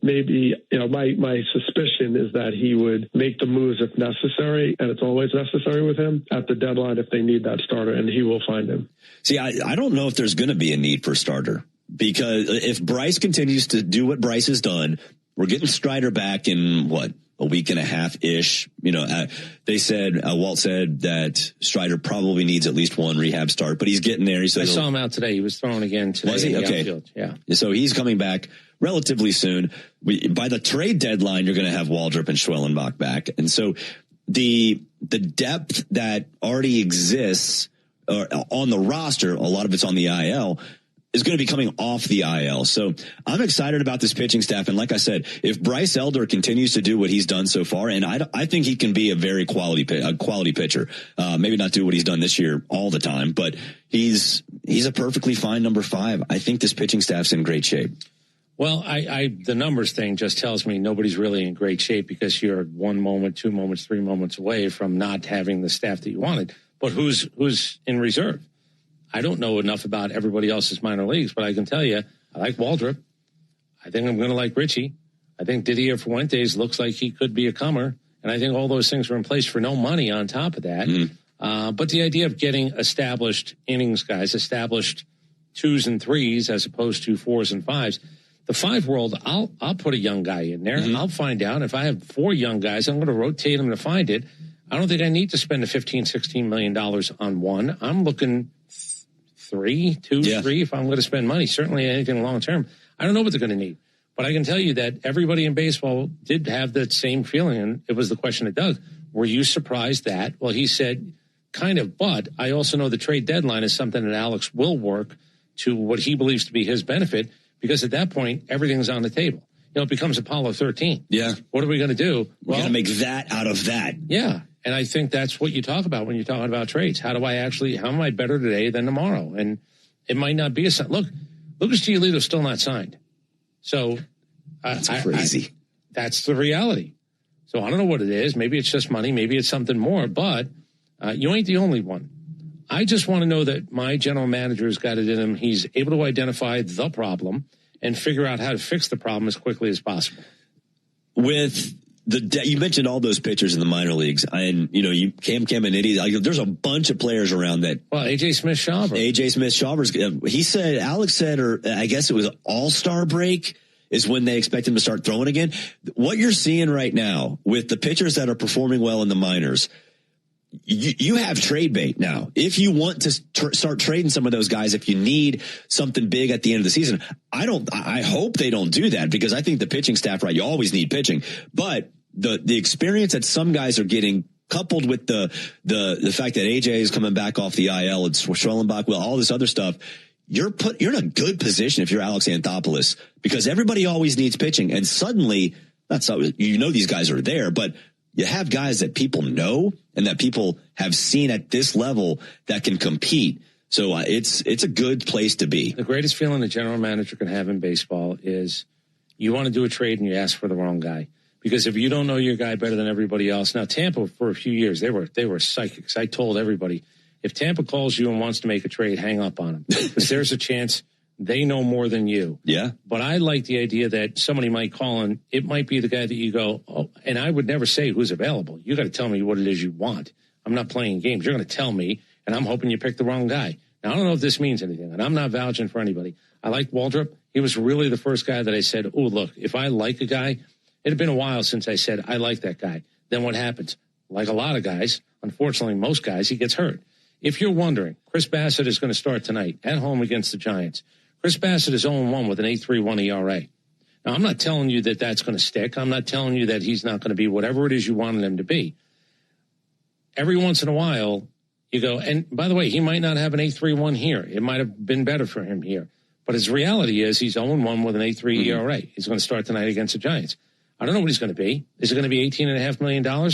maybe, my suspicion is that he would make the moves if necessary, and it's always necessary with him at the deadline if they need that starter, and he will find him. See, I don't know if there's going to be a need for a starter, because if Bryce continues to do what Bryce has done, we're getting Strider back in a week and a half-ish. They said, Walt said that Strider probably needs at least one rehab start, but he's getting there. I saw him out today. He was throwing again today. Was he? Okay. Outfield. Yeah. So he's coming back relatively soon. By the trade deadline, you're going to have Waldrop and Schwellenbach back. And so the depth that already exists on the roster, a lot of it's on the IL, is going to be coming off the IL. So I'm excited about this pitching staff. And like I said, if Bryce Elder continues to do what he's done so far, and I think he can be a very quality pitcher, maybe not do what he's done this year all the time, but he's a perfectly fine number 5. I think this pitching staff's in great shape. Well, the numbers thing just tells me nobody's really in great shape, because you're 1 moment, 2 moments, 3 moments away from not having the staff that you wanted. But who's in reserve? I don't know enough about everybody else's minor leagues, but I can tell you, I like Waldrop. I think I'm going to like Richie. I think Didier Fuentes looks like he could be a comer. And I think all those things are in place for no money on top of that. But the idea of getting established innings guys, established 2s and 3s as opposed to 4s and 5s. The 5 world, I'll put a young guy in there. I'll find out. If I have 4 young guys, I'm going to rotate them to find it. I don't think I need to spend the $15-16 million on one. I'm looking 3 if I'm going to spend money. Certainly anything long term. I don't know what they're going to need, but I can tell you that everybody in baseball did have that same feeling. And it was the question to Doug, were you surprised that? Well, he said kind of, but I also know the trade deadline is something that Alex will work to what he believes to be his benefit, because at that point, everything's on the table. It becomes Apollo 13. Yeah. What are we going to do? We're going to make that out of that. Yeah. And I think that's what you talk about when you're talking about trades. How am I better today than tomorrow? And it might not be look, Lucas Giolito's still not signed. So that's crazy. That's the reality. So I don't know what it is. Maybe it's just money. Maybe it's something more, but you ain't the only one. I just want to know that my general manager has got it in him. He's able to identify the problem and figure out how to fix the problem as quickly as possible. With you mentioned all those pitchers in the minor leagues, and Cam Caminiti. There's a bunch of players around that. Well, AJ Smith-Shawver's. He said, Alex said, or I guess it was All-Star break is when they expect him to start throwing again. What you're seeing right now with the pitchers that are performing well in the minors, you have trade bait now. If you want to start trading some of those guys, if you need something big at the end of the season, I hope they don't do that, because I think the pitching staff, right, you always need pitching, but the experience that some guys are getting, coupled with the fact that AJ is coming back off the IL and Schwellenbach, all this other stuff, you're in a good position if you're Alex Anthopoulos, because everybody always needs pitching, and suddenly these guys are there, but you have guys that people know and that people have seen at this level that can compete. So it's a good place to be. The greatest feeling a general manager can have in baseball is you want to do a trade and you ask for the wrong guy. Because if you don't know your guy better than everybody else. Now, Tampa, for a few years, they were psychics. I told everybody, if Tampa calls you and wants to make a trade, hang up on them. Because there's a chance they know more than you. Yeah. But I like the idea that somebody might call and it might be the guy that you go, oh, and I would never say who's available. You got to tell me what it is you want. I'm not playing games. You're going to tell me, and I'm hoping you pick the wrong guy. Now, I don't know if this means anything, and I'm not vouching for anybody. I like Waldrop. He was really the first guy that I said, oh, look, if I like a guy, it had been a while since I said, I like that guy. Then what happens? Like a lot of guys, unfortunately, most guys, he gets hurt. If you're wondering, Chris Bassitt is going to start tonight at home against the Giants. Chris Bassitt is 0-1 with an 8.31 ERA. Now, I'm not telling you that that's going to stick. I'm not telling you that he's not going to be whatever it is you wanted him to be. Every once in a while, you go, and by the way, he might not have an 8.31 here. It might have been better for him here. But his reality is he's 0-1 with an 8.3 ERA. He's going to start tonight against the Giants. I don't know what he's going to be. Is it going to be $18.5 million? I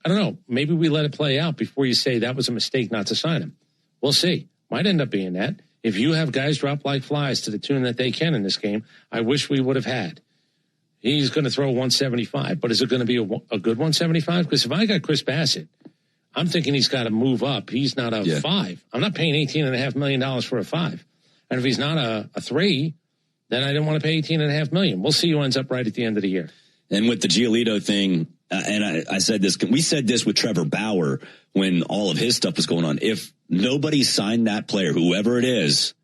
don't know. Maybe we let it play out before you say that was a mistake not to sign him. We'll see. Might end up being that. If you have guys drop like flies to the tune that they can in this game, I wish we would have had. He's going to throw 175, but is it going to be a good 175? Because if I got Chris Bassitt, I'm thinking he's got to move up. He's not a 5. I'm not paying $18.5 million for a 5. And if he's not a 3, then I didn't want to pay $18.5 million. We'll see who ends up right at the end of the year. And with the Giolito thing, and I said this, we said this with Trevor Bauer when all of his stuff was going on. If nobody signed that player, whoever it is,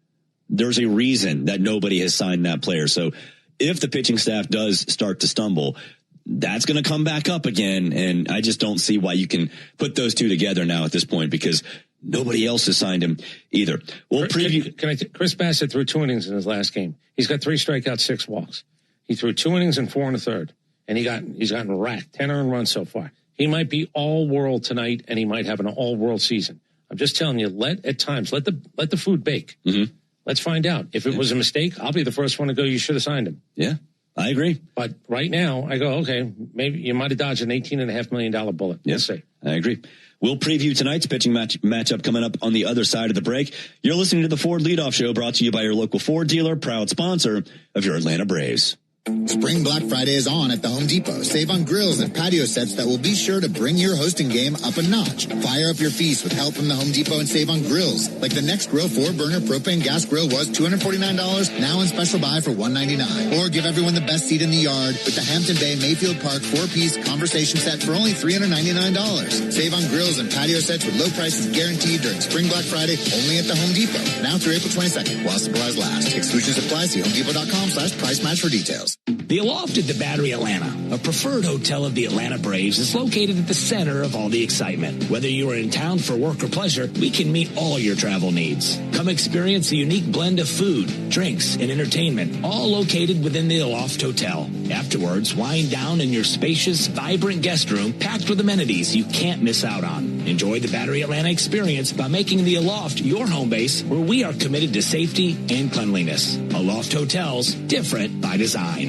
there's a reason that nobody has signed that player. So if the pitching staff does start to stumble, that's going to come back up again. And I just don't see why you can put those two together now at this point, because nobody else has signed him either. We'll preview. Chris Bassitt threw 2 innings in his last game. He's got 3 strikeouts, 6 walks. He threw 2 innings and 4 1/3. And he's gotten racked, 10 earned runs so far. He might be all world tonight, and he might have an all world season. I'm just telling you, let the food bake. Mm-hmm. Let's find out. If it was a mistake, I'll be the first one to go, you should have signed him. Yeah, I agree. But right now, I go, okay, maybe you might have dodged an $18.5 million bullet. Yeah, we'll see. I agree. We'll preview tonight's pitching matchup coming up on the other side of the break. You're listening to the Ford Leadoff Show, brought to you by your local Ford dealer, proud sponsor of your Atlanta Braves. Spring Black Friday is on at the Home Depot. Save on grills and patio sets that will be sure to bring your hosting game up a notch. Fire up your feast with help from the Home Depot and save on grills. Like the Next Grill 4-burner propane gas grill was $249, now in special buy for $199. Or give everyone the best seat in the yard with the Hampton Bay Mayfield Park 4-piece conversation set for only $399. Save on grills and patio sets with low prices guaranteed during Spring Black Friday only at the Home Depot. Now through April 22nd while supplies last. Exclusions apply. See HomeDepot.com/price match for details. The Aloft at the Battery Atlanta, a preferred hotel of the Atlanta Braves, is located at the center of all the excitement. Whether you are in town for work or pleasure, we can meet all your travel needs. Come experience a unique blend of food, drinks, and entertainment, all located within the Aloft Hotel. Afterwards, wind down in your spacious, vibrant guest room packed with amenities you can't miss out on. Enjoy the Battery Atlanta experience by making the Aloft your home base, where we are committed to safety and cleanliness. Aloft Hotels, different by design.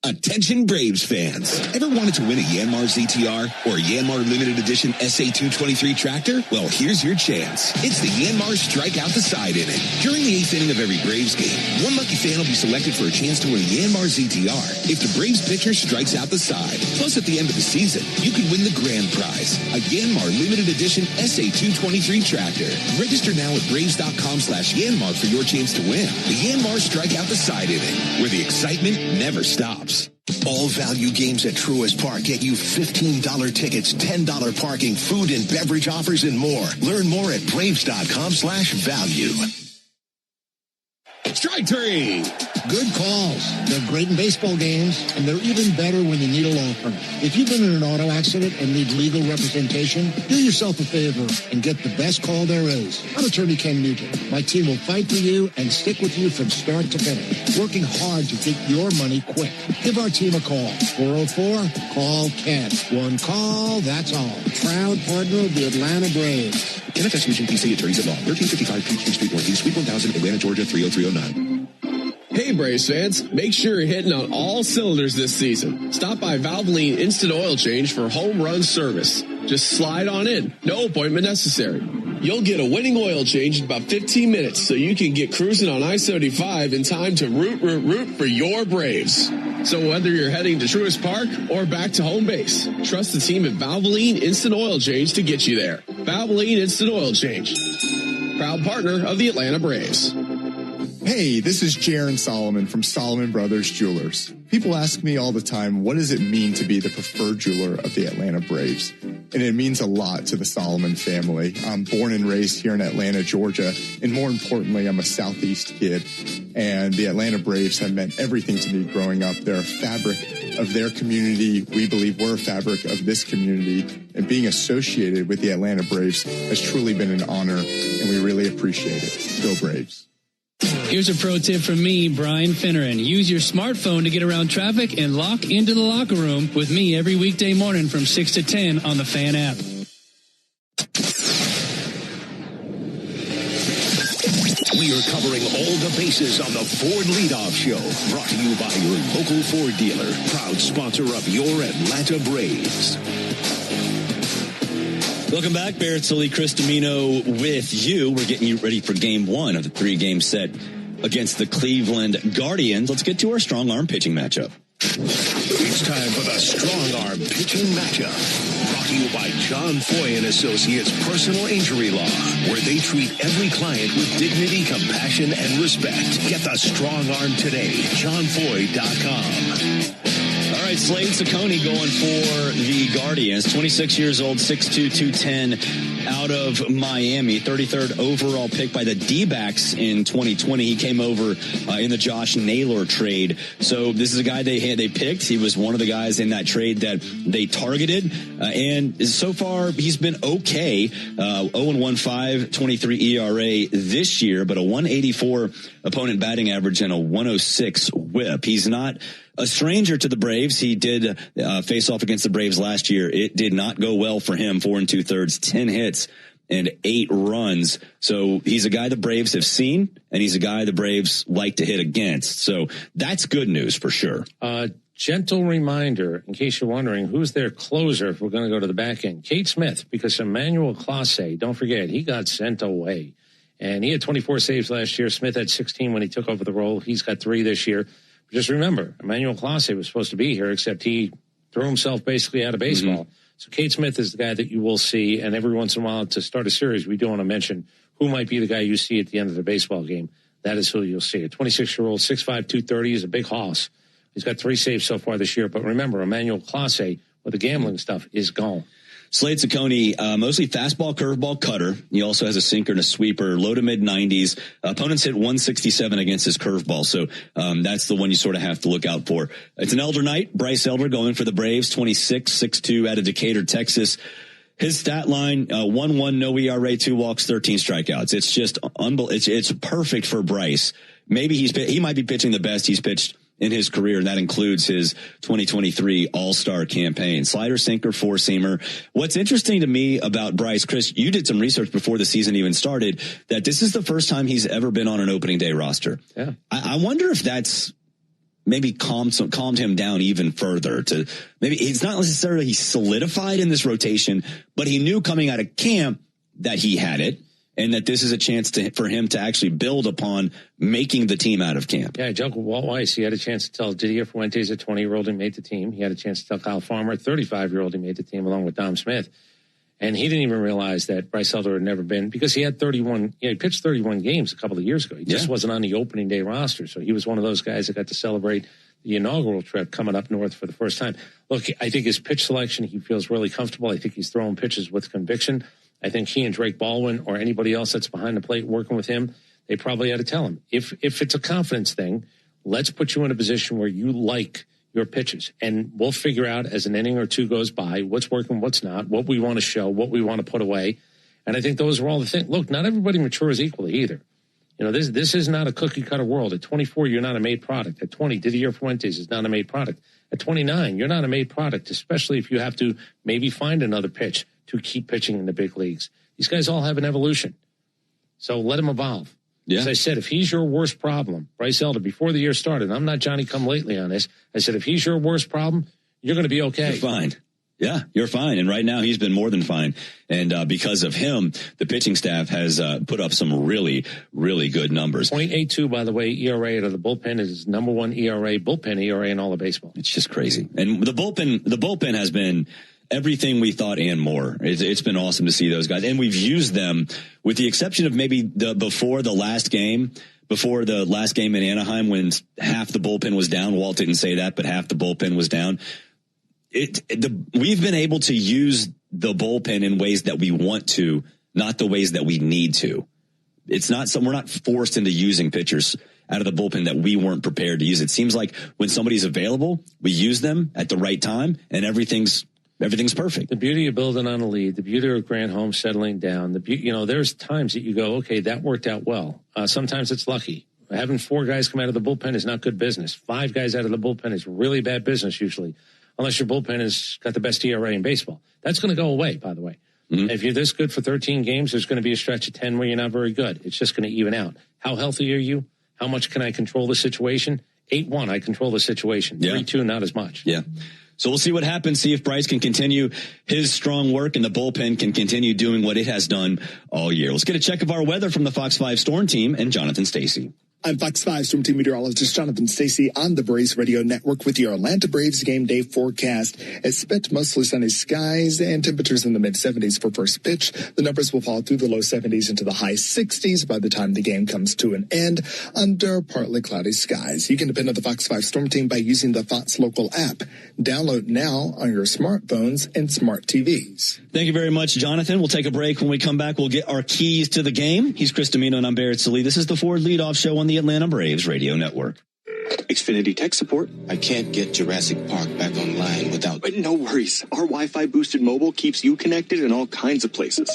Attention Braves fans. Ever wanted to win a Yanmar ZTR or a Yanmar Limited Edition SA223 tractor? Well, here's your chance. It's the Yanmar Strike Out the Side inning. During the 8th inning of every Braves game, one lucky fan will be selected for a chance to win a Yanmar ZTR if the Braves pitcher strikes out the side. Plus, at the end of the season, you can win the grand prize, a Yanmar Limited Edition SA223 tractor. Register now at Braves.com/Yanmar for your chance to win. The Yanmar Strike Out the Side inning, where the excitement never stops. All value games at Truist Park get you $15 tickets, $10 parking, food and beverage offers, and more. Learn more at Braves.com/value. Strike 3. Good calls. They're great in baseball games, and they're even better when you need a law firm. If you've been in an auto accident and need legal representation, do yourself a favor and get the best call there is. I'm attorney Ken Nugent. My team will fight for you and stick with you from start to finish, working hard to get your money quick. Give our team a call. 404-CALL-KEN. One call, that's all. Proud partner of the Atlanta Braves. NFS Nugent PC Attorneys at Law, 1355 Peachtree Street Northeast, Suite 1000, Atlanta, Georgia, 30309. Hey Braves fans, make sure you're hitting on all cylinders this season. Stop by Valvoline Instant Oil Change for home run service. Just slide on in, no appointment necessary. You'll get a winning oil change in about 15 minutes so you can get cruising on I-75 in time to root for your Braves. So whether you're heading to Truist Park or back to home base, trust the team at Valvoline Instant Oil Change to get you there. Valvoline Instant Oil Change, proud partner of the Atlanta Braves. Hey, this is Jaron Solomon from Solomon Brothers Jewelers. People ask me all the time, what does it mean to be the preferred jeweler of the Atlanta Braves? And it means a lot to the Solomon family. I'm born and raised here in Atlanta, Georgia, and more importantly, I'm a Southeast kid. And the Atlanta Braves have meant everything to me growing up. They're a fabric of their community. We believe we're a fabric of this community. And being associated with the Atlanta Braves has truly been an honor, and we really appreciate it. Go Braves. Here's a pro tip from me, Brian Finneran. Use your smartphone to get around traffic and lock into the locker room with me every weekday morning from 6 to 10 on the Fan app. We are covering all the bases on the Ford Leadoff Show. Brought to you by your local Ford dealer, proud sponsor of your Atlanta Braves. Welcome back. Barrett Sully, Chris Domino with you. We're getting you ready for game 1 of the 3-game set against the Cleveland Guardians. Let's get to our strong arm pitching matchup. It's It's time for the Strong Arm Pitching Matchup. Brought to you by John Foy & Associates Personal Injury Law, where they treat every client with dignity, compassion, and respect. Get the Strong Arm today. JohnFoy.com. All right, Slade Ciccone going for the Guardians. 26 years old, 6'2", 210, out of Miami. 33rd overall pick by the D-backs in 2020. He came over in the Josh Naylor trade. So this is a guy they picked. He was one of the guys in that trade that they targeted. And so far, he's been okay. 0-1-5, 23 ERA this year, but a 184 opponent batting average and a 106 whip. He's not a stranger to the Braves. He did face off against the Braves last year. It did not go well for him. 4 2/3, 10 hits and 8 runs. So he's a guy the Braves have seen, and he's a guy the Braves like to hit against. So that's good news for sure. Gentle reminder, in case you're wondering, who's their closer if we're going to go to the back end? Kate Smith, because Emmanuel Clase, don't forget, he got sent away. And he had 24 saves last year. Smith had 16 when he took over the role. He's got 3 this year. Just remember, Emmanuel Clase was supposed to be here, except he threw himself basically out of baseball. Mm-hmm. So Kate Smith is the guy that you will see, and every once in a while to start a series, we do want to mention who might be the guy you see at the end of the baseball game. That is who you'll see. A 26-year-old, 6'5", 230 is a big hoss. He's got 3 saves so far this year. But remember, Emmanuel Clase, with the gambling stuff, is gone. Slade Ciccone, mostly fastball, curveball, cutter. He also has a sinker and a sweeper, low to mid 90s. Opponents hit 167 against his curveball. So, that's the one you sort of have to look out for. It's an Elder night. Bryce Elder going for the Braves, 26, 6'2", out of Decatur, Texas. His stat line, 1-1, no ERA, 2 walks, 13 strikeouts. It's just it's perfect for Bryce. Maybe he might be pitching the best he's pitched in his career, and that includes his 2023 All-Star campaign. Slider, sinker, 4-seamer. What's interesting to me about Bryce, Chris, you did some research before the season even started, that this is the first time he's ever been on an opening day roster. Yeah. I wonder if that's maybe calmed him down even further. To maybe it's not necessarily he solidified in this rotation, but he knew coming out of camp that he had it, and that this is a chance for him to actually build upon making the team out of camp. Yeah, I joked with Walt Weiss. He had a chance to tell Didier Fuentes, a 20-year-old, he made the team. He had a chance to tell Kyle Farmer, a 35-year-old, he made the team along with Dom Smith. And he didn't even realize that Bryce Elder had never been, because he had 31, he pitched 31 games a couple of years ago. He just wasn't on the opening day roster. So he was one of those guys that got to celebrate the inaugural trip coming up north for the first time. Look, I think his pitch selection, he feels really comfortable. I think he's throwing pitches with conviction. I think he and Drake Baldwin or anybody else that's behind the plate working with him, they probably ought to tell him, if it's a confidence thing, let's put you in a position where you like your pitches, and we'll figure out as an inning or two goes by what's working, what's not, what we want to show, what we want to put away. And I think those are all the things. Look, not everybody matures equally either. You know, this is not a cookie cutter world. At 24, you're not a made product. At 20, Didier Fuentes is not a made product. At 29, you're not a made product, especially if you have to maybe find another pitch to keep pitching in the big leagues. These guys all have an evolution. So let them evolve. Yeah. As I said, if he's your worst problem, Bryce Elder, before the year started, I'm not Johnny come lately on this. I said, if he's your worst problem, you're going to be okay. You're fine. Yeah, you're fine. And right now he's been more than fine. And because of him, the pitching staff has put up some really, really good numbers. 0.82, by the way, ERA out of the bullpen is number 1 ERA, bullpen ERA in all of baseball. It's just crazy. And the bullpen has been everything we thought and more. It's been awesome to see those guys. And we've used them with the exception of maybe before the last game in Anaheim when half the bullpen was down. Walt didn't say that, but half the bullpen was down. We've been able to use the bullpen in ways that we want to, not the ways that we need to. It's not we're not forced into using pitchers out of the bullpen that we weren't prepared to use. It seems like when somebody's available, we use them at the right time and everything's perfect. The beauty of building on a lead, the beauty of Grant Holmes settling down, there's times that you go, okay, that worked out well. Sometimes it's lucky. Having 4 guys come out of the bullpen is not good business. 5 guys out of the bullpen is really bad business usually, unless your bullpen has got the best ERA in baseball. That's going to go away, by the way. Mm-hmm. If you're this good for 13 games, there's going to be a stretch of 10 where you're not very good. It's just going to even out. How healthy are you? How much can I control the situation? 8-1, I control the situation. 3-2, not as much. Yeah. So we'll see what happens, see if Bryce can continue his strong work and the bullpen can continue doing what it has done all year. Let's get a check of our weather from the Fox 5 Storm team and Jonathan Stacy. I'm Fox 5 Storm Team meteorologist Jonathan Stacey on the Braves Radio Network with your Atlanta Braves game day forecast. Expect mostly sunny skies and temperatures in the mid-70s for first pitch. The numbers will fall through the low 70s into the high 60s by the time the game comes to an end under partly cloudy skies. You can depend on the Fox 5 Storm Team by using the Fox Local app. Download now on your smartphones and smart TVs. Thank you very much, Jonathan. We'll take a break. When we come back, we'll get our keys to the game. He's Chris Domino and I'm Barrett Sallee. This is the Ford Leadoff Show on the Atlanta Braves Radio Network. Xfinity tech support. I can't get Jurassic Park back online without... But no worries. Our Wi-Fi boosted mobile keeps you connected in all kinds of places.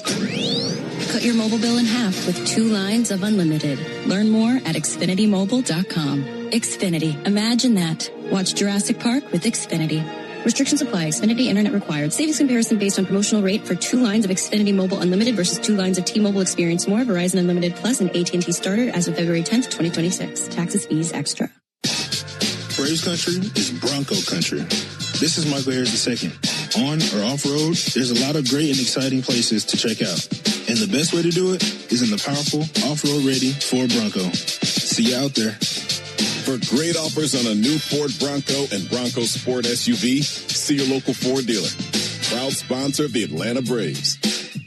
Cut your mobile bill in half with 2 lines of unlimited. Learn more at xfinitymobile.com. Xfinity. Imagine that. Watch Jurassic Park with Xfinity. Restrictions apply. Xfinity Internet required. Savings comparison based on promotional rate for 2 lines of Xfinity Mobile Unlimited versus 2 lines of T-Mobile Experience More, Verizon Unlimited Plus, and AT&T Starter as of February 10th, 2026. Taxes, fees, extra. Braves country is Bronco country. This is Michael Harris II. On or off-road, there's a lot of great and exciting places to check out. And the best way to do it is in the powerful, off-road ready Ford Bronco. See you out there. For great offers on a new Ford Bronco and Bronco Sport SUV, see your local Ford dealer. Proud sponsor of the Atlanta Braves.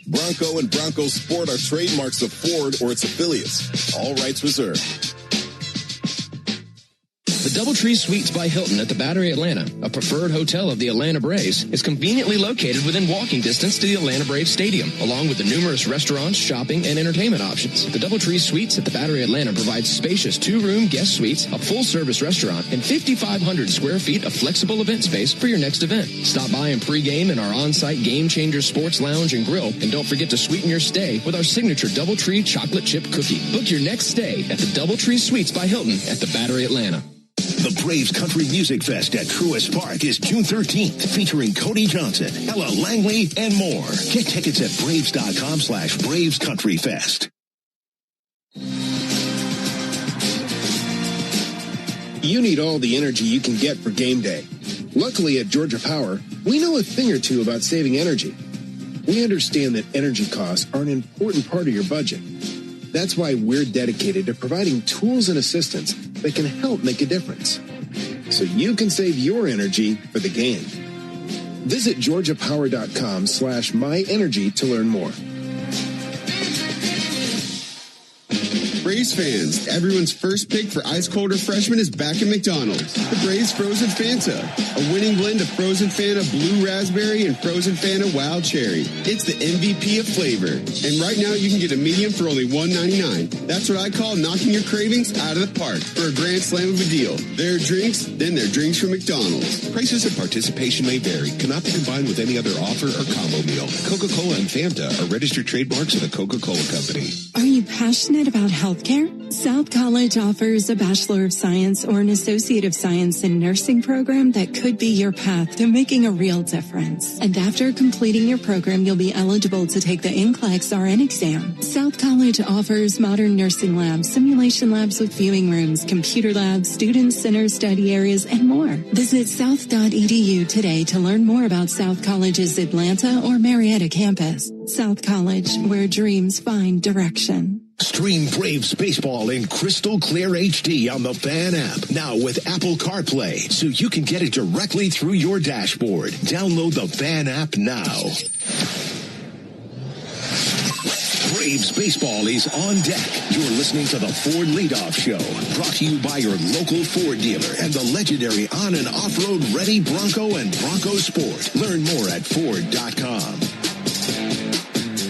Bronco and Bronco Sport are trademarks of Ford or its affiliates. All rights reserved. The Doubletree Suites by Hilton at the Battery Atlanta, a preferred hotel of the Atlanta Braves, is conveniently located within walking distance to the Atlanta Braves Stadium, along with the numerous restaurants, shopping, and entertainment options. The Doubletree Suites at the Battery Atlanta provides spacious 2-room guest suites, a full-service restaurant, and 5,500 square feet of flexible event space for your next event. Stop by and pregame in our on-site Game Changer Sports Lounge and Grill, and don't forget to sweeten your stay with our signature Doubletree chocolate chip cookie. Book your next stay at the Doubletree Suites by Hilton at the Battery Atlanta. The Braves Country Music Fest at Truist Park is June 13th, featuring Cody Johnson, Ella Langley, and more. Get tickets at Braves.com/Braves Country Fest. You need all the energy you can get for game day. Luckily at Georgia Power, we know a thing or two about saving energy. We understand that energy costs are an important part of your budget. That's why we're dedicated to providing tools and assistance that can help make a difference, so you can save your energy for the game. Visit georgiapower.com/myenergy to learn more. Braves fans, everyone's first pick for ice cold refreshment is back at McDonald's. The Braves Frozen Fanta, a winning blend of Frozen Fanta Blue Raspberry and Frozen Fanta Wild Cherry. It's the MVP of flavor. And right now you can get a medium for only $1.99. That's what I call knocking your cravings out of the park for a grand slam of a deal. There are drinks, then there are drinks from McDonald's. Prices and participation may vary. Cannot be combined with any other offer or combo meal. Coca-Cola and Fanta are registered trademarks of the Coca-Cola Company. Are you passionate about healthcare? South College offers a Bachelor of Science or an Associate of Science in Nursing program that could be your path to making a real difference. And after completing your program, you'll be eligible to take the NCLEX RN exam. South College offers modern nursing labs, simulation labs with viewing rooms, computer labs, student center study areas, and more. Visit south.edu today to learn more about South College's Atlanta or Marietta campus. South College, where dreams find direction. Stream Braves baseball in crystal clear HD on the Fan app. Now with Apple CarPlay, so you can get it directly through your dashboard. Download the Fan app now. Braves baseball is on deck. You're listening to the Ford Leadoff Show, brought to you by your local Ford dealer and the legendary on- and off-road ready Bronco and Bronco Sport. Learn more at Ford.com.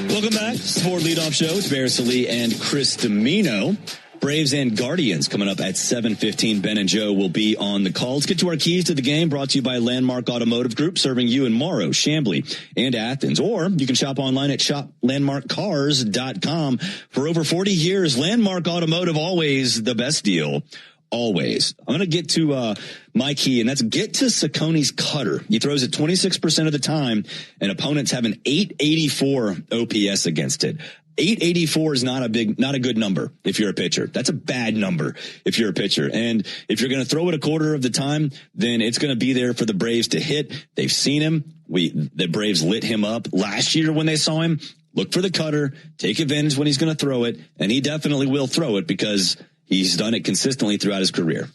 Welcome back. It's the Ford Leadoff Show. It's Barrett Sallee and Chris Domino. Braves and Guardians coming up at 7:15. Ben and Joe will be on the call. Let's get to our keys to the game, brought to you by Landmark Automotive Group, serving you in Morrow, Chamblee, and Athens. Or you can shop online at shoplandmarkcars.com. For over 40 years, Landmark Automotive, always the best deal. Always. I'm going to get to my key, and that's get to Sacconi's cutter. He throws it 26% of the time, and opponents have an 884 OPS against it. 884 is not a good number if you're a pitcher. That's a bad number if you're a pitcher. And if you're going to throw it a quarter of the time, then it's going to be there for the Braves to hit. They've seen him. The Braves lit him up last year when they saw him. Look for the cutter, take advantage when he's going to throw it, and he definitely will throw it because He's done it consistently throughout his career.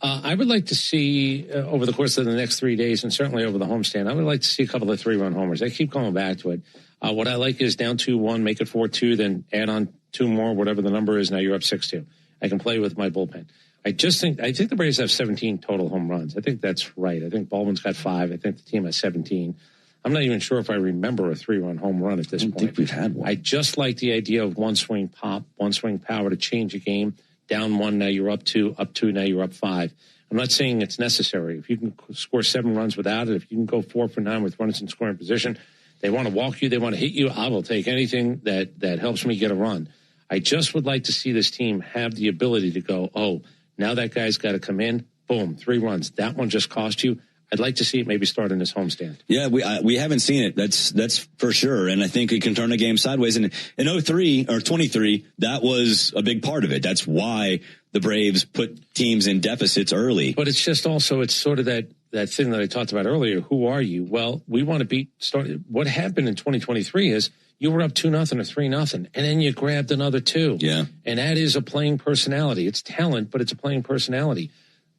I would like to see over the course of the next 3 days, and certainly over the homestand, I would like to see a couple of 3-run homers. I keep going back to it. What I like is down 2-1, make it 4-2, then add on 2 more, whatever the number is. Now you're up 6-2. I can play with my bullpen. I think the Braves have 17 total home runs. I think that's right. I think Baldwin's got 5. I think the team has 17. I'm not even sure if I remember a 3-run home run at this point. I think we've had one. I just like the idea of one swing pop, one swing power to change a game. Down 1, now you're up 2, now you're up 5. I'm not saying it's necessary. If you can score 7 runs without it, if you can go 4 for 9 with runners in scoring position, they want to walk you, they want to hit you, I will take anything that helps me get a run. I just would like to see this team have the ability to go, oh, now that guy's got to come in, boom, 3 runs. That one just cost you. I'd like to see it maybe start in this homestand. Yeah, we haven't seen it. That's for sure. And I think it can turn a game sideways. And in 03 or 23, that was a big part of it. That's why the Braves put teams in deficits early. But it's just also, it's sort of that thing that I talked about earlier. Who are you? Well, we want to what happened in 2023 is you were up 2-0 or 3-0, and then you grabbed another 2. Yeah. And that is a playing personality. It's talent, but it's a playing personality.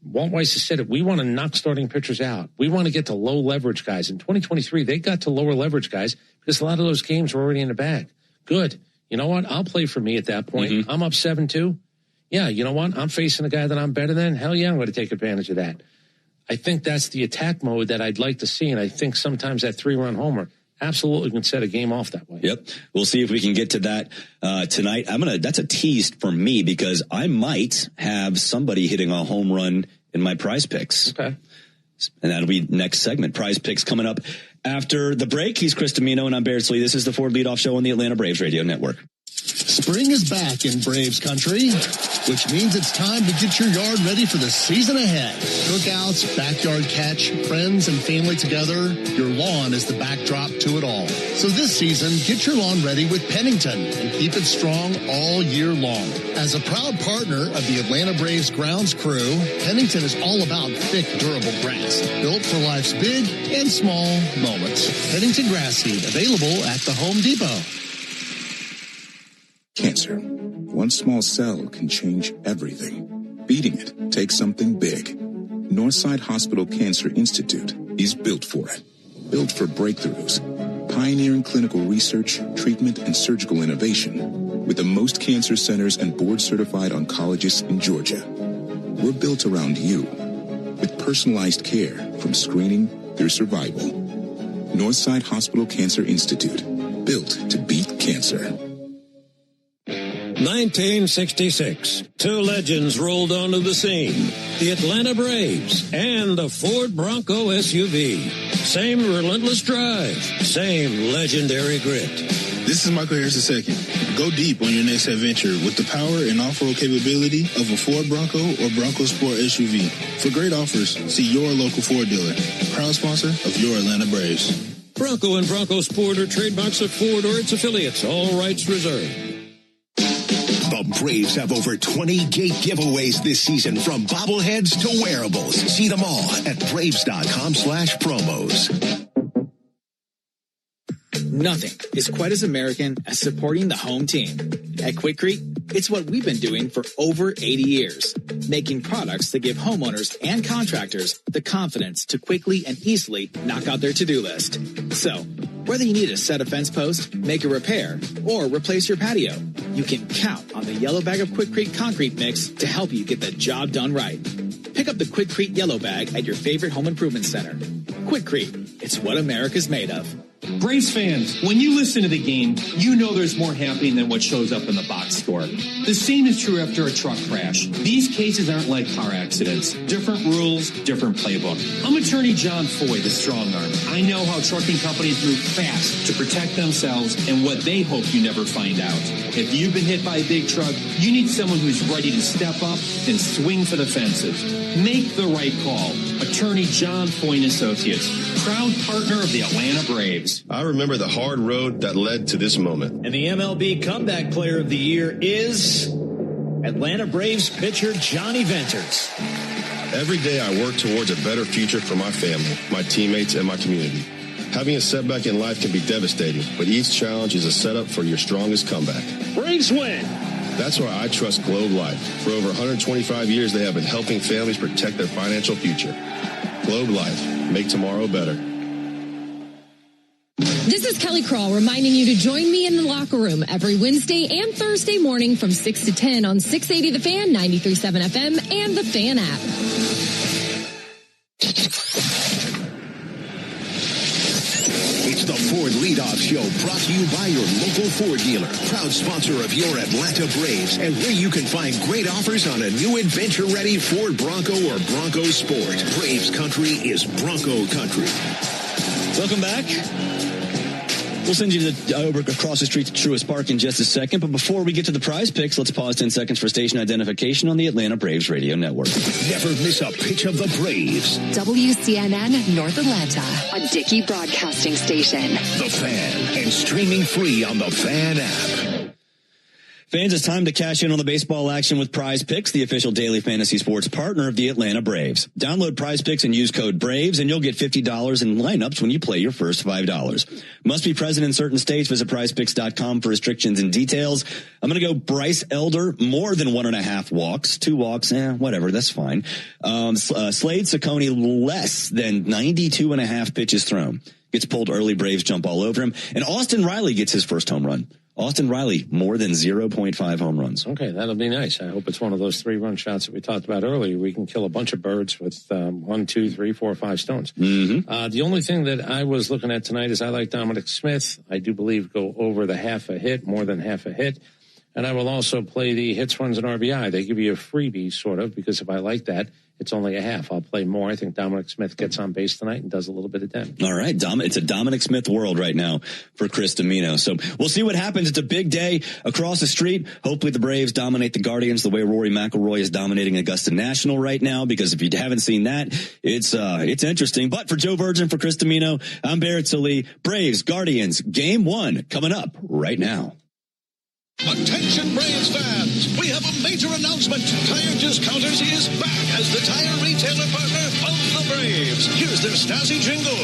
Walt Weiss has said it. We want to knock starting pitchers out. We want to get to low leverage guys. In 2023, they got to lower leverage guys because a lot of those games were already in the bag. Good. You know what? I'll play for me at that point. Mm-hmm. I'm up 7-2. Yeah, you know what? I'm facing a guy that I'm better than. Hell yeah, I'm going to take advantage of that. I think that's the attack mode that I'd like to see, and I think sometimes that 3-run homer absolutely can set a game off that way. Yep. We'll see if we can get to that tonight. That's a tease for me because I might have somebody hitting a home run in my prize picks. Okay. And that'll be next segment. Prize picks coming up after the break. He's Chris Domino and I'm Barrett Slee. This is the Ford Leadoff Show on the Atlanta Braves Radio Network. Spring is back in Braves country, which means it's time to get your yard ready for the season ahead. Cookouts, backyard catch, friends and family together, your lawn is the backdrop to it all. So this season, get your lawn ready with Pennington and keep it strong all year long. As a proud partner of the Atlanta Braves grounds crew, Pennington is all about thick, durable grass, built for life's big and small moments. Pennington grass seed, available at the Home Depot. Cancer. One small cell can change everything. Beating it takes something big. Northside Hospital Cancer Institute is built for it. Built for breakthroughs. Pioneering clinical research, treatment, and surgical innovation. With the most cancer centers and board-certified oncologists in Georgia. We're built around you. With personalized care from screening through survival. Northside Hospital Cancer Institute. Built to beat cancer. 1966, 2 legends rolled onto the scene. The Atlanta Braves and the Ford Bronco SUV. Same relentless drive, same legendary grit. This is Michael Harris II. Go deep on your next adventure with the power and off-road capability of a Ford Bronco or Bronco Sport SUV. For great offers, see your local Ford dealer. Proud sponsor of your Atlanta Braves. Bronco and Bronco Sport are trademarks of Ford or its affiliates. All rights reserved. The Braves have over 20 gate giveaways this season, from bobbleheads to wearables. See them all at Braves.com/promos. Nothing is quite as American as supporting the home team. At Quikrete, it's what we've been doing for over 80 years, making products that give homeowners and contractors the confidence to quickly and easily knock out their to-do list. So, whether you need to set a fence post, make a repair, or replace your patio, you can count on the yellow bag of Quikrete concrete mix to help you get the job done right. Pick up the Quikrete yellow bag at your favorite home improvement center. Quikrete, it's what America's made of. Braves fans, when you listen to the game, you know there's more happening than what shows up in the box score. The same is true after a truck crash. These cases aren't like car accidents. Different rules, different playbook. I'm attorney John Foy, the strong arm. I know how trucking companies move fast to protect themselves and what they hope you never find out. If you've been hit by a big truck, you need someone who's ready to step up and swing for the fences. Make the right call. Attorney John Foy & Associates, proud partner of the Atlanta Braves. I remember the hard road that led to this moment. And the MLB Comeback Player of the Year is Atlanta Braves pitcher Johnny Venters. Every day I work towards a better future for my family, my teammates, and my community. Having a setback in life can be devastating, but each challenge is a setup for your strongest comeback. Braves win. That's why I trust Globe Life. For over 125 years, they have been helping families protect their financial future. Globe Life. Make tomorrow better. This is Kelly Crawl reminding you to join me in the locker room every Wednesday and Thursday morning from 6 to 10 on 680 The Fan, 93.7 FM, and the Fan app. It's the Ford Leadoff Show, brought to you by your local Ford dealer, proud sponsor of your Atlanta Braves, and where you can find great offers on a new adventure-ready Ford Bronco or Bronco Sport. Braves country is Bronco country. Welcome back. We'll send you over across the street to Truist Park in just a second. But before we get to the prize picks, let's pause 10 seconds for station identification on the Atlanta Braves radio network. Never miss a pitch of the Braves. WCNN North Atlanta, a Dickey broadcasting station. The Fan, and streaming free on the Fan app. Fans, it's time to cash in on the baseball action with Prize Picks, the official daily fantasy sports partner of the Atlanta Braves. Download Prize Picks and use code BRAVES, and you'll get $50 in lineups when you play your first $5. Must be present in certain states. Visit prizepicks.com for restrictions and details. I'm going to go Bryce Elder, more than 1.5 walks. 2 walks, whatever, that's fine. Slade Ciccone, less than 92.5 pitches thrown. Gets pulled early, Braves jump all over him. And Austin Riley gets his first home run. Austin Riley, more than 0.5 home runs. Okay, that'll be nice. I hope it's one of those 3-run shots that we talked about earlier. We can kill a bunch of birds with 1, 2, 3, 4, 5 stones. Mm-hmm. The only thing that I was looking at tonight is I like Dominic Smith. I do believe go over the half a hit, more than half a hit. And I will also play the hits, runs, and RBI. They give you a freebie, sort of, because if I like that, it's only a half. I'll play more. I think Dominic Smith gets on base tonight and does a little bit of damage. All right. It's a Dominic Smith world right now for Chris Domino. So we'll see what happens. It's a big day across the street. Hopefully the Braves dominate the Guardians the way Rory McIlroy is dominating Augusta National right now, because if you haven't seen that, it's interesting. But for Joe Virgin, for Chris Domino, I'm Barrett Salee. Braves, Guardians, Game 1 coming up right now. Attention Braves fans, we have a major announcement. Tire Discounters is back as the tire retailer partner of the Braves. Here's their Stasi jingle.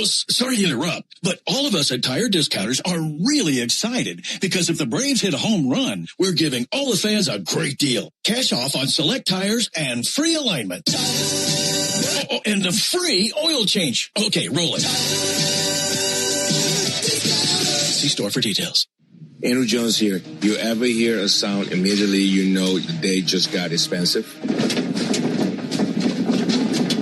Sorry to interrupt, but all of us at Tire Discounters are really excited because if the Braves hit a home run, we're giving all the fans a great deal. Cash off on select tires and free alignment. And a free oil change. Okay, roll it. See store for details. Andrew Jones here. You ever hear a sound, immediately you know the day just got expensive?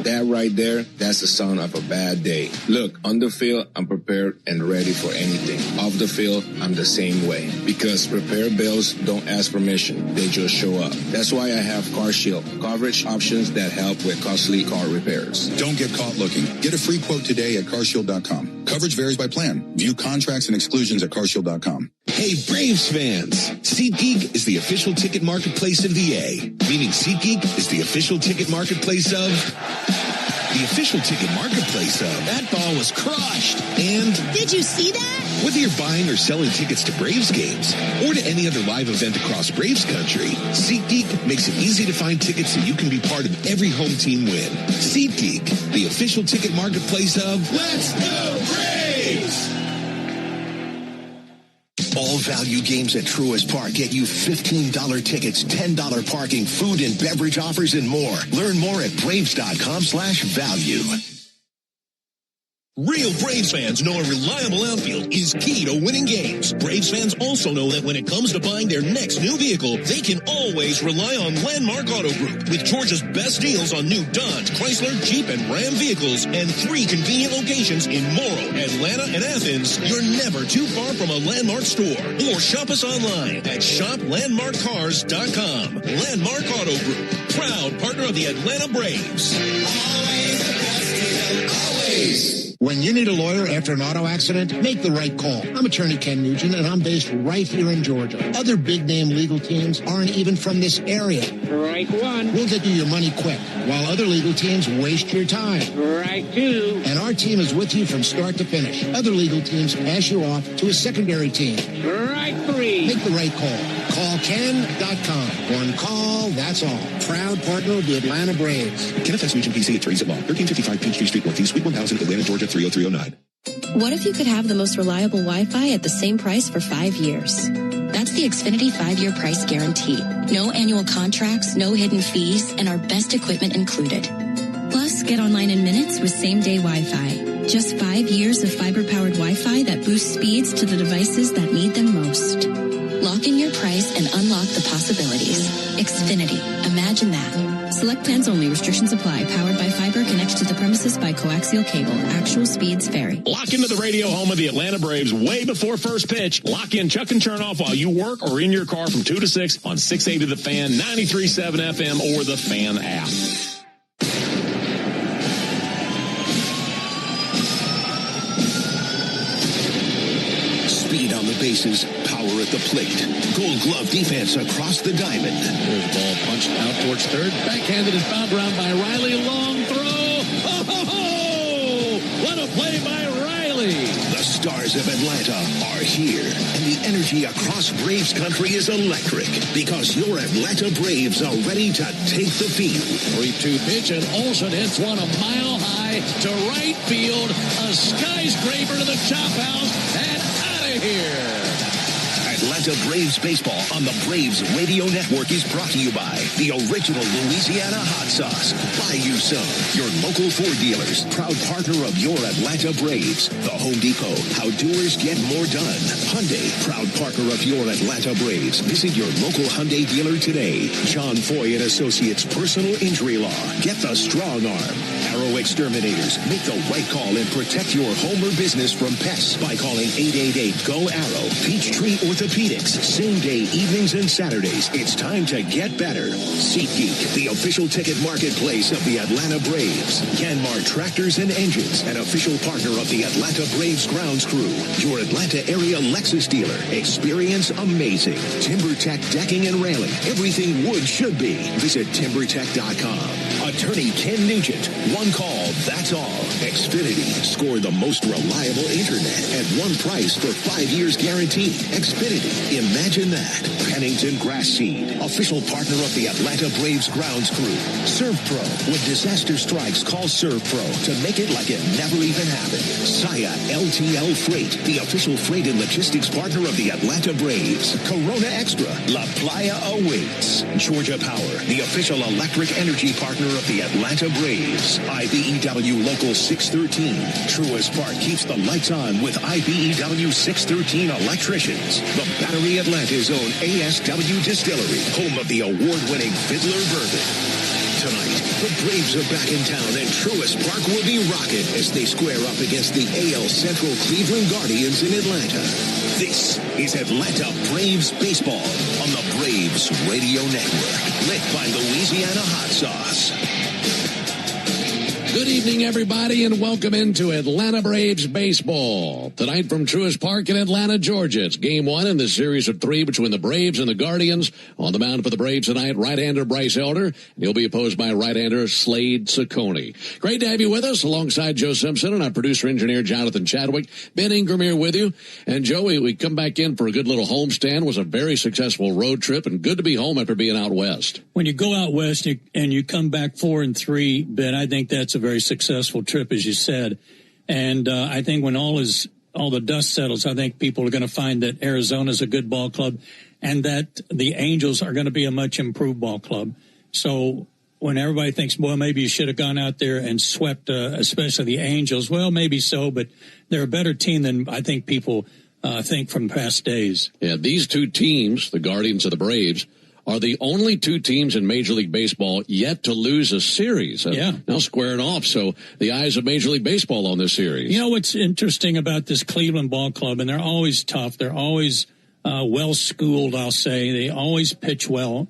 That right there, that's the sound of a bad day. Look, on the field, I'm prepared and ready for anything. Off the field, I'm the same way. Because repair bills don't ask permission. They just show up. That's why I have Car Shield, coverage options that help with costly car repairs. Don't get caught looking. Get a free quote today at carshield.com. Coverage varies by plan. View contracts and exclusions at carshield.com. Hey, Braves fans! SeatGeek is the official ticket marketplace of the A. Meaning SeatGeek is the official ticket marketplace of... the official ticket marketplace of... That ball was crushed. And... Did you see that? whether you're buying or selling tickets to Braves games or to any other live event across Braves country, SeatGeek makes it easy to find tickets so you can be part of every home team win. SeatGeek, the official ticket marketplace of... Let's go Braves! All value games at Truist Park get you $15 tickets, $10 parking, food and beverage offers, and more. Learn more at Braves.com/value. Real Braves fans know a reliable outfield is key to winning games. Braves fans also know that when it comes to buying their next new vehicle, they can always rely on Landmark Auto Group. With Georgia's best deals on new Dodge, Chrysler, Jeep, and Ram vehicles, and 3 convenient locations in Morrow, Atlanta, and Athens, you're never too far from a Landmark store. Or shop us online at shoplandmarkcars.com. Landmark Auto Group, proud partner of the Atlanta Braves. Always the best deal, always. When you need a lawyer after an auto accident, make the right call. I'm attorney Ken Nugent, and I'm based right here in Georgia. Other big-name legal teams aren't even from this area. Right one. We'll get you your money quick, while other legal teams waste your time. Right two. And our team is with you from start to finish. Other legal teams pass you off to a secondary team. Right three. Make the right call. Call Ken.com. One call, that's all. Proud partner of the Atlanta Braves. Kenneth S. Nugent, PC, attorneys at law. 1355 Peachtree Street, Northeast, Suite 1000, Atlanta, Georgia, 30309. What if you could have the most reliable Wi-Fi at the same price for 5 years? That's the the Xfinity 5-year price guarantee. No annual contracts, no hidden fees, and our best equipment included. Plus, get online in minutes with same-day Wi-Fi. Just 5 years of fiber-powered Wi-Fi that boosts speeds to the devices that need them most. Lock in your price and unlock the possibilities. Xfinity. Imagine that. Select plans only. Restrictions apply. Powered by fiber. Connected to the premises by coaxial cable. Actual speeds vary. Lock into the radio home of the Atlanta Braves way before first pitch. Lock in Chuck and Chernoff while you work or in your car from 2 to 6 on 680 The Fan, 93.7 FM, or the Fan app. Speed on the bases, power at the plate. Gold Glove defense across the diamond. There's the ball punched out towards third. Backhanded is fouled around by Riley. Long throw. Oh, ho, ho! What a play by Riley. The stars of Atlanta are here, and the energy across Braves country is electric because your Atlanta Braves are ready to take the field. 3-2 pitch, and Olsen hits one a mile high to right field. A skyscraper to the chop house, and here. Atlanta Braves baseball on the Braves Radio Network is brought to you by the original Louisiana hot sauce. Buy you some. Your local Ford dealers, proud partner of your Atlanta Braves. The Home Depot, how doers get more done. Hyundai, proud partner of your Atlanta Braves. Visit your local Hyundai dealer today. John Foy and Associates Personal Injury Law. Get the strong arm. Arrow Exterminators. Make the right call and protect your home or business from pests by calling 888-GO-ARROW. Peachtree Orthopedics. Same day, evenings and Saturdays. It's time to get better. SeatGeek, the official ticket marketplace of the Atlanta Braves. Yanmar Tractors and Engines, an official partner of the Atlanta Braves grounds crew. Your Atlanta area Lexus dealer. Experience amazing. TimberTech Decking and Railing. Everything wood should be. Visit TimberTech.com. Attorney Ken Nugent. One call, that's all. Xfinity. Score the most reliable internet at one price for 5 years guaranteed. Xfinity. Imagine that. Pennington Grass Seed. Official partner of the Atlanta Braves grounds crew. ServPro. When disaster strikes, call ServPro to make it like it never even happened. Saya LTL Freight. The official freight and logistics partner of the Atlanta Braves. Corona Extra. La Playa awaits. Georgia Power. The official electric energy partner of the Atlanta Braves. IBEW Local 613. Truist Park keeps the lights on with IBEW 613 electricians. The Battery Atlanta's own ASW Distillery, home of the award-winning Fiddler Bourbon. Tonight, the Braves are back in town and Truist Park will be rocking as they square up against the AL Central Cleveland Guardians in Atlanta. This is Atlanta Braves Baseball on the Braves Radio Network, lit by Louisiana Hot Sauce. Good evening, everybody, and welcome into Atlanta Braves baseball. Tonight from Truist Park in Atlanta, Georgia. It's game one in the series of three between the Braves and the Guardians. On the mound for the Braves tonight, right-hander Bryce Elder, and he'll be opposed by right-hander Slade Ciccone. Great to have you with us alongside Joe Simpson and our producer-engineer Jonathan Chadwick. Ben Ingram here with you. And Joey, we come back in for a good little homestand. It was a very successful road trip, and good to be home after being out west. When you go out west and you come back 4-3, Ben, I think that's a very successful trip, as you said. And I think when all the dust settles, I think people are going to find that Arizona's a good ball club and that the Angels are going to be a much improved ball club. So when everybody thinks, well, maybe you should have gone out there and swept, especially the Angels, well, maybe so, but they're a better team than I think people think from past days. Yeah, these two teams, the Guardians and the Braves, are the only two teams in Major League Baseball yet to lose a series. Yeah. Now squaring off. So the eyes of Major League Baseball on this series. You know what's interesting about this Cleveland ball club, and they're always tough. They're always well-schooled, I'll say. They always pitch well,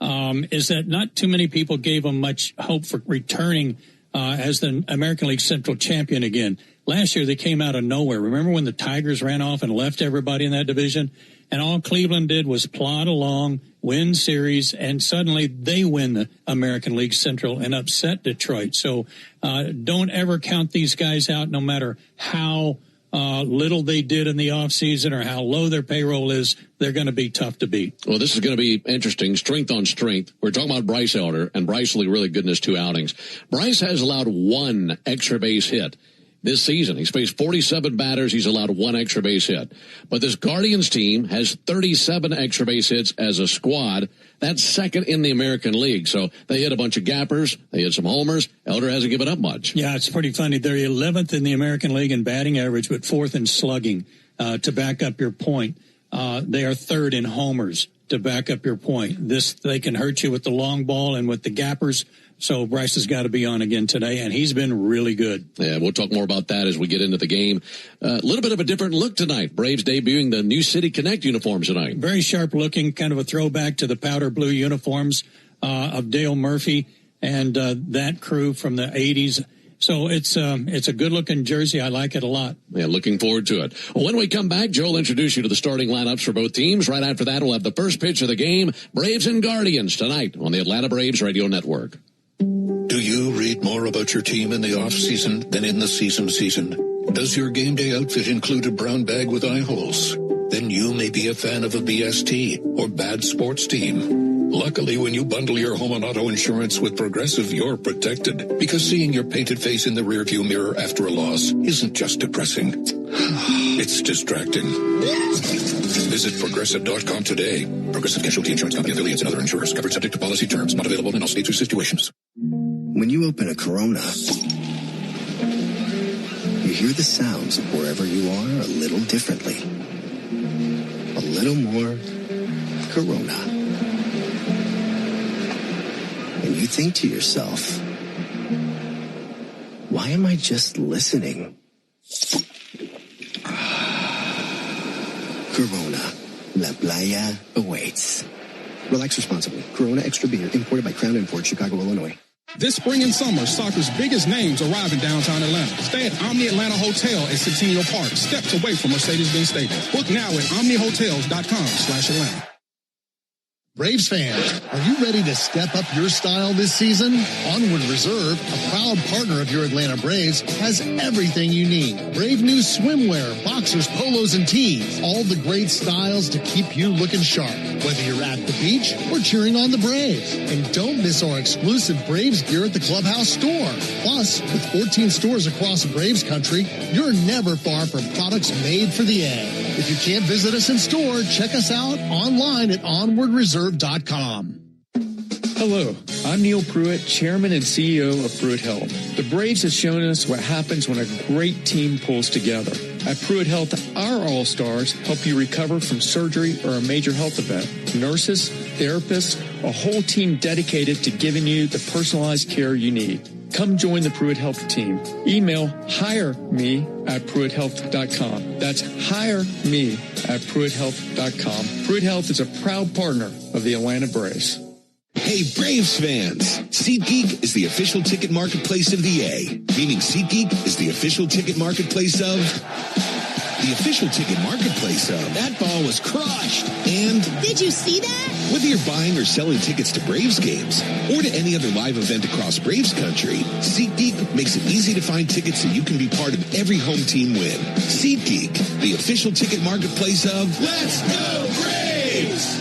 is that not too many people gave them much hope for returning as the American League Central champion again. Last year, they came out of nowhere. Remember when the Tigers ran off and left everybody in that division? And all Cleveland did was plod along, win series, and suddenly they win the American League Central and upset Detroit. So don't ever count these guys out, no matter how little they did in the offseason or how low their payroll is. They're going to be tough to beat. Well, this is going to be interesting, strength on strength. We're talking about Bryce Elder, and Bryce looked really good in his two outings. Bryce has allowed one extra base hit this season. He's faced 47 batters. He's allowed 1 extra base hit. But this Guardians team has 37 extra base hits as a squad. That's second in the American League. So they hit a bunch of gappers. They hit some homers. Elder hasn't given up much. Yeah, it's pretty funny. They're 11th in the American League in batting average, but 4th in slugging. To back up your point, they are 3rd in homers. To back up your point, they can hurt you with the long ball and with the gappers. So Bryce has got to be on again today, and he's been really good. Yeah, we'll talk more about that as we get into the game. A little bit of a different look tonight. Braves debuting the new City Connect uniforms tonight. Very sharp looking, kind of a throwback to the powder blue uniforms of Dale Murphy and that crew from the 80s. So it's a good-looking jersey. I like it a lot. Yeah, looking forward to it. Well, when we come back, Joe will introduce you to the starting lineups for both teams. Right after that, we'll have the first pitch of the game, Braves and Guardians, tonight on the Atlanta Braves Radio Network. Do you read more about your team in the off-season than in the season? Does your game day outfit include a brown bag with eye holes? Then you may be a fan of a BST or bad sports team. Luckily, when you bundle your home and auto insurance with Progressive, you're protected. Because seeing your painted face in the rearview mirror after a loss isn't just depressing. It's distracting. Visit Progressive.com today. Progressive Casualty Insurance Company affiliates and other insurers. Covered subject to policy terms. Not available in all states or situations. When you open a Corona, you hear the sounds wherever you are a little differently. A little more Corona. And you think to yourself, why am I just listening? Corona, La Playa awaits. Relax responsibly. Corona Extra Beer, imported by Crown Imports, Chicago, Illinois. This spring and summer, soccer's biggest names arrive in downtown Atlanta. Stay at Omni Atlanta Hotel at Centennial Park, steps away from Mercedes-Benz Stadium. Book now at omnihotels.com/Atlanta. Braves fans, are you ready to step up your style this season? Onward Reserve, a proud partner of your Atlanta Braves, has everything you need. Brave new swimwear, boxers, polos, and tees. All the great styles to keep you looking sharp, whether you're at the beach or cheering on the Braves. And don't miss our exclusive Braves gear at the Clubhouse store. Plus, with 14 stores across Braves country, you're never far from products made for the A. If you can't visit us in store, check us out online at onwardreserve.com. Hello, I'm Neil Pruitt, Chairman and CEO of Pruitt Health. The Braves have shown us what happens when a great team pulls together. At Pruitt Health, our All-Stars help you recover from surgery or a major health event. Nurses, therapists, a whole team dedicated to giving you the personalized care you need. Come join the Pruitt Health team. Email hireme@pruitthealth.com. That's hireme@pruitthealth.com. Pruitt Health is a proud partner of the Atlanta Braves. Hey, Braves fans! SeatGeek is the official ticket marketplace of the A, meaning SeatGeek is the official ticket marketplace of... the official ticket marketplace of... That ball was crushed. And... did you see that? Whether you're buying or selling tickets to Braves games or to any other live event across Braves country, SeatGeek makes it easy to find tickets so you can be part of every home team win. SeatGeek, the official ticket marketplace of... Let's go Braves!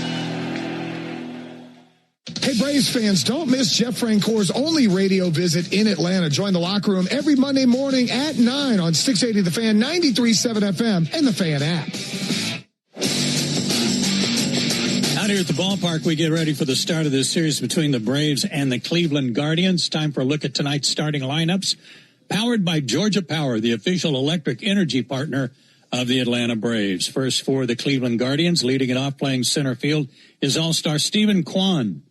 Hey, Braves fans, don't miss Jeff Francoeur's only radio visit in Atlanta. Join the locker room every Monday morning at 9 on 680 The Fan, 93.7 FM, and the Fan app. Out here at the ballpark, we get ready for the start of this series between the Braves and the Cleveland Guardians. Time for a look at tonight's starting lineups. Powered by Georgia Power, the official electric energy partner of the Atlanta Braves. First for the Cleveland Guardians, leading it off playing center field, is All-Star Stephen Kwan.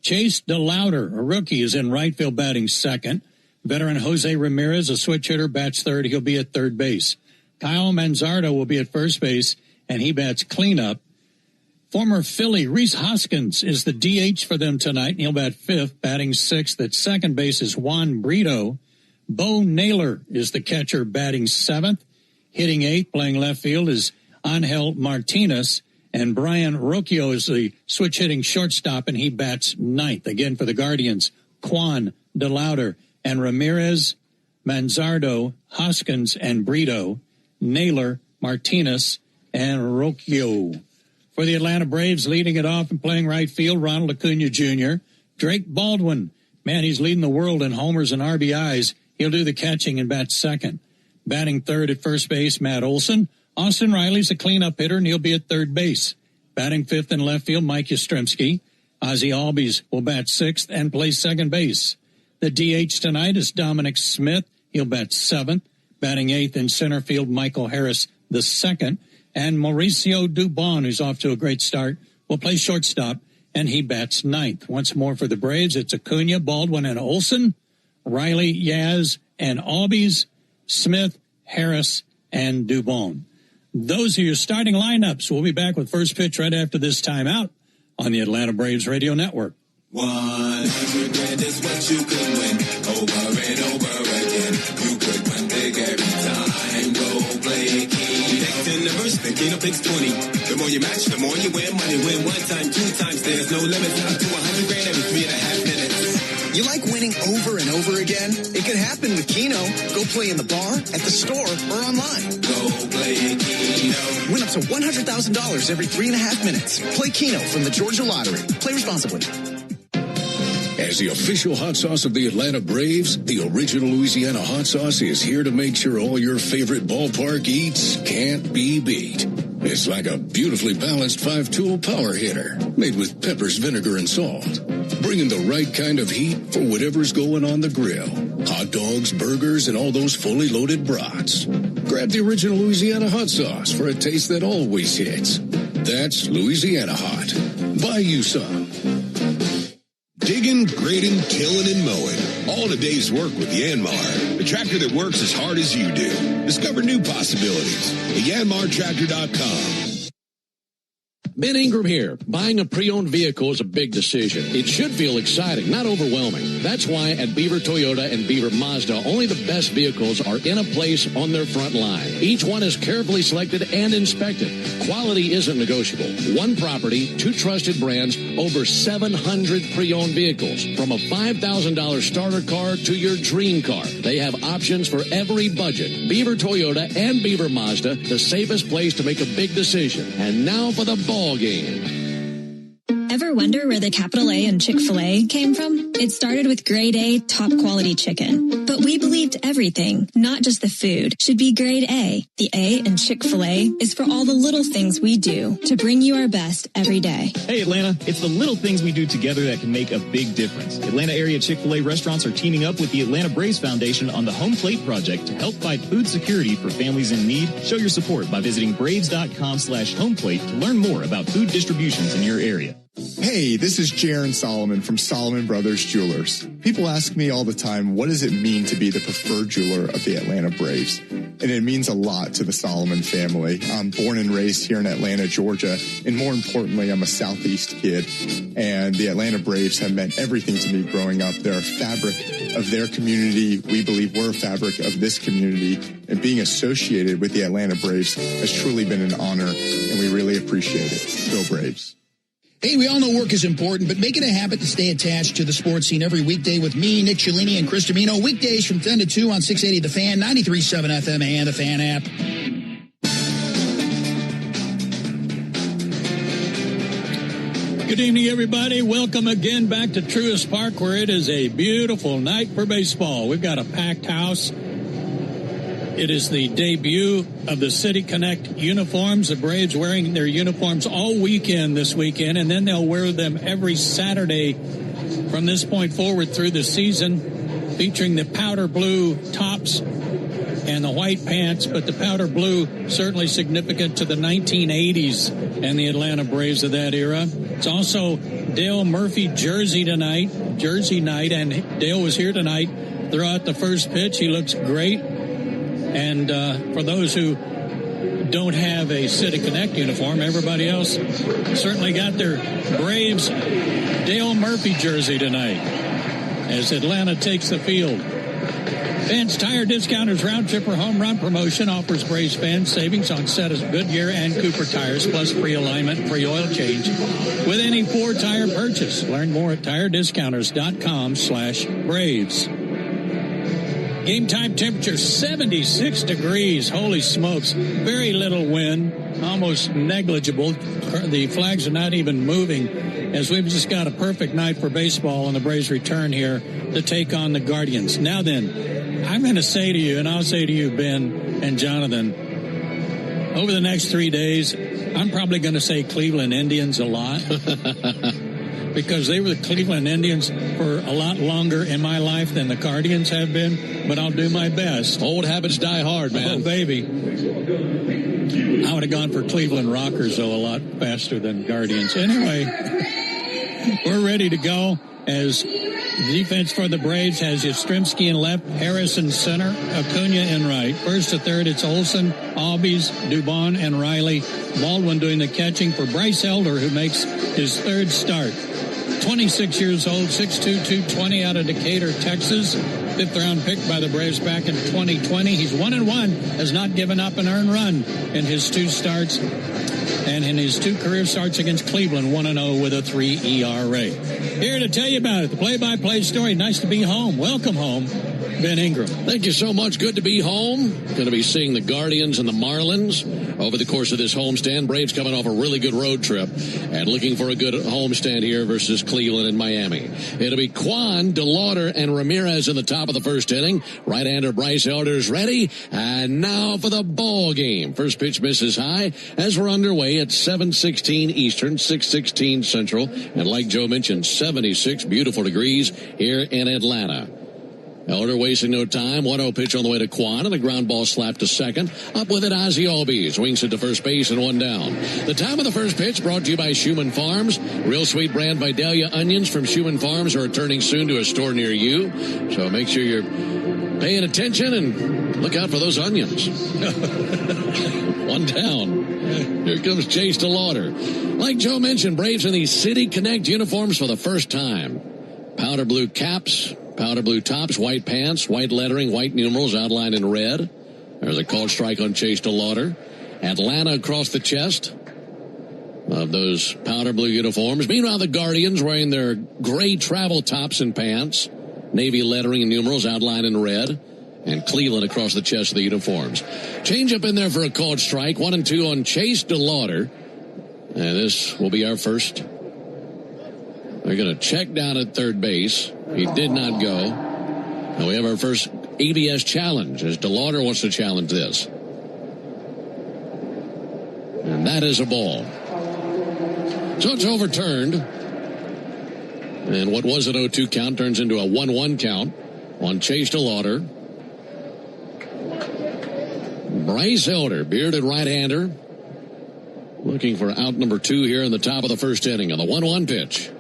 Chase DeLauder, a rookie, is in right field batting second. Veteran Jose Ramirez, a switch hitter, bats third. He'll be at third base. Kyle Manzardo will be at first base, and he bats cleanup. Former Philly Rhys Hoskins is the DH for them tonight, and he'll bat fifth. Batting sixth at second base is Juan Brito. Bo Naylor is the catcher, batting seventh. Hitting eighth, playing left field, is Angel Martinez. And Brian Rocchio is the switch-hitting shortstop, and he bats ninth. Again for the Guardians, Kwan, DeLauder, and Ramirez, Manzardo, Hoskins, and Brito, Naylor, Martinez, and Rocchio. For the Atlanta Braves, leading it off and playing right field, Ronald Acuna Jr., Drake Baldwin. Man, he's leading the world in homers and RBIs. He'll do the catching and bat second. Batting third at first base, Matt Olson. Austin Riley's a cleanup hitter, and he'll be at third base. Batting fifth in left field, Mike Yastrzemski. Ozzie Albies will bat sixth and play second base. The DH tonight is Dominic Smith. He'll bat seventh. Batting eighth in center field, Michael Harris the second. And Mauricio Dubon, who's off to a great start, will play shortstop, and he bats ninth. Once more for the Braves, it's Acuna, Baldwin, and Olson, Riley, Yaz, and Albies, Smith, Harris, and Dubon. Those are your starting lineups. We'll be back with first pitch right after this timeout on the Atlanta Braves Radio Network. 100 grand is what you could win over and over again. You could win big every time. Go play Key. Next in the verse, the Keno picks 20. The more you match, the more you win. Money win one time, two times. There's no limit. Up to 100 grand every 3.5 minutes. You like winning over and over again? It could happen with Keno. Go play in the bar, at the store, or online. Go play Keno. Win up to $100,000 every 3.5 minutes. Play Keno from the Georgia Lottery. Play responsibly. As the official hot sauce of the Atlanta Braves, the original Louisiana hot sauce is here to make sure all your favorite ballpark eats can't be beat. It's like a beautifully balanced 5-tool power hitter made with peppers, vinegar, and salt. Bringing the right kind of heat for whatever's going on the grill. Hot dogs, burgers, and all those fully loaded brats. Grab the original Louisiana hot sauce for a taste that always hits. That's Louisiana Hot. Buy you some. Digging, grading, tilling, and mowing. All in a day's work with Yanmar, the tractor that works as hard as you do. Discover new possibilities at yanmartractor.com. Ben Ingram here. Buying a pre-owned vehicle is a big decision. It should feel exciting, not overwhelming. That's why at Beaver Toyota and Beaver Mazda, only the best vehicles are in a place on their front line. Each one is carefully selected and inspected. Quality isn't negotiable. One property, two trusted brands, over 700 pre-owned vehicles. From a $5,000 starter car to your dream car. They have options for every budget. Beaver Toyota and Beaver Mazda, the safest place to make a big decision. And now for the ball game. Ever wonder where the capital A in Chick-fil-A came from? It started with grade A, top quality chicken. But we believed everything, not just the food, should be grade A. The A in Chick-fil-A is for all the little things we do to bring you our best every day. Hey Atlanta, it's the little things we do together that can make a big difference. Atlanta area Chick-fil-A restaurants are teaming up with the Atlanta Braves Foundation on the Home Plate Project to help fight food security for families in need. Show your support by visiting braves.com/homeplate to learn more about food distributions in your area. Hey, this is Jaron Solomon from Solomon Brothers Jewelers. People ask me all the time, what does it mean to be the preferred jeweler of the Atlanta Braves? And it means a lot to the Solomon family. I'm born and raised here in Atlanta, Georgia, and more importantly, I'm a Southeast kid. And the Atlanta Braves have meant everything to me growing up. They're a fabric of their community. We believe we're a fabric of this community. And being associated with the Atlanta Braves has truly been an honor, and we really appreciate it. Go Braves. Hey, we all know work is important, but make it a habit to stay attached to the sports scene every weekday with me, Nick Cellini, and Chris Domino. Weekdays from 10 to 2 on 680 The Fan, 93.7 FM, and the Fan app. Good evening, everybody. Welcome again back to Truist Park, where it is a beautiful night for baseball. We've got a packed house. It is the debut of the City Connect uniforms. The Braves wearing their uniforms all weekend this weekend, and then they'll wear them every Saturday from this point forward through the season, featuring the powder blue tops and the white pants, but the powder blue certainly significant to the 1980s and the Atlanta Braves of that era. It's also Dale Murphy jersey night, and Dale was here tonight throughout the first pitch. He looks great. And for those who don't have a City Connect uniform, everybody else certainly got their Braves Dale Murphy jersey tonight as Atlanta takes the field. Fans Tire Discounters Round Tripper Home Run Promotion offers Braves fans savings on set of Goodyear and Cooper tires, plus free alignment, free oil change with any 4-tire purchase. Learn more at tirediscounters.com/Braves. Game time temperature 76 degrees. Holy smokes. Very little wind, almost negligible. The flags are not even moving, as we've just got a perfect night for baseball, and the Braves return here to take on the Guardians. Now then, I'm going to say to you, and I'll say to you, Ben and Jonathan, over the next 3 days, I'm probably going to say Cleveland Indians a lot because they were the Cleveland Indians for a lot longer in my life than the Guardians have been, but I'll do my best. Old habits die hard, man. Oh, baby. I would have gone for Cleveland Rockers, though, a lot faster than Guardians. Anyway, we're ready to go as defense for the Braves has Yastrzemski in left, Harris in center, Acuna in right. First to third, it's Olsen, Albies, Dubon, and Riley. Baldwin doing the catching for Bryce Elder, who makes his third start. 26 years old, 6'2", 220 out of Decatur, Texas. Fifth round pick by the Braves back in 2020. He's 1-1, has not given up an earned run in his 2 starts. And in his 2 career starts against Cleveland, 1-0 with a 3 ERA. Here to tell you about it, the play-by-play story. Nice to be home. Welcome home, Ben Ingram. Thank you so much. Good to be home. Going to be seeing the Guardians and the Marlins over the course of this homestand. Braves coming off a really good road trip and looking for a good homestand here versus Cleveland and Miami. It'll be Kwan, DeLauder, and Ramirez in the top of the first inning. Right-hander Bryce Elder is ready. And now for the ball game. First pitch misses high as we're underway at 7:16 Eastern, 6:16 Central. And like Joe mentioned, 76 beautiful degrees here in Atlanta. Elder wasting no time. 1-0 pitch on the way to Kwan, and a ground ball slapped to second. Up with it, Ozzie Albies. Swings it to first base and 1 down. The time of the first pitch brought to you by Schumann Farms. Real sweet brand Vidalia onions from Schumann Farms are returning soon to a store near you. So make sure you're paying attention and look out for those onions. 1 down. Here comes Chase DeLauder. Like Joe mentioned, Braves in these City Connect uniforms for the first time. Powder blue caps, powder blue tops, white pants, white lettering, white numerals outlined in red. There's a called strike on Chase DeLauder. Atlanta across the chest of those powder blue uniforms. Meanwhile, the Guardians wearing their gray travel tops and pants, navy lettering and numerals outlined in red. And Cleveland across the chest of the uniforms. Change up in there for a called strike. 1-2 on Chase DeLauder. And this will be our first. They're going to check down at third base. He did not go. And we have our first ABS challenge as DeLauder wants to challenge this. And that is a ball. So it's overturned. And what was an 0-2 count turns into a 1-1 count on Chase DeLauder. Bryce Elder, bearded right-hander, looking for out number 2 here in the top of the first inning on the 1-1 pitch.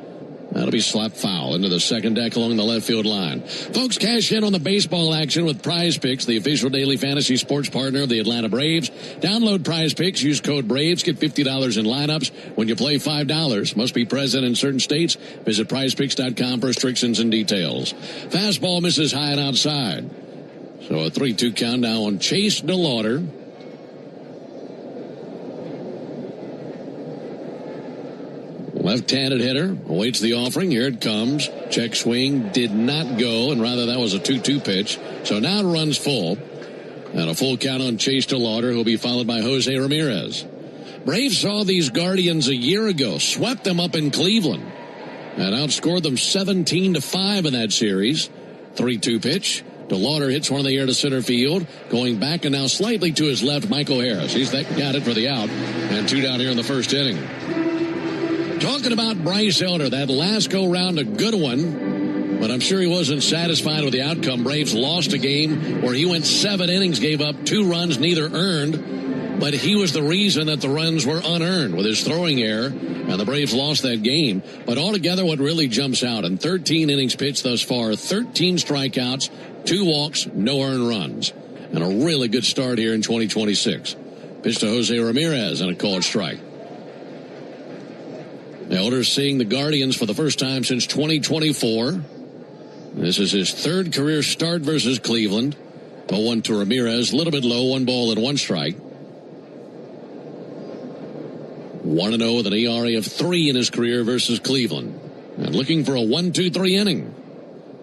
That'll be slapped foul into the second deck along the left field line. Folks, cash in on the baseball action with Prize Picks, the official daily fantasy sports partner of the Atlanta Braves. Download Prize Picks, use code BRAVES, get $50 in lineups when you play $5. Must be present in certain states. Visit prizepicks.com for restrictions and details. Fastball misses high and outside. So a 3-2 count now on Chase DeLauder. Left-handed hitter awaits the offering. Here it comes. Check swing did not go, and rather that was a 2-2 pitch. So now it runs full. And a full count on Chase DeLauder, who'll be followed by Jose Ramirez. Braves saw these Guardians a year ago, swept them up in Cleveland, and outscored them 17-5 in that series. 3-2 pitch. DeLauder hits one in the air to center field. Going back and now slightly to his left, Michael Harris. He's got it for the out. And 2 down here in the first inning. Talking about Bryce Elder, that last go-round, a good one. But I'm sure he wasn't satisfied with the outcome. Braves lost a game where he went 7 innings, gave up 2 runs, neither earned. But he was the reason that the runs were unearned with his throwing error. And the Braves lost that game. But altogether, what really jumps out, in 13 innings pitched thus far, 13 strikeouts, 2 walks, no earned runs. And a really good start here in 2026. Pitch to Jose Ramirez and a called strike. Elder seeing the Guardians for the first time since 2024. This is his 3rd career start versus Cleveland. 0-1 to Ramirez, a little bit low, 1 ball and 1 strike. 1-0 with an ERA of 3 in his career versus Cleveland. And looking for a 1-2-3 inning.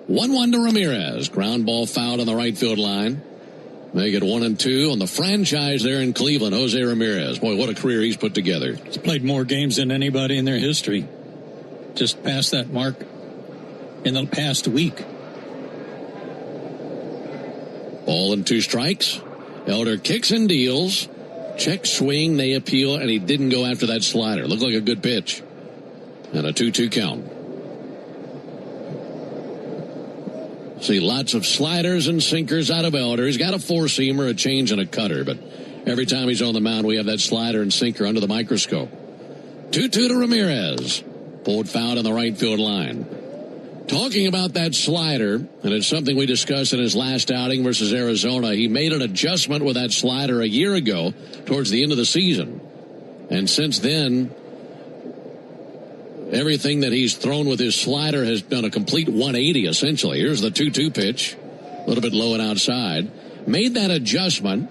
1-1 to Ramirez. Ground ball fouled on the right field line. Make it 1-2 on the franchise there in Cleveland. Jose Ramirez. Boy, what a career he's put together. He's played more games than anybody in their history. Just passed that mark in the past week. Ball and 2 strikes. Elder kicks and deals. Check swing, they appeal, and he didn't go after that slider. Looked like a good pitch. And a 2-2 count. See lots of sliders and sinkers out of Elder. He's got a 4-seamer, a change, and a cutter, but every time he's on the mound, we have that slider and sinker under the microscope. 2-2 to Ramirez. Pulled foul on the right field line. Talking about that slider, and it's something we discussed in his last outing versus Arizona, he made an adjustment with that slider a year ago towards the end of the season. And since then, everything that he's thrown with his slider has done a complete 180, essentially. Here's the 2-2 pitch, a little bit low and outside. Made that adjustment,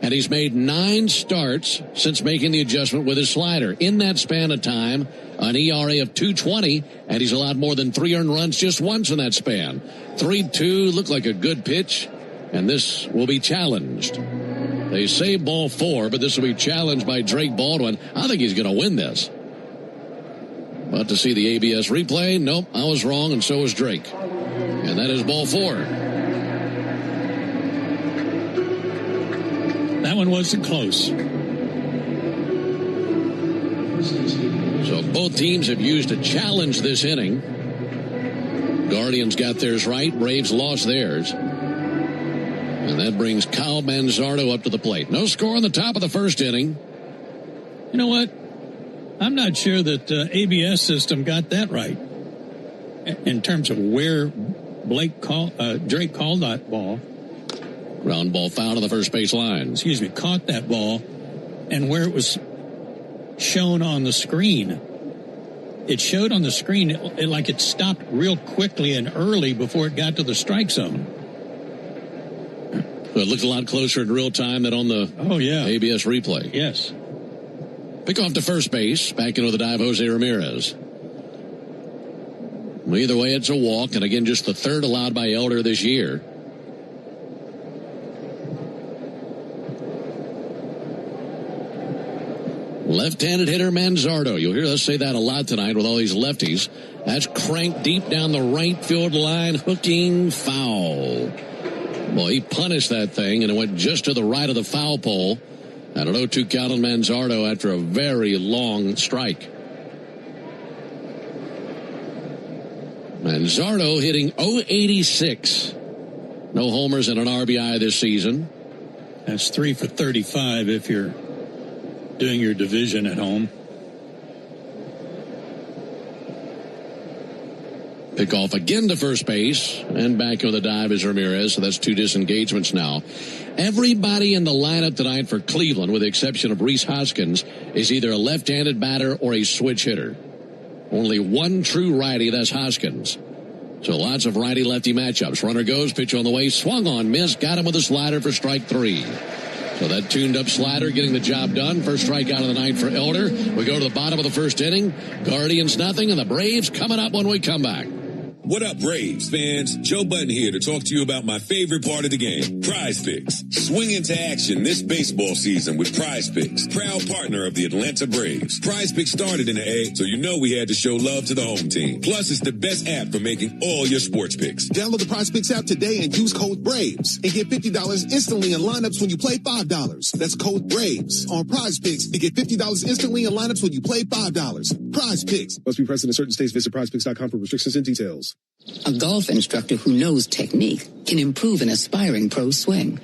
and he's made 9 starts since making the adjustment with his slider. In that span of time, an ERA of 2.20, and he's allowed more than 3 earned runs just once in that span. 3-2, looked like a good pitch, and this will be challenged. They say ball 4, but this will be challenged by Drake Baldwin. I think he's going to win this. About to see the ABS replay. Nope, I was wrong, and so was Drake. And that is ball 4. That one wasn't close. So both teams have used a challenge this inning. Guardians got theirs right. Braves lost theirs. And that brings Kyle Manzardo up to the plate. No score on the top of the first inning. You know what? I'm not sure that the ABS system got that right in terms of where Drake called that ball. Ground ball foul to the first base line. Excuse me, caught that ball, and where it was shown on the screen. It showed on the screen like it stopped real quickly and early before it got to the strike zone. So it looked a lot closer in real time than on the ABS replay. Yes. Pick off to first base. Back into the dive, Jose Ramirez. Well, either way, it's a walk, and again, just the 3rd allowed by Elder this year. Left-handed hitter Manzardo. You'll hear us say that a lot tonight with all these lefties. That's cranked deep down the right field line, hooking foul. Boy, he punished that thing, and it went just to the right of the foul pole. And an 0-2 count on Manzardo after a very long strike. Manzardo hitting .086. No homers and an RBI this season. That's 3 for 35 if you're doing your division at home. Pick off again to first base, and back on the dive is Ramirez, so that's 2 disengagements now. Everybody in the lineup tonight for Cleveland, with the exception of Rhys Hoskins, is either a left-handed batter or a switch hitter. Only one true righty, that's Hoskins. So lots of righty-lefty matchups. Runner goes, pitch on the way, swung on, missed, got him with a slider for strike 3. So that tuned-up slider getting the job done. First strikeout of the night for Elder. We go to the bottom of the first inning. Guardians nothing, and the Braves coming up when we come back. What up, Braves fans? Joe Button here to talk to you about my favorite part of the game, Prize Picks. Swing into action this baseball season with Prize Picks, proud partner of the Atlanta Braves. Prize Picks started in the A, so you know we had to show love to the home team. Plus, it's the best app for making all your sports picks. Download the Prize Picks app today and use code BRAVES and get $50 instantly in lineups when you play $5. That's code BRAVES on Prize Picks to get $50 instantly in lineups when you play $5. Prize Picks. Must be present in certain states. Visit prizepicks.com for restrictions and details. A golf instructor who knows technique can improve an aspiring pro's swing.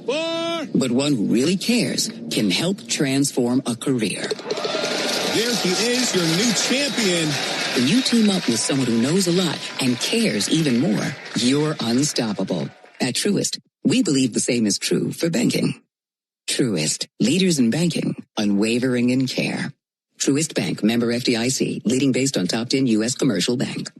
But one who really cares can help transform a career. There he is, your new champion. When you team up with someone who knows a lot and cares even more, you're unstoppable. At Truist, we believe the same is true for banking. Truist, leaders in banking, unwavering in care. Truist Bank, member FDIC, leading based on top 10 U.S. commercial bank.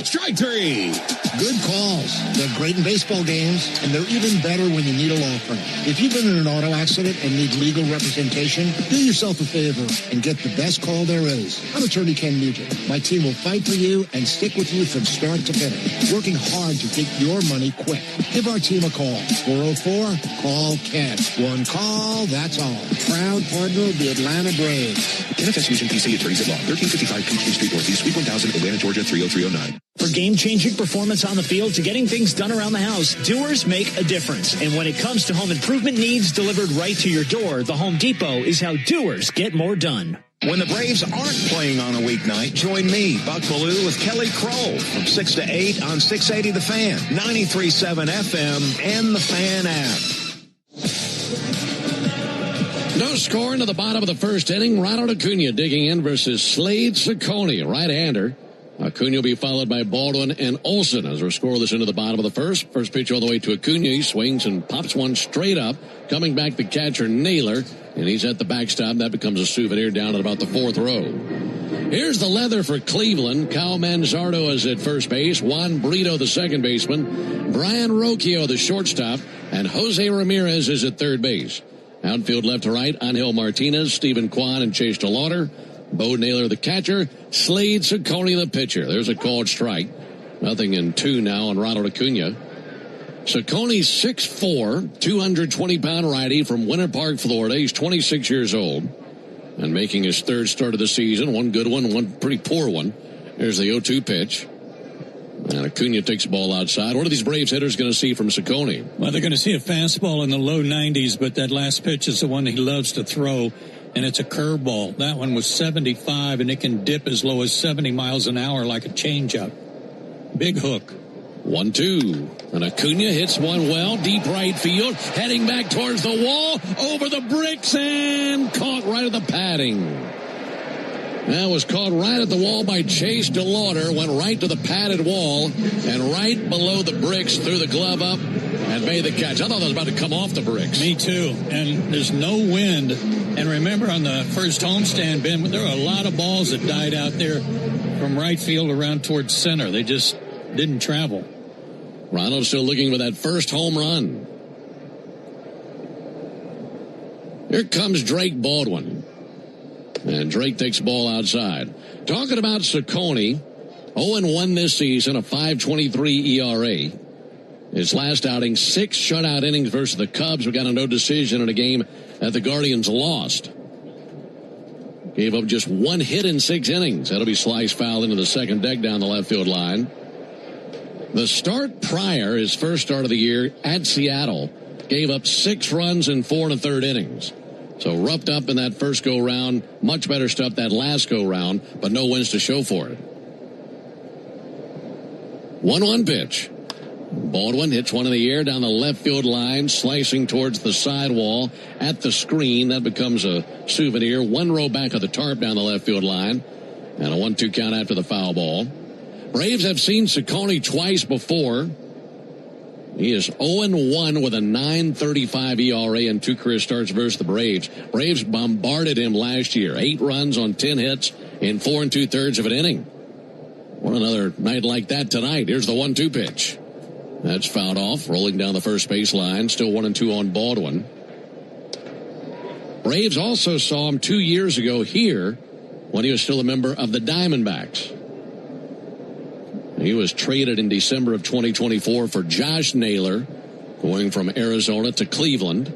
Strike 3. Good calls. They're great in baseball games, and they're even better when you need a law firm. If you've been in an auto accident and need legal representation, do yourself a favor and get the best call there is. I'm attorney Ken Nugent. My team will fight for you and stick with you from start to finish, working hard to get your money quick. Give our team a call. 404-CALL-KEN. One call, that's all. Proud partner of the Atlanta Braves. NFS Fusion PC Attorneys at Law, 1355 Peachtree Street Northeast, Suite 1000, Atlanta, Georgia, 30309. For game-changing performance on the field to getting things done around the house, doers make a difference. And when it comes to home improvement needs delivered right to your door, the Home Depot is how doers get more done. When the Braves aren't playing on a weeknight, join me, Buck Ballou, with Kelly Kroll from 6 to 8 on 680 The Fan, 93.7 FM, and the Fan app. No score into the bottom of the first inning. Ronald Acuna digging in versus Slade Ciccone, right-hander. Acuna will be followed by Baldwin and Olsen as we're scoreless into the bottom of the first. First pitch all the way to Acuna. He swings and pops one straight up. Coming back, the catcher, Naylor. And he's at the backstop. That becomes a souvenir down at about the fourth row. Here's the leather for Cleveland. Cal Manzardo is at first base. Juan Brito, the second baseman. Brian Rocchio, the shortstop. And Jose Ramirez is at third base. Outfield left to right, Angel Martinez, Stephen Kwan, and Chase DeLauder. Bo Naylor, the catcher. Slade Ciccone, the pitcher. There's a called strike. 0-2 now on Ronald Acuna. Ciccone, 6'4", 220-pound righty from Winter Park, Florida. He's 26 years old and making his third start of the season. One good one, one pretty poor one. There's the 0-2 pitch. And Acuna takes the ball outside. What are these Braves hitters going to see from Ciccone? Well, they're going to see a fastball in the low 90s, but that last pitch is the one he loves to throw, and it's a curveball. That one was 75, and it can dip as low as 70 miles an hour like a changeup. Big hook. 1-2. And Acuna hits one well, deep right field, heading back towards the wall, over the bricks, and caught right at the padding. That was caught right at the wall by Chase DeLauder, went right to the padded wall, and right below the bricks, threw the glove up, and made the catch. I thought that was about to come off the bricks. Me too. And there's no wind. And remember on the first homestand, Ben, there were a lot of balls that died out there from right field around towards center. They just didn't travel. Ronald's still looking for that first home run. Here comes Drake Baldwin. And Drake takes the ball outside. Talking about Ciccone, 0-1 this season, a 5.23 ERA. His last outing, 6 shutout innings versus the Cubs. We got a no decision in a game that the Guardians lost. Gave up just 1 hit in 6 innings. That'll be sliced foul into the second deck down the left field line. The start prior, his first start of the year at Seattle, gave up 6 runs in 4 1/3 innings. So roughed up in that first go-round, much better stuff that last go-round, but no wins to show for it. 1-1 pitch. Baldwin hits one in the air down the left field line, slicing towards the sidewall at the screen. That becomes a souvenir. 1 row back of the tarp down the left field line, and a 1-2 count after the foul ball. Braves have seen Ciccone twice before. He is 0-1 with a 9.35 ERA and 2 career starts versus the Braves. Braves bombarded him last year. 8 runs on 10 hits in 4 2/3 of an inning. Want another night like that tonight. Here's the 1-2 pitch. That's fouled off, rolling down the first base line. Still 1-2 on Baldwin. Braves also saw him 2 years ago here when he was still a member of the Diamondbacks. He was traded in December of 2024 for Josh Naylor, going from Arizona to Cleveland.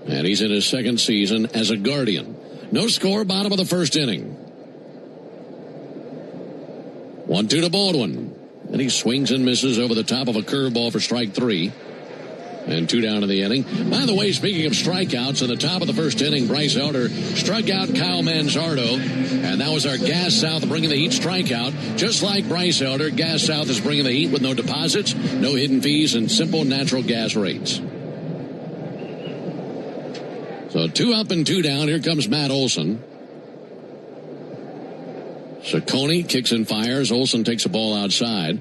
And he's in his second season as a Guardian. No score, bottom of the first inning. 1-2 to Baldwin. And he swings and misses over the top of a curveball for strike 3. And 2 down in the inning. By the way, speaking of strikeouts, in the top of the first inning, Bryce Elder struck out Kyle Manzardo. And that was our Gas South bringing the Heat strikeout. Just like Bryce Elder, Gas South is bringing the Heat with no deposits, no hidden fees, and simple natural gas rates. So 2 up and 2 down. Here comes Matt Olson. Ciccone kicks and fires. Olson takes the ball outside.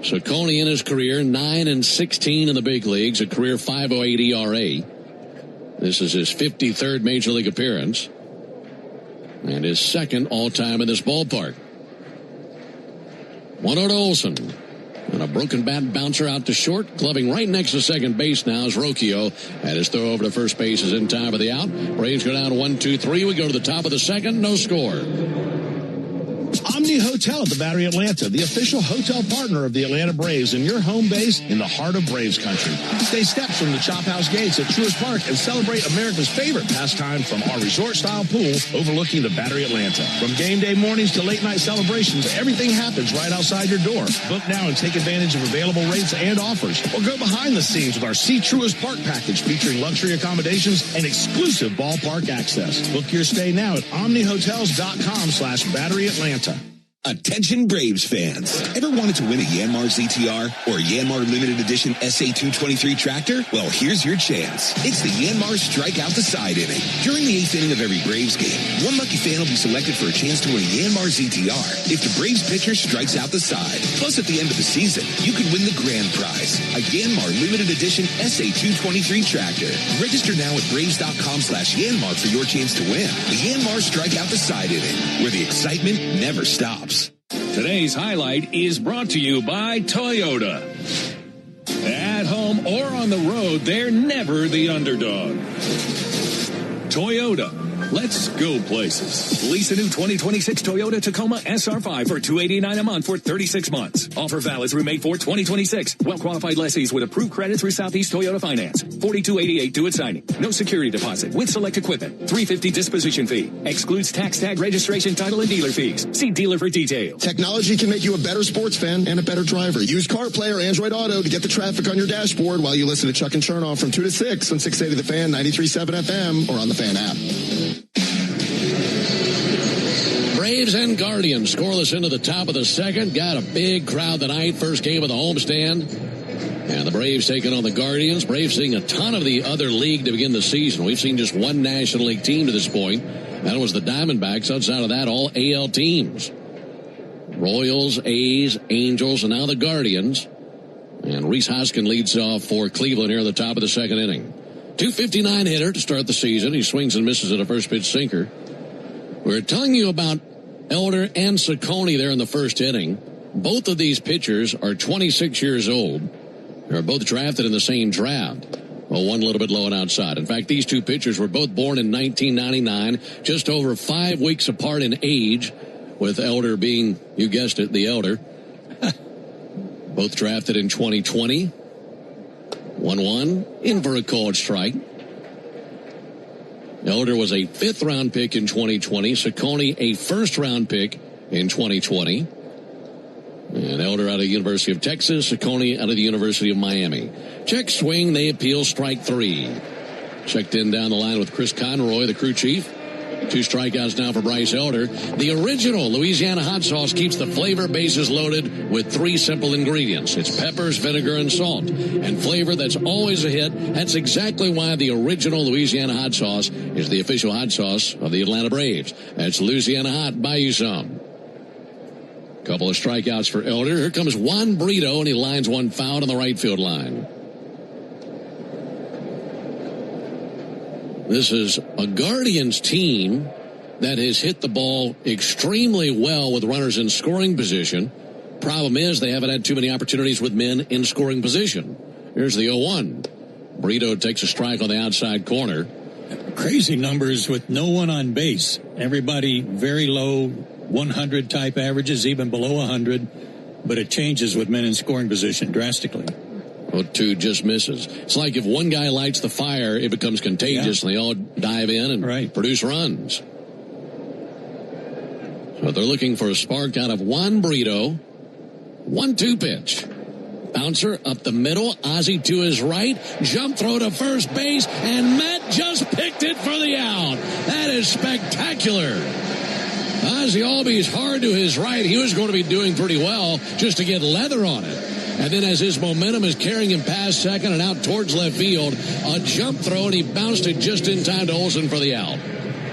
Ciccone in his career, 9-16 in the big leagues, a career 5.08 ERA. This is his 53rd Major League appearance and his second all-time in this ballpark. 1-0 to Olson. And a broken bat bouncer out to short. Gloving right next to second base now is Rocchio. And his throw over to first base is in time for the out. Braves go down 1-2-3. We go to the top of the second. No score. Omni Omni Hotel at the Battery Atlanta, the official hotel partner of the Atlanta Braves and your home base in the heart of Braves country. Stay steps from the Chop House gates at Truist Park and celebrate America's favorite pastime from our resort-style pool overlooking the Battery Atlanta. From game day mornings to late-night celebrations, everything happens right outside your door. Book now and take advantage of available rates and offers. Or go behind the scenes with our See Truist Park package featuring luxury accommodations and exclusive ballpark access. Book your stay now at omnihotels.com/Battery Atlanta. Attention Braves fans. Ever wanted to win a Yanmar ZTR or Yanmar Limited Edition SA223 tractor? Well, here's your chance. It's the Yanmar Strike Out the Side inning. During the 8th inning of every Braves game, one lucky fan will be selected for a chance to win a Yanmar ZTR if the Braves pitcher strikes out the side. Plus, at the end of the season, you could win the grand prize, a Yanmar Limited Edition SA223 tractor. Register now at Braves.com/Yanmar for your chance to win the Yanmar Strike Out the Side inning, where the excitement never stops. Today's highlight is brought to you by Toyota. At home or on the road, they're never the underdog. Toyota. Let's go places. Lease a new 2026 Toyota Tacoma SR5 for $289 a month for 36 months. Offer valid through May 4, 2026. Well-qualified lessees with approved credit through Southeast Toyota Finance. $42.88 due at signing. No security deposit with select equipment. $350 disposition fee. Excludes tax tag registration, title, and dealer fees. See dealer for details. Technology can make you a better sports fan and a better driver. Use CarPlay or Android Auto to get the traffic on your dashboard while you listen to Chuck and Chernoff from 2 to 6 on 680 The Fan, 93.7 FM, or on the Fan app. Braves and Guardians scoreless into the top of the second. Got a big crowd tonight. First game of the homestand. And the Braves taking on the Guardians. Braves seeing a ton of the other league to begin the season. We've seen just one National League team to this point. That was the Diamondbacks. Outside of that, all AL teams. Royals, A's, Angels, and now the Guardians. And Rhys Hoskin leads off for Cleveland here at the top of the second inning. 259 hitter to start the season. He swings and misses at a first pitch sinker. We're telling you about Elder and Ciccone there in the first inning. Both of these pitchers are 26 years old. They're both drafted in the same draft. Well, one a little bit low and outside. In fact, these two pitchers were both born in 1999, just over 5 weeks apart in age, with Elder being, you guessed it, the elder. Both drafted in 2020. 1-1, in for a called strike. Elder was a 5th-round pick in 2020. Ciccone, a 1st-round pick in 2020. And Elder out of the University of Texas. Ciccone out of the University of Miami. Check swing. They appeal strike 3. Checked in down the line with Chris Conroy, the crew chief. 2 strikeouts now for Bryce Elder. The original Louisiana hot sauce keeps the flavor bases loaded with 3 simple ingredients. It's peppers, vinegar, and salt. And flavor that's always a hit. That's exactly why the original Louisiana hot sauce is the official hot sauce of the Atlanta Braves. That's Louisiana Hot. Buy you some. Couple of strikeouts for Elder. Here comes Juan Brito, and he lines one foul on the right field line. This is a Guardians team that has hit the ball extremely well with runners in scoring position. Problem is they haven't had too many opportunities with men in scoring position. Here's the 0-1. Brito takes a strike on the outside corner. Crazy numbers with no one on base. Everybody very low 100 type averages, even below 100. But it changes with men in scoring position drastically. 0-2 just misses. It's like if one guy lights the fire, it becomes contagious, and they all dive in and produce runs. So they're looking for a spark out of Juan Brito. 1-2 pitch. Bouncer up the middle. Ozzie to his right. Jump throw to first base, and Matt just picked it for the out. That is spectacular. Ozzie Albies hard to his right. He was going to be doing pretty well just to get leather on it. And then as his momentum is carrying him past second and out towards left field, a jump throw, and he bounced it just in time to Olsen for the out.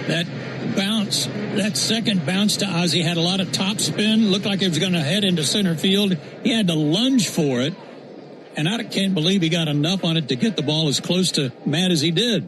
That bounce, that second bounce to Ozzie had a lot of top spin. Looked like it was going to head into center field. He had to lunge for it. And I can't believe he got enough on it to get the ball as close to Matt as he did.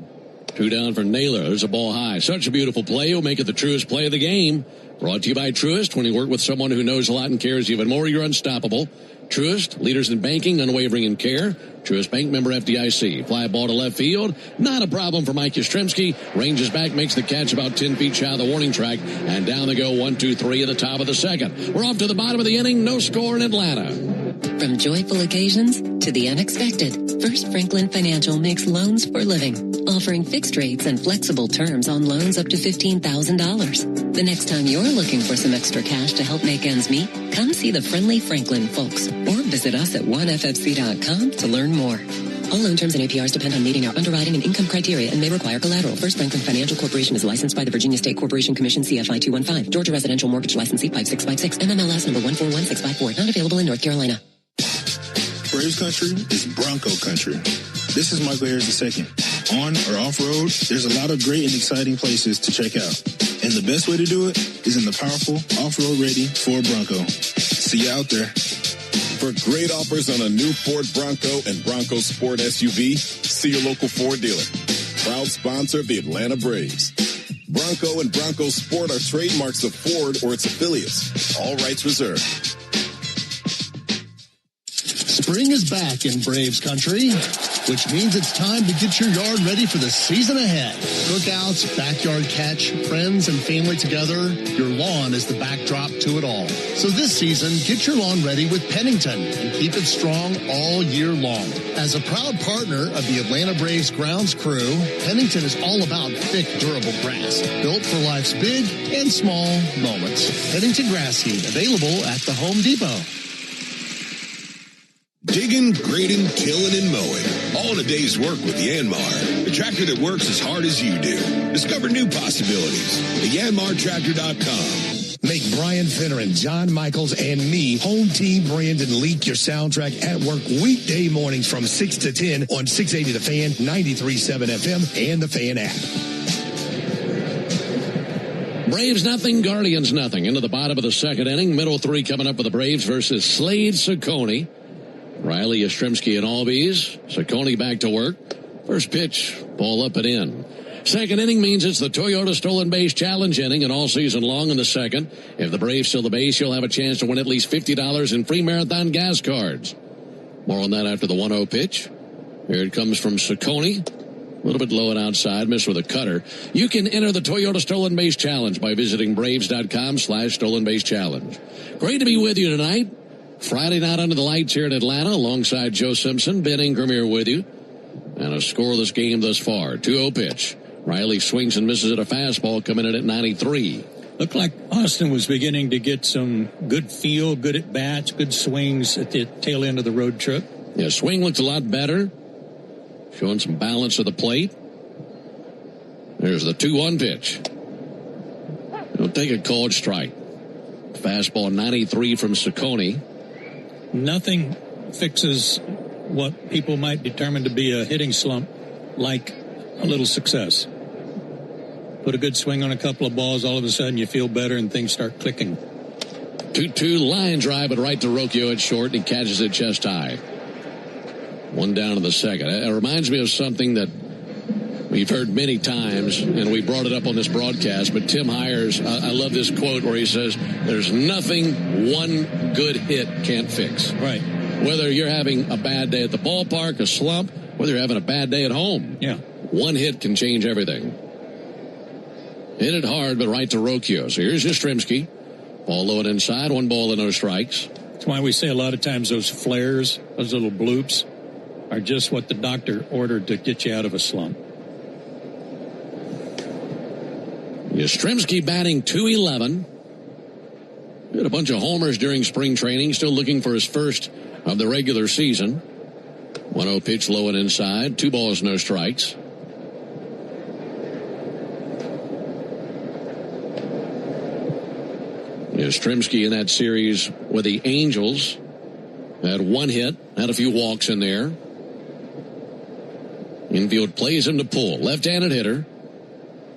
2 down for Naylor. There's a ball high. Such a beautiful play. Will make it the Truist play of the game. Brought to you by Truist. When you work with someone who knows a lot and cares even more, you're unstoppable. Truist, leaders in banking, unwavering in care. Truist Bank, member FDIC. Fly ball to left field. Not a problem for Mike Yastrzemski. Ranges back, makes the catch about 10 feet shy of the warning track. And down they go, 1, 2, 3 at the top of the second. We're off to the bottom of the inning. No score in Atlanta. From joyful occasions to the unexpected, First Franklin Financial makes loans for living, offering fixed rates and flexible terms on loans up to $15,000. The next time you're looking for some extra cash to help make ends meet, come see the friendly Franklin folks or visit us at oneFFC.com to learn more. All loan terms and APRs depend on meeting our underwriting and income criteria and may require collateral. First Franklin Financial Corporation is licensed by the Virginia State Corporation Commission, CFI 215. Georgia Residential Mortgage Licensee 5656, MMLS number 141654. Not available in North Carolina. Braves country is Bronco country. This is Michael Harris II. On or off-road, there's a lot of great and exciting places to check out. And the best way to do it is in the powerful off-road ready Ford Bronco. See you out there. For great offers on a new Ford Bronco and Bronco Sport SUV, see your local Ford dealer. Proud sponsor of the Atlanta Braves. Bronco and Bronco Sport are trademarks of Ford or its affiliates. All rights reserved. Spring is back in Braves country, which means it's time to get your yard ready for the season ahead. Cookouts, backyard catch, friends and family together, your lawn is the backdrop to it all. So this season, get your lawn ready with Pennington and keep it strong all year long. As a proud partner of the Atlanta Braves grounds crew, Pennington is all about thick, durable grass, built for life's big and small moments. Pennington Grass Seed, available at the Home Depot. Digging, grading, tilling, and mowing. All in a day's work with Yanmar. The tractor that works as hard as you do. Discover new possibilities at YanmarTractor.com. Make Brian Finneran, John Michaels, and me home team Brandon Leak your soundtrack at work weekday mornings from 6 to 10 on 680 The Fan, 93.7 FM, and the Fan app. Braves nothing, Guardians nothing. Into the bottom of the second inning. Middle three coming up with the Braves versus Slade Ciccone. Riley, Yastrzemski, and Albies. Ciccone back to work. First pitch, ball up and in. Second inning means it's the Toyota Stolen Base Challenge inning, and all season long in the second. If the Braves steal the base, you'll have a chance to win at least $50 in free Marathon gas cards. More on that after the 1-0 pitch. Here it comes from Ciccone. A little bit low and outside, missed with a cutter. You can enter the Toyota Stolen Base Challenge by visiting Braves.com/Stolen Base Challenge. Great to be with you tonight. Friday night under the lights here in Atlanta, alongside Joe Simpson, Ben Ingram here with you. And a scoreless game thus far. 2-0 pitch. Riley swings and misses at a fastball, coming in at 93. Looked like Austin was beginning to get some good feel, good at bats, good swings at the tail end of the road trip. Yeah, swing looks a lot better. Showing some balance at the plate. There's the 2-1 pitch. He'll take a called strike. Fastball 93 from Ciccone. Nothing fixes what people might determine to be a hitting slump like a little success. Put a good swing on a couple of balls, all of a sudden you feel better and things start clicking. 2-2 line drive, but right to Rocchio at short, and he catches it chest high. One down in the second. It reminds me of something that we've heard many times, and we brought it up on this broadcast, but Tim Hires, I love this quote where he says, there's nothing one good hit can't fix. Right. Whether you're having a bad day at the ballpark, a slump, whether you're having a bad day at home. Yeah. One hit can change everything. Hit it hard, but right to Rocchio. So here's Yastrzemski. Ball low and inside, 1 ball and no strikes. That's why we say a lot of times those flares, those little bloops, are just what the doctor ordered to get you out of a slump. Yastrzemski batting .211. Had a bunch of homers during spring training. Still looking for his first of the regular season. 1-0 pitch low and inside. 2 balls, no strikes. Yastrzemski in that series with the Angels had 1 hit, had a few walks in there. Infield plays him to pull. Left-handed hitter.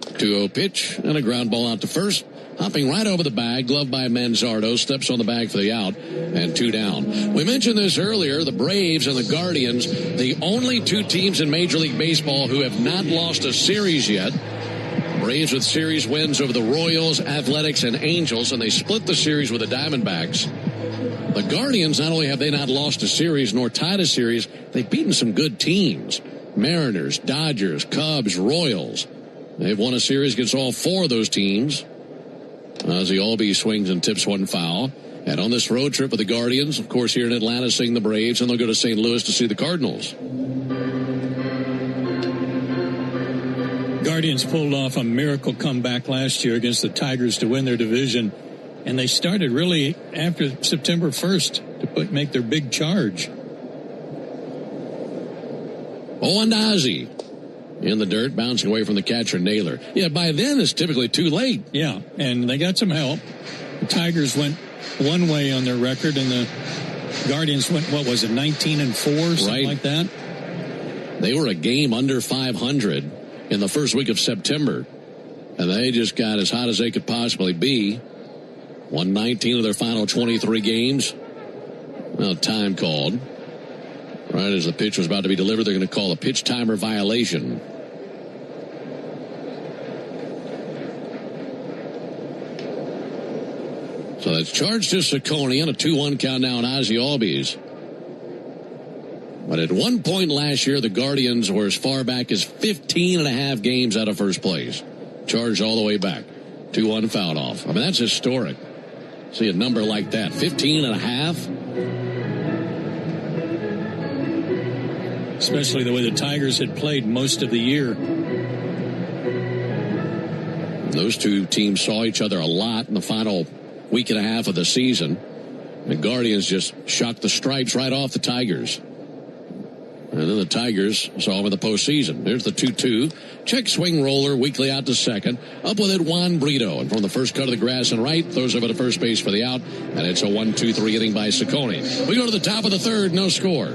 2-0 pitch and a ground ball out to first. Hopping right over the bag, gloved by Manzardo, steps on the bag for the out, and 2 down. We mentioned this earlier, the Braves and the Guardians, the only 2 teams in Major League Baseball who have not lost a series yet. Braves with series wins over the Royals, Athletics, and Angels, and they split the series with the Diamondbacks. The Guardians, not only have they not lost a series nor tied a series, they've beaten some good teams. Mariners, Dodgers, Cubs, Royals. They've won a series against all 4 of those teams. Ozzie Albies swings and tips 1 foul. And on this road trip with the Guardians, of course, here in Atlanta, seeing the Braves, and they'll go to St. Louis to see the Cardinals. Guardians pulled off a miracle comeback last year against the Tigers to win their division. And they started really after September 1st to make their big charge. And Ozzie in the dirt, bouncing away from the catcher, Naylor. Yeah, by then it's typically too late. Yeah, and they got some help. The Tigers went one way on their record, and the Guardians went, 19-4, something like that? They were a game under 500 in the first week of September, and they just got as hot as they could possibly be. Won 19 of their final 23 games. Well, time called. Right as the pitch was about to be delivered, they're going to call a pitch timer violation. So that's charged to Ciccone on a 2-1 count now on Ozzie Albies. But at one point last year, the Guardians were as far back as 15 and a half games out of first place. Charged all the way back. 2-1 fouled off. I mean, that's historic. See a number like that. 15 and a half. Especially the way the Tigers had played most of the year. Those 2 teams saw each other a lot in the final week and a half of the season. The Guardians just shocked the stripes right off the Tigers. And then the Tigers saw them in the postseason. There's the 2-2. Check swing roller, weakly out to second. Up with it, Juan Brito. And from the first cut of the grass and right, throws over to first base for the out. And it's a 1-2-3 inning by Ciccone. We go to the top of the third, no score.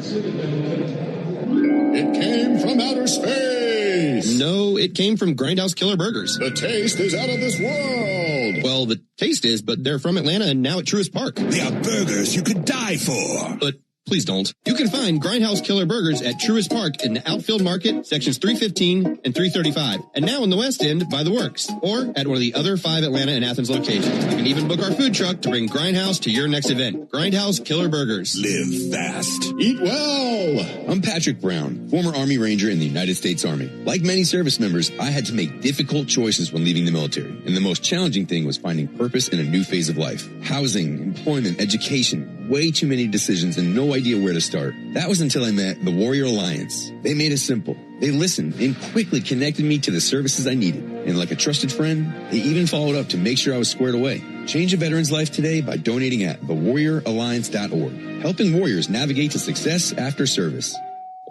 It came from outer space. No, it came from Grindhouse Killer Burgers. The taste is out of this world. Well, the taste is, but they're from Atlanta and now at Truist Park. They are burgers you could die for. But please don't. You can find Grindhouse Killer Burgers at Truist Park in the Outfield Market, sections 315 and 335. And now in the West End by the Works, or at one of the other 5 Atlanta and Athens locations. You can even book our food truck to bring Grindhouse to your next event. Grindhouse Killer Burgers. Live fast. Eat well. I'm Patrick Brown, former Army Ranger in the United States Army. Like many service members, I had to make difficult choices when leaving the military. And the most challenging thing was finding purpose in a new phase of life. Housing, employment, education, way too many decisions and no idea where to start. That was until I met the Warrior Alliance. They made it simple. They listened and quickly connected me to the services I needed. And like a trusted friend, they even followed up to make sure I was squared away. Change a veteran's life today by donating at thewarrioralliance.org. Helping warriors navigate to success after service.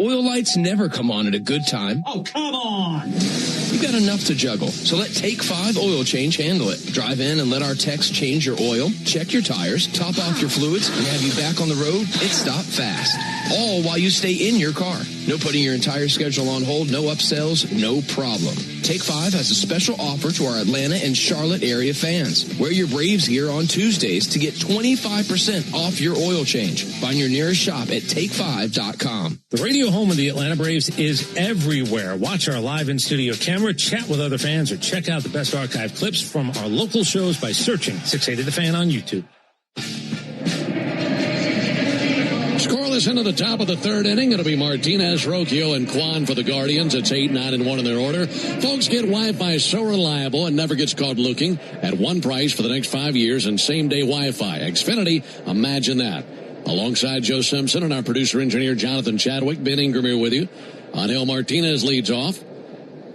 Oil lights never come on at a good time. Oh, come on! You got enough to juggle, so let Take 5 Oil Change handle it. Drive in and let our techs change your oil, check your tires, top off your fluids, and have you back on the road. It's stop fast. All while you stay in your car. No putting your entire schedule on hold, no upsells, no problem. Take 5 has a special offer to our Atlanta and Charlotte area fans. Wear your Braves gear on Tuesdays to get 25% off your oil change. Find your nearest shop at take5.com. The radio home of the Atlanta Braves is everywhere. Watch our live in-studio camera, chat with other fans, or check out the best archive clips from our local shows by searching 680 The Fan on YouTube. Scoreless into the top of the third inning. It'll be Martinez, Rocchio, and Kwan for the Guardians. It's 8, 9, and 1 in their order. Folks, get Wi-Fi so reliable and never gets caught looking at one price for the next 5 years and same-day Wi-Fi. Xfinity, imagine that. Alongside Joe Simpson and our producer-engineer Jonathan Chadwick, Ben Ingram here with you. Angel Martinez leads off.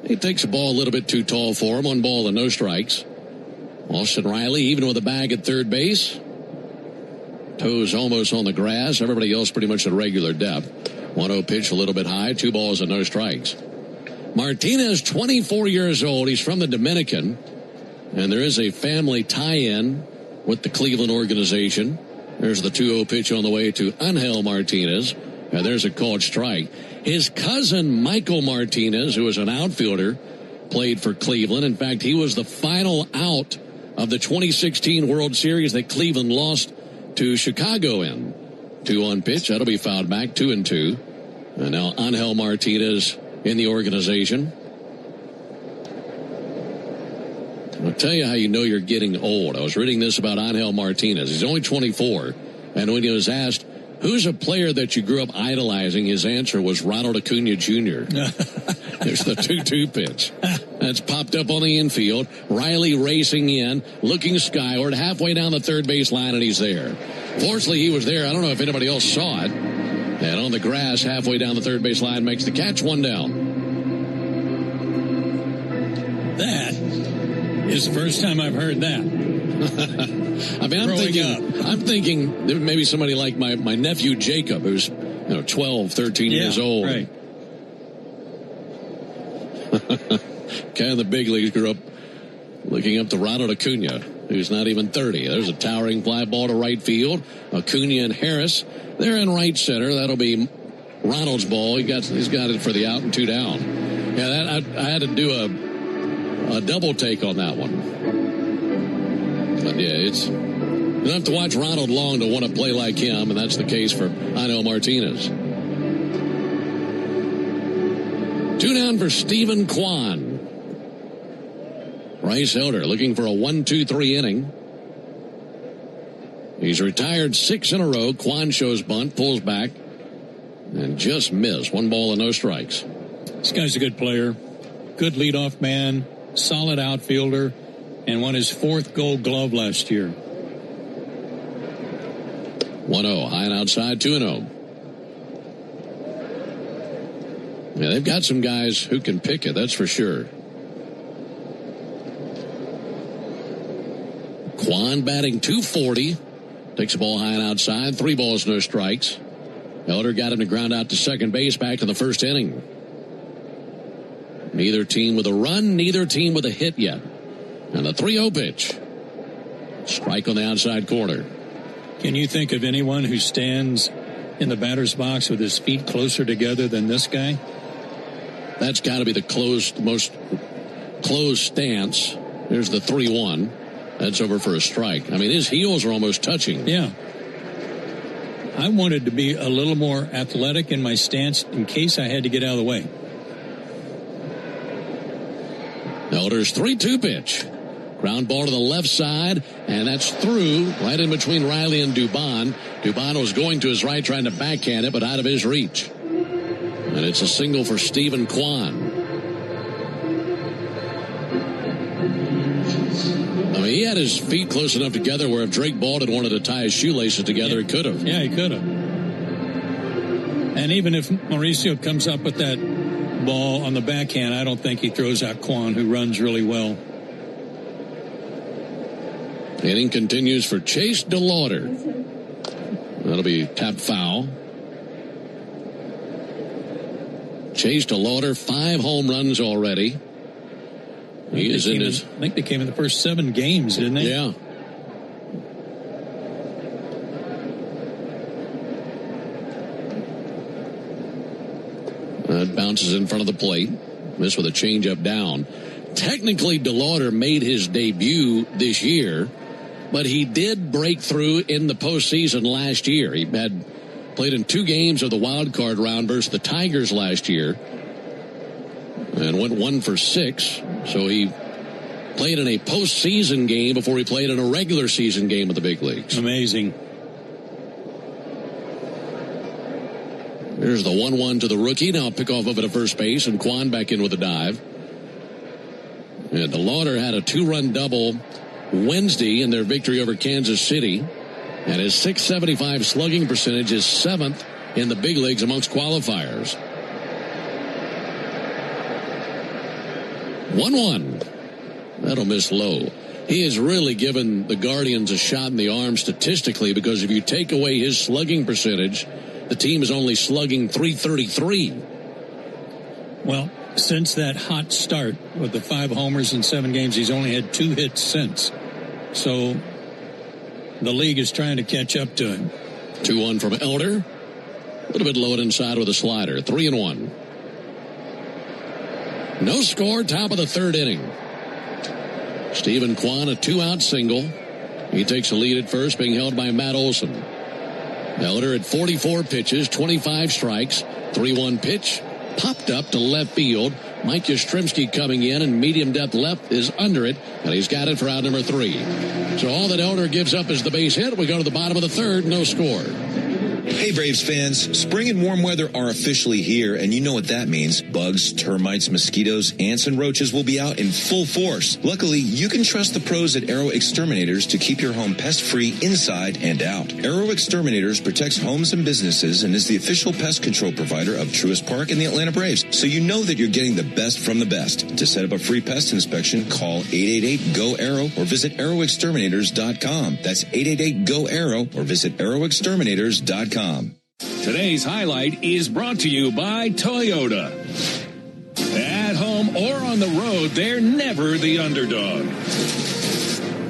He takes the ball a little bit too tall for him. 1 ball and no strikes. Austin Riley even with a bag at third base. Toes almost on the grass. Everybody else pretty much at regular depth. 1-0 pitch a little bit high. 2 balls and no strikes. Martinez, 24 years old. He's from the Dominican. And there is a family tie-in with the Cleveland organization. There's the 2-0 pitch on the way to Angel Martinez. And there's a called strike. His cousin, Michael Martinez, who is an outfielder, played for Cleveland. In fact, he was the final out of the 2016 World Series that Cleveland lost to Chicago in. 2-1 pitch. That'll be fouled back. 2-2. And now Angel Martinez in the organization. I'll tell you how you know you're getting old. I was reading this about Angel Martinez. He's only 24. And when he was asked, who's a player that you grew up idolizing, his answer was Ronald Acuna Jr. There's the 2-2 pitch. That's popped up on the infield. Riley racing in, looking skyward, halfway down the third base line, and he's there. Fortunately, he was there. I don't know if anybody else saw it. And on the grass, halfway down the third base line, makes the catch. 1 down. That is the first time I've heard that. I mean, I'm thinking maybe somebody like my nephew Jacob, who's 12, 13 years old. Right. Kind of the big leagues grew up looking up to Ronald Acuna, who's not even 30. There's a towering fly ball to right field. Acuna and Harris, they're in right center. That'll be Ronald's ball. He's got it for the out and 2 down. Yeah, I had to do a double take on that one. But yeah, you don't have to watch Ronald long to want to play like him, and that's the case for Angel Martinez. 2 down for Stephen Kwan. Bryce Elder looking for a 1-2-3 inning. He's retired 6 in a row. Kwan shows bunt, pulls back, and just missed. 1 ball and no strikes. This guy's a good player. Good leadoff man. Solid outfielder. And won his 4th Gold Glove last year. 1-0. High and outside. 2-0. Yeah, they've got some guys who can pick it, that's for sure. Kwan batting .240. Takes the ball high and outside. 3 balls, no strikes. Elder got him to ground out to second base back in the first inning. Neither team with a run, neither team with a hit yet. And the 3-0 pitch. Strike on the outside corner. Can you think of anyone who stands in the batter's box with his feet closer together than this guy? That's got to be the most closed stance. There's the 3-1. That's over for a strike. I mean, his heels are almost touching. Yeah. I wanted to be a little more athletic in my stance in case I had to get out of the way. Elder's 3-2 pitch. Ground ball to the left side, and that's through right in between Riley and Dubon. Dubon was going to his right, trying to backhand it, but out of his reach. And it's a single for Stephen Kwan. I mean, he had his feet close enough together where if Drake Bald had wanted to tie his shoelaces together, he could have. Yeah, he could have. And even if Mauricio comes up with that ball on the backhand, I don't think he throws out Kwan, who runs really well. Inning continues for Chase DeLauder. That'll be tapped foul. Chase DeLauder, 5 home runs already. He is in his... I think they came in the first 7 games, didn't they? Yeah. That bounces in front of the plate. Missed with a changeup down. Technically, DeLauder made his debut this year, but he did break through in the postseason last year. He had played in 2 games of the wild card round versus the Tigers last year and went 1 for 6. So he played in a postseason game before he played in a regular season game of the big leagues. Amazing. There's the 1-1 to the rookie. Now pick off of it at first base, and Kwan back in with a dive. And DeLauder had a 2-run double Wednesday in their victory over Kansas City. And his .675 slugging percentage is 7th in the big leagues amongst qualifiers. 1-1. That'll miss low. He has really given the Guardians a shot in the arm statistically, because if you take away his slugging percentage, the team is only slugging .333. Well, since that hot start with the 5 homers in 7 games, he's only had 2 hits since. So the league is trying to catch up to him. 2-1 from Elder. A little bit low and inside with a slider. 3-1. No score, top of the 3rd inning. Stephen Kwan, a 2-out single. He takes the lead at first, being held by Matt Olson. Elder at 44 pitches, 25 strikes, 3-1 pitch, popped up to left field. Mike Yastrzemski coming in, and medium depth left is under it, and he's got it for out number 3. So all that Elder gives up is the base hit. We go to the bottom of the third, no score. Hey, Braves fans. Spring and warm weather are officially here, and you know what that means. Bugs, termites, mosquitoes, ants, and roaches will be out in full force. Luckily, you can trust the pros at Arrow Exterminators to keep your home pest-free inside and out. Arrow Exterminators protects homes and businesses and is the official pest control provider of Truist Park and the Atlanta Braves, so you know that you're getting the best from the best. To set up a free pest inspection, call 888-GO-ARROW or visit arrowexterminators.com. That's 888-GO-ARROW or visit arrowexterminators.com. Today's highlight is brought to you by Toyota. At home or on the road, they're never the underdog.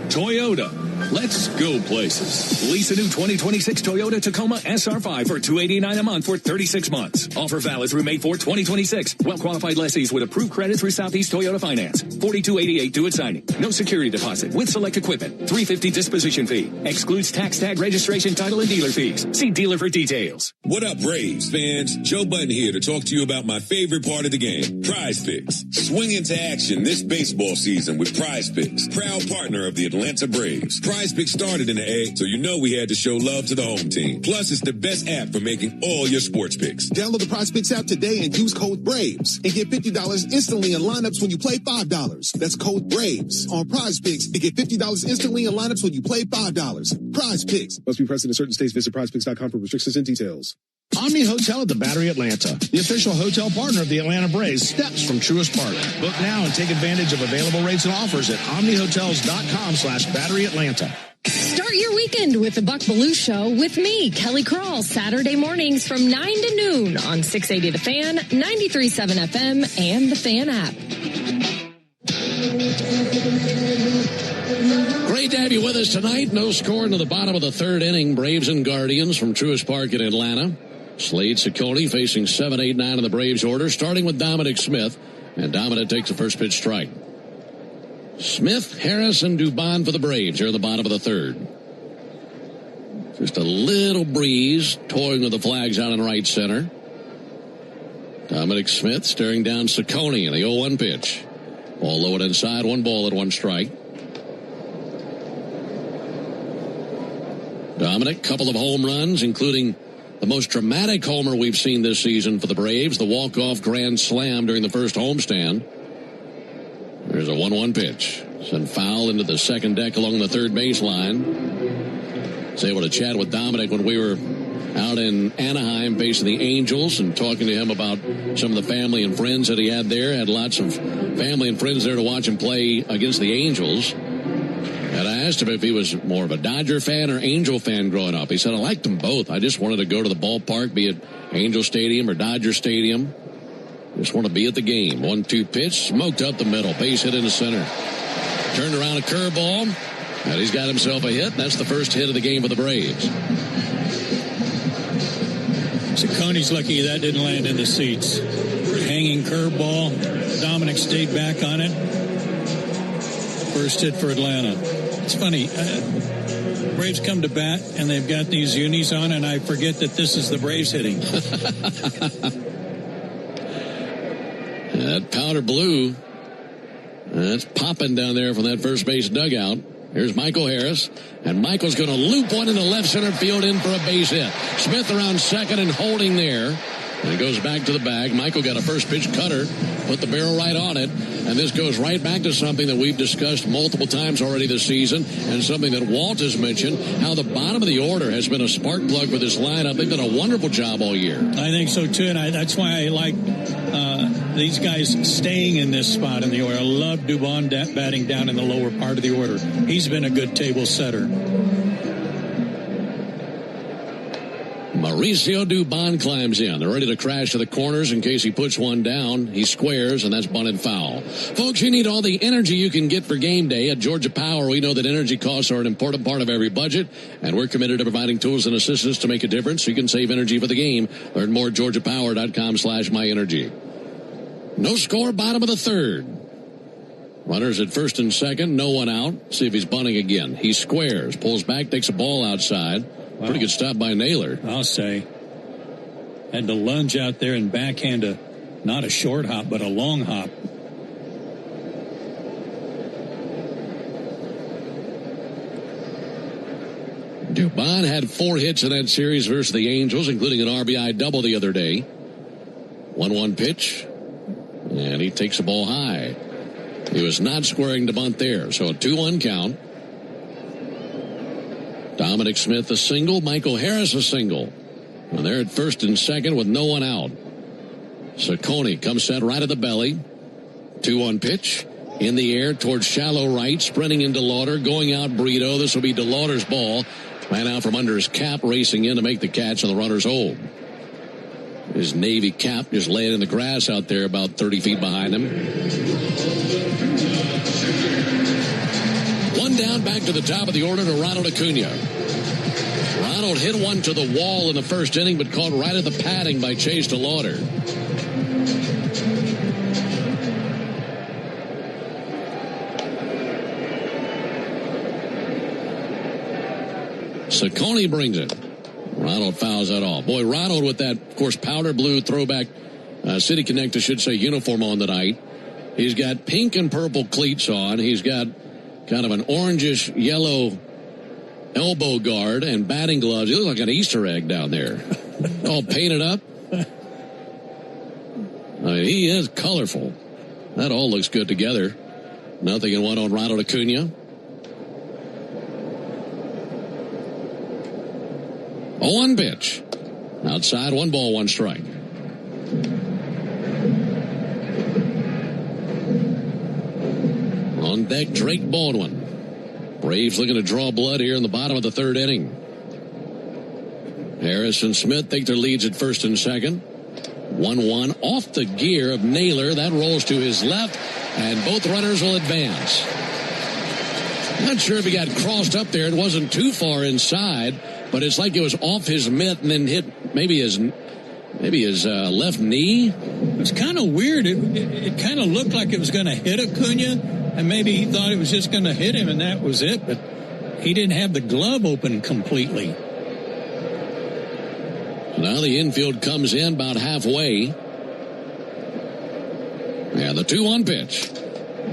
Toyota. Let's go places. Lease a new 2026 Toyota Tacoma SR5 for $289 a month for 36 months. Offer valid through May 4, 2026. Well-qualified lessees with approved credit through Southeast Toyota Finance. $42.88 due at signing. No security deposit with select equipment. $350 disposition fee. Excludes tax tag registration, title, and dealer fees. See dealer for details. What up, Braves fans? Joe Button here to talk to you about my favorite part of the game, Prize Picks. Swing into action this baseball season with Prize Picks, proud partner of the Atlanta Braves. Prize Picks started in the A, so you know we had to show love to the home team. Plus, it's the best app for making all your sports picks. Download the Prize Picks app today and use code BRAVES and get $50 instantly in lineups when you play $5. That's code BRAVES on Prize Picks to get $50 instantly in lineups when you play $5. Prize Picks. Must be present in certain states. Visit prizepicks.com for restrictions and details. Omni Hotel at the Battery Atlanta, the official hotel partner of the Atlanta Braves, steps from Truist Park. Book now and take advantage of available rates and offers at omnihotels.com/Battery Atlanta. Start your weekend with the Buck Belue Show with me, Kelly Krall, Saturday mornings from 9 to noon on 680 The Fan, 93.7 FM, and the Fan app. Great to have you with us tonight. No score into the bottom of the third inning. Braves and Guardians from Truist Park in Atlanta. Slade Ciccone facing 7, 8, 9 in the Braves order, starting with Dominic Smith. And Dominic takes the first pitch strike. Smith, Harris, and Dubon for the Braves here in the bottom of the third. Just a little breeze, toying with the flags out in right center. Dominic Smith staring down Ciccone in the 0-1 pitch. Ball low and inside, 1 ball and 1 strike. Dominic, couple of home runs, including the most dramatic homer we've seen this season for the Braves, the walk-off grand slam during the first homestand. There's a 1-1 pitch. Sent foul into the second deck along the third baseline. I was able to chat with Dominic when we were out in Anaheim facing the Angels and talking to him about some of the family and friends that he had there. Had lots of family and friends there to watch him play against the Angels. And I asked him if he was more of a Dodger fan or Angel fan growing up. He said, I liked them both. I just wanted to go to the ballpark, be it Angel Stadium or Dodger Stadium. Just want to be at the game. 1-2 pitch, smoked up the middle, base hit into center. Turned around a curveball, and he's got himself a hit. That's the first hit of the game for the Braves. Ciccone's lucky that didn't land in the seats. Hanging curveball. Dominic stayed back on it. First hit for Atlanta. It's funny. Braves come to bat, and they've got these unis on, and I forget that this is the Braves hitting. That powder blue, that's popping down there from that first base dugout. Here's Michael Harris, and Michael's going to loop one into left center field in for a base hit. Smith around second and holding there. And it goes back to the bag. Michael got a first pitch cutter, put the barrel right on it. And this goes right back to something that we've discussed multiple times already this season, and something that Walt has mentioned, how the bottom of the order has been a spark plug for this lineup. They've done a wonderful job all year. I think so, too, and that's why I like these guys staying in this spot in the order. I love Dubon batting down in the lower part of the order. He's been a good table setter. Mauricio Dubon climbs in. They're ready to crash to the corners in case he puts one down. He squares, and that's bunted foul. Folks, you need all the energy you can get for game day. At Georgia Power, we know that energy costs are an important part of every budget, and we're committed to providing tools and assistance to make a difference so you can save energy for the game. Learn more at georgiapower.com/myenergy. No score, bottom of the third. Runners at first and second, no one out. See if he's bunting again. He squares, pulls back, takes a ball outside. Wow. Pretty good stop by Naylor. I'll say. Had to lunge out there and backhand not a short hop, but a long hop. Dubon had 4 hits in that series versus the Angels, including an RBI double the other day. 1-1 pitch, and he takes the ball high. He was not squaring to bunt there, so a 2-1 count. Dominic Smith a single, Michael Harris a single. And they're at first and second with no one out. Ciccone comes set right at the belly. 2-1 pitch. In the air towards shallow right, sprinting into Lauder, going out Brito. This will be DeLauder's ball. Man out from under his cap, racing in to make the catch on the runner's hold. His Navy cap just laying in the grass out there about 30 feet behind him. One down, back to the top of the order to Ronald Acuna. Ronald hit one to the wall in the first inning, but caught right at the padding by Chase DeLauder. Ciccone brings it. Ronald fouls that off. Boy, Ronald with that, of course, powder blue throwback City Connect, I should say, uniform on tonight. He's got pink and purple cleats on. He's got kind of an orangish yellow elbow guard and batting gloves. He looks like an Easter egg down there. All painted up. I mean, he is colorful. That all looks good together. 0-1 on Ronald Acuna. 0-1 pitch. Outside, 1 ball, 1 strike. On deck, Drake Baldwin. Braves looking to draw blood here in the bottom of the 3rd inning. Harris and Smith take their leads at first and second. 1-1 off the gear of Naylor. That rolls to his left, and both runners will advance. Not sure if he got crossed up there. It wasn't too far inside, but it's like it was off his mitt and then hit maybe his left knee. It was kind of weird. It kind of looked like it was going to hit Acuna, and maybe he thought it was just going to hit him, and that was it. But he didn't have the glove open completely. Now the infield comes in about halfway. Yeah, the 2-1 pitch.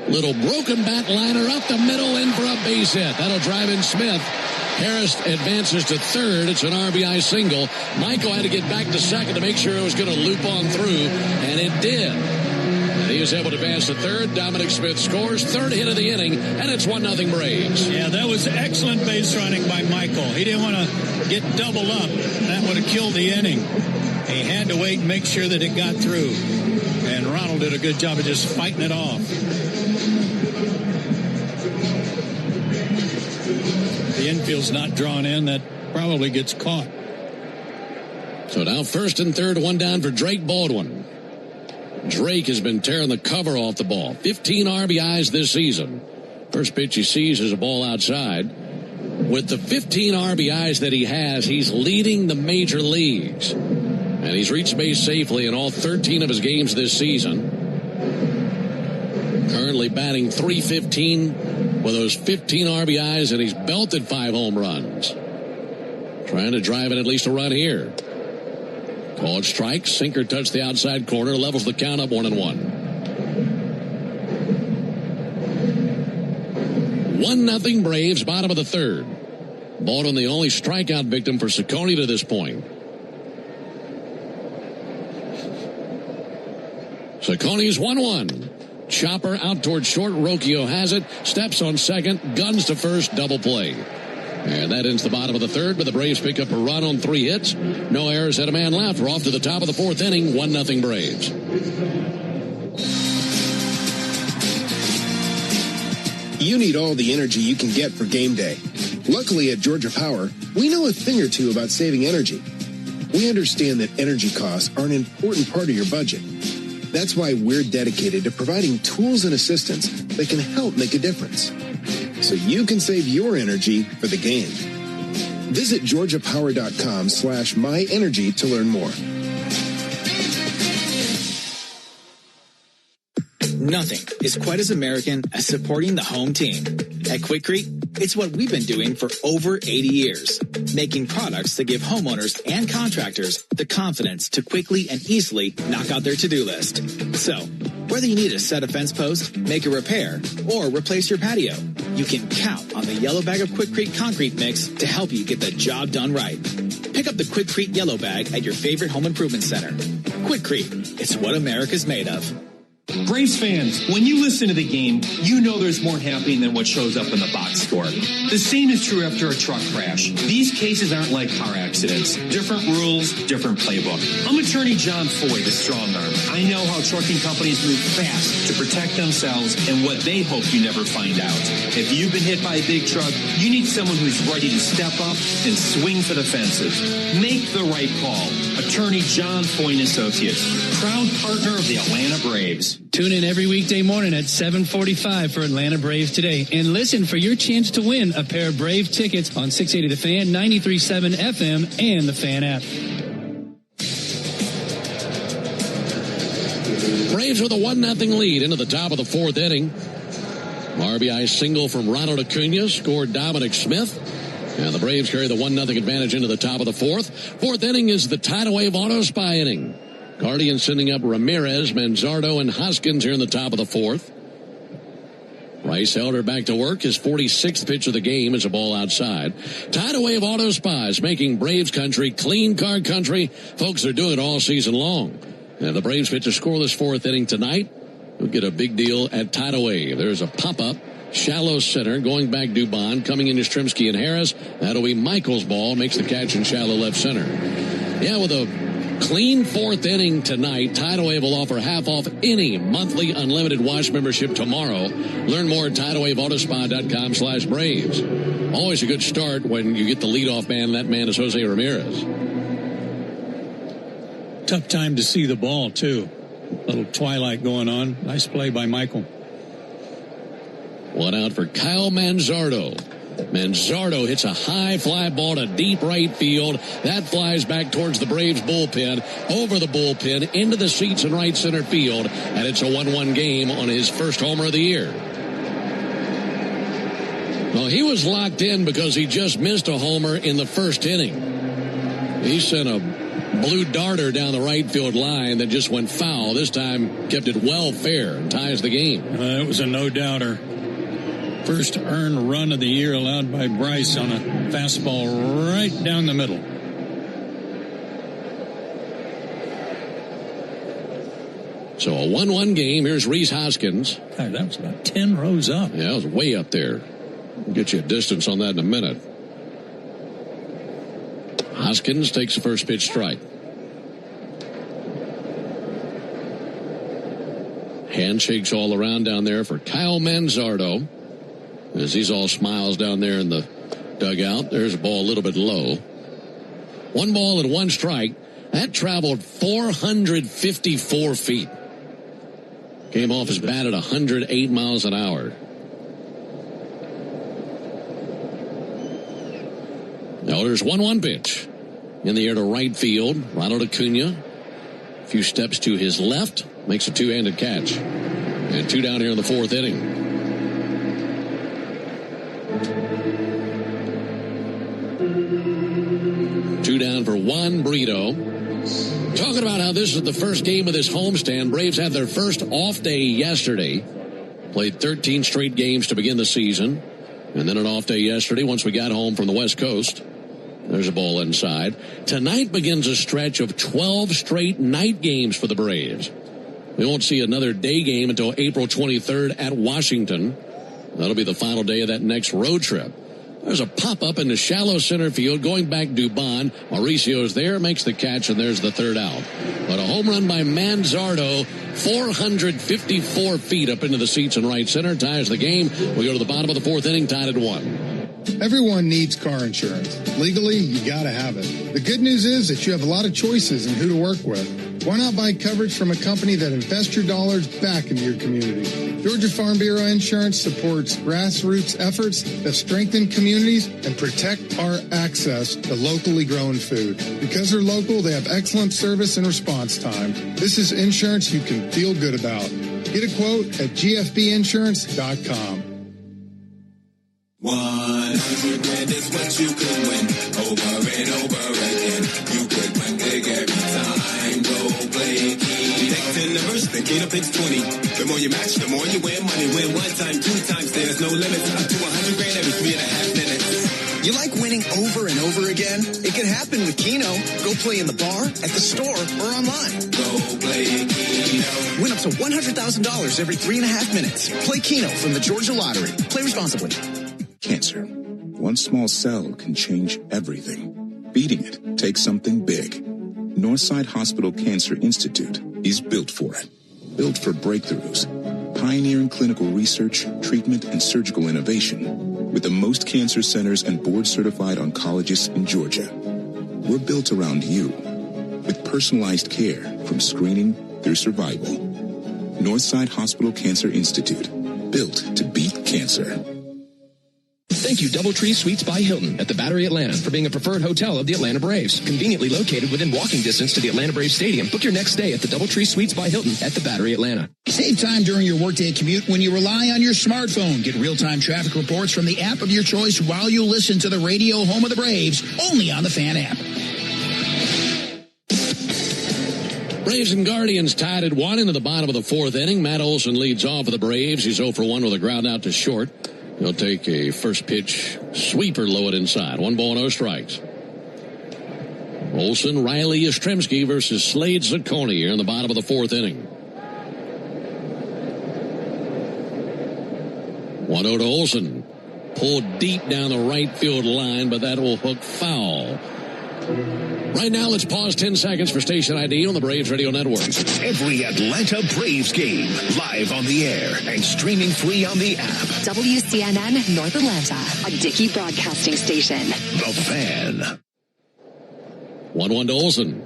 Little broken bat liner up the middle, in for a base hit. That'll drive in Smith. Harris advances to third. It's an RBI single. Michael had to get back to second to make sure it was going to loop on through, and it did. And he was able to advance to third. Dominic Smith scores. 3rd hit of the inning, and it's 1-0 Braves. Yeah, that was excellent base running by Michael. He didn't want to get double up. That would have killed the inning. He had to wait and make sure that it got through. And Ronald did a good job of just fighting it off. The infield's not drawn in. That probably gets caught. So now first and third, 1 down for Drake Baldwin. Drake has been tearing the cover off the ball. 15 RBIs this season. First pitch he sees is a ball outside. With the 15 RBIs that he has, he's leading the major leagues. And he's reached base safely in all 13 of his games this season. Currently batting .315 with those 15 RBIs, and he's belted 5 home runs. Trying to drive in at least a run here. Called strike. Sinker touched the outside corner. Levels the count up 1-1. 1-0 Braves, bottom of the 3rd. Baldwin the only strikeout victim for Ciccone to this point. Siccone's 1-1. Chopper out towards short. Rocchio has it. Steps on second. Guns to first. Double play. And that ends the bottom of the 3rd, but the Braves pick up a run on 3 hits. No errors, had a man left. We're off to the top of the 4th inning. 1-0 Braves. You need all the energy you can get for game day. Luckily at Georgia Power, we know a thing or two about saving energy. We understand that energy costs are an important part of your budget. That's why we're dedicated to providing tools and assistance that can help make a difference, so you can save your energy for the game. Visit georgiapower.com/myenergy to learn more. Nothing is quite as American as supporting the home team. At Quikrete, it's what we've been doing for over 80 years, making products that give homeowners and contractors the confidence to quickly and easily knock out their to-do list. So, whether you need to set a fence post, make a repair, or replace your patio, you can count on the yellow bag of Quikrete concrete mix to help you get the job done right. Pick up the Quikrete yellow bag at your favorite home improvement center. Quikrete, it's what America's made of. Braves fans, when you listen to the game, you know there's more happening than what shows up in the box score. The same is true after a truck crash. These cases aren't like car accidents. Different rules, different playbook. I'm attorney John Foy, the strong arm. I know how trucking companies move fast to protect themselves and what they hope you never find out. If you've been hit by a big truck, you need someone who's ready to step up and swing for the fences. Make the right call. Attorney John Foy & Associates, proud partner of the Atlanta Braves. Tune in every weekday morning at 7:45 for Atlanta Braves Today. And listen for your chance to win a pair of Brave tickets on 680 The Fan, 93.7 FM, and the Fan app. Braves with a 1-0 lead into the top of the fourth inning. RBI single from Ronald Acuna scored Dominic Smith. And the Braves carry the 1-0 advantage into the top of the fourth. Fourth inning is the tidal wave auto spy inning. Guardians sending up Ramirez, Manzardo, and Hoskins here in the top of the fourth. Bryce Elder back to work. His 46th pitch of the game is a ball outside. Tidal wave auto spies making Braves country clean car country. Folks, they're doing it all season long. And the Braves pitch a scoreless fourth inning tonight. We'll get a big deal at Tidal Wave. There's a pop-up. Shallow center, going back Dubon, coming in Yastrzemski and Harris. That'll be Michael's ball, makes the catch in shallow left center. Yeah, with a clean fourth inning tonight, Tidal Wave will offer half off any monthly unlimited watch membership tomorrow. Learn more at TidalWaveAutoSpa.com/Braves. Always a good start when you get the leadoff man. That man is Jose Ramirez. Tough time to see the ball, too. Little twilight going on. Nice play by Michael. One out for Kyle Manzardo. Manzardo hits a high fly ball to deep right field. That flies back towards the Braves bullpen, over the bullpen, into the seats in right center field, and it's a 1-1 game on his first homer of the year. Well, he was locked in because he just missed a homer in the first inning. He sent a blue darter down the right field line that just went foul. This time kept it well fair and ties the game. It was a no-doubter. First earned run of the year allowed by Bryce on a fastball right down the middle. So a 1-1 game. Here's Rhys Hoskins. God, that was about 10 rows up. Yeah, it was way up there. We'll get you a distance on that in a minute. Hoskins takes the first pitch strike. Handshakes all around down there for Kyle Manzardo. As he's all smiles down there in the dugout. There's a ball a little bit low. 1 ball and 1 strike. That traveled 454 feet. Came off his bat at 108 miles an hour. Now there's 1-1 pitch. In the air to right field. Ronald Acuna. A few steps to his left. Makes a two-handed catch. And 2 down here in the fourth inning. Two down for Juan Brito. Talking about how this is the first game of this homestand. Braves had their first off day yesterday. Played 13 straight games to begin the season. And then an off day yesterday once we got home from the West Coast. There's a ball inside. Tonight begins a stretch of 12 straight night games for the Braves. We won't see another day game until April 23rd at Washington. That'll be the final day of that next road trip. There's a pop-up in the shallow center field going back Dubon. Mauricio's there, makes the catch, and there's the third out. But a home run by Manzardo, 454 feet up into the seats in right center, ties the game. We go to the bottom of the fourth inning, tied at 1. Everyone needs car insurance. Legally, you gotta have it. The good news is that you have a lot of choices in who to work with. Why not buy coverage from a company that invests your dollars back into your community? Georgia Farm Bureau Insurance supports grassroots efforts that strengthen communities and protect our access to locally grown food. Because they're local, they have excellent service and response time. This is insurance you can feel good about. Get a quote at gfbinsurance.com. 100 grand is what you could win over and over again. You could win big every time. Go play Keno. Picks in the verse, the Keno picks 20. The more you match, the more you win. Money win one time, two times. There's no limits. Up to 100 grand every 3.5 minutes. You like winning over and over again? It can happen with Keno. Go play in the bar, at the store, or online. Go play Keno. Win up to $100,000 every 3.5 minutes. Play Keno from the Georgia Lottery. Play responsibly. Cancer. One small cell can change everything. Beating it takes something big. Northside Hospital Cancer Institute is built for it. Built for breakthroughs. Pioneering clinical research, treatment, and surgical innovation. With the most cancer centers and board-certified oncologists in Georgia. We're built around you. With personalized care from screening through survival. Northside Hospital Cancer Institute. Built to beat cancer. Thank you, DoubleTree Suites by Hilton at the Battery Atlanta, for being a preferred hotel of the Atlanta Braves. Conveniently located within walking distance to the Atlanta Braves Stadium. Book your next stay at the DoubleTree Suites by Hilton at the Battery Atlanta. Save time during your workday commute when you rely on your smartphone. Get real-time traffic reports from the app of your choice while you listen to the radio home of the Braves, only on the Fan app. Braves and Guardians tied at 1 into the bottom of the fourth inning. Matt Olson leads off for the Braves. He's 0 for 1 with a ground out to short. He'll take a first pitch sweeper low and inside. 1 ball, no strikes. Olson, Riley, Yastrzemski versus Slade Zaccone here in the bottom of the fourth inning. 1-0 to Olson. Pulled deep down the right field line, but that will hook foul. Right now, let's pause 10 seconds for station ID on the Braves Radio Network. Every Atlanta Braves game, live on the air and streaming free on the app. WCNN North Atlanta, a Dickey broadcasting station. The Fan. 1-1 to Olson.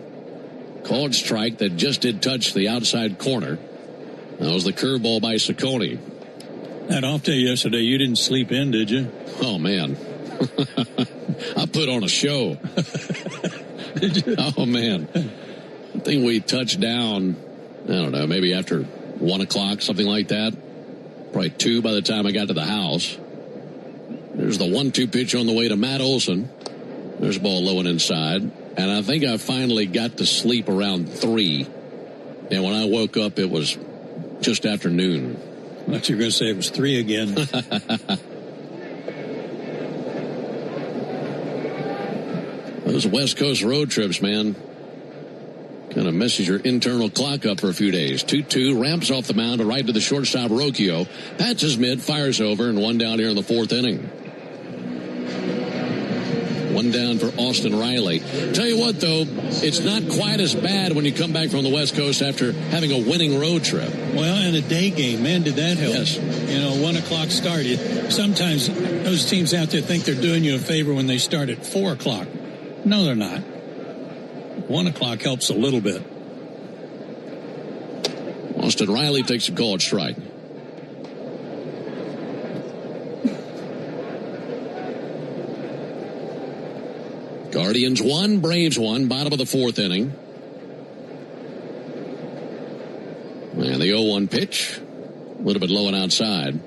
Called strike that just did touch the outside corner. That was the curveball by Zaccone. That off day yesterday, you didn't sleep in, did you? Oh, man. I put on a show. Oh, man. I think we touched down, I don't know, maybe after 1 o'clock, something like that. Probably 2 by the time I got to the house. There's the 1-2 pitch on the way to Matt Olson. There's a ball low and inside. And I think I finally got to sleep around 3. And when I woke up, it was just after noon. I thought you were going to say it was 3 again. Those West Coast road trips, man, kind of messes your internal clock up for a few days. 2-2, ramps off the mound, right to the shortstop, Rocchio. Patches mid, fires over, and 1 down here in the fourth inning. 1 down for Austin Riley. Tell you what, though, it's not quite as bad when you come back from the West Coast after having a winning road trip. Well, and a day game, man, did that help? Yes. 1 o'clock start. Sometimes those teams out there think they're doing you a favor when they start at 4 o'clock. No, they're not. 1 o'clock helps a little bit. Austin Riley takes a called strike. Guardians 1, Braves 1, bottom of the fourth inning. And the 0-1 pitch, a little bit low and outside.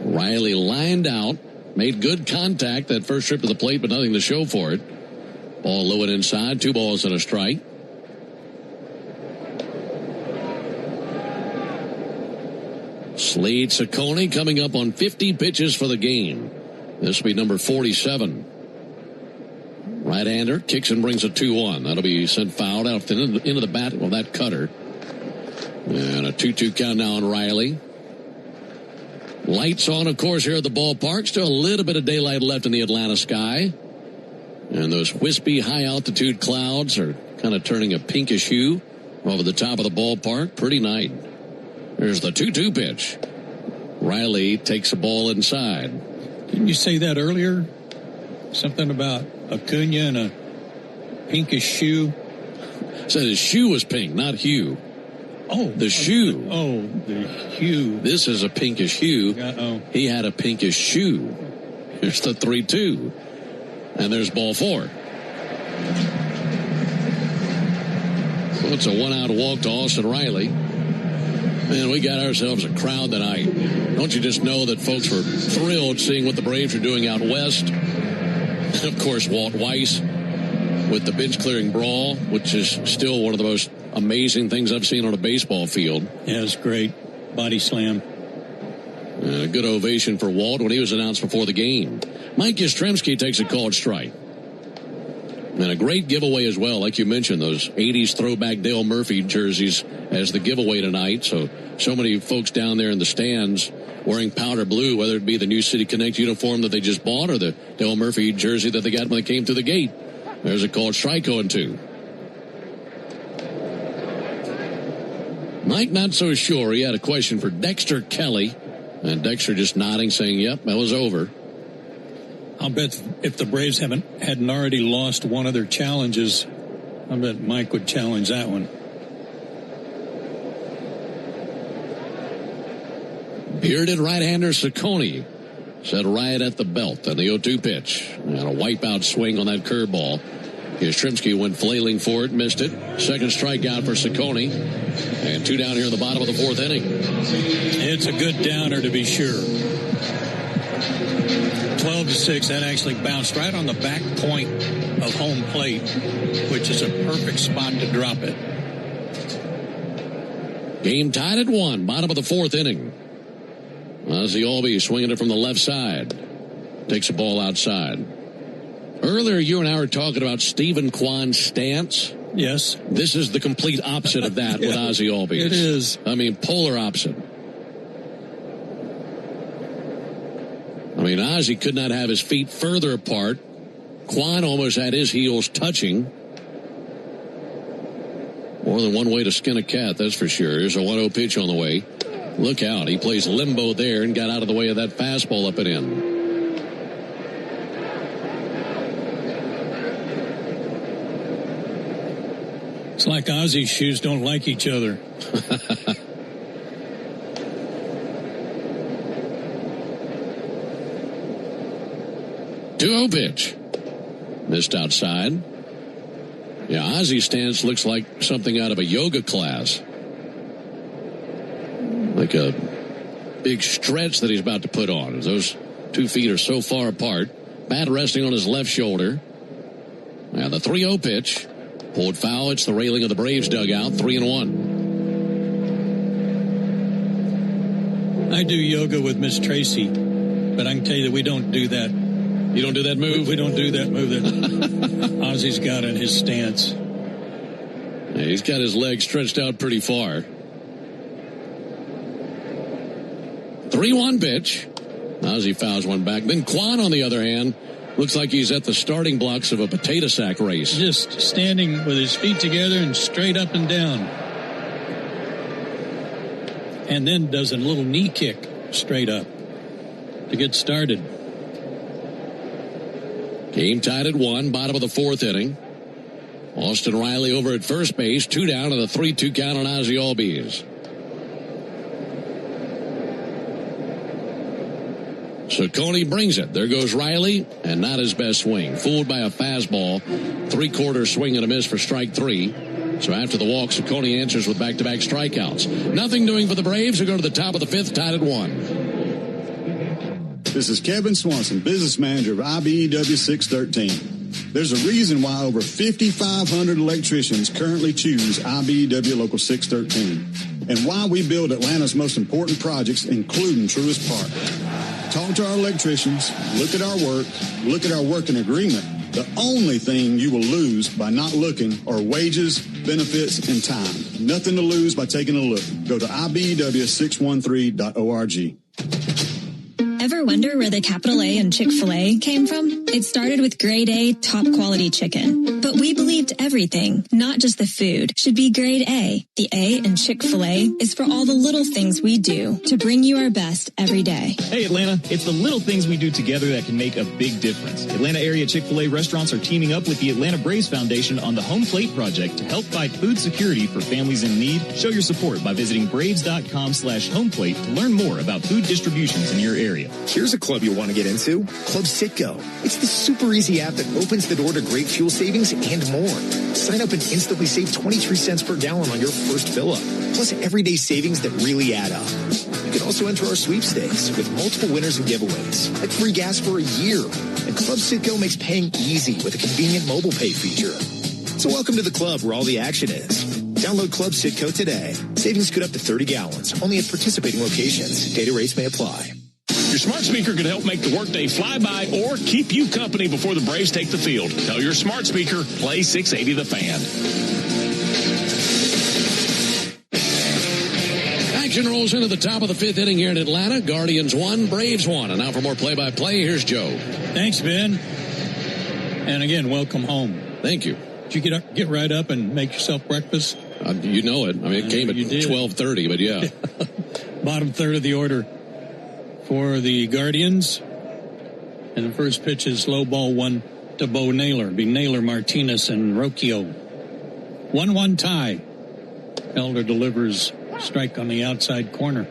Riley lined out, made good contact that first trip to the plate, but nothing to show for it. Ball low and inside, 2 balls and a strike. Slade Zaccone coming up on 50 pitches for the game. This will be number 47. Right-hander kicks and brings a 2-1. That'll be sent fouled out into the bat. Well, that cutter. And a 2-2 count now on Riley. Lights on, of course, here at the ballpark. Still a little bit of daylight left in the Atlanta sky. And those wispy high-altitude clouds are kind of turning a pinkish hue over the top of the ballpark. Pretty night. There's the 2-2 pitch. Riley takes a ball inside. Didn't you say that earlier? Something about Acuna and a pinkish shoe? Said his shoe was pink, not hue. Oh. The shoe. Oh, the hue. This is a pinkish hue. Uh-oh. He had a pinkish shoe. Here's the 3-2. And there's ball 4. Well, it's a one-out walk to Austin Riley. Man, we got ourselves a crowd tonight. Don't you just know that folks were thrilled seeing what the Braves are doing out west? And of course, Walt Weiss with the bench-clearing brawl, which is still one of the most amazing things I've seen on a baseball field. Yeah, it's great. Body slam. A good ovation for Walt when he was announced before the game. Mike Yastrzemski takes a called strike. And a great giveaway as well, like you mentioned, those 80s throwback Dale Murphy jerseys as the giveaway tonight. So many folks down there in the stands wearing powder blue, whether it be the New City Connect uniform that they just bought or the Dale Murphy jersey that they got when they came through the gate. There's a called strike 0-2. Mike not so sure. He had a question for Dexter Kelly. And Dexter just nodding, saying, yep, that was over. I'll bet if the Braves hadn't already lost one of their challenges, I bet Mike would challenge that one. Bearded right-hander Ciccone set right at the belt on the 0-2 pitch. And a wipeout swing on that curveball. Yastrzemski went flailing for it, missed it. Second strikeout for Ciccone. And 2 down here in the bottom of the 4th inning. It's a good downer to be sure. 12-6, that actually bounced right on the back point of home plate, which is a perfect spot to drop it. Game tied at 1, bottom of the 4th inning. Ozzie Albies swinging it from the left side. Takes the ball outside. Earlier, you and I were talking about Stephen Kwan's stance. Yes. This is the complete opposite of that with Ozzie Albies. It is. I mean, polar opposite. I mean, Ozzie could not have his feet further apart. Kwan almost had his heels touching. More than one way to skin a cat, that's for sure. Here's a 1-0 pitch on the way. Look out. He plays limbo there and got out of the way of that fastball up and in. It's like Ozzie's shoes don't like each other. 2-0 pitch. Missed outside. Yeah, Ozzie's stance looks like something out of a yoga class. Like a big stretch that he's about to put on. Those 2 feet are so far apart. Bat resting on his left shoulder. Now the 3-0 pitch. Pulled foul. It's the railing of the Braves dugout. 3-1. I do yoga with Miss Tracy, but I can tell you that we don't do that. You don't do that move? We don't do that move that Ozzie's got in his stance. Yeah, he's got his legs stretched out pretty far. 3-1 pitch. Ozzie fouls one back. Then Kwan, on the other hand, looks like he's at the starting blocks of a potato sack race. Just standing with his feet together and straight up and down. And then does a little knee kick straight up to get started. Game tied at 1, bottom of the 4th inning. Austin Riley over at first base, 2 down, and a 3-2 count on Ozzie Albies. Ciccone brings it. There goes Riley, and not his best swing. Fooled by a fastball. 3/4 swing and a miss for strike 3. So after the walk, Ciccone answers with back-to-back strikeouts. Nothing doing for the Braves, who go to the top of the 5th, tied at 1. This is Kevin Swanson, business manager of IBEW 613. There's a reason why over 5,500 electricians currently choose IBEW Local 613, and why we build Atlanta's most important projects, including Truist Park. Talk to our electricians, look at our work, look at our working agreement. The only thing you will lose by not looking are wages, benefits, and time. Nothing to lose by taking a look. Go to IBEW613.org. Ever wonder where the capital A in Chick-fil-A came from? It started with grade A, top quality chicken. But we believed everything, not just the food, should be grade A. The A in Chick-fil-A is for all the little things we do to bring you our best every day. Hey Atlanta, it's the little things we do together that can make a big difference. Atlanta area Chick-fil-A restaurants are teaming up with the Atlanta Braves Foundation on the Home Plate Project to help fight food security for families in need. Show your support by visiting braves.com/homeplate to learn more about food distributions in your area. Here's a club you'll want to get into, Club Citgo. It's the super easy app that opens the door to great fuel savings and more. Sign up and instantly save 23 cents per gallon on your first fill-up. Plus everyday savings that really add up. You can also enter our sweepstakes with multiple winners and giveaways, like free gas for a year. And Club Citgo makes paying easy with a convenient mobile pay feature. So welcome to the club where all the action is. Download Club Citgo today. Savings could up to 30 gallons, only at participating locations. Data rates may apply. Your smart speaker could help make the workday fly by or keep you company before the Braves take the field. Tell your smart speaker, play 680 The Fan. Action rolls into the top of the fifth inning here in Atlanta. Guardians 1, Braves 1. And now for more play-by-play, here's Joe. Thanks, Ben. And again, welcome home. Thank you. Did you get right up and make yourself breakfast? You know it. I mean, it came at 12:30, but yeah. Bottom third of the order for the Guardians. And the first pitch is low ball 1 to Bo Naylor. Be Naylor, Martinez, and Rocchio. 1-1 tie. Elder delivers strike on the outside corner.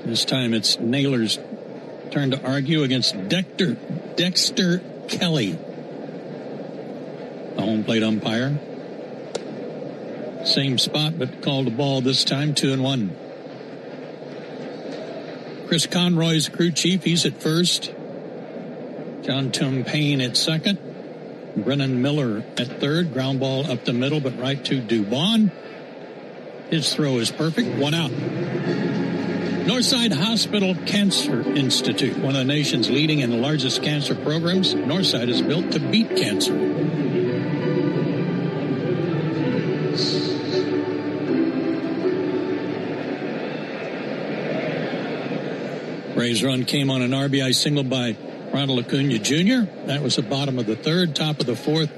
This time it's Naylor's turn to argue against Dexter Kelly. The home plate umpire. Same spot, but called a ball this time, 2-1. Chris Conroy's crew chief. He's at first. John Tim Payne at second. Brennan Miller at third. Ground ball up the middle, but right to Dubon. His throw is perfect. 1 out. Northside Hospital Cancer Institute, one of the nation's leading and largest cancer programs. Northside is built to beat cancer. Braves run came on an RBI single by Ronald Acuna Jr. That was the bottom of the third, top of the fourth.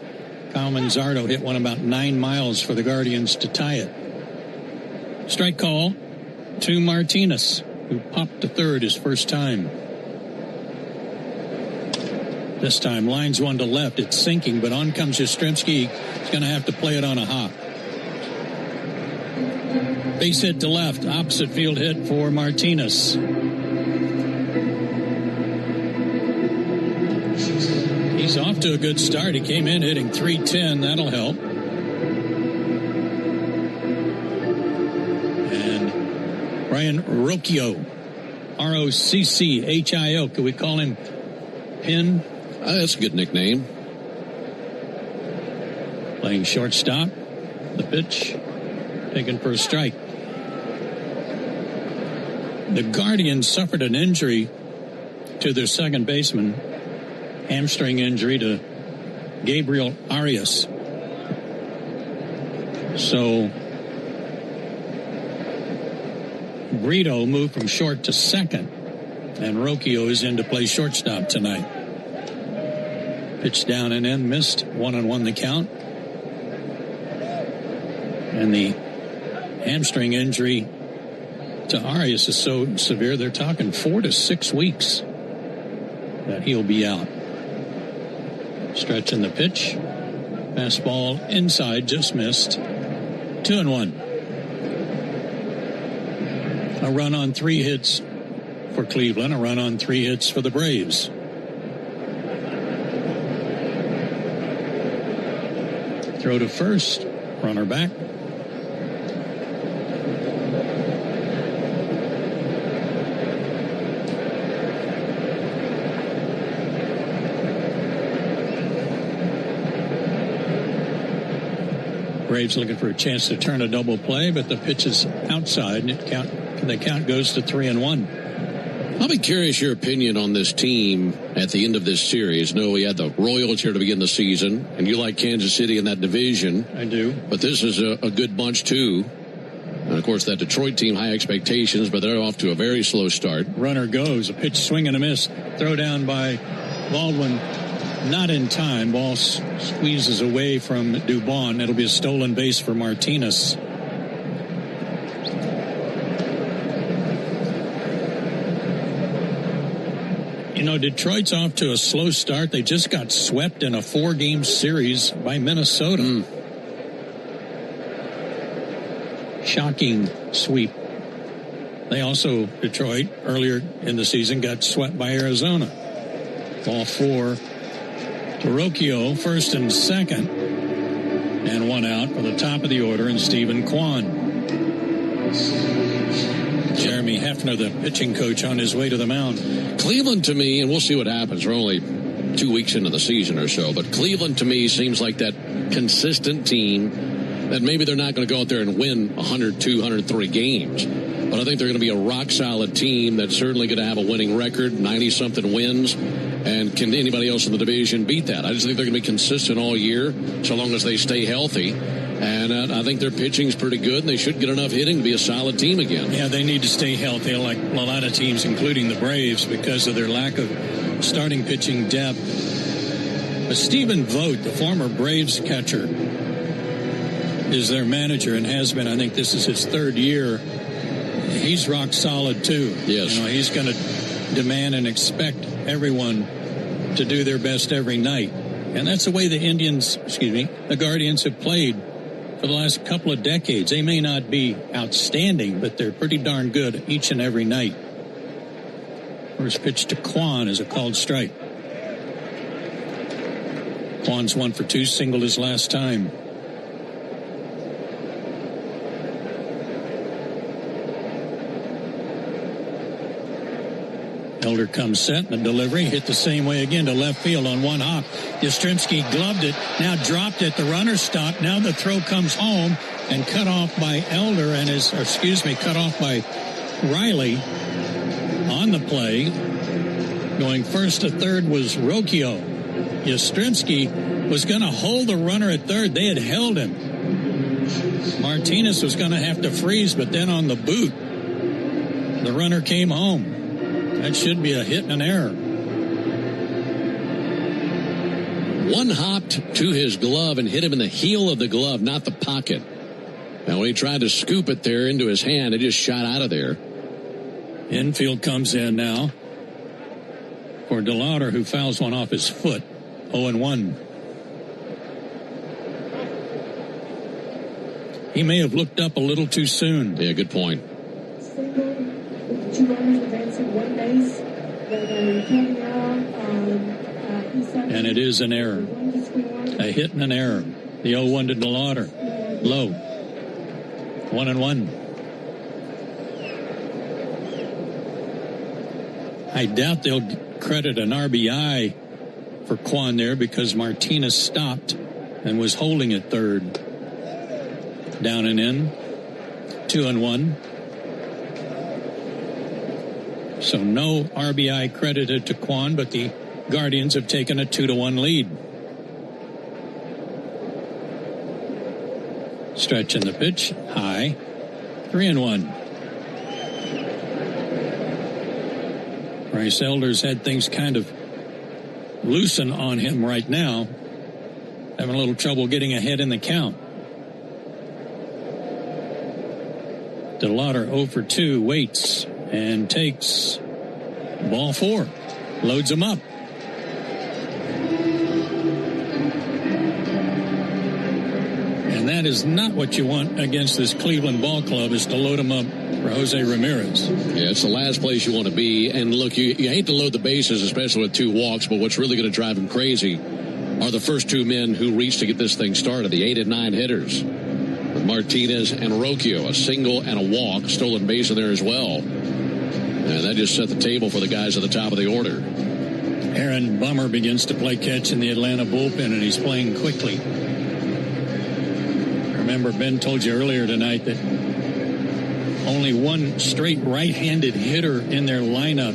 Kyle Manzardo hit one about 9 miles for the Guardians to tie it. Strike call to Martinez, who popped to third his first time. This time, lines 1 to left. It's sinking, but on comes Yastrzemski. He's going to have to play it on a hop. Base hit to left. Opposite field hit for Martinez. He's off to a good start. He came in hitting .310. That'll help. And Brian Rocchio. R-O-C-C-H-I-O. Could we call him Pin? That's a good nickname. Playing shortstop. The pitch. Taken for a strike. The Guardians suffered an injury to their second baseman. Hamstring injury to Gabriel Arias. So Brito moved from short to second, and Rocchio is in to play shortstop tonight. Pitch down and in, missed. 1-1 the count. And the hamstring injury to Arias is so severe, they're talking 4 to 6 weeks that he'll be out. Stretching the pitch. Fastball inside, just missed. 2-1. A run on 3 hits for Cleveland, a run on 3 hits for the Braves. Throw to first, runner back. Braves looking for a chance to turn a double play, but the pitch is outside, and the count goes to 3-1. I'll be curious your opinion on this team at the end of this series. No, we had the Royals here to begin the season, and you like Kansas City in that division. I do. But this is a good bunch, too. And, of course, that Detroit team, high expectations, but they're off to a very slow start. Runner goes. A pitch swing and a miss. Throw down by Baldwin. Not in time. Ball squeezes away from Dubon. It'll be a stolen base for Martinez. You know, Detroit's off to a slow start. They just got swept in a 4-game series by Minnesota. Shocking sweep. They also, Detroit, earlier in the season, got swept by Arizona. Ball 4 to Rocchio, first and second. And one out for the top of the order and Stephen Kwan. Jeremy Hefner, the pitching coach, on his way to the mound. Cleveland, to me, and we'll see what happens. We're only 2 weeks into the season or so, but Cleveland, to me, seems like that consistent team that maybe they're not going to go out there and win 102, 103 games. But I think they're going to be a rock-solid team that's certainly going to have a winning record, 90-something wins. And can anybody else in the division beat that? I just think they're going to be consistent all year, so long as they stay healthy. And I think their pitching's pretty good, and they should get enough hitting to be a solid team again. Yeah, they need to stay healthy, like a lot of teams, including the Braves, because of their lack of starting pitching depth. But Stephen Vogt, the former Braves catcher, is their manager and has been. I think this is his third year. He's rock solid, too. Yes. You know, he's going to demand and expect everyone to do their best every night. And that's the way the Guardians have played for the last couple of decades. They may not be outstanding, but they're pretty darn good each and every night. First pitch to Kwan is a called strike. Kwan's 1 for 2, singled his last time. Elder comes set, and the delivery hit the same way again to left field on one hop. Yastrzemski gloved it, now dropped it. The runner stopped. Now the throw comes home and cut off by Elder cut off by Riley on the play. Going first to third was Rocchio. Yastrzemski was going to hold the runner at third. They had held him. Martinez was going to have to freeze, but then on the boot, the runner came home. That should be a hit and an error. One hopped to his glove and hit him in the heel of the glove, not the pocket. Now, when he tried to scoop it there into his hand, it just shot out of there. Infield comes in now for DeLauder, who fouls one off his foot. 0-1. He may have looked up a little too soon. Yeah, good point. Two runners advancing one base. And it is an error. A hit and an error. The 0-1 to DeLauder. Low. 1-1. I doubt they'll credit an RBI for Kwan there because Martinez stopped and was holding at third. Down and in. 2-1. So no RBI credited to Kwan, but the Guardians have taken a 2-1 lead. Stretch in the pitch, high, 3-1. Bryce Elder's had things kind of loosen on him right now. Having a little trouble getting ahead in the count. DeLauder 0 for 2, waits and takes ball 4. Loads him up. And that is not what you want against this Cleveland ball club, is to load him up for Jose Ramirez. Yeah, it's the last place you want to be. And look, you hate to load the bases, especially with 2 walks, but what's really going to drive him crazy are the first 2 men who reached to get this thing started, the 8 and 9 hitters. With Martinez and Rocchio, a single and a walk, stolen base in there as well. And that just set the table for the guys at the top of the order. Aaron Bummer begins to play catch in the Atlanta bullpen, and he's playing quickly. Remember, Ben told you earlier tonight that only one straight right-handed hitter in their lineup.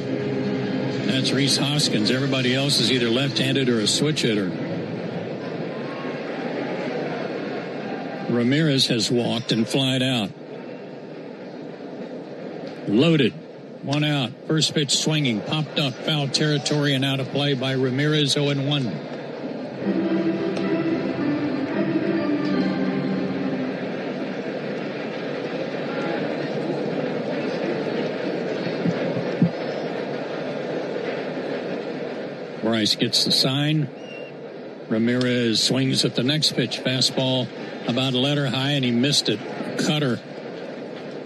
That's Rhys Hoskins. Everybody else is either left-handed or a switch hitter. Ramirez has walked and flied out. Loaded. 1 out. First pitch swinging. Popped up. Foul territory and out of play by Ramirez. 0-1. Bryce gets the sign. Ramirez swings at the next pitch. Fastball about letter high, and he missed it. Cutter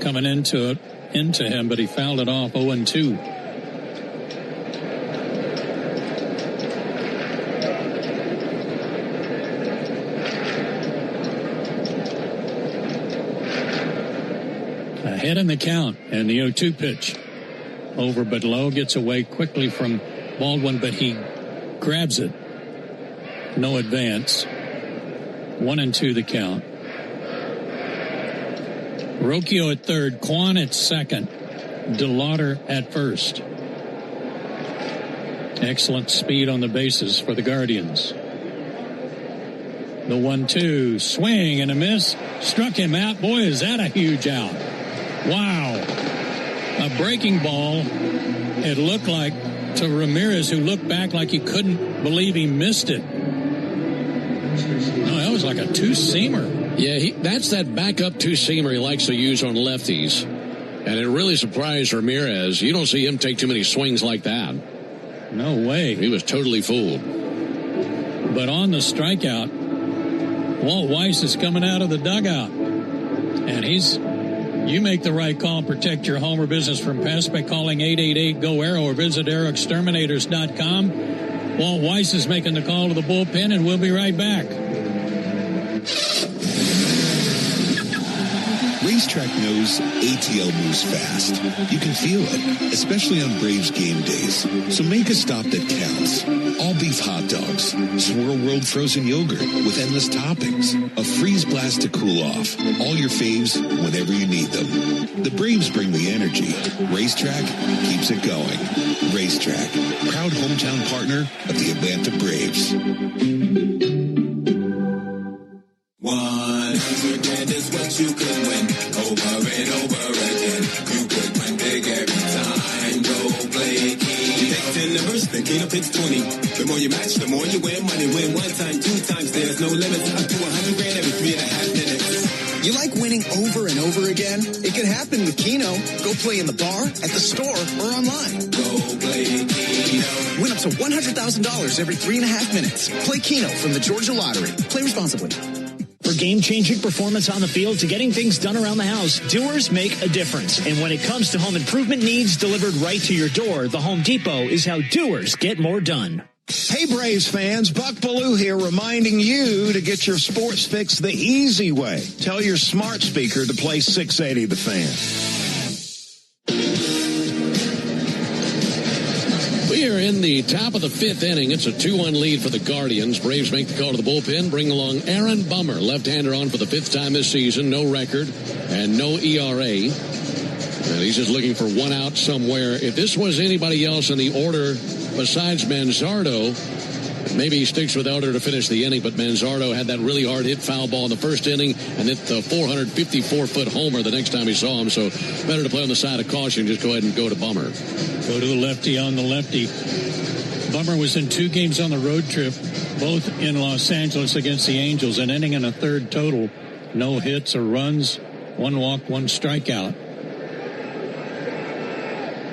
coming into him, but he fouled it off. 0-2. Ahead in the count, and the 0-2 pitch. Over but low, gets away quickly from Baldwin, but he grabs it. No advance. 1-2 the count. Rocchio at third, Kwan at second, DeLauder at first. Excellent speed on the bases for the Guardians. The 1-2, swing and a miss, struck him out. Boy, is that a huge out. Wow. A breaking ball. It looked like to Ramirez, who looked back like he couldn't believe he missed it. No, that was like a two-seamer. Yeah, that's that backup two-seamer he likes to use on lefties. And it really surprised Ramirez. You don't see him take too many swings like that. No way. He was totally fooled. But on the strikeout, Walt Weiss is coming out of the dugout. And you make the right call. Protect your home or business from pests by calling 888-GO-ARROW or visit arrowexterminators.com. Walt Weiss is making the call to the bullpen, and we'll be right back. Racetrack knows ATL moves fast. You can feel it, especially on Braves game days. So make a stop that counts. All beef hot dogs, Swirl World frozen yogurt with endless toppings, a freeze blast to cool off. All your faves whenever you need them. The Braves bring the energy. Racetrack keeps it going. Racetrack, proud hometown partner of the Atlanta Braves. 100 is what you could win over and over again. You could win big every time. Go play Keno. Pick 10 numbers, then Keno picks 20. The more you match, the more you win. Money win 1 time, 2 times. There's no limit. Up to 100 grand every 3.5 minutes. You like winning over and over again? It can happen with Keno. Go play in the bar, at the store, or online. Go play Keno. Win up to $100,000 every 3.5 minutes. Play Keno from the Georgia Lottery. Play responsibly. For game-changing performance on the field to getting things done around the house, Doers make a difference. And when it comes to home improvement needs delivered right to your door, the Home Depot is how Doers get more done. Hey, Braves fans, Buck Ballou here reminding you to get your sports fix the easy way. Tell your smart speaker to play 680 The Fan. We are in the top of the 5th inning. It's a 2-1 lead for the Guardians. Braves make the call to the bullpen, bring along Aaron Bummer, left-hander on for the 5th time this season. No record and no ERA. And he's just looking for one out somewhere. If this was anybody else in the order besides Manzardo, maybe he sticks with Elder to finish the inning, but Manzardo had that really hard hit foul ball in the first inning and hit the 454-foot homer the next time he saw him. So better to play on the side of caution. Just go ahead and go to Bummer. Go to the lefty on the lefty. Bummer was in 2 games on the road trip, both in Los Angeles against the Angels, an inning and a third total. No hits or runs, 1 walk, 1 strikeout.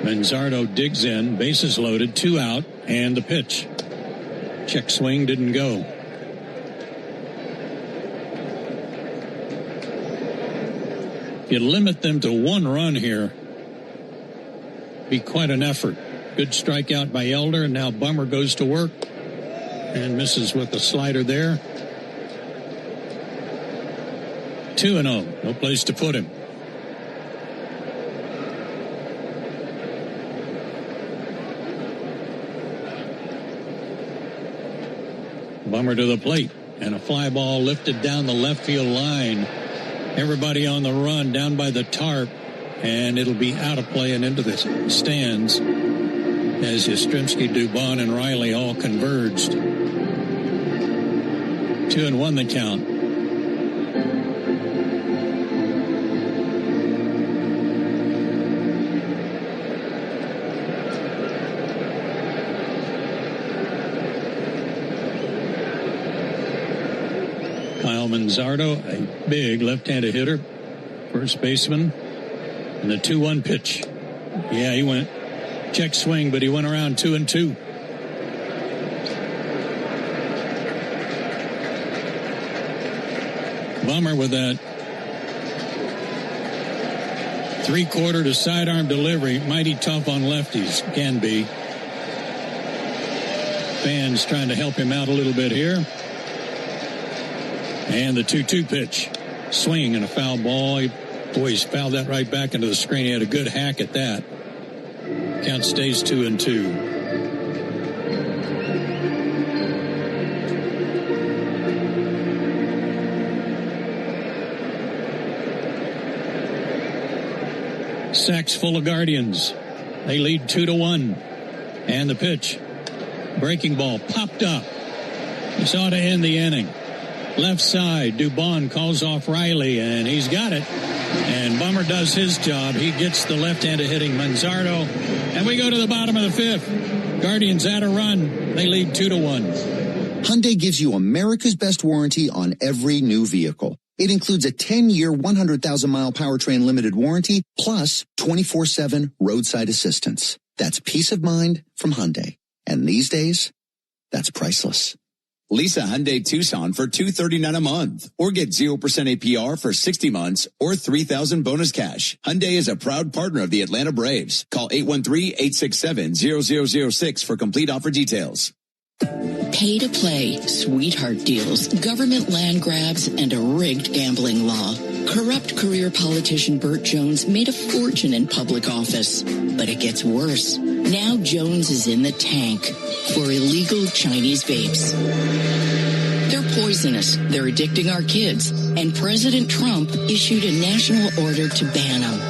Manzardo digs in, bases loaded, 2 out, and the pitch. Check swing didn't go. If you limit them to 1 run here, be quite an effort. Good strikeout by Elder, and now Bummer goes to work and misses with the slider there. 2-0, no place to put him. Bummer to the plate, and a fly ball lifted down the left field line. Everybody on the run down by the tarp, and it'll be out of play and into the stands as Yastrzemski, Dubon, and Riley all converged. 2-1 the count. Manzardo, a big left-handed hitter, first baseman, and the 2-1 pitch. Yeah, he went check swing, but he went around 2-2. Bummer with that 3/4 to sidearm delivery. Mighty tough on lefties, can be. Fans trying to help him out a little bit here. And the 2-2 pitch. Swing and a foul ball. He Boy, he's fouled that right back into the screen. He had a good hack at that. Count stays 2-2. Sacks full of Guardians. They lead 2-1. And the pitch. Breaking ball popped up. This ought to end the inning. Left side, Dubon calls off Riley, and he's got it. And Bummer does his job. He gets the left-handed hitting Manzardo. And we go to the bottom of the fifth. Guardians add a run. They lead 2-1. Hyundai gives you America's best warranty on every new vehicle. It includes a 10-year, 100,000-mile powertrain limited warranty, plus 24/7 roadside assistance. That's peace of mind from Hyundai. And these days, that's priceless. Lease a Hyundai Tucson for $239 a month, or get 0% APR for 60 months, or $3,000 bonus cash. Hyundai is a proud partner of the Atlanta Braves. Call 813-867-0006 for complete offer details. Pay to play, sweetheart deals, government land grabs, and a rigged gambling law. Corrupt career politician Burt Jones made a fortune in public office. But it gets worse. Now Jones is in the tank for illegal Chinese vapes. They're poisonous, they're addicting our kids, and President Trump issued a national order to ban them.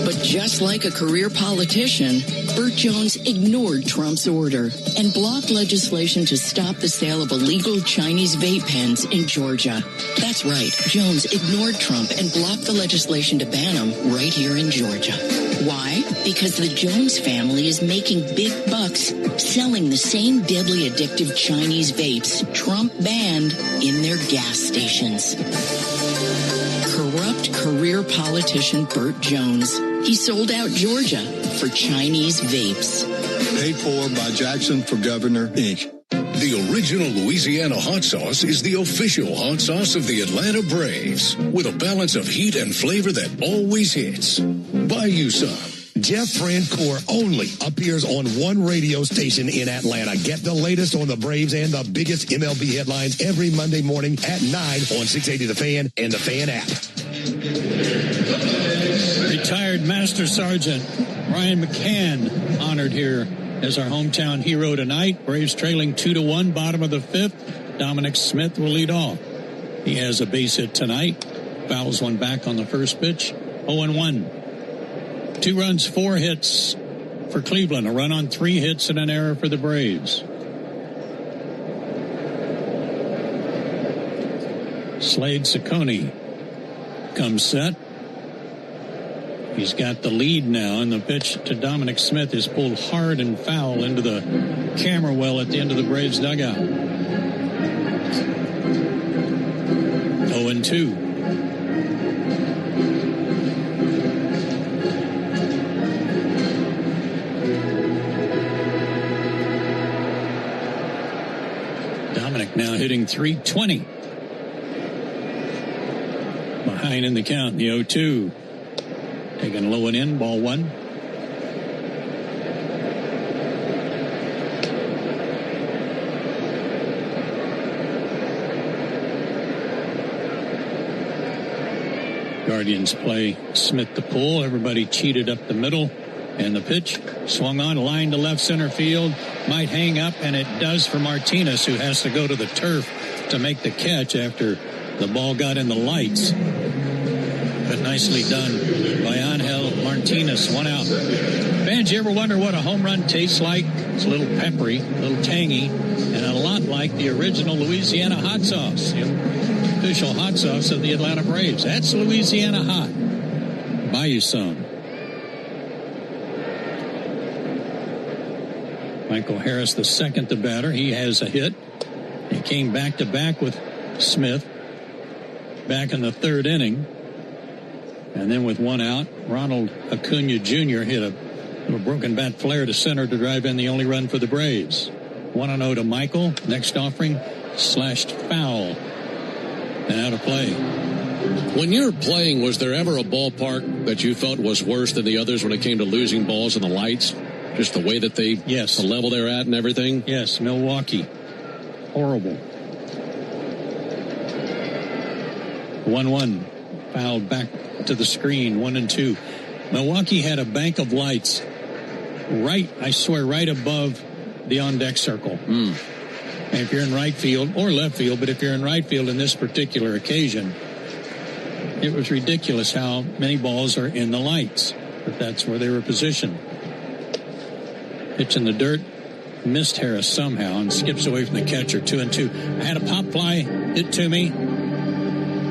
But just like a career politician, Burt Jones ignored Trump's order and blocked legislation to stop the sale of illegal Chinese vape pens in Georgia. That's right, Jones ignored Trump and blocked the legislation to ban them right here in Georgia. Why? Because the Jones family is making big bucks selling the same deadly addictive Chinese vapes Trump banned in their gas stations. Corrupt career politician Burt Jones. He sold out Georgia for Chinese vapes. Paid for by Jackson for Governor, Inc. The original Louisiana hot sauce is the official hot sauce of the Atlanta Braves, with a balance of heat and flavor that always hits. Buy you some. Jeff Francoeur only appears on one radio station in Atlanta. Get the latest on the Braves and the biggest MLB headlines every Monday morning at 9 on 680 The Fan and the Fan app. Retired Master Sergeant Ryan McCann honored here as our hometown hero tonight. Braves trailing 2-1, bottom of the fifth. Dominic Smith will lead off. He has a base hit tonight. Fouls one back on the first pitch. 0-1. 2 runs, 4 hits for Cleveland. A run on 3 hits and an error for the Braves. Slade Ciccone comes set. He's got the lead now, and the pitch to Dominic Smith is pulled hard and foul into the camera well at the end of the Braves dugout. 0-2. Dominic now hitting .320. Behind in the count, the 0-2. Taken low and in, ball 1. Guardians play Smith to pull. Everybody cheated up the middle. And the pitch swung on, line to left center field. Might hang up, and it does for Martinez, who has to go to the turf to make the catch after the ball got in the lights. But nicely done by Angel Martinez. 1 out. Fans, you ever wonder what a home run tastes like? It's a little peppery, a little tangy, and a lot like the original Louisiana hot sauce, the official hot sauce of the Atlanta Braves. That's Louisiana hot. Buy you some. Michael Harris, the second to batter. He has a hit. He came back-to-back with Smith back in the third inning. And then with 1 out, Ronald Acuna Jr. hit a little broken bat flare to center to drive in the only run for the Braves. 1-0 to Michael. Next offering, slashed foul. And out of play. When you're playing, was there ever a ballpark that you felt was worse than the others when it came to losing balls and the lights? Just the way that they, the level they're at and everything? Yes, Milwaukee. Horrible. 1-1. Fouled back to the screen, 1-2. Milwaukee had a bank of lights right above the on-deck circle. And if you're in right field or left field, but if you're in right field in this particular occasion, it was ridiculous how many balls are in the lights. But that's where they were positioned. Pitch in the dirt, missed Harris somehow and skips away from the catcher, 2-2. I had a pop fly hit to me,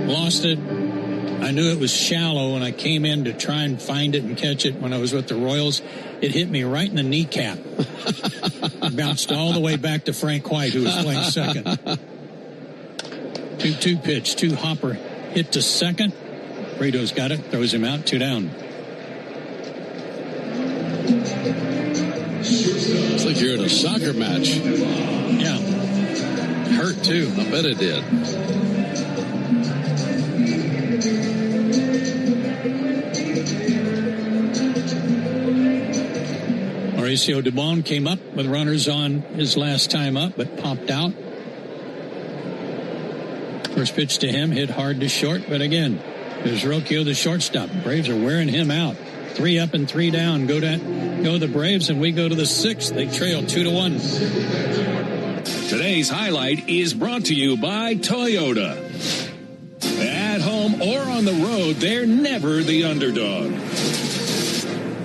lost it. I knew it was shallow, and I came in to try and find it and catch it when I was with the Royals. It hit me right in the kneecap. Bounced all the way back to Frank White, who was playing second. 2-2 pitch, 2 hopper hit to second. Brito's got it, throws him out, 2 down. It's like you're in a soccer match. Yeah. Hurt, too. I bet it did. Mauricio Dubon came up with runners on his last time up, but popped out. First pitch to him, hit hard to short, but again, there's Rocchio, the shortstop. Braves are wearing him out. 3 up and 3 down. Go the Braves, and we go to the 6th. They trail 2-1. Today's highlight is brought to you by Toyota. At home or on the road, they're never the underdog.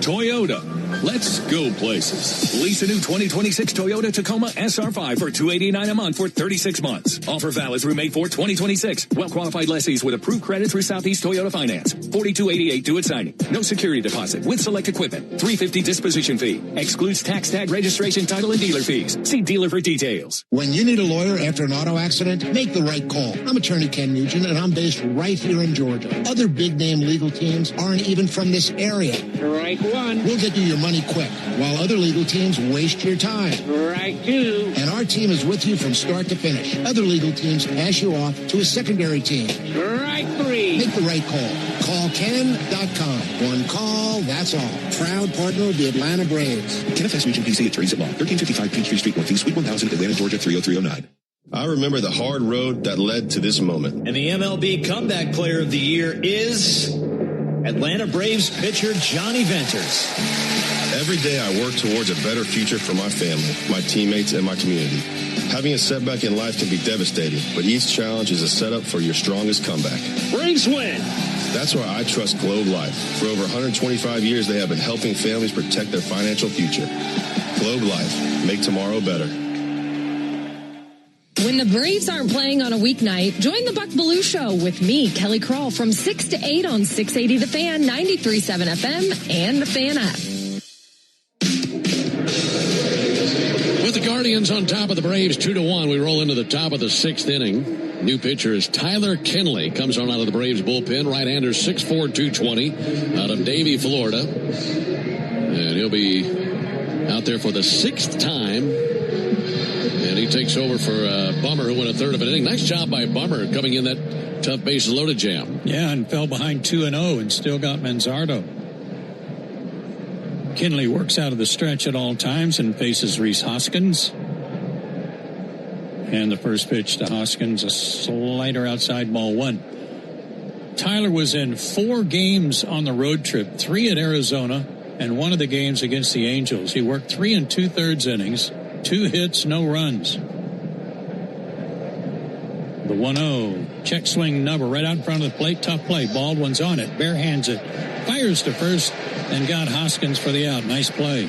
Toyota. Let's go places. Lease a new 2026 Toyota Tacoma SR5 for $289 a month for 36 months. Offer valid through May 4, 2026. Well-qualified lessees with approved credit through Southeast Toyota Finance. $42.88 due at signing. No security deposit with select equipment. $350 disposition fee. Excludes tax tag registration, title, and dealer fees. See dealer for details. When you need a lawyer after an auto accident, make the right call. I'm attorney Ken Nugent, and I'm based right here in Georgia. Other big-name legal teams aren't even from this area. Right one. We'll get you your money quick, while other legal teams waste your time. Right two. And our team is with you from start to finish. Other legal teams pass you off to a secondary team. Right three. Make the right call. Call Ken.com. One call, that's all. Proud partner of the Atlanta Braves. Kenneth S. Nugent, PC, Attorneys at Law, 1355 Peachtree Street, Northeast, Suite 1000, Atlanta, Georgia, 30309. I remember the hard road that led to this moment. And the MLB Comeback Player of the Year is Atlanta Braves pitcher Johnny Venters. Every day I work towards a better future for my family, my teammates, and my community. Having a setback in life can be devastating, but each challenge is a setup for your strongest comeback. Braves win! That's why I trust Globe Life. For over 125 years, they have been helping families protect their financial future. Globe Life. Make tomorrow better. When the Braves aren't playing on a weeknight, join the Buck Belue Show with me, Kelly Kroll, from 6 to 8 on 680 The Fan, 93.7 FM, and the Fan app. With the Guardians on top of the Braves 2-1, we roll into the top of the 6th inning. New pitcher is Tyler Kinley. Comes on out of the Braves bullpen. Right-hander, 6'4", 220, out of Davie, Florida. And he'll be out there for the 6th time. And he takes over for Bummer, who went a third of an inning. Nice job by Bummer coming in that tough bases loaded jam. Yeah, and fell behind 2-0 and still got Manzardo. Kinley works out of the stretch at all times and faces Rhys Hoskins. And the first pitch to Hoskins, a slider outside, ball 1. Tyler was in 4 games on the road trip, 3 at Arizona, and 1 of the games against the Angels. He worked 3 2/3 innings, 2 hits, no runs. The 1-0, check swing number right out in front of the plate, tough play. Baldwin's on it, bare hands it, fires to first, and got Hoskins for the out. Nice play.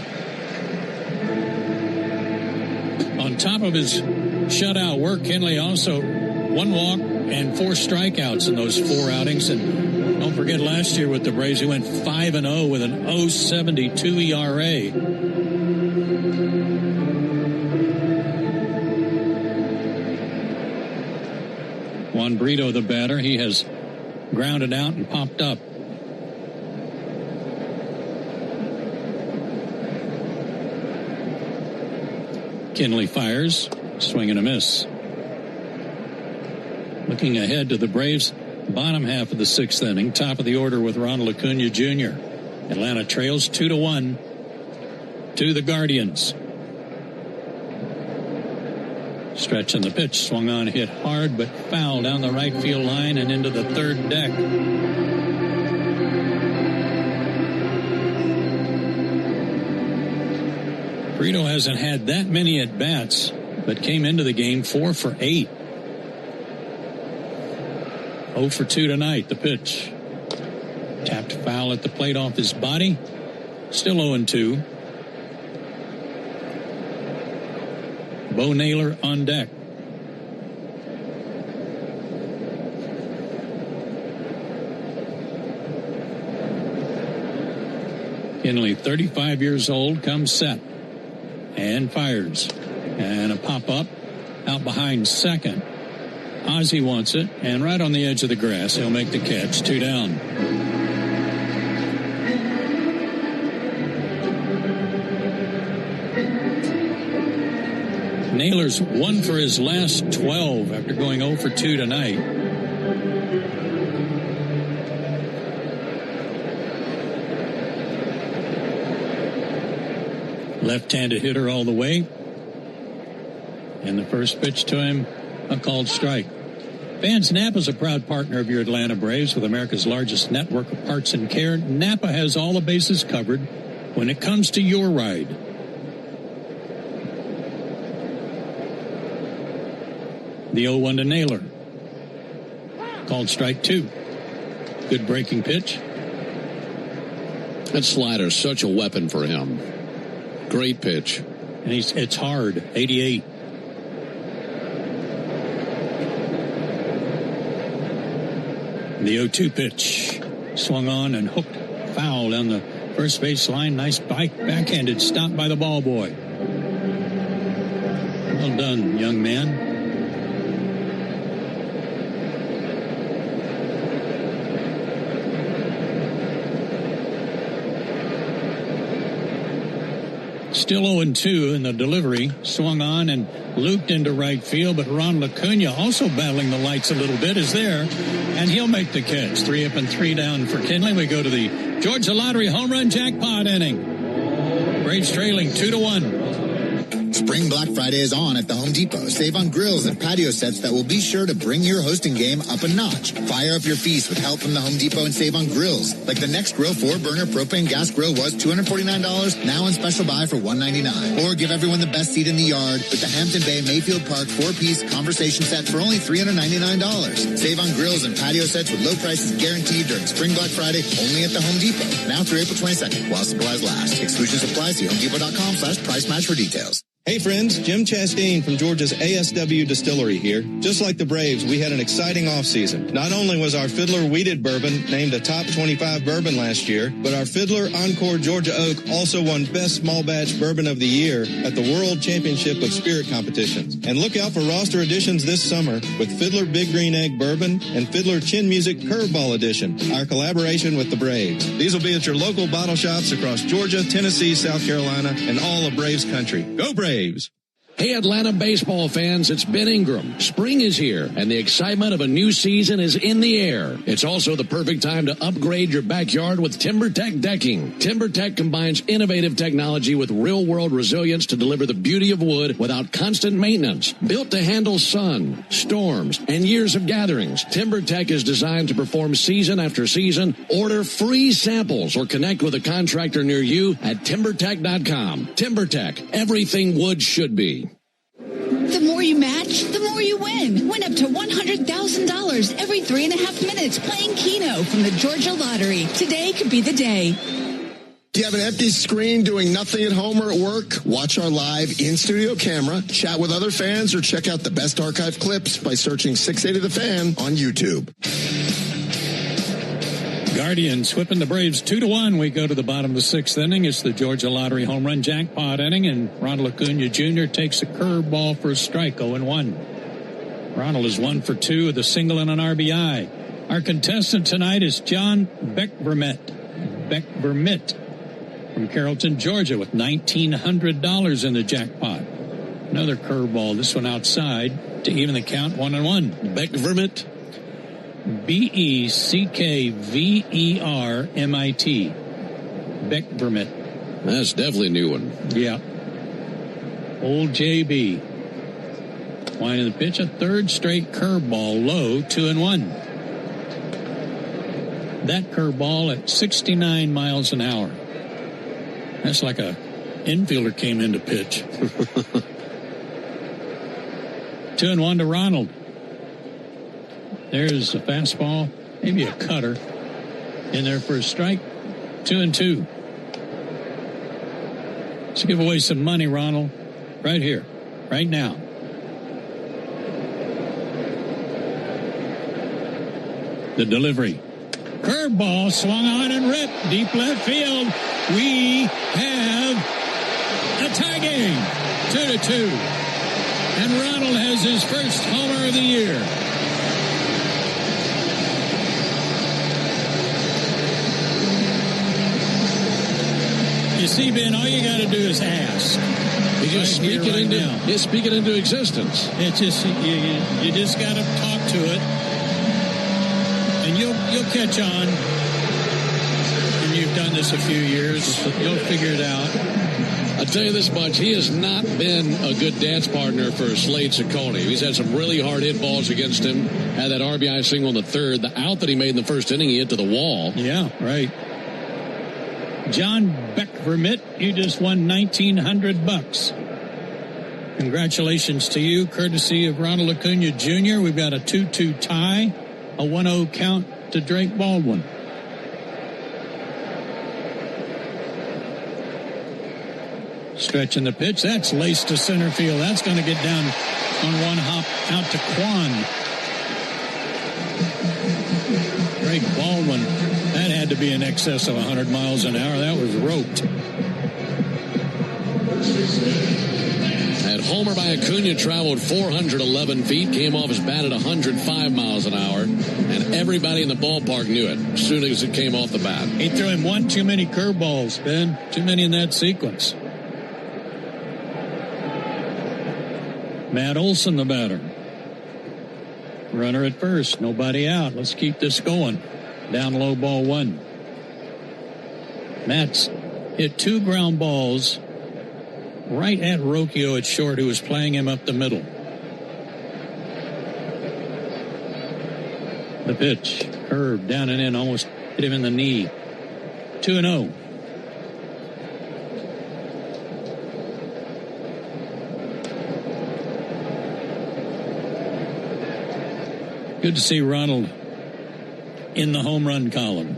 On top of his shutout work, Kinley also 1 walk and 4 strikeouts in those 4 outings. And don't forget last year with the Braves, he went 5-0 with an 0.72 ERA. Juan Brito, the batter, he has grounded out and popped up. Kinley fires, swing and a miss. Looking ahead to the Braves' bottom half of the 6th inning, top of the order with Ronald Acuna Jr. Atlanta trails 2-1 to the Guardians. Stretch in the pitch, swung on, hit hard, but foul down the right field line and into the third deck. Brito hasn't had that many at-bats, but came into the game 4 for 8. 0 for 2 tonight, the pitch. Tapped foul at the plate off his body. Still 0-2. Bo Naylor on deck. Kinley, 35 years old, comes set and fires. And a pop-up out behind second. Ozzie wants it, and right on the edge of the grass, he'll make the catch. 2 down. Naylor's 1 for his last 12 after going 0 for 2 tonight. Left-handed hitter all the way. And the first pitch to him, a called strike. Vance Napa is a proud partner of your Atlanta Braves with America's largest network of parts and care. Napa has all the bases covered when it comes to your ride. The 0-1 to Naylor. Called strike 2. Good breaking pitch. That slider's such a weapon for him. Great pitch. And it's hard. 88. The 0-2 pitch. Swung on and hooked foul down the first base line. Nice backhanded stop by the ball boy. Well done, young man. Still 0-2 in the delivery. Swung on and looped into right field, but Ronald Acuna, also battling the lights a little bit, is there, and he'll make the catch. 3 up and 3 down for Kinley. We go to the Georgia Lottery home run jackpot inning. Braves trailing 2-1. Spring Black Friday is on at the Home Depot. Save on grills and patio sets that will be sure to bring your hosting game up a notch. Fire up your feast with help from the Home Depot and save on grills. Like the Next Grill 4-burner propane gas grill was $249, now on special buy for $199. Or give everyone the best seat in the yard with the Hampton Bay Mayfield Park 4-piece conversation set for only $399. Save on grills and patio sets with low prices guaranteed during Spring Black Friday only at the Home Depot. Now through April 22nd while supplies last. Exclusions apply. See HomeDepot.com/price match for details. Hey friends, Jim Chastain from Georgia's ASW Distillery here. Just like the Braves, we had an exciting offseason. Not only was our Fiddler Wheated Bourbon named a top 25 bourbon last year, but our Fiddler Encore Georgia Oak also won Best Small Batch Bourbon of the Year at the World Championship of Spirit Competitions. And look out for roster additions this summer with Fiddler Big Green Egg Bourbon and Fiddler Chin Music Curveball Edition, our collaboration with the Braves. These will be at your local bottle shops across Georgia, Tennessee, South Carolina, and all of Braves country. Go Braves! Hey, Atlanta baseball fans, it's Ben Ingram. Spring is here, and the excitement of a new season is in the air. It's also the perfect time to upgrade your backyard with TimberTech decking. TimberTech combines innovative technology with real-world resilience to deliver the beauty of wood without constant maintenance. Built to handle sun, storms, and years of gatherings, TimberTech is designed to perform season after season. Order free samples or connect with a contractor near you at TimberTech.com. TimberTech, everything wood should be. The more you match, the more you win. Win up to $100,000 every 3.5 minutes playing Keno from the Georgia Lottery. Today could be the day. Do you have an empty screen doing nothing at home or at work? Watch our live in-studio camera, chat with other fans, or check out the best archive clips by searching 680 The Fan on YouTube. Guardians whipping the Braves 2-1. We go to the bottom of the 6th inning. It's the Georgia Lottery home run jackpot inning, and Ronald Acuna Jr. takes a curveball for a strike, 0-1. Ronald is 1 for 2 with a single and an RBI. Our contestant tonight is John Beckvermet from Carrollton, Georgia, with $1,900 in the jackpot. Another curveball, this one outside to even the count, 1-1. Beckvermet. Beckvermet. Beckvermet. That's definitely a new one. Yeah. Old JB. Winding the pitch, a third straight curveball, low, 2-1. that curveball at 69 miles an hour. That's like a infielder came in to pitch. 2-1 to Ronald. There's a fastball, maybe a cutter in there for a strike. 2-2. Let's give away some money, Ronald, right here, right now. The delivery. Curveball swung on and ripped. Deep left field. We have a tie game. 2-2. And Ronald has his first homer of the year. You see, Ben, all you got to do is ask. You just speak it into existence. It's just you just got to talk to it, and you'll catch on. And you've done this a few years, you'll figure it out. I'll tell you this much: he has not been a good dance partner for Slade Ciccone. He's had some really hard hit balls against him. Had that RBI single in the third. The out that he made in the first inning, he hit to the wall. Yeah, right. John Beck-Vermitt, you just won $1,900. Congratulations to you, courtesy of Ronald Acuna Jr. We've got a 2-2 tie, a 1-0 count to Drake Baldwin. Stretching the pitch. That's laced to center field. That's going to get down on one hop out to Quan. Drake Baldwin. That had to be in excess of 100 miles an hour. That was roped. That homer by Acuna traveled 411 feet, came off his bat at 105 miles an hour, and everybody in the ballpark knew it as soon as it came off the bat. He threw him one too many curveballs, Ben. Too many in that sequence. Matt Olson, the batter. Runner at first, nobody out. Let's keep this going. Down low, ball one. Matt's hit two ground balls right at Rocchio at short, who was playing him up the middle. The pitch, curved down and in, almost hit him in the knee. 2-0. Good to see Ronald in the home run column.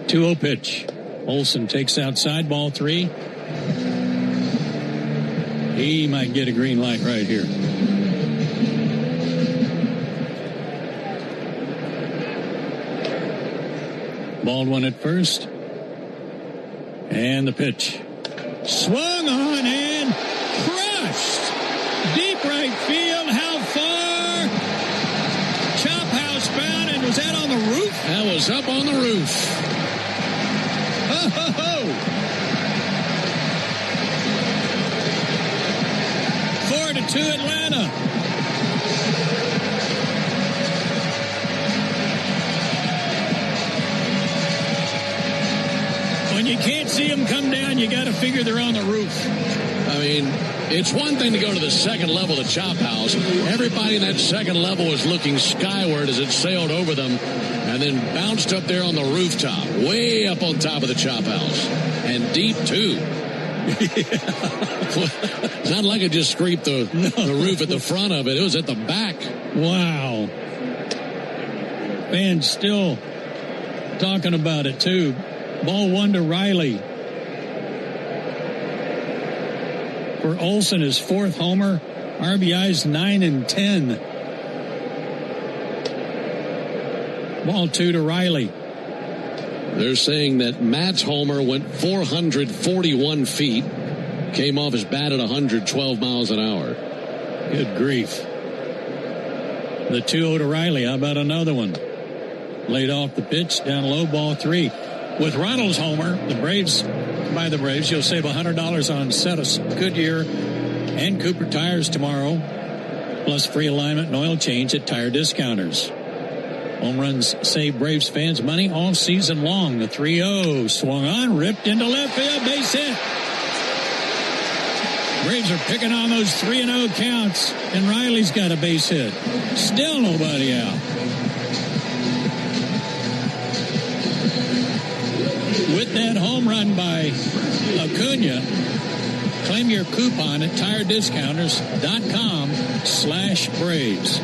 Two-0 pitch. Olson takes outside, ball three. He might get a green light right here. Baldwin at first. And the pitch. Swung on and crushed. Deep right field. How far? Chop house bound. And was that on the roof? That was up on the roof. Ho, ho, ho. 4-2 Atlanta. When you can't see them come down, you got to figure they're on the roof. I mean, it's one thing to go to the second level of the chop house. Everybody in that second level was looking skyward as it sailed over them and then bounced up there on the rooftop, way up on top of the chop house. And deep, too. It's not like it just scraped the roof at the front of it. It was at the back. Wow. Fans still talking about it, too. Ball one to Riley. For Olson, his fourth homer. RBIs 9 and 10. Ball two to Riley. They're saying that Matt's homer went 441 feet. Came off his bat at 112 miles an hour. Good grief. The 2-0 to Riley. How about another one? Laid off the pitch. Down low, ball three. With Ronald's homer, the Braves, you'll save $100 on set of Goodyear and Cooper tires tomorrow, plus free alignment and oil change at Tire Discounters. Home runs save Braves fans money all season long. The 3-0 swung on, ripped into left field, base hit. Braves are picking on those 3-0 counts, and Riley's got a base hit. Still nobody out. With that home run by Acuna, claim your coupon at tirediscounters.com/Braves.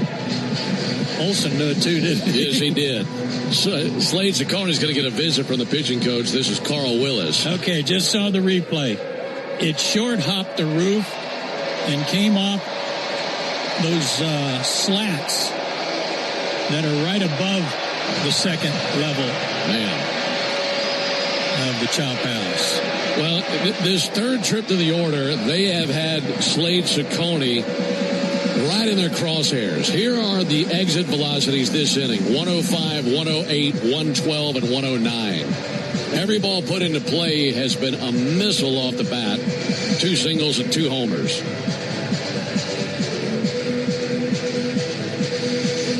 Olsen knew it too, didn't he? Yes, he did. Slade Cicconi's going to get a visit from the pitching coach. This is Carl Willis. Okay, just saw the replay. It short hopped the roof and came off those slats that are right above the second level of the chop house. Well, this third trip to the order, they have had Slade Ciccone right in their crosshairs. Here are the exit velocities this inning: 105, 108, 112, and 109. Every ball put into play has been a missile off the bat. 2 singles and 2 homers.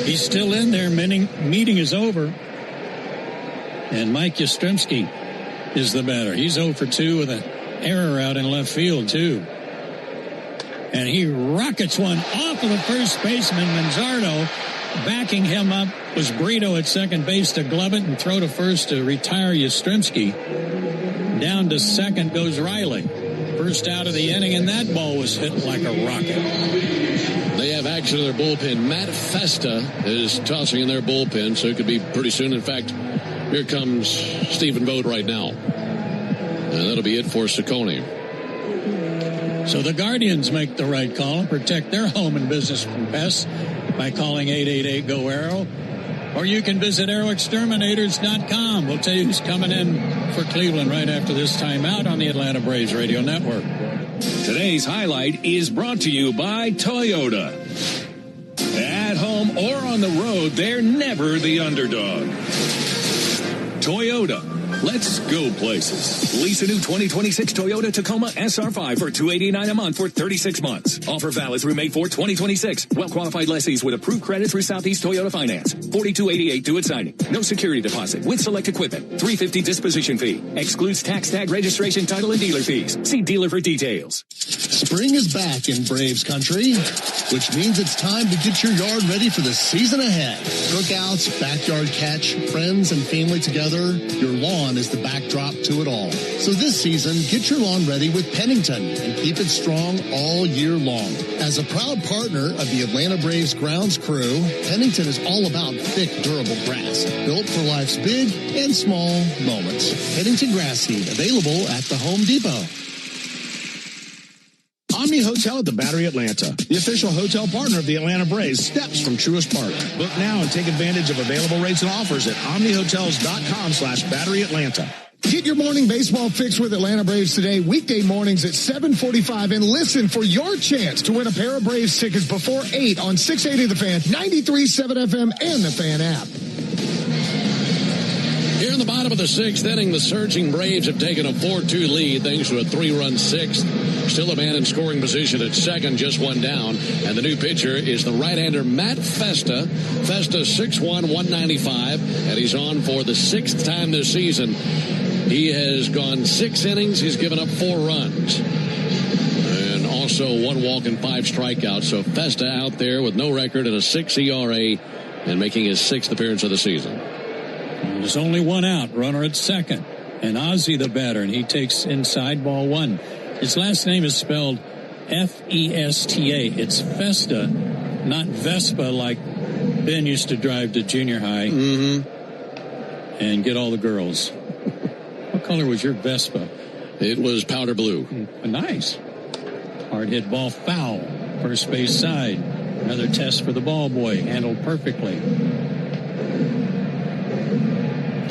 He's still in there. Meeting is over. And Mike Yastrzemski is the batter. He's 0 for 2 with an error out in left field, too. And he rockets one off of the first baseman, Manzardo. Backing him up was Brito at second base to glove it and throw to first to retire Yastrzemski. Down to second goes Riley. First out of the inning, and that ball was hit like a rocket. They have action in their bullpen. Matt Festa is tossing in their bullpen, so it could be pretty soon. In fact, here comes Stephen Vogt right now. And that'll be it for Ciccone. So the Guardians make the right call and protect their home and business from pests by calling 888-GO-ARROW. Or you can visit arrowexterminators.com. We'll tell you who's coming in for Cleveland right after this timeout on the Atlanta Braves Radio Network. Today's highlight is brought to you by Toyota. At home or on the road, they're never the underdog. Toyota. Let's go places. Lease a new 2026 Toyota Tacoma SR5 for $289 a month for 36 months. Offer valid through May 4, 2026. Well-qualified lessees with approved credit through Southeast Toyota Finance. $42.88 due at signing. No security deposit with select equipment. $350 disposition fee. Excludes tax tag registration, title, and dealer fees. See dealer for details. Spring is back in Braves country, which means it's time to get your yard ready for the season ahead. Cookouts, backyard catch, friends and family together. Your lawn is the backdrop to it all. So this season, get your lawn ready with Pennington and keep it strong all year long. As a proud partner of the Atlanta Braves grounds crew, Pennington is all about thick, durable grass, built for life's big and small moments. Pennington grass seed, available at the Home Depot. Omni Hotel at the Battery Atlanta, the official hotel partner of the Atlanta Braves, steps from Truist Park. Book now and take advantage of available rates and offers at omnihotels.com/Battery Atlanta. Get your morning baseball fix with Atlanta Braves today, weekday mornings at 7:45, and listen for your chance to win a pair of Braves tickets before 8 on 680 The Fan, 93.7 FM, and the Fan app. Here in the bottom of the 6th inning, the surging Braves have taken a 4-2 lead thanks to a 3-run 6th. Still a man in scoring position at second, just one down. And the new pitcher is the right-hander Matt Festa. Festa 6'1", 195, and he's on for the 6th time this season. He has gone 6 innings. He's given up 4 runs. And also 1 walk and 5 strikeouts. So Festa out there with no record and a 6 ERA and making his 6th appearance of the season. There's only one out, runner at second. And Ozzie the batter, and he takes inside ball 1. His last name is spelled F-E-S-T-A. It's Festa, not Vespa like Ben used to drive to junior high and get all the girls. What color was your Vespa? It was powder blue. Nice. Hard hit ball foul. First base side. Another test for the ball boy. Handled perfectly.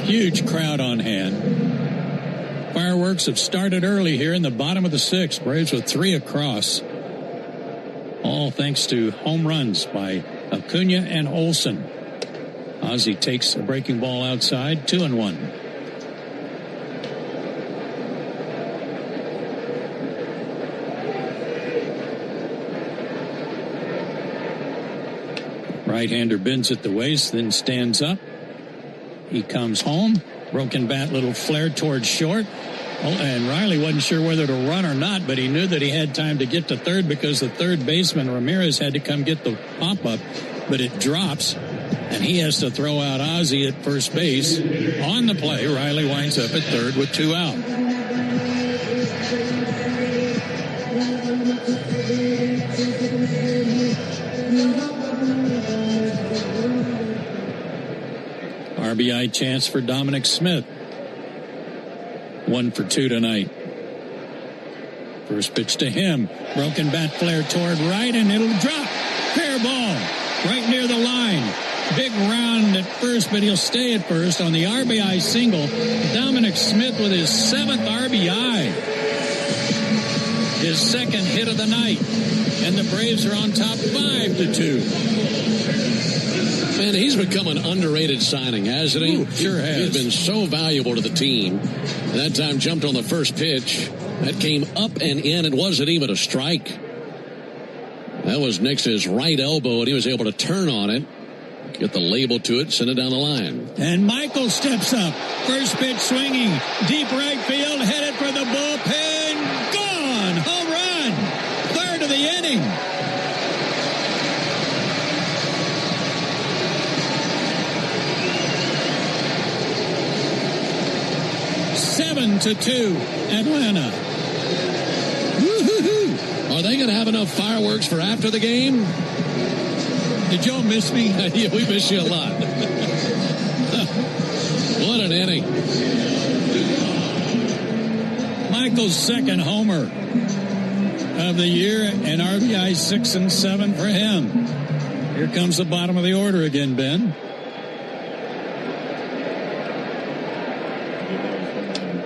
Huge crowd on hand. Fireworks have started early here in the bottom of the 6th. Braves with 3 across. All thanks to home runs by Acuna and Olsen. Ozzie takes a breaking ball outside, 2-1. Right-hander bends at the waist, then stands up. He comes home. Broken bat, little flare towards short. And Riley wasn't sure whether to run or not, but he knew that he had time to get to third because the third baseman, Ramirez, had to come get the pop-up. But it drops, and he has to throw out Ozzie at first base. On the play, Riley winds up at third with 2 out. RBI chance for Dominic Smith. 1 for 2 tonight. First pitch to him. Broken bat flare toward right, and it'll drop. Fair ball. Right near the line. Big round at first, but he'll stay at first on the RBI single. Dominic Smith with his 7th RBI. His second hit of the night. And the Braves are on top 5-2. Man, he's become an underrated signing, hasn't he? Ooh, sure has. He's been so valuable to the team. And that time jumped on the first pitch. That came up and in. It wasn't even a strike. That was next to his right elbow, and he was able to turn on it, get the label to it, send it down the line. And Michael steps up. First pitch swinging. Deep right field, headed for the bullpen. Gone! Home run! Third of the inning. Seven to 2, Atlanta. Woo-hoo-hoo. Are they going to have enough fireworks for after the game? Did y'all miss me? Yeah, we miss you a lot. What an inning. Michael's second homer of the year, and RBI 6 and 7 for him. Here comes the bottom of the order again, Ben.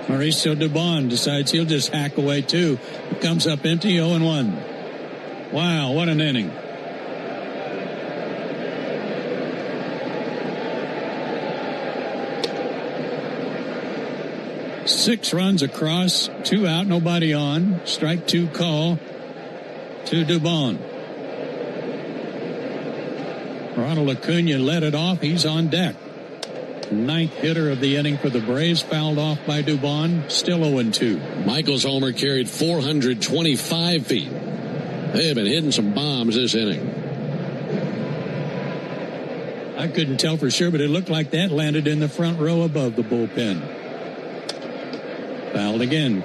Mauricio Dubon decides he'll just hack away too. Comes up empty, 0-1. Wow, what an inning. Six runs across, 2 out, nobody on. Strike 2 call to Dubon. Ronald Acuna led it off. He's on deck. 9th hitter of the inning for the Braves, fouled off by Dubon, still 0-2. Michael's homer carried 425 feet. They have been hitting some bombs this inning. I couldn't tell for sure, but it looked like that landed in the front row above the bullpen. Fouled again,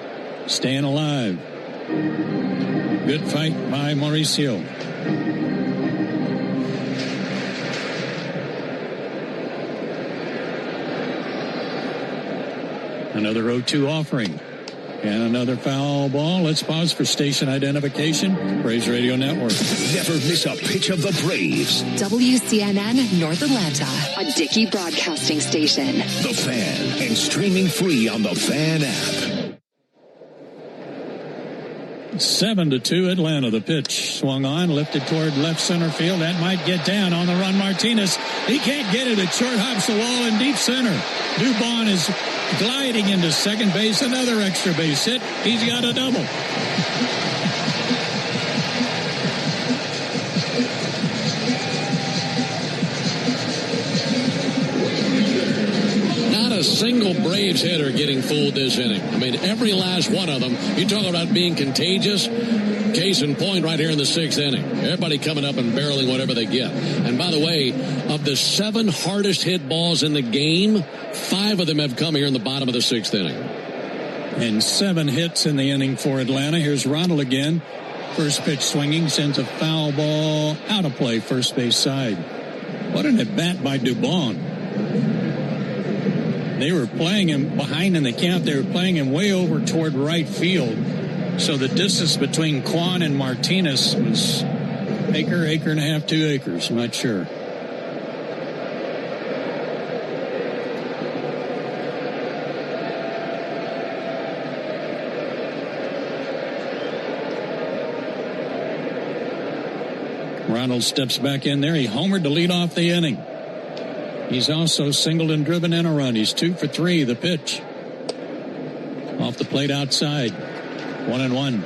staying alive. Good fight by Mauricio. Another 0-2 offering. And another foul ball. Let's pause for station identification. Braves Radio Network. Never miss a pitch of the Braves. WCNN North Atlanta, a Dickey broadcasting station. The Fan, and streaming free on the Fan app. 7-2 Atlanta. The pitch swung on, lifted toward left center field. That might get down. On the run, Martinez. He can't get it. It short hops the wall in deep center. Dubon is gliding into second base. Another extra base hit. He's got a double. Not a single Braves hitter getting fooled this inning. I mean, every last one of them. You talk about being contagious. Case in point right here in the 6th inning. Everybody coming up and barreling whatever they get. And by the way, of the 7 hardest hit balls in the game, 5 of them have come here in the bottom of the 6th inning. And 7 hits in the inning for Atlanta. Here's Ronald again. First pitch swinging, sends a foul ball out of play, first base side. What an at-bat by Dubon. They were playing him behind in the count. They were playing him way over toward right field. So the distance between Kwan and Martinez was acre and a half, 2 acres. I'm not sure. Ronald steps back in there. He homered to lead off the inning. He's also singled and driven in a run. He's 2 for 3. The pitch off the plate outside. 1-1.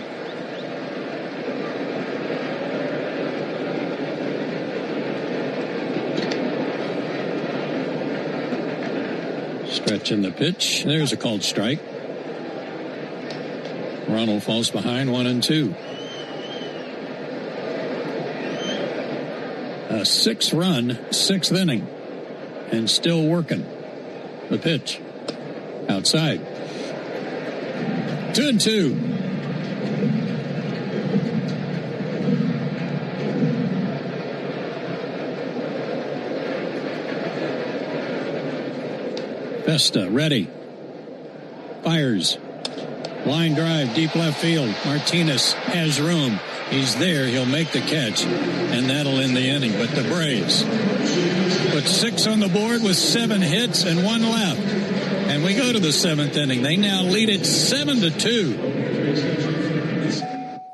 Stretching the pitch. There's a called strike. Ronald falls behind 1-2. A 6-run, 6th inning, and still working. The pitch outside. 2-2. Vesta ready. Fires. Line drive, deep left field. Martinez has room. He's there. He'll make the catch, and that'll end the inning. But the Braves put 6 on the board with 7 hits and 1 left. And we go to the 7th inning. They now lead it 7-2.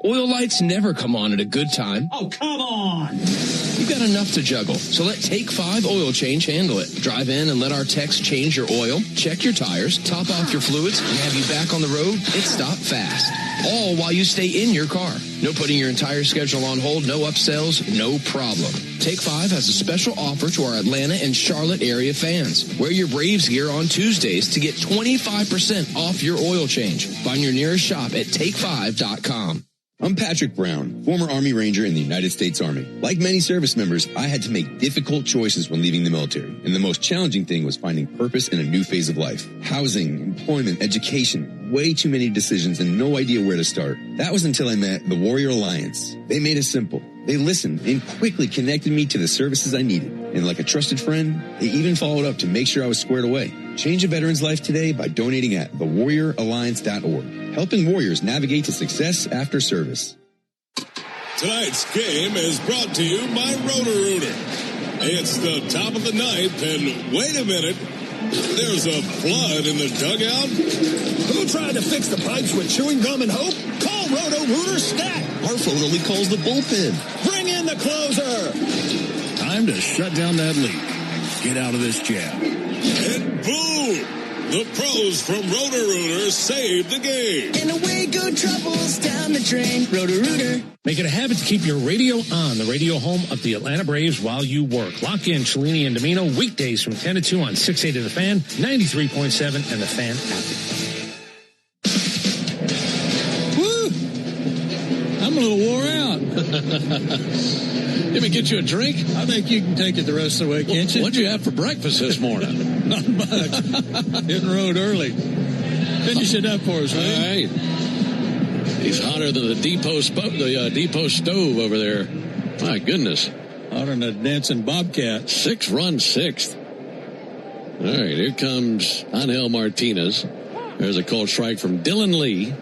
Oil lights never come on at a good time. Oh, come on. You've got enough to juggle, so let Take 5 Oil Change handle it. Drive in and let our techs change your oil, check your tires, top off your fluids, and have you back on the road. It's stop fast. All while you stay in your car. No putting your entire schedule on hold, no upsells, no problem. Take 5 has a special offer to our Atlanta and Charlotte area fans. Wear your Braves gear on Tuesdays to get 25% off your oil change. Find your nearest shop at take5.com. I'm Patrick Brown, former Army Ranger in the United States Army. Like many service members, I had to make difficult choices when leaving the military, and the most challenging thing was finding purpose in a new phase of life. Housing, employment, education, way too many decisions and no idea where to start. That was until I met the Warrior Alliance. They made it simple. They listened and quickly connected me to the services I needed. And like a trusted friend, they even followed up to make sure I was squared away. Change a veteran's life today by donating at thewarrioralliance.org. Helping warriors navigate to success after service. Tonight's game is brought to you by Roto-Rooter. It's the top of the ninth, and wait a minute, there's a flood in the dugout. Who tried to fix the pipes with chewing gum and hope? Call Roto-Rooter Stat. Our phone only calls the bullpen. Bring in the closer. Time to shut down that leak. Get out of this jam. And boom! The pros from Roto-Rooter saved the game. And away go troubles down the drain. Roto-Rooter. Make it a habit to keep your radio on, the radio home of the Atlanta Braves while you work. Lock in Cellini and Domino weekdays from 10 to 2 on 680 The Fan, 93.7, and the Fan app. Woo! I'm a little wore out. Let me get you a drink. I think you can take it the rest of the way, can't you? What'd you have for breakfast this morning? Not much. Hitting road early. Finish it up for us, all right? He's hotter than the depot stove over there. My goodness. Hotter than a dancing bobcat. 6-run 6th. All right, here comes Angel Martinez. There's a called strike from Dylan Lee.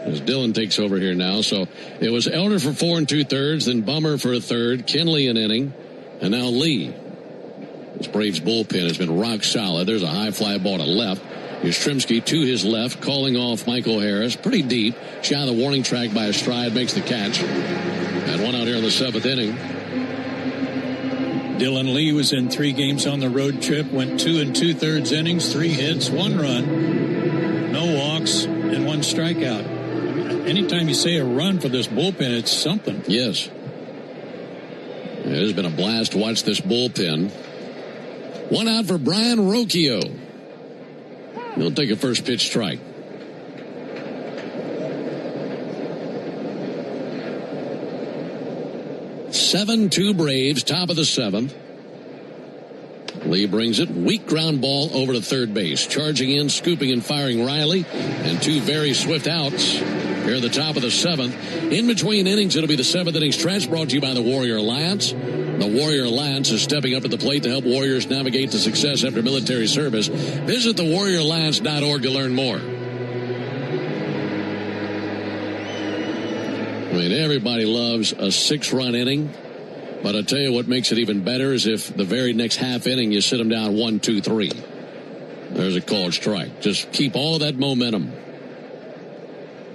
As Dylan takes over here now. So it was Elder for 4 2/3, then Bummer for a third, Kenley an inning, and now Lee. This Braves bullpen has been rock solid. There's a high fly ball to left. Yastrzemski to his left, calling off Michael Harris. Pretty deep. Shy of the warning track by a stride, makes the catch. And one out here in the 7th inning. Dylan Lee was in 3 games on the road trip, went 2 2/3 innings, 3 hits, 1 run, no walks, and 1 strikeout. Anytime you say a run for this bullpen, it's something. Yes. It has been a blast to watch this bullpen. 1 out for Brian Rocchio. He'll take a first pitch strike. Seven-2 Braves, top of the 7th. Lee brings it. Weak ground ball over to third base. Charging in, scooping and firing Riley. And 2 very swift outs. Here at the top of the 7th. In between innings, it'll be the 7th inning stretch, brought to you by the Warrior Alliance. The Warrior Alliance is stepping up at the plate to help warriors navigate to success after military service. Visit thewarrioralliance.org to learn more. I mean, everybody loves a 6-run inning. But I tell you what makes it even better is if the very next half inning you sit them down 1, 2, 3. There's a called strike. Just keep all that momentum.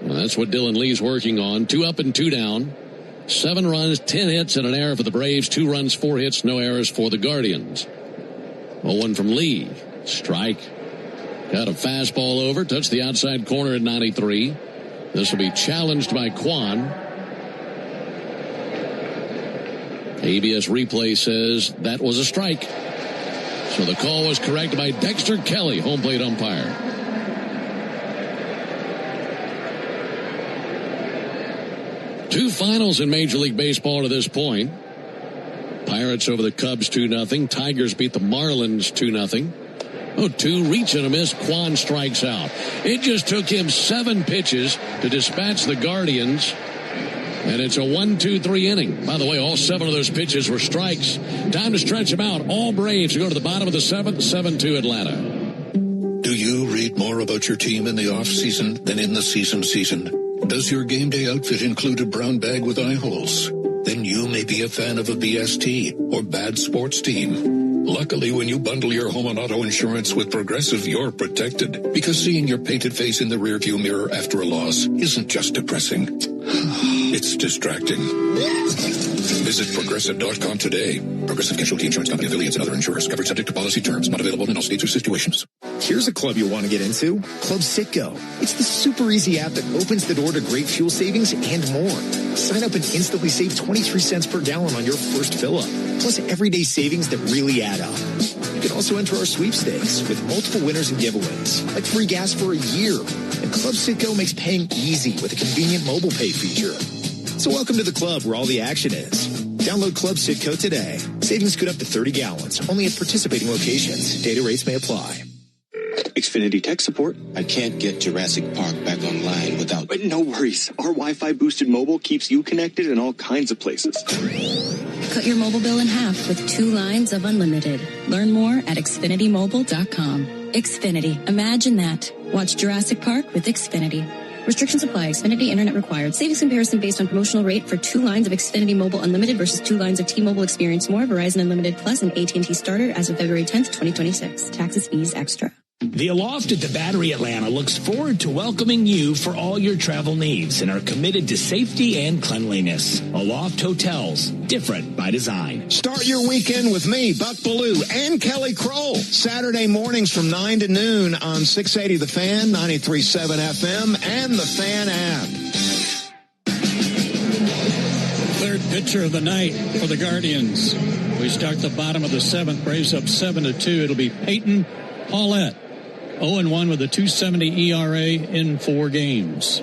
Well, that's what Dylan Lee's working on. 2 up and 2 down. 7 runs, 10 hits, and an error for the Braves. 2 runs, 4 hits, no errors for the Guardians. 0-1 from Lee. Strike. Got a fastball over. Touched the outside corner at 93. This will be challenged by Kwan. ABS replay says that was a strike. So the call was corrected by Dexter Kelly, home plate umpire. Two finals in Major League Baseball to this point. Pirates over the Cubs 2-0. Tigers beat the Marlins 2-0. 0-2, reach and a miss. Kwan strikes out. It just took him 7 pitches to dispatch the Guardians. And it's a 1-2-3 inning. By the way, all 7 of those pitches were strikes. Time to stretch them out. All Braves to go to the bottom of the 7th, 7-2 Atlanta. Do you read more about your team in the off-season than in the season? Does your game day outfit include a brown bag with eye holes? Then you may be a fan of a BST or bad sports team. Luckily, when you bundle your home and auto insurance with Progressive, you're protected. Because seeing your painted face in the rearview mirror after a loss isn't just depressing. It's distracting. Visit Progressive.com today. Progressive Casualty Insurance Company, affiliates, and other insurers. Covered subject to policy terms. Not available in all states or situations. Here's a club you'll want to get into. Club Citgo. It's the super easy app that opens the door to great fuel savings and more. Sign up and instantly save 23 cents per gallon on your first fill-up. Plus everyday savings that really add up. You can also enter our sweepstakes with multiple winners and giveaways, like free gas for a year. And Club Citgo makes paying easy with a convenient mobile pay feature. So welcome to the club where all the action is. Download Club Citgo today. Savings good up to 30 gallons, only at participating locations. Data rates may apply. Xfinity tech support. I can't get Jurassic Park back online without... But no worries. Our Wi-Fi boosted mobile keeps you connected in all kinds of places. Cut your mobile bill in half with 2 lines of unlimited. Learn more at XfinityMobile.com. Xfinity. Imagine that. Watch Jurassic Park with Xfinity. Restrictions apply. Xfinity Internet required. Savings comparison based on promotional rate for 2 lines of Xfinity Mobile Unlimited versus 2 lines of T-Mobile Experience More, Verizon Unlimited Plus, and AT&T Starter as of February 10th, 2026. Taxes, fees, extra. The Aloft at the Battery Atlanta looks forward to welcoming you for all your travel needs and are committed to safety and cleanliness. Aloft Hotels, different by design. Start your weekend with me, Buck Ballou, and Kelly Kroll. Saturday mornings from 9 to noon on 680 The Fan, 93.7 FM, and the Fan app. Third pitcher of the night for the Guardians. We start the bottom of the 7th. Braves up 7-2. It'll be Peyton Paulette. 0-1 with a 2.70 ERA in 4 games.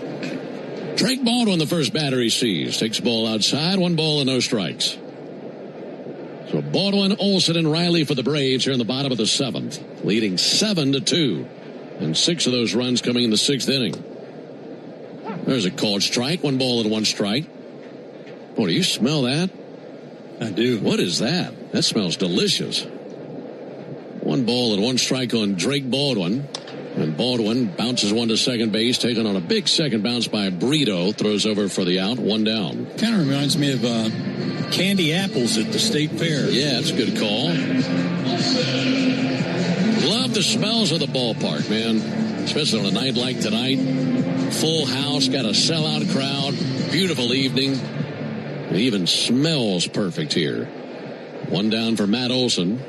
Drake Baldwin, the first batter he sees. Takes the ball outside, 1 ball and no strikes. So Baldwin, Olsen, and Riley for the Braves here in the bottom of the 7th, leading 7-2. And 6 of those runs coming in the 6th inning. There's a called strike, 1 ball and 1 strike. Oh, do you smell that? I do. What is that? That smells delicious. 1 ball and 1 strike on Drake Baldwin. And Baldwin bounces 1 to second base, taken on a big second bounce by Brito. Throws over for the out, 1 down. Kind of reminds me of candy apples at the state fair. Yeah, that's a good call. Love the smells of the ballpark, man. Especially on a night like tonight. Full house, got a sellout crowd. Beautiful evening. It even smells perfect here. 1 down for Matt Olson.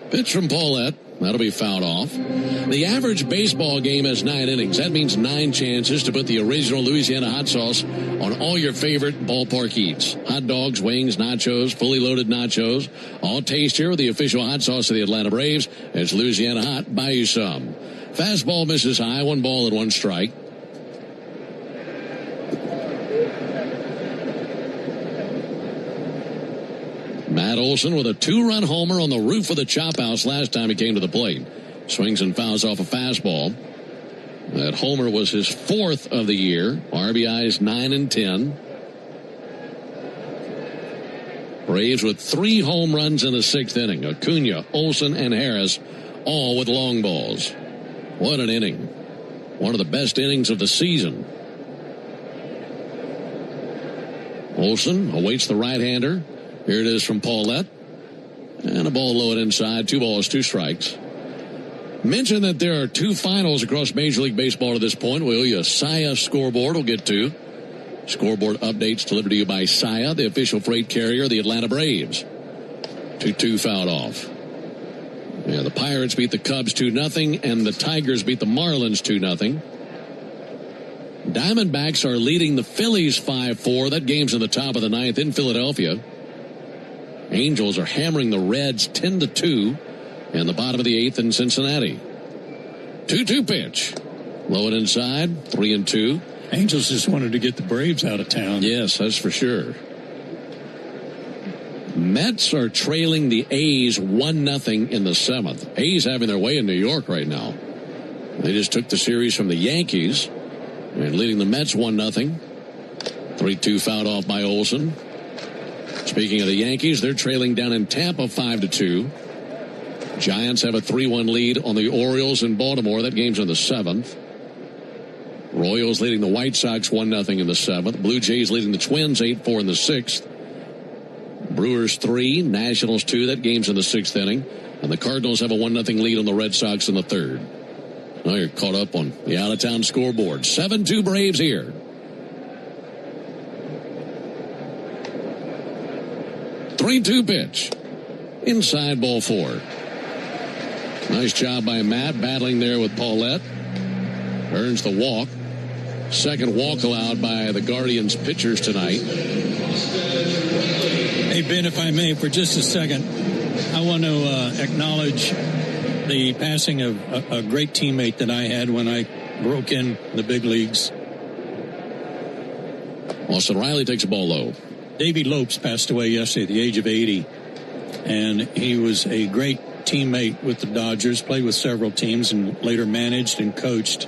Pitch from Paulette. That'll be fouled off. The average baseball game has 9 innings. That means 9 chances to put the original Louisiana hot sauce on all your favorite ballpark eats. Hot dogs, wings, nachos, fully loaded nachos. All tastier with the official hot sauce of the Atlanta Braves. It's Louisiana Hot. Buy you some. Fastball misses high. 1 ball and 1 strike. Matt Olson with a 2-run homer on the roof of the chop house last time he came to the plate. Swings and fouls off a fastball. That homer was his 4th of the year. RBIs 9 and 10. Braves with 3 home runs in the 6th inning. Acuna, Olson, and Harris all with long balls. What an inning. One of the best innings of the season. Olson awaits the right-hander. Here it is from Paulette. And a ball low and inside. 2 balls, 2 strikes. Mention that there are 2 finals across Major League Baseball to this point. We owe you a Saia scoreboard. We'll get to. Scoreboard updates delivered to you by Saia, the official freight carrier of the Atlanta Braves. 2-2 fouled off. Yeah, the Pirates beat the Cubs 2-0, and the Tigers beat the Marlins 2-0. Diamondbacks are leading the Phillies 5-4. That game's in the top of the 9th in Philadelphia. Angels are hammering the Reds 10-2 in the bottom of the 8th in Cincinnati. 2-2 pitch. Low and inside, 3-2. Angels just wanted to get the Braves out of town. Yes, that's for sure. Mets are trailing the A's 1-0 in the 7th. A's having their way in New York right now. They just took the series from the Yankees and leading the Mets 1-0. 3-2 fouled off by Olsen. Speaking of the Yankees, they're trailing down in Tampa 5-2. Giants have a 3-1 lead on the Orioles in Baltimore. That game's in the 7th. Royals leading the White Sox 1-0 in the 7th. Blue Jays leading the Twins 8-4 in the 6th. Brewers 3, Nationals 2. That game's in the 6th inning. And the Cardinals have a 1-0 lead on the Red Sox in the 3rd. Now you're caught up on the out-of-town scoreboard. 7-2 Braves here. 3-2 pitch. Inside ball 4. Nice job by Matt battling there with Paulette. Earns the walk. Second walk allowed by the Guardians pitchers tonight. Hey, Ben, if I may, for just a second, I want to acknowledge the passing of a great teammate that I had when I broke in the big leagues. Austin Riley takes a ball low. Davey Lopes passed away yesterday at the age of 80, and he was a great teammate with the Dodgers, played with several teams, and later managed and coached.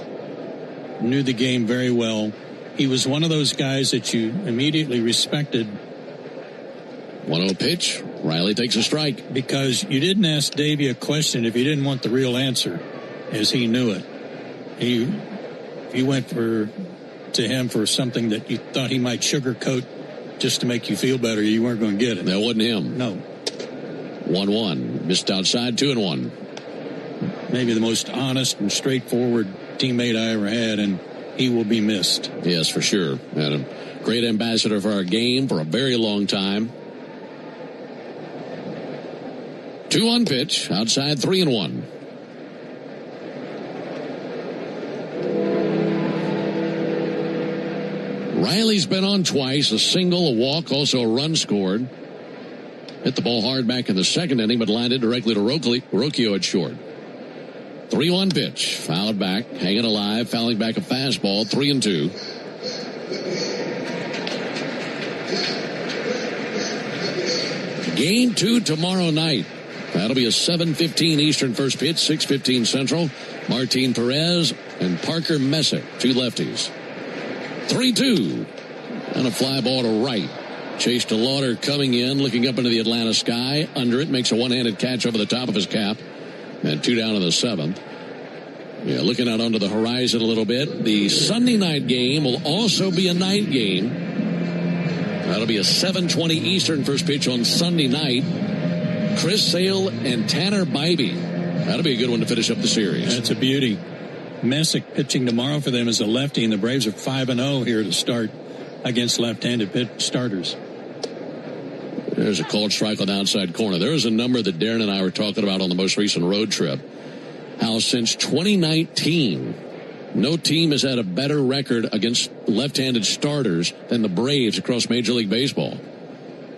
Knew the game very well. He was one of those guys that you immediately respected. 1-0 pitch. Riley takes a strike. Because you didn't ask Davey a question if you didn't want the real answer, as he knew it. If you went to him for something that you thought he might sugarcoat just to make you feel better, you weren't going to get it. That wasn't him. No. 1-1. Missed outside, 2-1. Maybe the most honest and straightforward teammate I ever had, and he will be missed. Yes, for sure. And a great ambassador for our game for a very long time. 2-1 pitch, outside 3-1. Riley's been on twice, a single, a walk, also a run scored. Hit the ball hard back in the 2nd inning, but lined it directly to Rocchio at short. 3-1 pitch, fouled back, hanging alive, fouling back a fastball, 3-2. Game 2 tomorrow night. That'll be a 7:15 Eastern first pitch, 6:15 Central. Martin Perez and Parker Messick, 2 lefties. 3-2. And a fly ball to right. Chase DeLauder coming in, looking up into the Atlanta sky. Under it, makes a one-handed catch over the top of his cap. And 2 down in the 7th. Yeah, looking out onto the horizon a little bit. The Sunday night game will also be a night game. That'll be a 7:20 Eastern first pitch on Sunday night. Chris Sale and Tanner Bybee. That'll be a good one to finish up the series. That's a beauty. Messick pitching tomorrow for them as a lefty, and the Braves are 5-0 here to start against left-handed starters. There's a called strike on the outside corner. There was a number that Darren and I were talking about on the most recent road trip. How since 2019, no team has had a better record against left-handed starters than the Braves across Major League Baseball.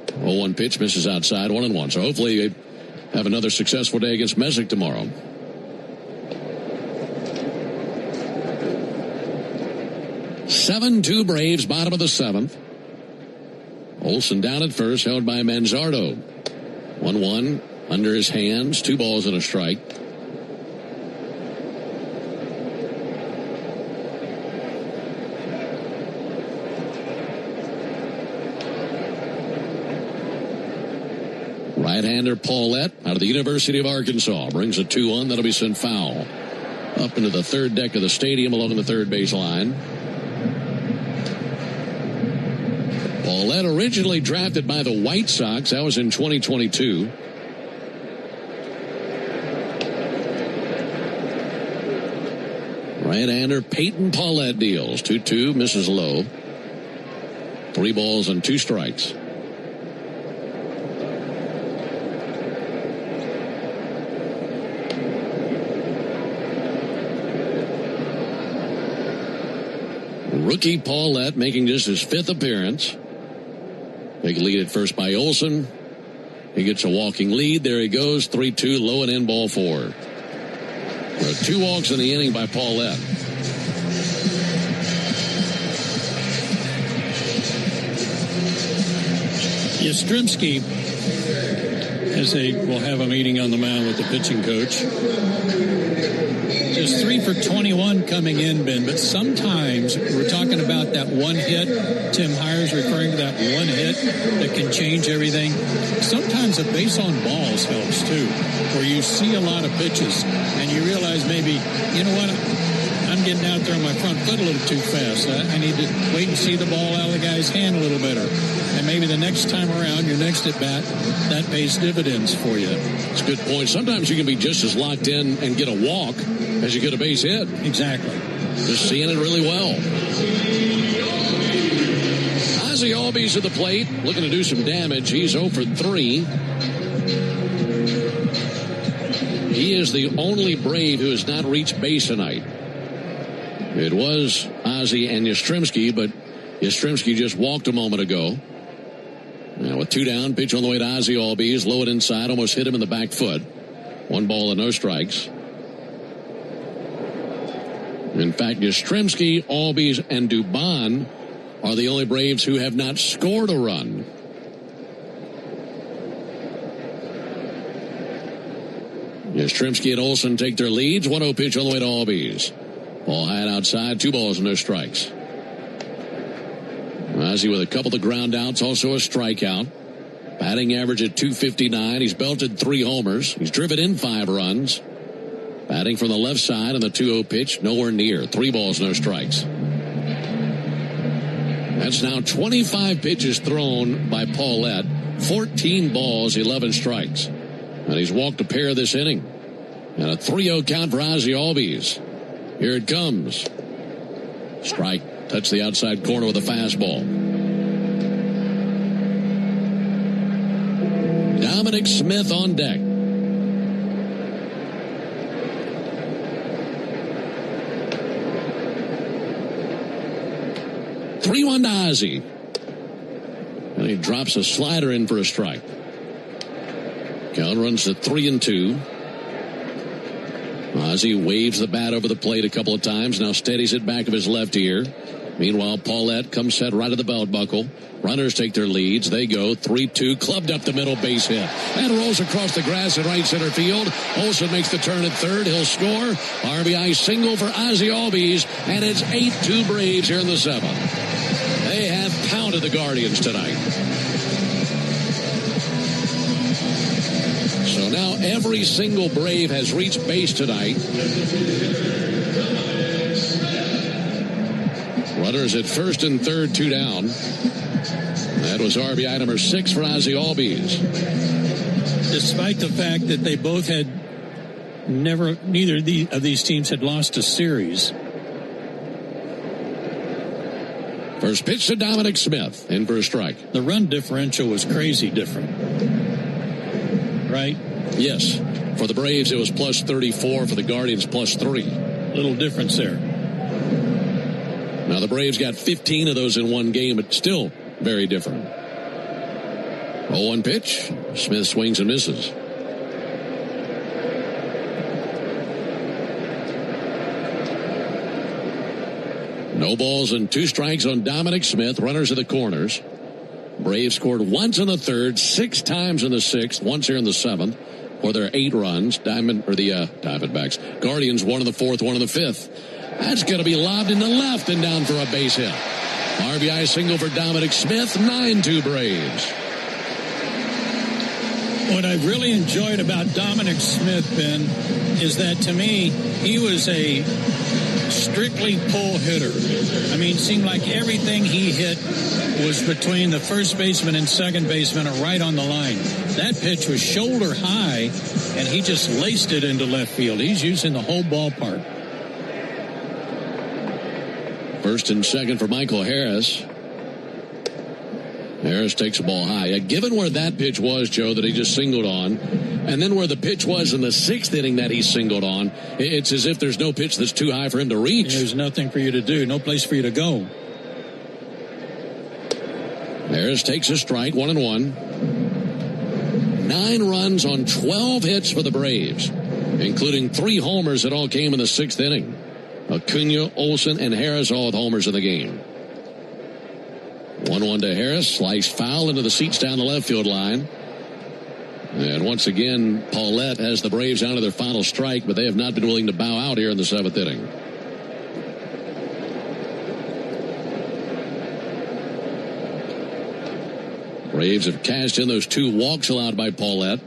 0-1 pitch, misses outside, 1-1. So hopefully they have another successful day against Messick tomorrow. (7-2) Braves, bottom of the 7th. Olsen down at first, held by Manzardo. 1-1 under his hands, 2 balls and a strike. Right-hander Paulette out of the University of Arkansas brings a 2-1. That'll be sent foul. Up into the 3rd deck of the stadium along the 3rd base line. Paulette originally drafted by the White Sox. That was in 2022. Right-hander Peyton Paulette deals. 2-2, misses low. 3 balls and 2 strikes. Rookie Paulette making just his 5th appearance. Big lead at first by Olsen. He gets a walking lead. There he goes. 3-2, low and in, ball 4. There are 2 walks in the inning by Paulette. Yastrzemski, as they will have a meeting on the mound with the pitching coach, just 3 for 21 coming in, Ben. But sometimes we're talking about that one hit. Tim Hires referring to that one hit that can change everything. Sometimes a base on balls helps too, where you see a lot of pitches and you realize maybe, you know what, I'm getting out there on my front foot a little too fast. I need to wait and see the ball out of the guy's hand a little better. And maybe the next time around, your next at bat, that pays dividends for you. It's a good point. Sometimes you can be just as locked in and get a walk as you get a base hit. Exactly. Just seeing it really well. Ozzie Albies at the plate, looking to do some damage. He's 0 for 3. He is the only Brave who has not reached base tonight. It was Ozzie and Yastrzemski, but Yastrzemski just walked a moment ago. Now with 2 down, pitch on the way to Ozzie Albies, low it inside, almost hit him in the back foot. 1 ball and no strikes. In fact, Yastrzemski, Albies, and Dubon are the only Braves who have not scored a run. Yastrzemski and Olsen take their leads. 1-0 pitch on the way to Albies. Ball high and outside, 2 balls and no strikes. Ozzie with a couple of ground outs, also a strikeout. Batting average at .259. He's belted 3 homers. He's driven in 5 runs. Batting from the left side on the 2-0 pitch, nowhere near. 3 balls, no strikes. That's now 25 pitches thrown by Paulette. 14 balls, 11 strikes. And he's walked a pair this inning. And a 3-0 count for Ozzie Albies. Here it comes. Strike. Touch the outside corner with a fastball. Dominic Smith on deck. Three-1 to Ozzie. And he drops a slider in for a strike. Count runs to 3-2. Ozzie waves the bat over the plate a couple of times. Now steadies it back of his left ear. Meanwhile, Paulette comes set right of the belt buckle. Runners take their leads. They go 3-2, clubbed up the middle, base hit. And rolls across the grass in right center field. Olsen makes the turn at third. He'll score. RBI single for Ozzie Albies. And it's 8-2 Braves here in the 7th. They have pounded the Guardians tonight. So now every single Brave has reached base tonight. Runners at first and third, 2 down. That was RBI number 6 for Ozzie Albies. Despite the fact that they both had neither of these teams had lost a series. First pitch to Dominic Smith, in for a strike. The run differential was crazy different. Right? Yes. For the Braves, it was plus 34. For the Guardians, plus 3. Little difference there. Now, the Braves got 15 of those in one game, but still very different. 0-1 pitch. Smith swings and misses. No balls and 2 strikes on Dominic Smith. Runners at the corners. Braves scored once in the 3rd, 6 times in the 6th, once here in the 7th, for their 8 runs. Diamondbacks. Guardians 1 in the 4th, 1 in the 5th. That's going to be lobbed in the left and down for a base hit. RBI single for Dominic Smith. 9-2 Braves. What I've really enjoyed about Dominic Smith, Ben, is that to me, he was a strictly pull hitter. I mean, it seemed like everything he hit was between the first baseman and second baseman or right on the line. That pitch was shoulder high, and he just laced it into left field. He's using the whole ballpark. First and second for Michael Harris. Harris takes the ball high. Given where that pitch was, Joe, that he just singled on, and then where the pitch was in the 6th inning that he singled on, it's as if there's no pitch that's too high for him to reach. There's nothing for you to do, no place for you to go. Harris takes a strike, 1-1. 9 runs on 12 hits for the Braves, including 3 homers that all came in the 6th inning. Acuna, Olsen, and Harris all with homers in the game. 1-1 to Harris. Sliced foul into the seats down the left field line. And once again, Paulette has the Braves down to their final strike, but they have not been willing to bow out here in the 7th inning. Braves have cashed in those 2 walks allowed by Paulette.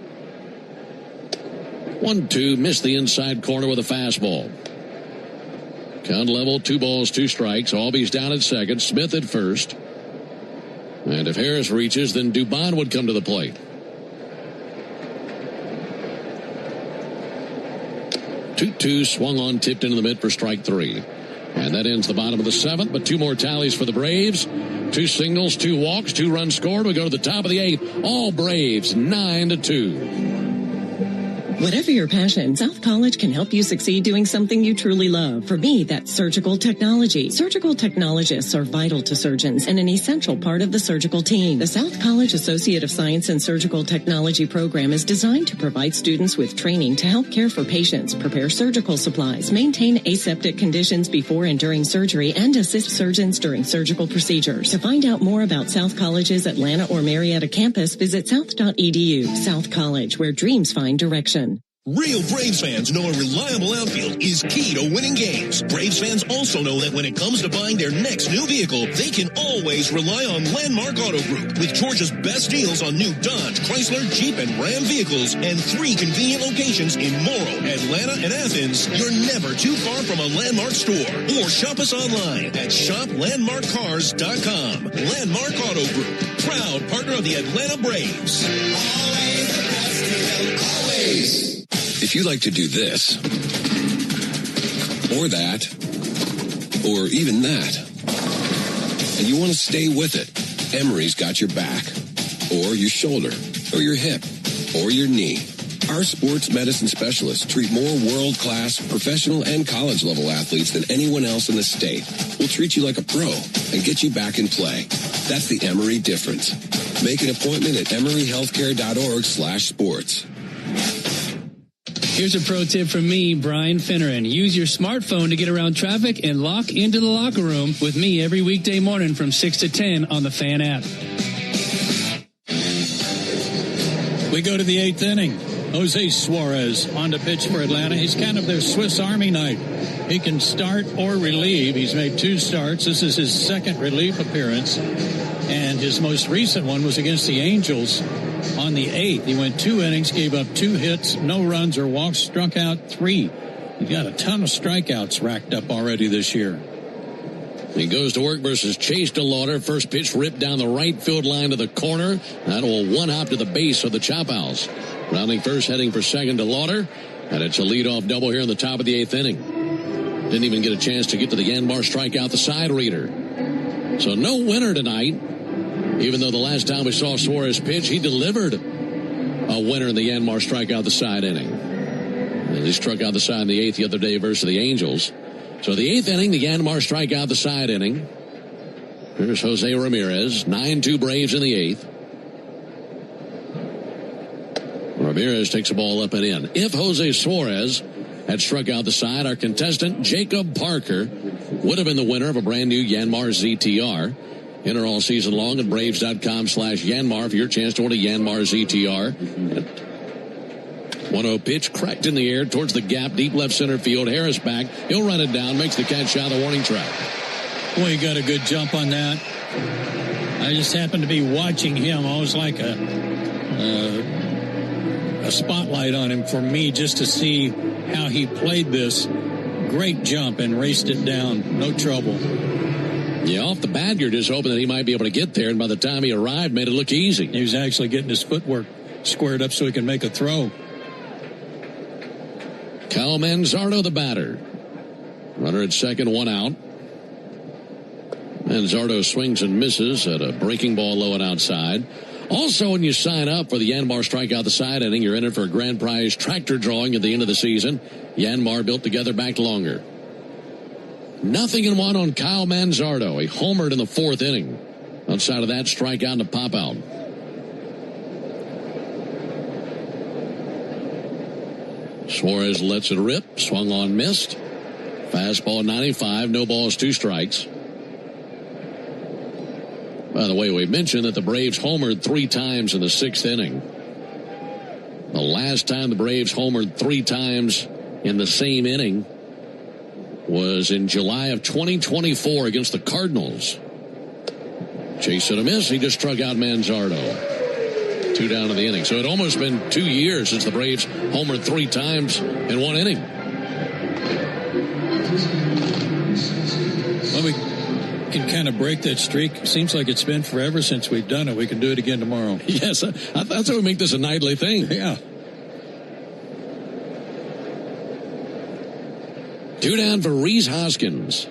1-2, missed the inside corner with a fastball. Count level, 2 balls, 2 strikes. Albies down at second, Smith at first. And if Harris reaches, then Dubon would come to the plate. 2-2, swung on, tipped into the mid for strike 3. And that ends the bottom of the 7th, but 2 more tallies for the Braves. 2 singles, 2 walks, 2 runs scored. We go to the top of the 8th. All Braves, 9-2. Whatever your passion, South College can help you succeed doing something you truly love. For me, that's surgical technology. Surgical technologists are vital to surgeons and an essential part of the surgical team. The South College Associate of Science and Surgical Technology program is designed to provide students with training to help care for patients, prepare surgical supplies, maintain aseptic conditions before and during surgery, and assist surgeons during surgical procedures. To find out more about South College's Atlanta or Marietta campus, visit south.edu. South College, where dreams find direction. Real Braves fans know a reliable outfield is key to winning games. Braves fans also know that when it comes to buying their next new vehicle, they can always rely on Landmark Auto Group. With Georgia's best deals on new Dodge, Chrysler, Jeep, and Ram vehicles, and 3 convenient locations in Morrow, Atlanta, and Athens, you're never too far from a Landmark store. Or shop us online at shoplandmarkcars.com. Landmark Auto Group, proud partner of the Atlanta Braves. Always the best deal, always. If you like to do this, or that, or even that, and you want to stay with it, Emory's got your back, or your shoulder, or your hip, or your knee. Our sports medicine specialists treat more world-class, professional, and college-level athletes than anyone else in the state. We'll treat you like a pro and get you back in play. That's the Emory difference. Make an appointment at emoryhealthcare.org/sports. Here's a pro tip from me, Brian Finneran. Use your smartphone to get around traffic and lock into the locker room with me every weekday morning from 6 to 10 on the Fan app. We go to the 8th inning. Jose Suarez on to pitch for Atlanta. He's kind of their Swiss Army knife. He can start or relieve. He's made 2 starts. This is his 2nd relief appearance. And his most recent one was against the Angels on the 8th. He went 2 innings, gave up 2 hits, no runs or walks, struck out 3. He's got a ton of strikeouts racked up already this year. He goes to work versus Chase DeLauder. First pitch ripped down the right field line to the corner. That will one-hop to the base of the Chop House. Rounding first, heading for second, DeLauder. And it's a leadoff double here in the top of the 8th inning. Didn't even get a chance to get to the Yanmar strikeout the side reader. So no winner tonight. Even though the last time we saw Suarez pitch, he delivered a winner in the Yanmar strikeout the side inning. And he struck out the side in the 8th the other day versus the Angels. So the 8th inning, the Yanmar strikeout the side inning. Here's Jose Ramirez, 9-2 Braves in the 8th. Ramirez takes the ball up and in. If Jose Suarez had struck out the side, our contestant, Jacob Parker, would have been the winner of a brand new Yanmar ZTR. Enter all season long at Braves.com/Yanmar for your chance to win a Yanmar ZTR. 1-0 pitch, cracked in the air towards the gap, deep left center field. Harris back. He'll run it down, makes the catch out of the warning track. Boy, he got a good jump on that. I just happened to be watching him. I was like a spotlight on him for me just to see how he played this. Great jump and raced it down. No trouble. Yeah, off the bat, you're just hoping that he might be able to get there, and by the time he arrived, made it look easy. He was actually getting his footwork squared up so he can make a throw. Cal Manzardo, the batter. Runner at second, 1 out. Manzardo swings and misses at a breaking ball low and outside. Also, when you sign up for the Yanmar strikeout the side inning, you're in it for a grand prize tractor drawing at the end of the season. Yanmar built together, back longer. 0-1 on Kyle Manzardo. He homered in the 4th inning. Outside of that, strikeout and a pop out. Suarez lets it rip. Swung on, missed. Fastball 95. No balls, 2 strikes. By the way, we mentioned that the Braves homered 3 times in the 6th inning. The last time the Braves homered 3 times in the same inning was in July of 2024 against the Cardinals. Chase and a miss. He just struck out Manzardo. 2 down in the inning. So it almost been 2 years since the Braves homered 3 times in 1 inning. Well, we can kind of break that streak. Seems like it's been forever since we've done it. We can do it again tomorrow. Yes, that's how we make this a nightly thing. Yeah. 2 down for Rhys Hoskins.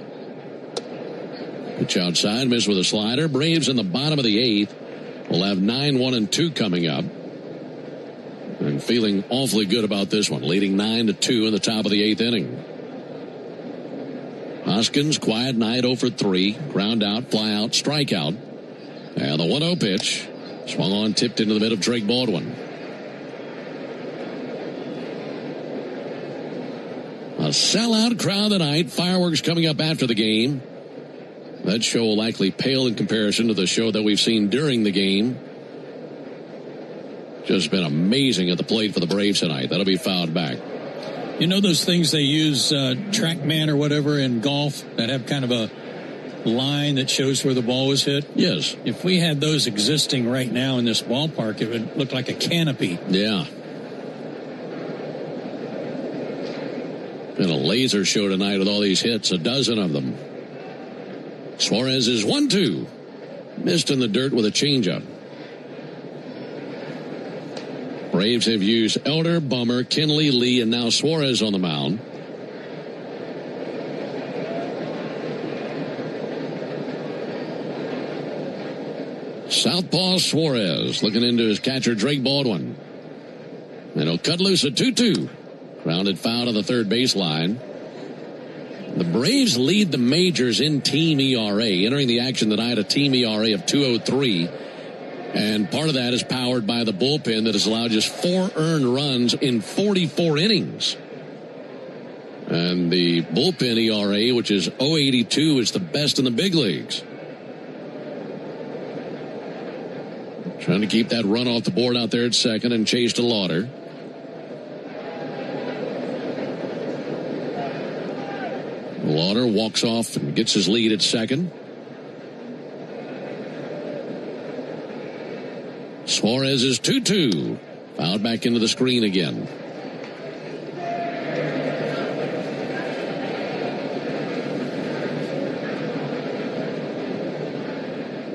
Pitch outside, miss with a slider. Braves in the bottom of the 8th. We'll have 9-1-2 coming up. And feeling awfully good about this one, leading 9-2 in the top of the 8th inning. Hoskins, quiet night, 0 for 3. Ground out, fly out, strikeout. And the 1-0 pitch. Swung on, tipped into the mid of Drake Baldwin. A sellout crowd tonight. Fireworks coming up after the game. That show will likely pale in comparison to the show that we've seen during the game. Just been amazing at the plate for the Braves tonight. That'll be fouled back. You know those things they use, TrackMan or whatever in golf that have kind of a line that shows where the ball was hit? Yes. If we had those existing right now in this ballpark, it would look like a canopy. Yeah. And a laser show tonight with all these hits, a dozen of them. Suarez is 1-2. Missed in the dirt with a changeup. Braves have used Elder, Bummer, Kenley, Lee, and now Suarez on the mound. Southpaw Suarez looking into his catcher Drake Baldwin. And he'll cut loose a 2-2. Grounded foul to the third baseline. The Braves lead the majors in team ERA. Entering the action tonight, a team ERA of 2.03. And part of that is powered by the bullpen that has allowed just 4 earned runs in 44 innings. And the bullpen ERA, which is 0.82, is the best in the big leagues. Trying to keep that run off the board out there at second and chase to Lauder. Lauder walks off and gets his lead at second. Suarez is 2-2. Fouled back into the screen again.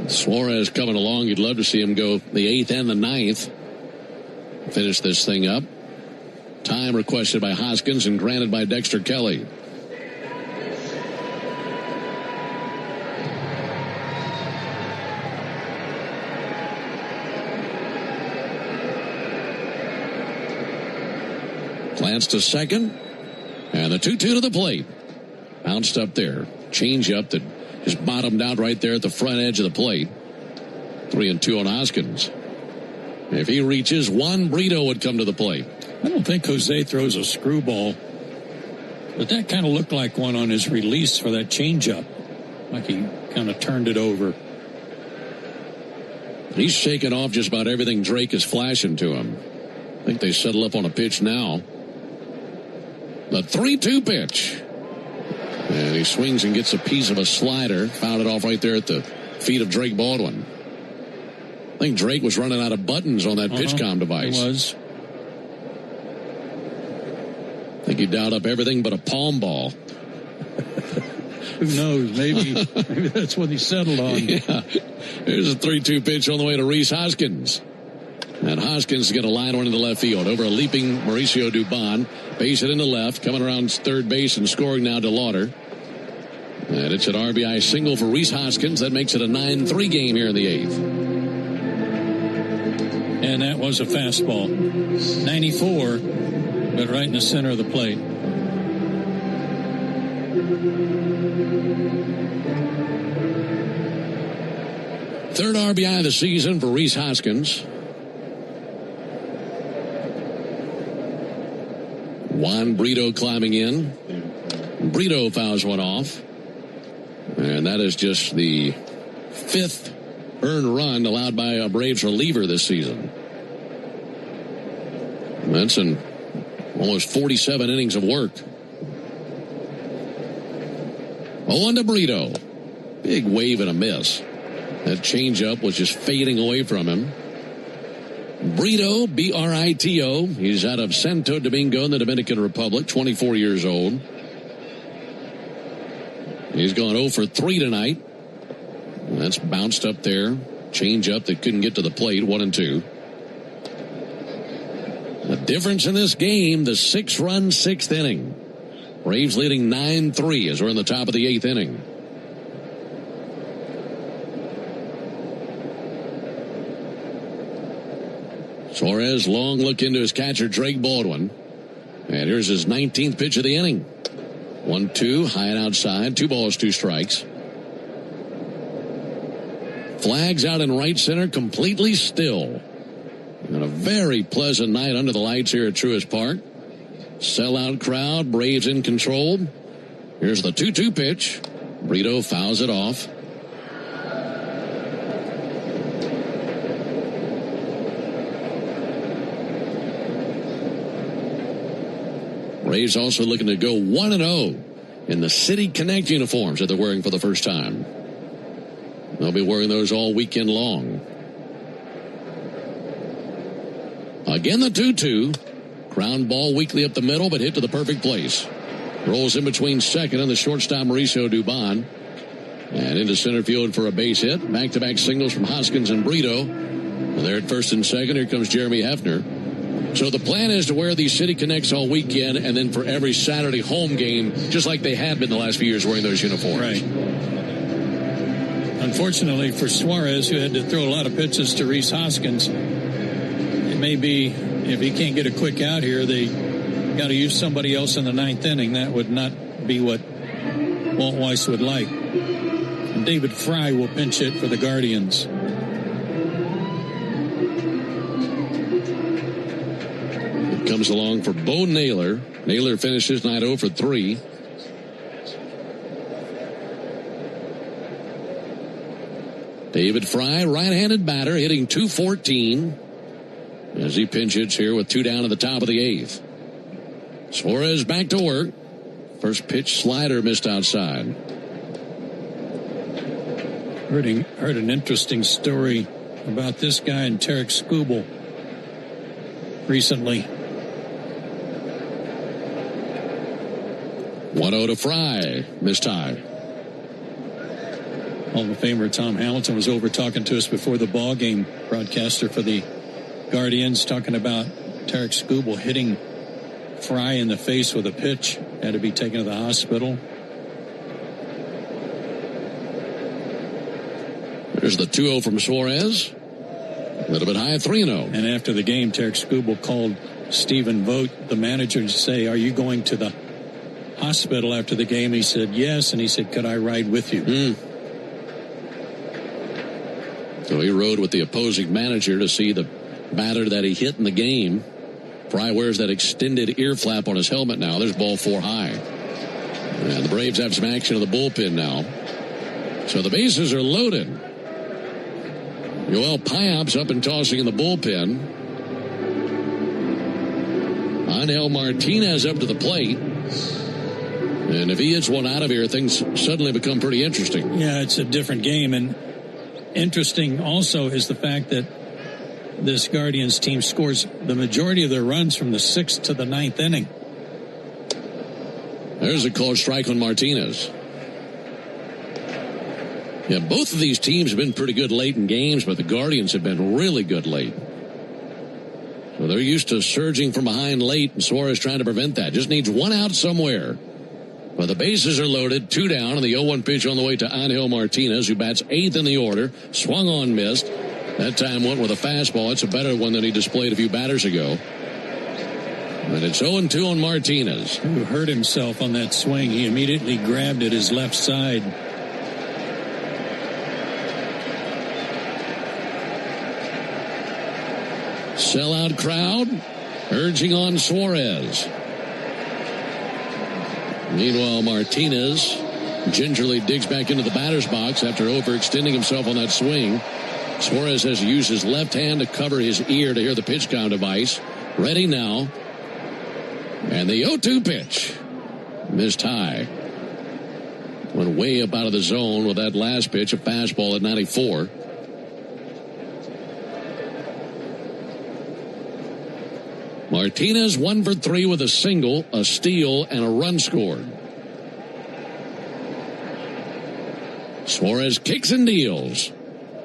Suarez coming along. You'd love to see him go the 8th and the 9th. Finish this thing up. Time requested by Hoskins and granted by Dexter Kelly. Glance to second. And the 2-2 to the plate. Bounced up there. Change up that just bottomed out right there at the front edge of the plate. 3-2 on Hoskins. If he reaches, Juan Brito would come to the plate. I don't think Jose throws a screwball. But that kind of looked like one on his release for that changeup. Like he kind of turned it over. He's shaking off just about everything Drake is flashing to him. I think they settle up on a pitch now. The 3-2 pitch. And he swings and gets a piece of a slider. Fouled it off right there at the feet of Drake Baldwin. I think Drake was running out of buttons on that PitchCom device. He was. I think he dialed up everything but a palm ball. Who knows? Maybe that's what he settled on. Yeah. Here's a 3-2 pitch on the way to Rhys Hoskins. And Hoskins is going to line one into left field over a leaping Mauricio Dubon. Base it into left, coming around third base and scoring now to Lauder. And it's an RBI single for Rhys Hoskins. That makes it a 9-3 game here in the 8th. And that was a fastball. 94, but right in the center of the plate. Third RBI of the season for Rhys Hoskins. Juan Brito climbing in. Brito fouls one off. And that is just the 5th earned run allowed by a Braves reliever this season. That's in almost 47 innings of work. 0-1 to Brito. Big wave and a miss. That changeup was just fading away from him. Brito, B-R-I-T-O. He's out of Santo Domingo in the Dominican Republic, 24 years old. He's gone 0 for 3 tonight. That's bounced up there. Changeup that couldn't get to the plate, 1-2. The difference in this game, the 6-run 6th inning. Braves leading 9-3 as we're in the top of the 8th inning. Suarez, long look into his catcher, Drake Baldwin. And here's his 19th pitch of the inning. 1-2, high and outside, 2 balls, 2 strikes. Flags out in right center, completely still. And a very pleasant night under the lights here at Truist Park. Sellout crowd, Braves in control. Here's the 2-2 pitch. Brito fouls it off. Braves also looking to go 1-0 in the City Connect uniforms that they're wearing for the first time. They'll be wearing those all weekend long. Again, the 2-2. Ground ball weakly up the middle, but hit to the perfect place. Rolls in between second and the shortstop, Mauricio Dubon. And into center field for a base hit. Back-to-back singles from Hoskins and Brito. And there at first and second, here comes Jeremy Hefner. So the plan is to wear these City Connects all weekend, and then for every Saturday home game, just like they had been the last few years wearing those uniforms. Right. Unfortunately for Suarez, who had to throw a lot of pitches to Rhys Hoskins, it may be, if he can't get a quick out here, they got to use somebody else in the 9th inning. That would not be what Walt Weiss would like. And David Fry will pinch hit for the Guardians. Comes along for Bo Naylor. Naylor finishes night 0 for 3. David Fry, right-handed batter, hitting .214 as he pinch hits here with 2 down at the top of the 8th. Suarez back to work. First pitch slider missed outside. Heard an interesting story about this guy and Tarek Skubal recently. 1-0 to Fry this time. Hall of Famer Tom Hamilton was over talking to us before the ball game, broadcaster for the Guardians, talking about Tarek Skubal hitting Fry in the face with a pitch. Had to be taken to the hospital. There's the 2-0 from Suarez. A little bit high, 3-0. And after the game, Tarek Skubal called Stephen Vogt, the manager, to say, "Are you going to the hospital after the game?" He said, "Yes." And he said, "Could I ride with you?" So he rode with the opposing manager to see the batter that he hit in the game. Fry wears that extended ear flap on his helmet now. There's ball 4 high. And the Braves have some action in the bullpen now. So the bases are loaded. Yoel Piop's up and tossing in the bullpen. Angel Martinez up to the plate. And if he hits one out of here, things suddenly become pretty interesting. Yeah, it's a different game. And interesting also is the fact that this Guardians team scores the majority of their runs from the 6th to the 9th inning. There's a called strike on Martinez. Yeah, both of these teams have been pretty good late in games, but the Guardians have been really good late. So they're used to surging from behind late, and Suarez trying to prevent that. Just needs one out somewhere. But the bases are loaded, 2 down, and the 0-1 pitch on the way to Angel Martinez, who bats 8th in the order. Swung on, missed. That time went with a fastball. It's a better one than he displayed a few batters ago. And it's 0-2 on Martinez. Who hurt himself on that swing. He immediately grabbed at his left side. Sellout crowd urging on Suarez. Meanwhile, Martinez gingerly digs back into the batter's box after overextending himself on that swing. Suarez has to use his left hand to cover his ear to hear the pitch count device. Ready now. And the 0-2 pitch. Missed high. Went way up out of the zone with that last pitch, a fastball at 94. Martinez 1 for 3 with a single, a steal, and a run scored. Suarez kicks and deals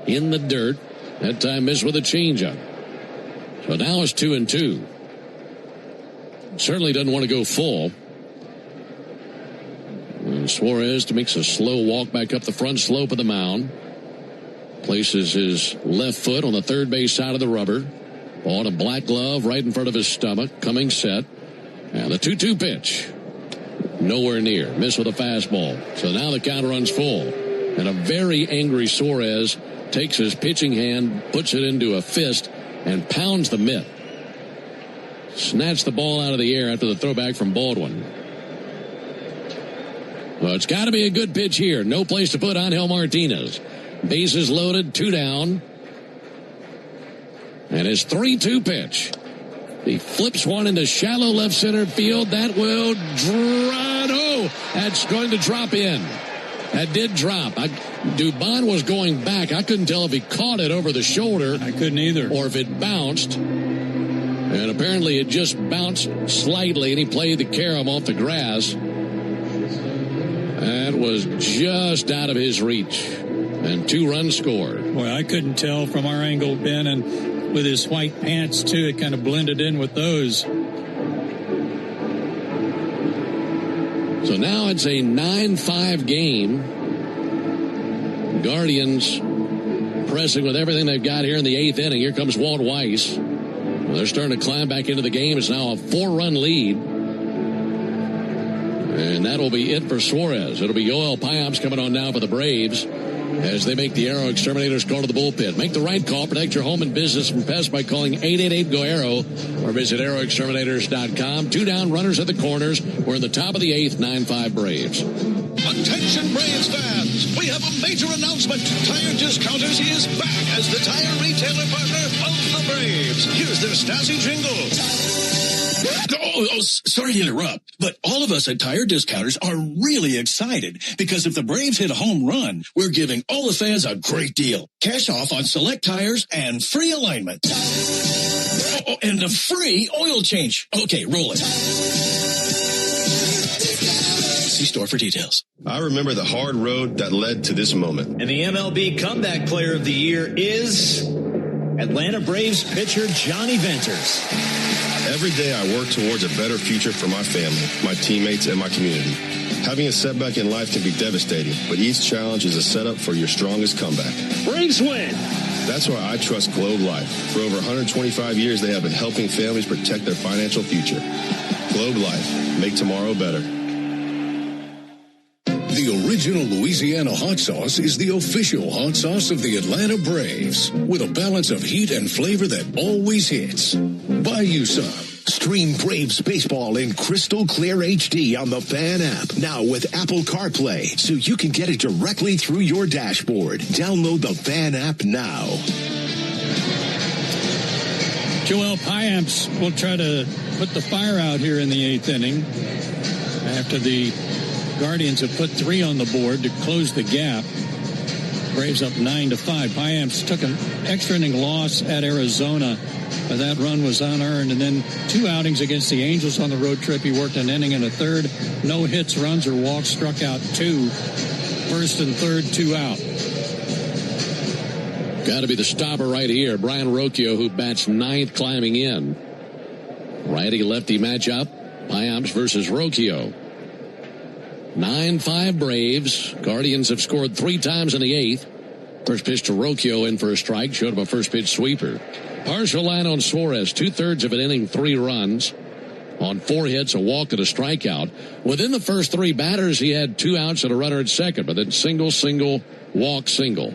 in the dirt. That time missed with a changeup. So now it's 2-2. Certainly doesn't want to go full. And Suarez makes a slow walk back up the front slope of the mound. Places his left foot on the third base side of the rubber. Ball a black glove right in front of his stomach. Coming set. And the 2-2 pitch. Nowhere near. Missed with a fastball. So now the count runs full. And a very angry Suarez takes his pitching hand, puts it into a fist, and pounds the mitt. Snatched the ball out of the air after the throwback from Baldwin. Well, it's got to be a good pitch here. No place to put Angel Martinez. Bases loaded, 2 down. And his 3-2 pitch. He flips one into shallow left center field. That will drop. Oh, that's going to drop in. That did drop. Dubon was going back. I couldn't tell if he caught it over the shoulder. I couldn't either. Or if it bounced. And apparently it just bounced slightly, and he played the carom off the grass. That was just out of his reach. And 2 runs scored. Boy, I couldn't tell from our angle, Ben, and with his white pants, too, it kind of blended in with those. So now it's a 9-5 game. Guardians pressing with everything they've got here in the 8th inning. Here comes Walt Weiss. Well, they're starting to climb back into the game. It's now a 4-run lead. And that'll be it for Suarez. It'll be Yoel Payamps coming on now for the Braves as they make the Arrow Exterminators call to the bullpen. Make the right call. Protect your home and business from pests by calling 888-GO-ARROW or visit arrowexterminators.com. 2 down, runners at the corners. We're in the top of the 8th, 9-5 Braves. Attention Braves fans, we have a major announcement. Tire Discounters is back as the tire retailer partner of the Braves. Here's their snazzy jingle. Sorry to interrupt, but all of us at Tire Discounters are really excited because if the Braves hit a home run, we're giving all the fans a great deal. Cash off on select tires and free alignment. And a free oil change. Okay, roll it. See store for details. I remember the hard road that led to this moment. And the MLB Comeback Player of the Year is Atlanta Braves pitcher Johnny Venters. Every day I work towards a better future for my family, my teammates, and my community. Having a setback in life can be devastating, but each challenge is a setup for your strongest comeback. Braves win! That's why I trust Globe Life. For over 125 years, they have been helping families protect their financial future. Globe Life. Make tomorrow better. The original Louisiana hot sauce is the official hot sauce of the Atlanta Braves, with a balance of heat and flavor that always hits. Buy you some. Stream Braves baseball in crystal clear HD on the Fan app. Now with Apple CarPlay, so you can get it directly through your dashboard. Download the Fan app now. Yoel Payamps will try to put the fire out here in the 8th inning after the Guardians have put 3 on the board to close the gap. Braves up 9-5. Payamps took an extra inning loss at Arizona. That run was unearned. And then 2 outings against the Angels on the road trip. He worked an inning and a third. No hits, runs, or walks. Struck out 2. First and third, 2 out. Got to be the stopper right here. Brian Rocchio, who bats 9th, climbing in. Righty-lefty matchup. Payamps versus Rocchio. 9-5 Braves. Guardians have scored 3 times in the 8th. First pitch to Rocchio in for a strike. Showed him a first pitch sweeper. Partial line on Suarez. 2/3 of an inning, 3 runs. On 4 hits, a walk and a strikeout. Within the first 3 batters, he had 2 outs and a runner at second. But then single, walk, single.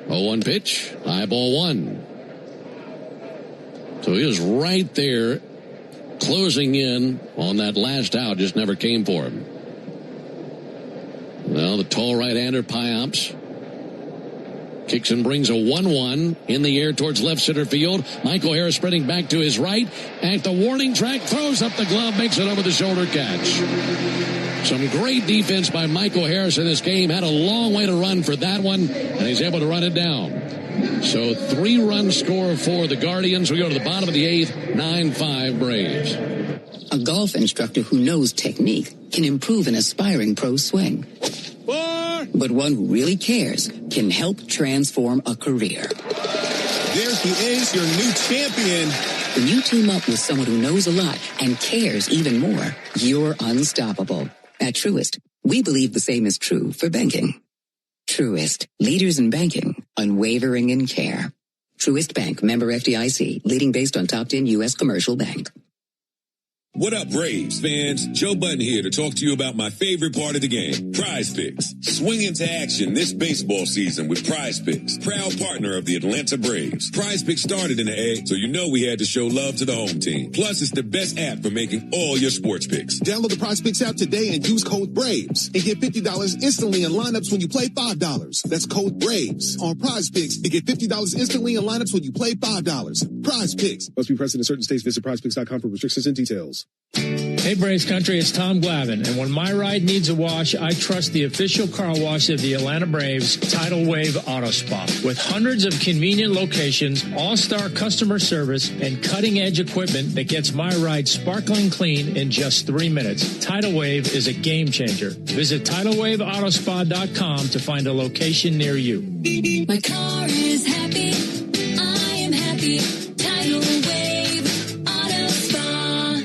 0-1 pitch. High ball 1. So he was right there closing in on that last out. Just never came for him. Well, the tall right-hander, Payamps. Kicks and brings a 1-1 in the air towards left center field. Michael Harris spreading back to his right. At the warning track, throws up the glove, makes it over the shoulder catch. Some great defense by Michael Harris in this game. Had a long way to run for that one, and he's able to run it down. So 3-run score for the Guardians. We go to the bottom of the 8th, 9-5 Braves. A golf instructor who knows technique can improve an aspiring pro's swing. But one who really cares can help transform a career. There he is, your new champion. When you team up with someone who knows a lot and cares even more, you're unstoppable. At Truist, we believe the same is true for banking. Truist, leaders in banking, unwavering in care. Truist Bank, member FDIC, leading based on top 10 U.S. commercial bank. What up, Braves fans? Joe Button here to talk to you about my favorite part of the game, Prize Picks. Swing into action this baseball season with Prize Picks, proud partner of the Atlanta Braves. Prize Picks started in the A, so you know we had to show love to the home team. Plus, it's the best app for making all your sports picks. Download the Prize Picks app today and use code BRAVES and get $50 instantly in lineups when you play $5. That's code BRAVES on Prize Picks to get $50 instantly in lineups when you play $5. Prize Picks. Must be present in certain states. Visit prizepicks.com for restrictions and details. Hey, Braves Country, it's Tom Glavine, and when my ride needs a wash, I trust the official car wash of the Atlanta Braves, Tidal Wave Auto Spa. With hundreds of convenient locations, all-star customer service, and cutting-edge equipment that gets my ride sparkling clean in just 3 minutes, Tidal Wave is a game changer. Visit TidalWaveAutospa.com to find a location near you. My car is happy. I am happy. Tidal Wave Auto Spa.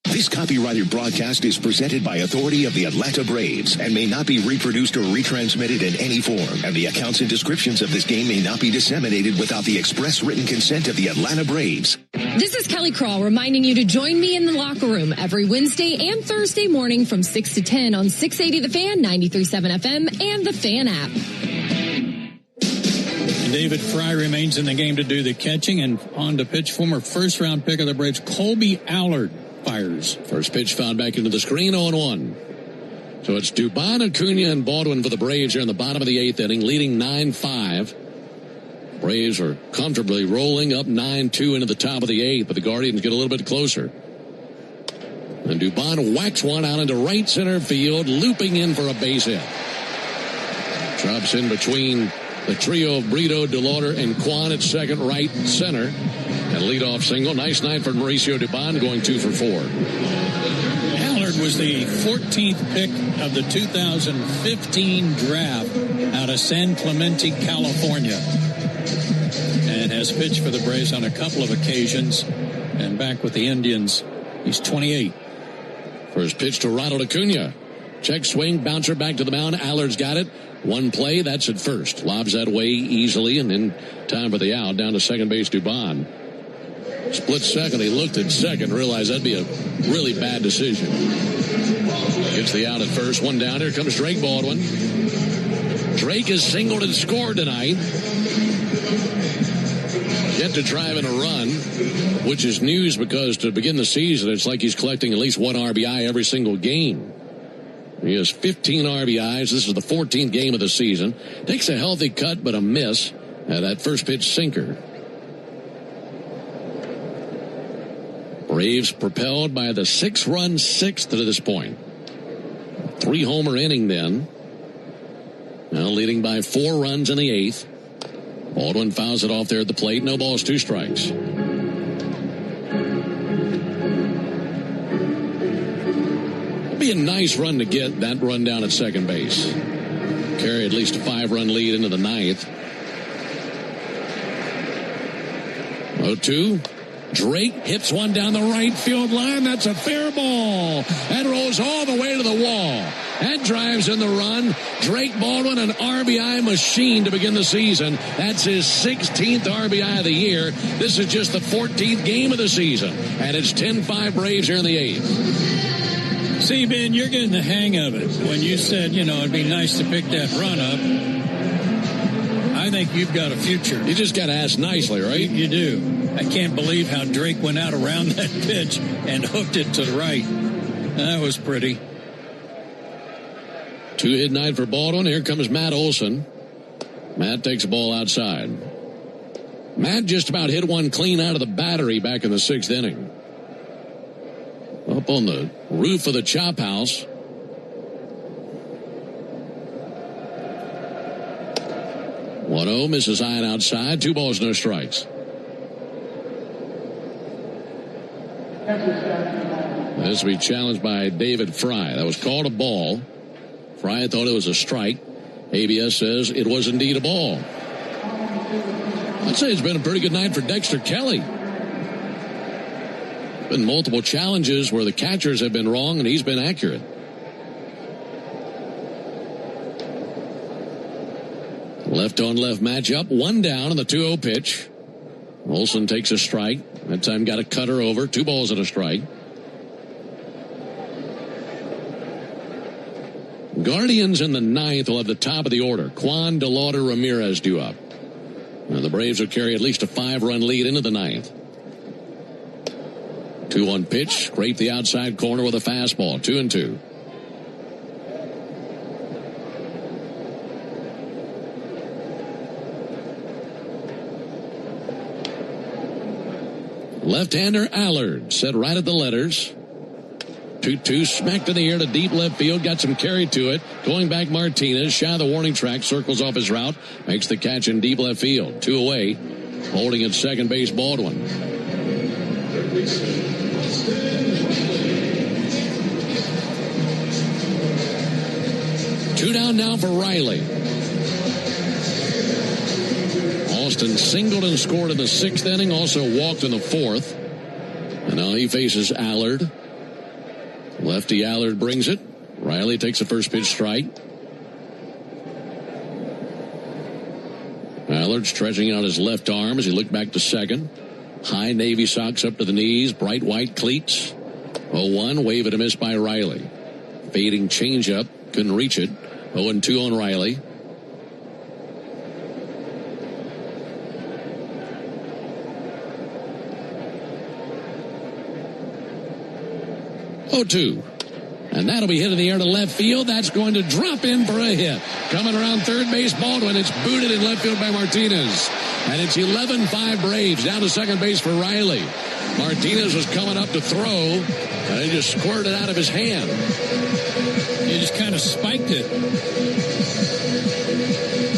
This copyrighted broadcast is presented by authority of the Atlanta Braves and may not be reproduced or retransmitted in any form. And the accounts and descriptions of this game may not be disseminated without the express written consent of the Atlanta Braves. This is Kelly Crawl reminding you to join me in the locker room every Wednesday and Thursday morning from 6 to 10 on 680 The Fan, 93.7 FM, and the Fan app. David Fry remains in the game to do the catching, and on to pitch former first-round pick of the Braves, Colby Allard. Fires. First pitch found back into the screen, 0-1. So it's Dubon, Acuna, and Baldwin for the Braves here in the bottom of the 8th inning, leading 9-5. Braves are comfortably rolling up 9-2 into the top of the 8th, but the Guardians get a little bit closer. And Dubon whacks one out into right center field, looping in for a base hit. Drops in between the trio of Brito, DeLauder, and Kwan at second, right, center. And leadoff single. Nice night for Mauricio Dubon, going 2 for 4. Allard was the 14th pick of the 2015 draft out of San Clemente, California. And has pitched for the Braves on a couple of occasions. And back with the Indians, he's 28. First pitch to Ronald Acuna. Check swing, bouncer back to the mound. Allard's got it. One play, that's at first. Lobs that away easily, and then time for the out. Down to second base, Dubon. Split second, he looked at second, realized that'd be a really bad decision. Gets the out at first, one down. Here comes Drake Baldwin. Drake has singled and scored tonight. Yet to drive in a run, which is news because to begin the season, it's like he's collecting at least one RBI every single game. He has 15 RBIs. This is the 14th game of the season. Takes a healthy cut, but a miss at that first pitch sinker. Braves propelled by the 6-run 6th to this point. 3-homer inning then. Now leading by 4 runs in the 8th. Baldwin fouls it off there at the plate. No balls, 2 strikes. Be a nice run to get that run down at second base. Carry at least a 5-run lead into the 9th. 0-2. Drake hits one down the right field line. That's a fair ball. That rolls all the way to the wall. That drives in the run. Drake Baldwin, an RBI machine to begin the season. That's his 16th RBI of the year. This is just the 14th game of the season. And it's 10-5 Braves here in the 8th. See, Ben, you're getting the hang of it. When you said, it'd be nice to pick that run up, I think you've got a future. You just got to ask nicely, right? You do. I can't believe how Drake went out around that pitch and hooked it to the right. That was pretty. 2-hit night for Baldwin. Here comes Matt Olson. Matt takes the ball outside. Matt just about hit one clean out of the battery back in the 6th inning. Up on the roof of the chop house. One-0, misses high and outside. 2 balls, no strikes. This will be challenged by David Fry. That was called a ball. Fry thought it was a strike. ABS says it was indeed a ball. I'd say it's been a pretty good night for Dexter Kelly. Been multiple challenges where the catchers have been wrong and he's been accurate. Left-on-left matchup. 1 down on the 2-0 pitch. Olsen takes a strike. That time got a cutter over. 2 balls and a strike. Guardians in the 9th will have the top of the order. Juan DeLauder Ramirez due up. Now the Braves will carry at least a 5-run lead into the 9th. 2-1 pitch. Scrape the outside corner with a fastball. 2-2. Left-hander Allard set right at the letters. 2-2 smacked in the air to deep left field. Got some carry to it. Going back Martinez. Shy of the warning track. Circles off his route. Makes the catch in deep left field. 2 away. Holding at second base Baldwin. Two down now for Riley. Austin singled and scored in the 6th inning. Also walked in the 4th. And now he faces Allard. Lefty Allard brings it. Riley takes the first pitch strike. Allard stretching out his left arm as he looked back to second. High navy socks up to the knees. Bright white cleats. 0-1. Wave and a miss by Riley. Fading changeup. Couldn't reach it. 0-2 on Riley. Two. And that'll be hit in the air to left field. That's going to drop in for a hit. Coming around third base, Baldwin. It's booted in left field by Martinez. And it's 11-5 Braves. Down to second base for Riley. Martinez was coming up to throw, and he just squirted out of his hand. He just kind of spiked it.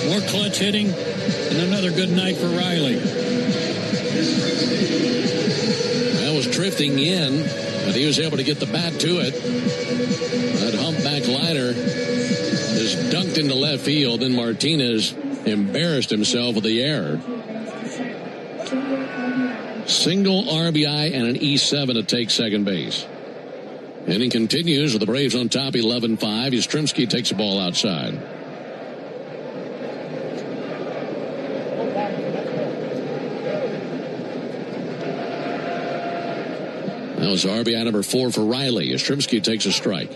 More clutch hitting, and another good night for Riley. That was drifting in. And he was able to get the bat to it. That humpback liner is dunked into left field. Then Martinez embarrassed himself with the error. Single RBI and an E7 to take second base. Inning continues with the Braves on top 11-5. Yastrzemski takes the ball outside. That was RBI number 4 for Riley. Yastrzemski takes a strike.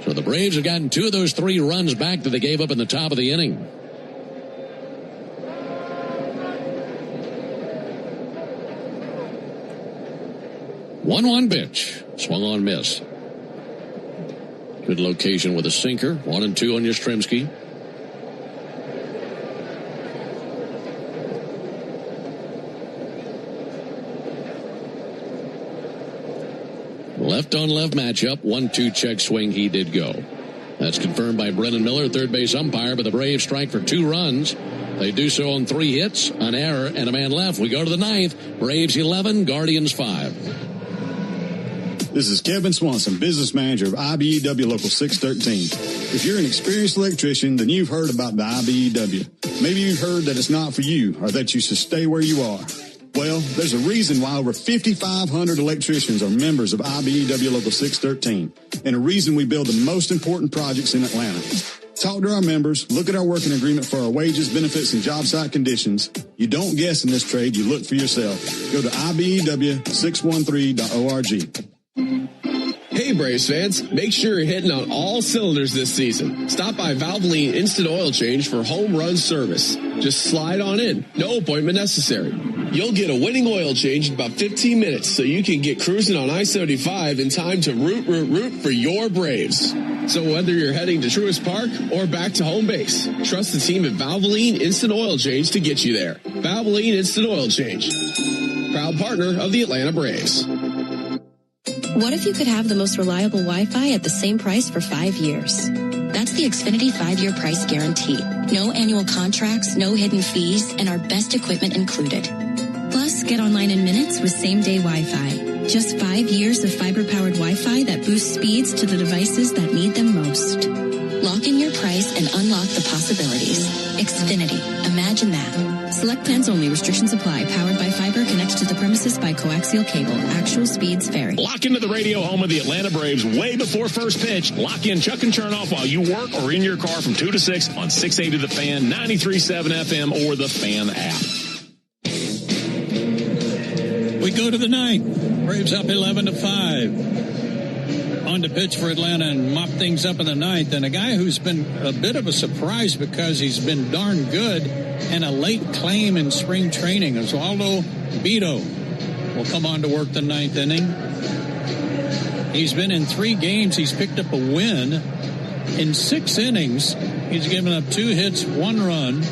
So the Braves have gotten 2 of those 3 runs back that they gave up in the top of the inning. One pitch. Swung on, miss. Good location with a sinker. 1-2 on Yastrzemski. Left-on-left matchup. 1-2 check swing. He did go. That's confirmed by Brennan Miller, third base umpire, but the Braves strike for 2 runs. They do so on 3 hits, an error, and a man left. We go to the 9th. Braves 11, Guardians 5. This is Kevin Swanson, business manager of IBEW Local 613. If you're an experienced electrician, then you've heard about the IBEW. Maybe you've heard that it's not for you or that you should stay where you are. Well, there's a reason why over 5,500 electricians are members of IBEW Local 613, and a reason we build the most important projects in Atlanta. Talk to our members, look at our working agreement for our wages, benefits, and job site conditions. You don't guess in this trade, you look for yourself. Go to IBEW613.org. Hey Braves fans, make sure you're hitting on all cylinders this season. Stop by Valvoline Instant Oil Change for home run service. Just slide on in, no appointment necessary. You'll get a winning oil change in about 15 minutes so you can get cruising on I-75 in time to root for your Braves. So whether you're heading to Truist Park or back to home base, trust the team at Valvoline Instant Oil Change to get you there. Valvoline Instant Oil Change, proud partner of the Atlanta Braves. What if you could have the most reliable Wi-Fi at the same price for 5 years? That's the Xfinity 5-year price guarantee. No annual contracts, no hidden fees, and our best equipment included. Plus, get online in minutes with same-day Wi-Fi. Just 5 years of fiber-powered Wi-Fi that boosts speeds to the devices that need them most. Lock in your price and unlock the possibilities. Xfinity. Imagine that. Select plans only. Restrictions apply. Powered by fiber. Connected to the premises by coaxial cable. Actual speeds vary. Lock into the radio home of the Atlanta Braves way before first pitch. Lock in Chuck and Chernoff while you work or in your car from 2 to 6 on 680 The Fan, 93.7 FM, or the Fan app. We go to the ninth. Braves up 11-5. On to pitch for Atlanta and mop things up in the ninth. And a guy who's been a bit of a surprise because he's been darn good and a late claim in spring training. Oswaldo Vito will come on to work the ninth inning. He's been in 3 games. He's picked up a win. In 6 innings, he's given up 2 hits, 1 run.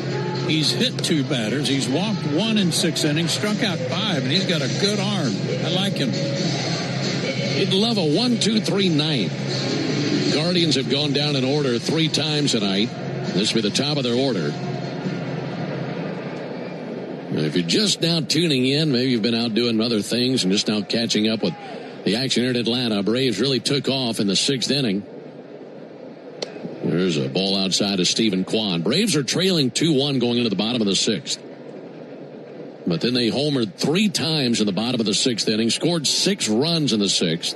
He's hit 2 batters. He's walked 1 in 6 innings, struck out 5, and he's got a good arm. I like him. He'd love a 1-2-3 ninth. Guardians have gone down in order 3 times tonight. This will be the top of their order. And if you're just now tuning in, maybe you've been out doing other things and just now catching up with the action here in Atlanta. Braves really took off in the 6th inning. There's a ball outside of Stephen Kwan. Braves are trailing 2-1 going into the bottom of the 6th. But then they homered 3 times in the bottom of the 6th inning, scored 6 runs in the 6th,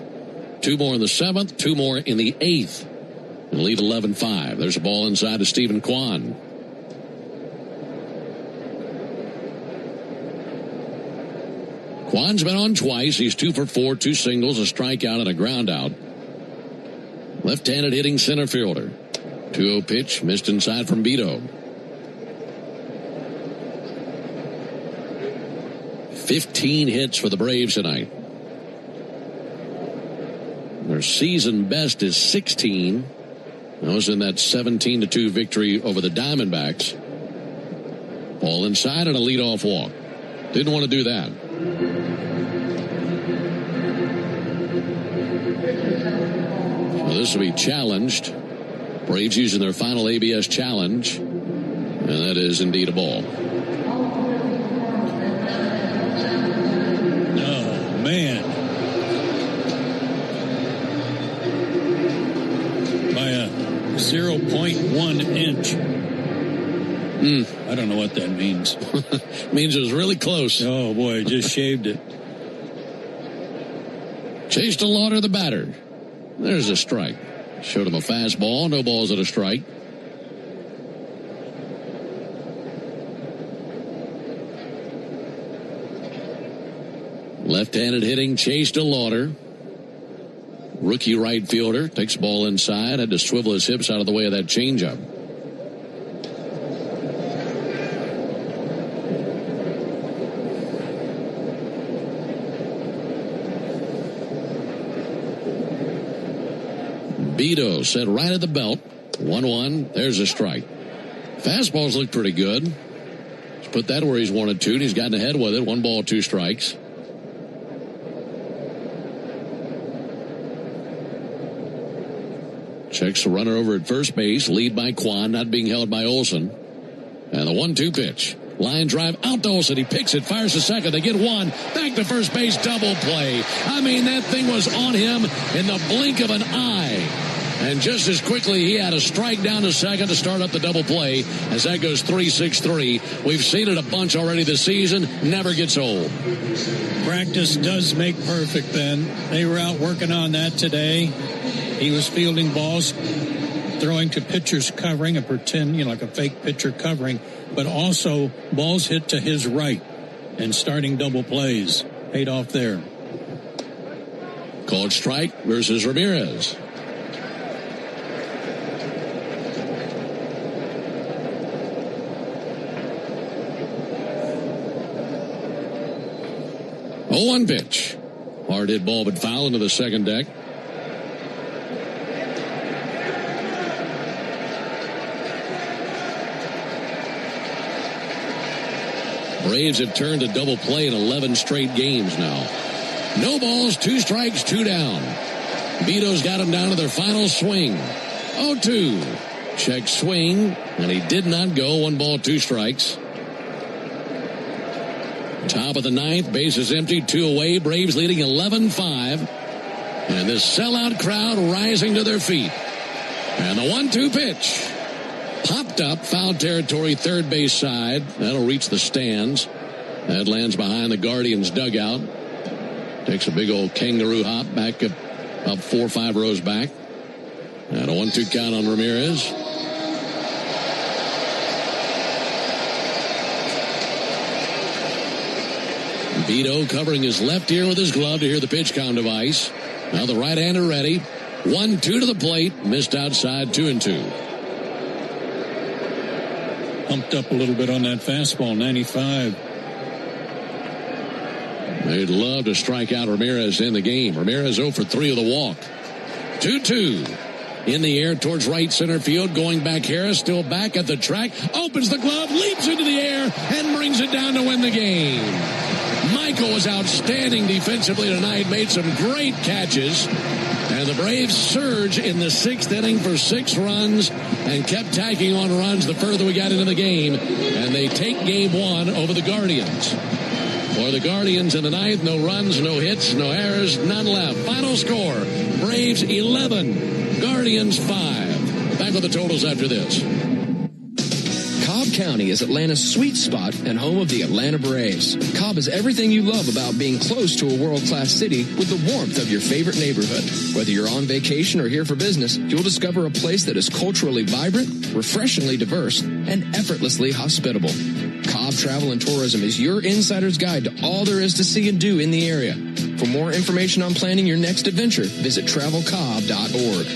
2 more in the 7th, 2 more in the 8th, and lead 11-5. There's a ball inside to Stephen Kwan. Kwan's been on twice. He's 2 for 4, 2 singles, a strikeout, and a ground out. Left-handed hitting center fielder. 2-0 pitch, missed inside from Vito. 15 hits for the Braves tonight. Their season best is 16. That was in that 17-2 victory over the Diamondbacks. Ball inside and a leadoff walk. Didn't want to do that. Well, this will be challenged. Braves using their final ABS challenge. And that is indeed a ball. Man, by a 0.1 inch. I don't know what that means. Means it was really close. Oh boy, just shaved it. Chase DeLauder, the batter. There's a strike. Showed him a fastball. No balls at a strike. Left-handed hitting, Chase DeLauder. Rookie right fielder. Takes the ball inside. Had to swivel his hips out of the way of that changeup. Vito set right at the belt. 1-1. There's a strike. Fastballs look pretty good. Let's put that where he's wanted to. And he's gotten ahead with it. 1 ball, 2 strikes. Checks the runner over at first base. Lead by Kwan, not being held by Olsen. And the 1-2 pitch. Line drive out to Olsen. He picks it, fires to second. They get 1. Back to first base, double play. I mean, that thing was on him in the blink of an eye. And just as quickly, he had a strike down to second to start up the double play as that goes 3-6-3. We've seen it a bunch already this season. Never gets old. Practice does make perfect, Ben. They were out working on that today. He was fielding balls, throwing to pitchers covering, a pretend, like a fake pitcher covering, but also balls hit to his right and starting double plays. Paid off there. Called strike versus Ramirez. Oh, 1 pitch. Hard hit ball, but foul into the second deck. Braves have turned a double play in 11 straight games now. No balls, 2 strikes, 2 down. Vito's got him down to their final swing. 0-2. Check swing, and he did not go. 1 ball, 2 strikes. Top of the 9th, bases empty, 2 away. Braves leading 11-5. And this sellout crowd rising to their feet. And the 1-2 pitch. Popped up, foul territory, third base side. That'll reach the stands. That lands behind the Guardians' dugout. Takes a big old kangaroo hop back up 4 or 5 rows back. And a 1-2 count on Ramirez. Vito covering his left ear with his glove to hear the pitch count device. Now the right-hander ready. 1-2 to the plate. Missed outside, 2-2. Pumped up a little bit on that fastball, 95. They'd love to strike out Ramirez in the game. Ramirez 0 for 3 with a walk. 2-2. In the air towards right center field. Going back Harris. Still back at the track. Opens the glove. Leaps into the air. And brings it down to win the game. Michael was outstanding defensively tonight. Made some great catches. And the Braves surge in the 6th inning for 6 runs. And kept tacking on runs the further we got into the game. And they take game 1 over the Guardians. For the Guardians in the 9th, no runs, no hits, no errors, none left. Final score, Braves 11, Guardians 5. Back with the totals after this. Cobb County is Atlanta's sweet spot and home of the Atlanta Braves. Cobb is everything you love about being close to a world-class city with the warmth of your favorite neighborhood. Whether you're on vacation or here for business, you'll discover a place that is culturally vibrant, refreshingly diverse, and effortlessly hospitable. Cobb Travel and Tourism is your insider's guide to all there is to see and do in the area. For more information on planning your next adventure, visit travelcobb.org.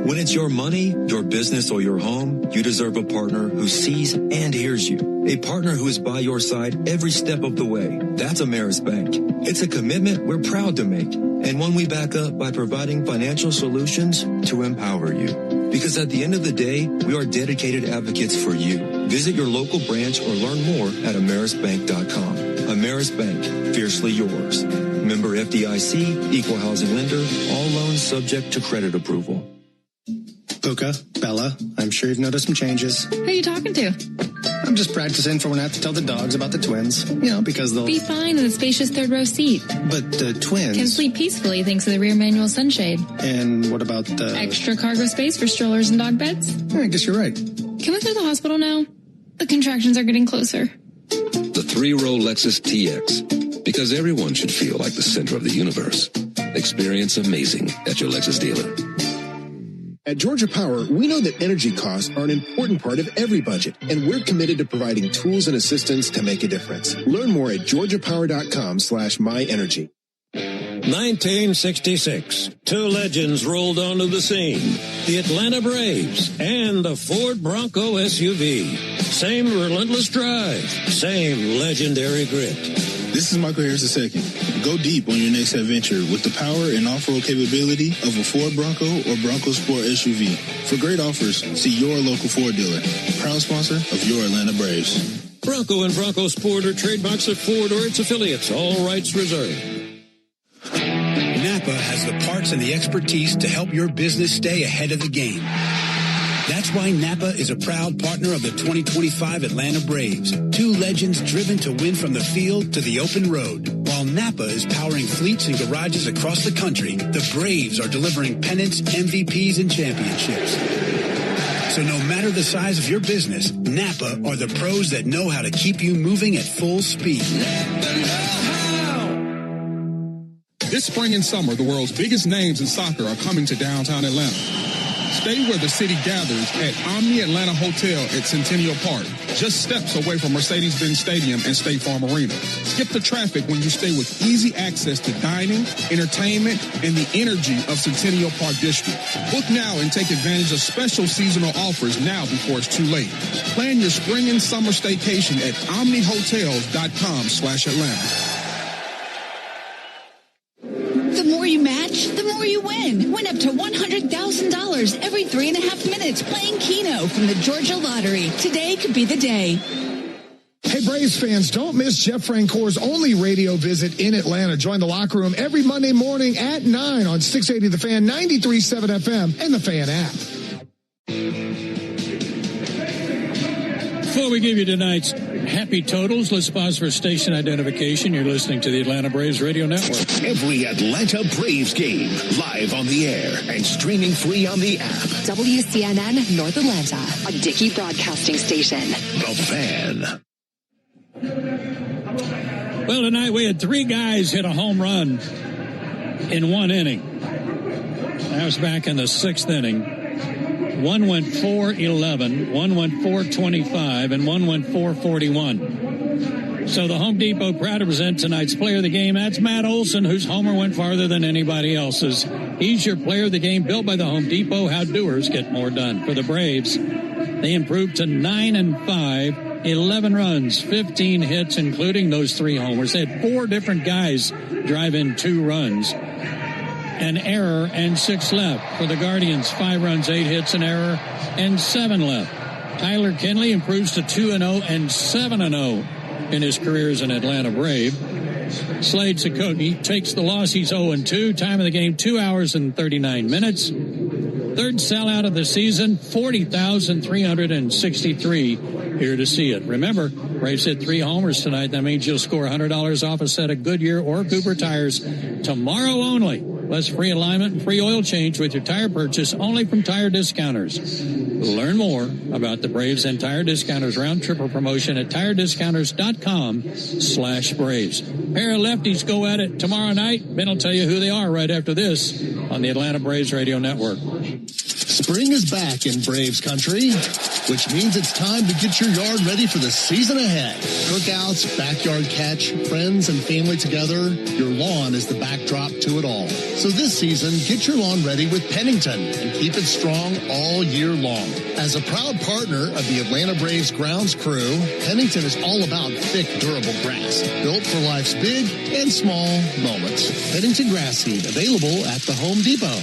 When it's your money, your business, or your home, you deserve a partner who sees and hears you. A partner who is by your side every step of the way. That's Ameris Bank. It's a commitment we're proud to make, and one we back up by providing financial solutions to empower you. Because at the end of the day, we are dedicated advocates for you. Visit your local branch or learn more at amerisbank.com. Ameris Bank, fiercely yours. Member FDIC, equal housing lender, all loans subject to credit approval. Puka, Bella, I'm sure you've noticed some changes. Who are you talking to? I'm just practicing for when I have to tell the dogs about the twins. You know, because they'll... Be fine in the spacious third row seat. But the twins... Can sleep peacefully thanks to the rear manual sunshade. And what about the... Extra cargo space for strollers and dog beds? I guess you're right. Can we go to the hospital now? The contractions are getting closer. The 3-row Lexus TX. Because everyone should feel like the center of the universe. Experience amazing at your Lexus dealer. At Georgia Power, we know that energy costs are an important part of every budget, and we're committed to providing tools and assistance to make a difference. Learn more at georgiapower.com/myenergy. 1966, 2 legends rolled onto the scene. The Atlanta Braves and the Ford Bronco SUV. Same relentless drive, same legendary grit. This is Michael Harris II. Go deep on your next adventure with the power and off-road capability of a Ford Bronco or Bronco Sport SUV. For great offers, see your local Ford dealer. Proud sponsor of your Atlanta Braves. Bronco and Bronco Sport are trademarks of Ford or its affiliates. All rights reserved. Napa has the parts and the expertise to help your business stay ahead of the game. That's why Napa is a proud partner of the 2025 Atlanta Braves. 2 legends driven to win from the field to the open road. While Napa is powering fleets and garages across the country, the Braves are delivering pennants, MVPs, and championships. So no matter the size of your business, Napa are the pros that know how to keep you moving at full speed. This spring and summer, the world's biggest names in soccer are coming to downtown Atlanta. Stay where the city gathers at Omni Atlanta Hotel at Centennial Park, just steps away from Mercedes-Benz Stadium and State Farm Arena. Skip the traffic when you stay with easy access to dining, entertainment, and the energy of Centennial Park District. Book now and take advantage of special seasonal offers now before it's too late. Plan your spring and summer staycation at omnihotels.com/Atlanta. The more you match, the more you win. Win up to $100,000 every 3.5 minutes playing Keno from the Georgia Lottery. Today could be the day. Braves fans, don't miss Jeff Francoeur's only radio visit in Atlanta. Join the locker room every Monday morning at 9 on 680 The Fan, 93.7 FM, and the Fan app. Before we give you tonight's happy totals, let's pause for station identification. You're listening to the Atlanta Braves Radio Network. Every Atlanta Braves game, live on the air and streaming free on the app. WCNN North Atlanta, a Dickey Broadcasting Station. The Fan. Well, tonight we had 3 guys hit a home run in 1 inning. That was back in the 6th inning. One went 4-11, one went 4-25, and one went 4-41. So the Home Depot proud to present tonight's player of the game. That's Matt Olson, whose homer went farther than anybody else's. He's your player of the game, built by the Home Depot. How doers get more done. For the Braves, they improved to 9-5, 11 runs, 15 hits, including those 3 homers. They had 4 different guys drive in 2 runs. An error and 6 left. For the Guardians, 5 runs, 8 hits, an error, and 7 left. Tyler Kinley improves to 2-0 and 7-0 in his career as an Atlanta Brave. Slade Cicotte takes the loss. He's 0-2. Time of the game, 2 hours and 39 minutes. Third sellout of the season, 40,363 here to see it. Remember, Braves hit 3 homers tonight. That means you'll score $100 off a set of Goodyear or Cooper tires tomorrow only. Plus free alignment and free oil change with your tire purchase only from Tire Discounters. Learn more about the Braves and Tire Discounters round tripper promotion at tirediscounters.com/Braves. Pair of lefties go at it tomorrow night. Ben will tell you who they are right after this on the Atlanta Braves Radio Network. Spring is back in Braves country, which means it's time to get your yard ready for the season ahead. Cookouts, backyard catch, friends and family together, your lawn is the backdrop to it all. So this season, get your lawn ready with Pennington and keep it strong all year long. As a proud partner of the Atlanta Braves grounds crew, Pennington is all about thick, durable grass, built for life's big and small moments. Pennington grass seed, available at the Home Depot.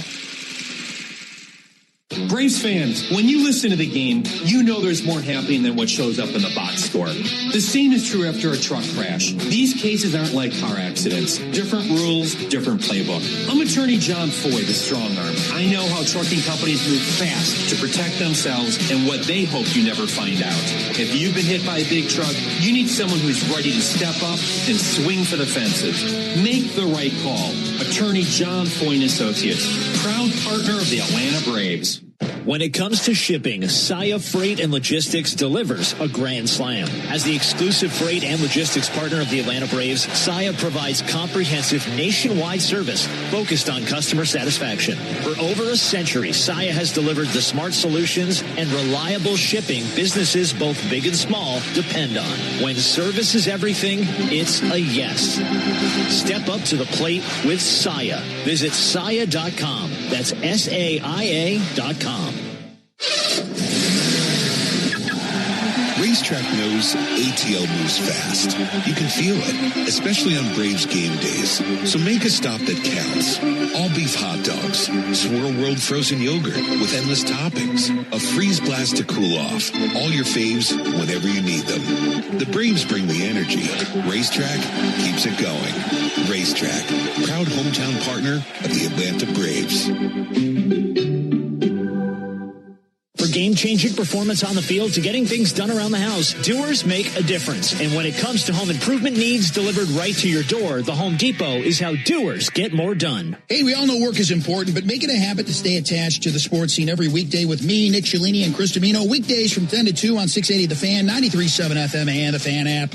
Braves fans, when you listen to the game, you know there's more happening than what shows up in the box score. The same is true after a truck crash. These cases aren't like car accidents. Different rules, different playbook. I'm attorney John Foy, the strong arm. I know how trucking companies move fast to protect themselves and what they hope you never find out. If you've been hit by a big truck, you need someone who's ready to step up and swing for the fences. Make the right call. Attorney John Foy and Associates, proud partner of the Atlanta Braves. When it comes to shipping, Saia Freight and Logistics delivers a grand slam. As the exclusive freight and logistics partner of the Atlanta Braves, Saia provides comprehensive nationwide service focused on customer satisfaction. For over a century, Saia has delivered the smart solutions and reliable shipping businesses both big and small depend on. When service is everything, it's a yes. Step up to the plate with Saia. Visit Saia.com. That's SAIA.com. Racetrack knows ATL moves fast. You can feel it, especially on Braves game days. So make a stop that counts. All beef hot dogs, Swirl World frozen yogurt with endless toppings, a freeze blast to cool off. All your faves whenever you need them. The Braves bring the energy. Racetrack keeps it going. Racetrack, proud hometown partner of the Atlanta Braves. For game-changing performance on the field to getting things done around the house, doers make a difference. And when it comes to home improvement needs delivered right to your door, the Home Depot is how doers get more done. Hey, we all know work is important, but make it a habit to stay attached to the sports scene every weekday with me, Nick Cellini, and Chris Domino. Weekdays from 10 to 2 on 680 The Fan, 93.7 FM, and the Fan app.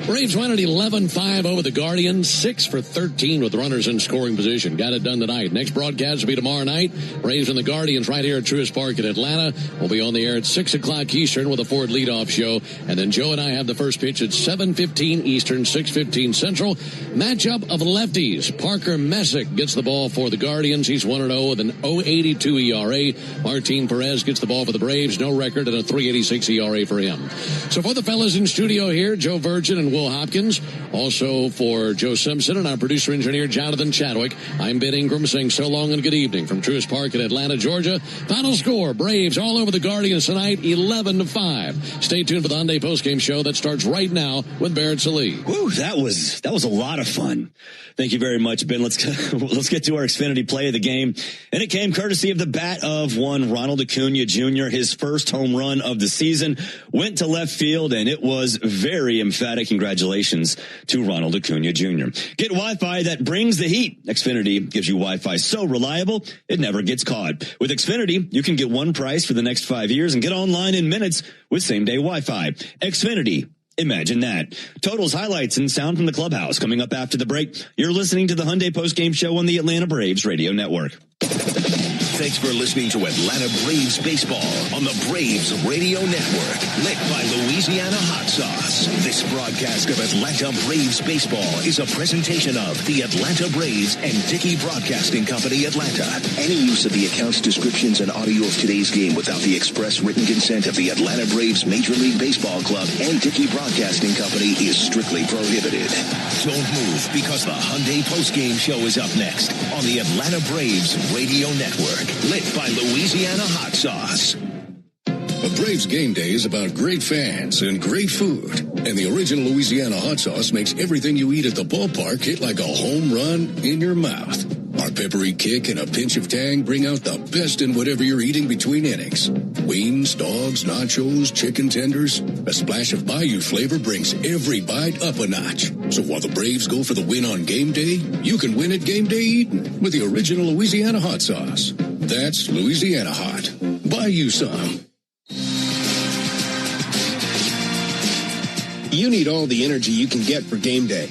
Braves won at 11-5 over the Guardians, 6 for 13 with runners in scoring position. Got it done tonight. Next broadcast will be tomorrow night. Braves and the Guardians right here at Truist Park in Atlanta. We'll be on the air at 6 o'clock Eastern with a Ford leadoff show. And then Joe and I have the first pitch at 7:15 Eastern, 6:15 Central. Matchup of lefties. Parker Messick gets the ball for the Guardians. He's 1-0 with an 0.82 ERA. Martin Perez gets the ball for the Braves. No record and a 3.86 ERA for him. So for the fellas in studio here, Joe Virgin and Will Will Hopkins. Also for Joe Simpson and our producer-engineer, Jonathan Chadwick, I'm Ben Ingram saying so long and good evening from Truist Park in Atlanta, Georgia. Final score, Braves all over the Guardians tonight, 11-5. Stay tuned for the Hyundai postgame show that starts right now with Barrett Salee. Woo, that was a lot of fun. Thank you very much, Ben. Let's get to our Xfinity play of the game. And it came courtesy of the bat of one Ronald Acuna Jr., his first home run of the season. Went to left field, and it was very emphatic. Congratulations to Ronald Acuna Jr. Get Wi-Fi that brings the heat. Xfinity gives you Wi-Fi so reliable, it never gets caught. With Xfinity, you can get one price for the next 5 years and get online in minutes with same-day Wi-Fi. Xfinity. Imagine that. Totals, highlights, and sound from the clubhouse coming up after the break. You're listening to the Hyundai postgame show on the Atlanta Braves Radio Network. Thanks for listening to Atlanta Braves Baseball on the Braves Radio Network, lit by Louisiana Hot Sauce. This broadcast of Atlanta Braves Baseball is a presentation of the Atlanta Braves and Dickey Broadcasting Company, Atlanta. Any use of the accounts, descriptions, and audio of today's game without the express written consent of the Atlanta Braves Major League Baseball Club and Dickey Broadcasting Company is strictly prohibited. Don't move, because the Hyundai postgame show is up next on the Atlanta Braves Radio Network, lit by Louisiana Hot Sauce. A Braves game day is about great fans and great food. And the original Louisiana Hot Sauce makes everything you eat at the ballpark hit like a home run in your mouth. Our peppery kick and a pinch of tang bring out the best in whatever you're eating between innings. Wings, dogs, nachos, chicken tenders. A splash of Bayou flavor brings every bite up a notch. So while the Braves go for the win on game day, you can win at game day eating with the original Louisiana Hot Sauce. That's Louisiana Hot. Buy you some. You need all the energy you can get for game day.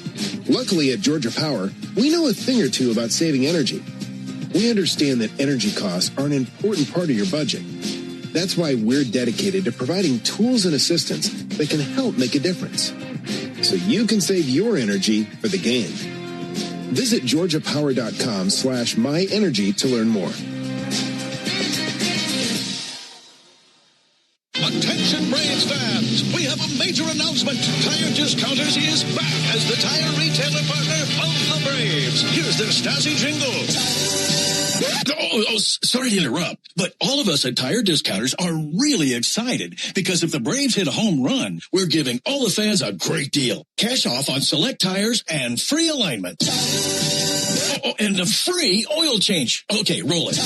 Luckily at Georgia Power, we know a thing or two about saving energy. We understand that energy costs are an important part of your budget. That's why we're dedicated to providing tools and assistance that can help make a difference, so you can save your energy for the game. Visit georgiapower.com/myenergy to learn more. Attention Braves fans, we have a major announcement. Tire Discounters is back as the tire retailer partner of the Braves. Here's their Stasi jingle. Sorry to interrupt, but all of us at Tire Discounters are really excited because if the Braves hit a home run, we're giving all the fans a great deal. Cash off on select tires and free alignment. And a free oil change. Okay, roll it.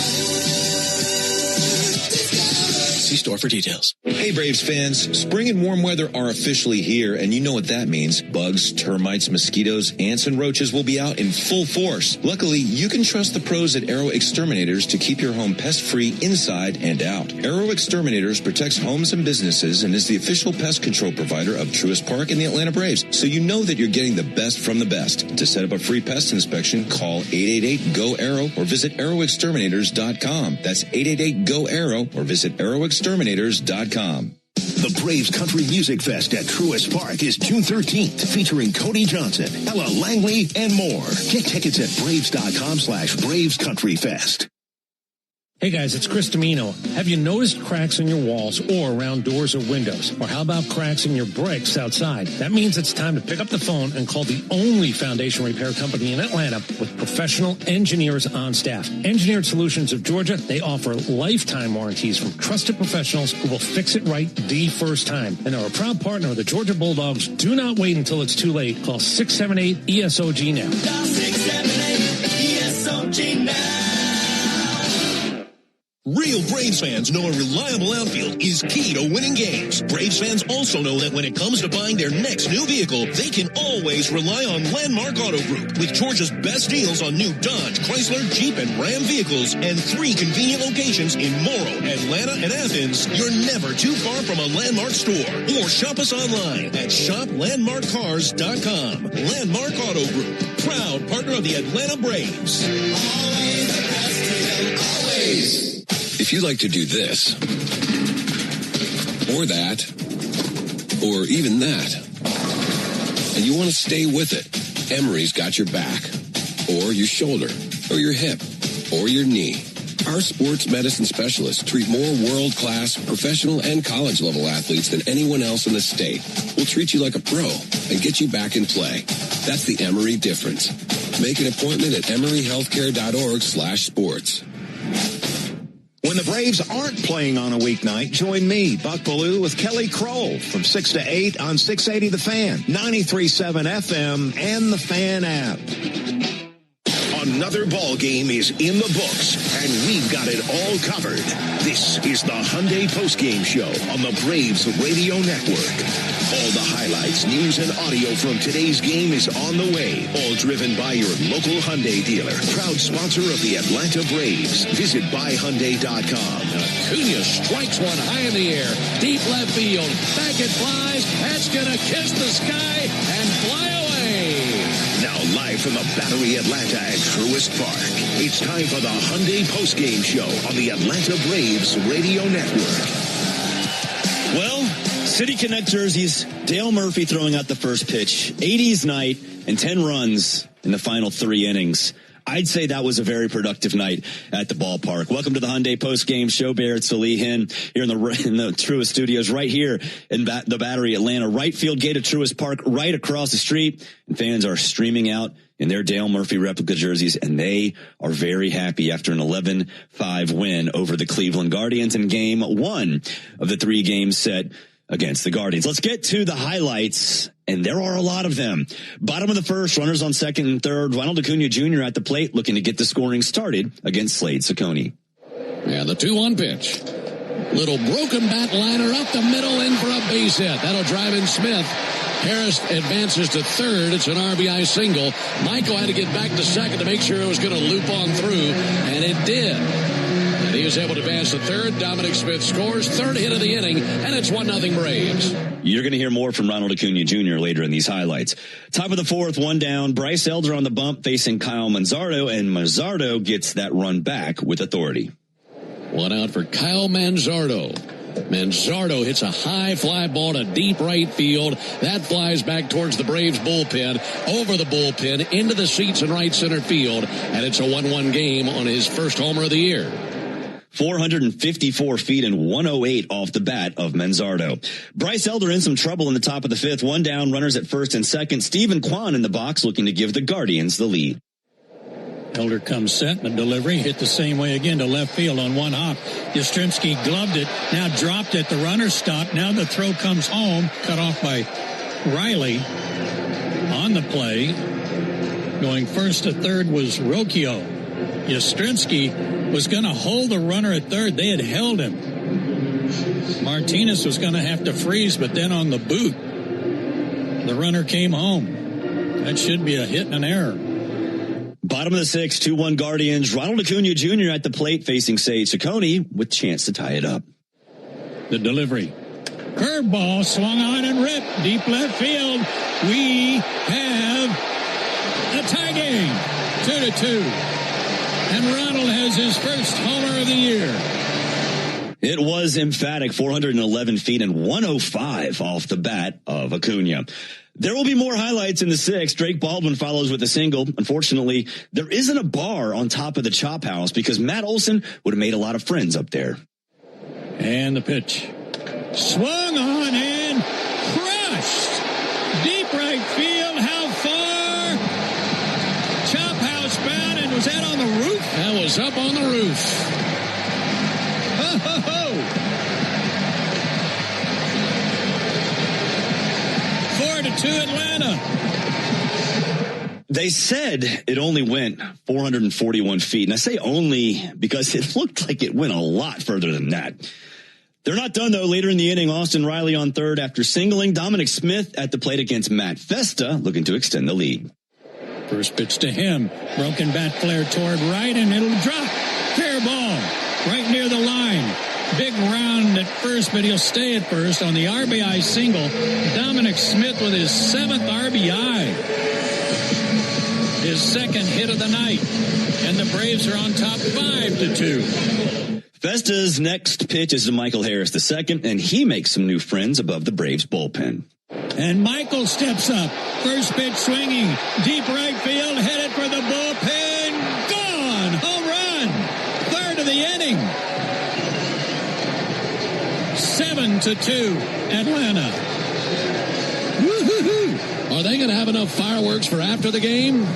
See store for details. Hey Braves fans, spring and warm weather are officially here, and you know what that means. Bugs, termites, mosquitoes, ants, and roaches will be out in full force. Luckily, you can trust the pros at Arrow Exterminators to keep your home pest-free inside and out. Arrow Exterminators protects homes and businesses and is the official pest control provider of Truist Park and the Atlanta Braves, so you know that you're getting the best from the best. To set up a free pest inspection, call 888-GO-ARROW or visit arrowexterminators.com. That's 888-GO-ARROW or visit arrowexterminators.com. The Braves Country Music Fest at Truist Park is June 13th, featuring Cody Johnson, Ella Langley, and more. Get tickets at braves.com/BravesCountryFest. Hey guys, it's Chris Domino. Have you noticed cracks in your walls or around doors or windows? Or how about cracks in your bricks outside? That means it's time to pick up the phone and call the only foundation repair company in Atlanta with professional engineers on staff. Engineered Solutions of Georgia, they offer lifetime warranties from trusted professionals who will fix it right the first time. And are a proud partner of the Georgia Bulldogs. Do not wait until it's too late. Call 678-ESOG now. 678-ESOG now. Real Braves fans know a reliable outfield is key to winning games. Braves fans also know that when it comes to buying their next new vehicle, they can always rely on Landmark Auto Group. With Georgia's best deals on new Dodge, Chrysler, Jeep, and Ram vehicles, and 3 convenient locations in Morrow, Atlanta, and Athens, you're never too far from a Landmark store. Or shop us online at shoplandmarkcars.com. Landmark Auto Group, proud partner of the Atlanta Braves. Always the best deal, always. If you like to do this, or that, or even that, and you want to stay with it, Emery's got your back, or your shoulder, or your hip, or your knee. Our sports medicine specialists treat more world-class, professional, and college-level athletes than anyone else in the state. We'll treat you like a pro and get you back in play. That's the Emory difference. Make an appointment at emoryhealthcare.org/sports. When the Braves aren't playing on a weeknight, join me, Buck Ballou, with Kelly Kroll from 6 to 8 on 680 The Fan, 93.7 FM, and the Fan app. Another ball game is in the books, and we've got it all covered. This is the Hyundai Postgame Show on the Braves Radio Network. All the highlights, news, and audio from today's game is on the way. All driven by your local Hyundai dealer. Proud sponsor of the Atlanta Braves. Visit buyhyundai.com. Acuna strikes one high in the air. Deep left field. Back it flies. That's going to kiss the sky and fly away. Now live from the Battery Atlanta at Truist Park. It's time for the Hyundai Postgame Show on the Atlanta Braves Radio Network. Well, City Connect jerseys, Dale Murphy throwing out the first pitch, 80s night, and 10 runs in the final 3 innings. I'd say that was a very productive night at the ballpark. Welcome to the Hyundai Postgame Show. Barrett Salihin here in the Truist Studios right here in the Battery Atlanta. Right field gate of Truist Park right across the street. And fans are streaming out in their Dale Murphy replica jerseys, and they are very happy after an 11-5 win over the Cleveland Guardians in Game 1 of the 3 games set against the Guardians. Let's get to the highlights, and there are a lot of them. Bottom of the first, runners on second and third. Ronald Acuna Jr. at the plate looking to get the scoring started against Slade Ciccone. Yeah, the 2-1 pitch. Little broken bat liner up the middle in for a base hit. That'll drive in Smith. Harris advances to third. It's an RBI single. Michael had to get back to second to make sure it was going to loop on through, and it did. And he was able to advance to third. Dominic Smith scores. Third hit of the inning, and it's 1-0 Braves. You're going to hear more from Ronald Acuna Jr. later in these highlights. Top of the fourth, 1 down. Bryce Elder on the bump facing Kyle Manzardo, and Manzardo gets that run back with authority. 1 out for Kyle Manzardo. Manzardo hits a high fly ball to deep right field. That flies back towards the Braves bullpen, over the bullpen, into the seats in right center field, and it's a 1-1 game on his first homer of the year. 454 feet and 108 off the bat of Manzardo. Bryce Elder in some trouble in the top of the fifth. 1 down, runners at first and second. Stephen Kwan in the box looking to give the Guardians the lead. Elder comes set, and the delivery hit the same way again to left field on 1 hop. Yastrzemski gloved it, now dropped it. The runner stopped. Now the throw comes home, cut off by Riley on the play. Going first to third was Rocchio. Yastrzemski was going to hold the runner at third. They had held him. Martinez was going to have to freeze, but then on the boot, the runner came home. That should be a hit and an error. Bottom of the sixth, 2-1 Guardians. Ronald Acuna Jr. at the plate facing Slade Ciccone with chance to tie it up. The delivery. Curveball swung on and ripped. Deep left field. We have a tie game. 2-2. And Ronald has his first homer of the year. It was emphatic. 411 feet and 105 off the bat of Acuna. There will be more highlights in the sixth. Drake Baldwin follows with a single. Unfortunately, there isn't a bar on top of the chop house because Matt Olson would have made a lot of friends up there. And the pitch. Swung on and crushed. Deep right field. How far? Chop house bound, and was that on the roof? That was up on the roof. Ho, ho, ho. 4-2 Atlanta. They said it only went 441 feet. And I say only because it looked like it went a lot further than that. They're not done, though. Later in the inning, Austin Riley on third after singling. Dominic Smith at the plate against Matt Festa, looking to extend the lead. First pitch to him. Broken bat flare toward right, and it'll drop. Fair ball. Right near the line. Big round at first, but he'll stay at first on the RBI single. Dominic Smith with his 7th RBI. His second hit of the night. And the Braves are on top 5-2. Festa's next pitch is to Michael Harris II, and he makes some new friends above the Braves bullpen. And Michael steps up. First pitch swinging. Deep right field, headed for the bullpen. Gone! Home run! of the inning. 7-2, Atlanta. Woo-hoo-hoo. Are they going to have enough fireworks for after the game?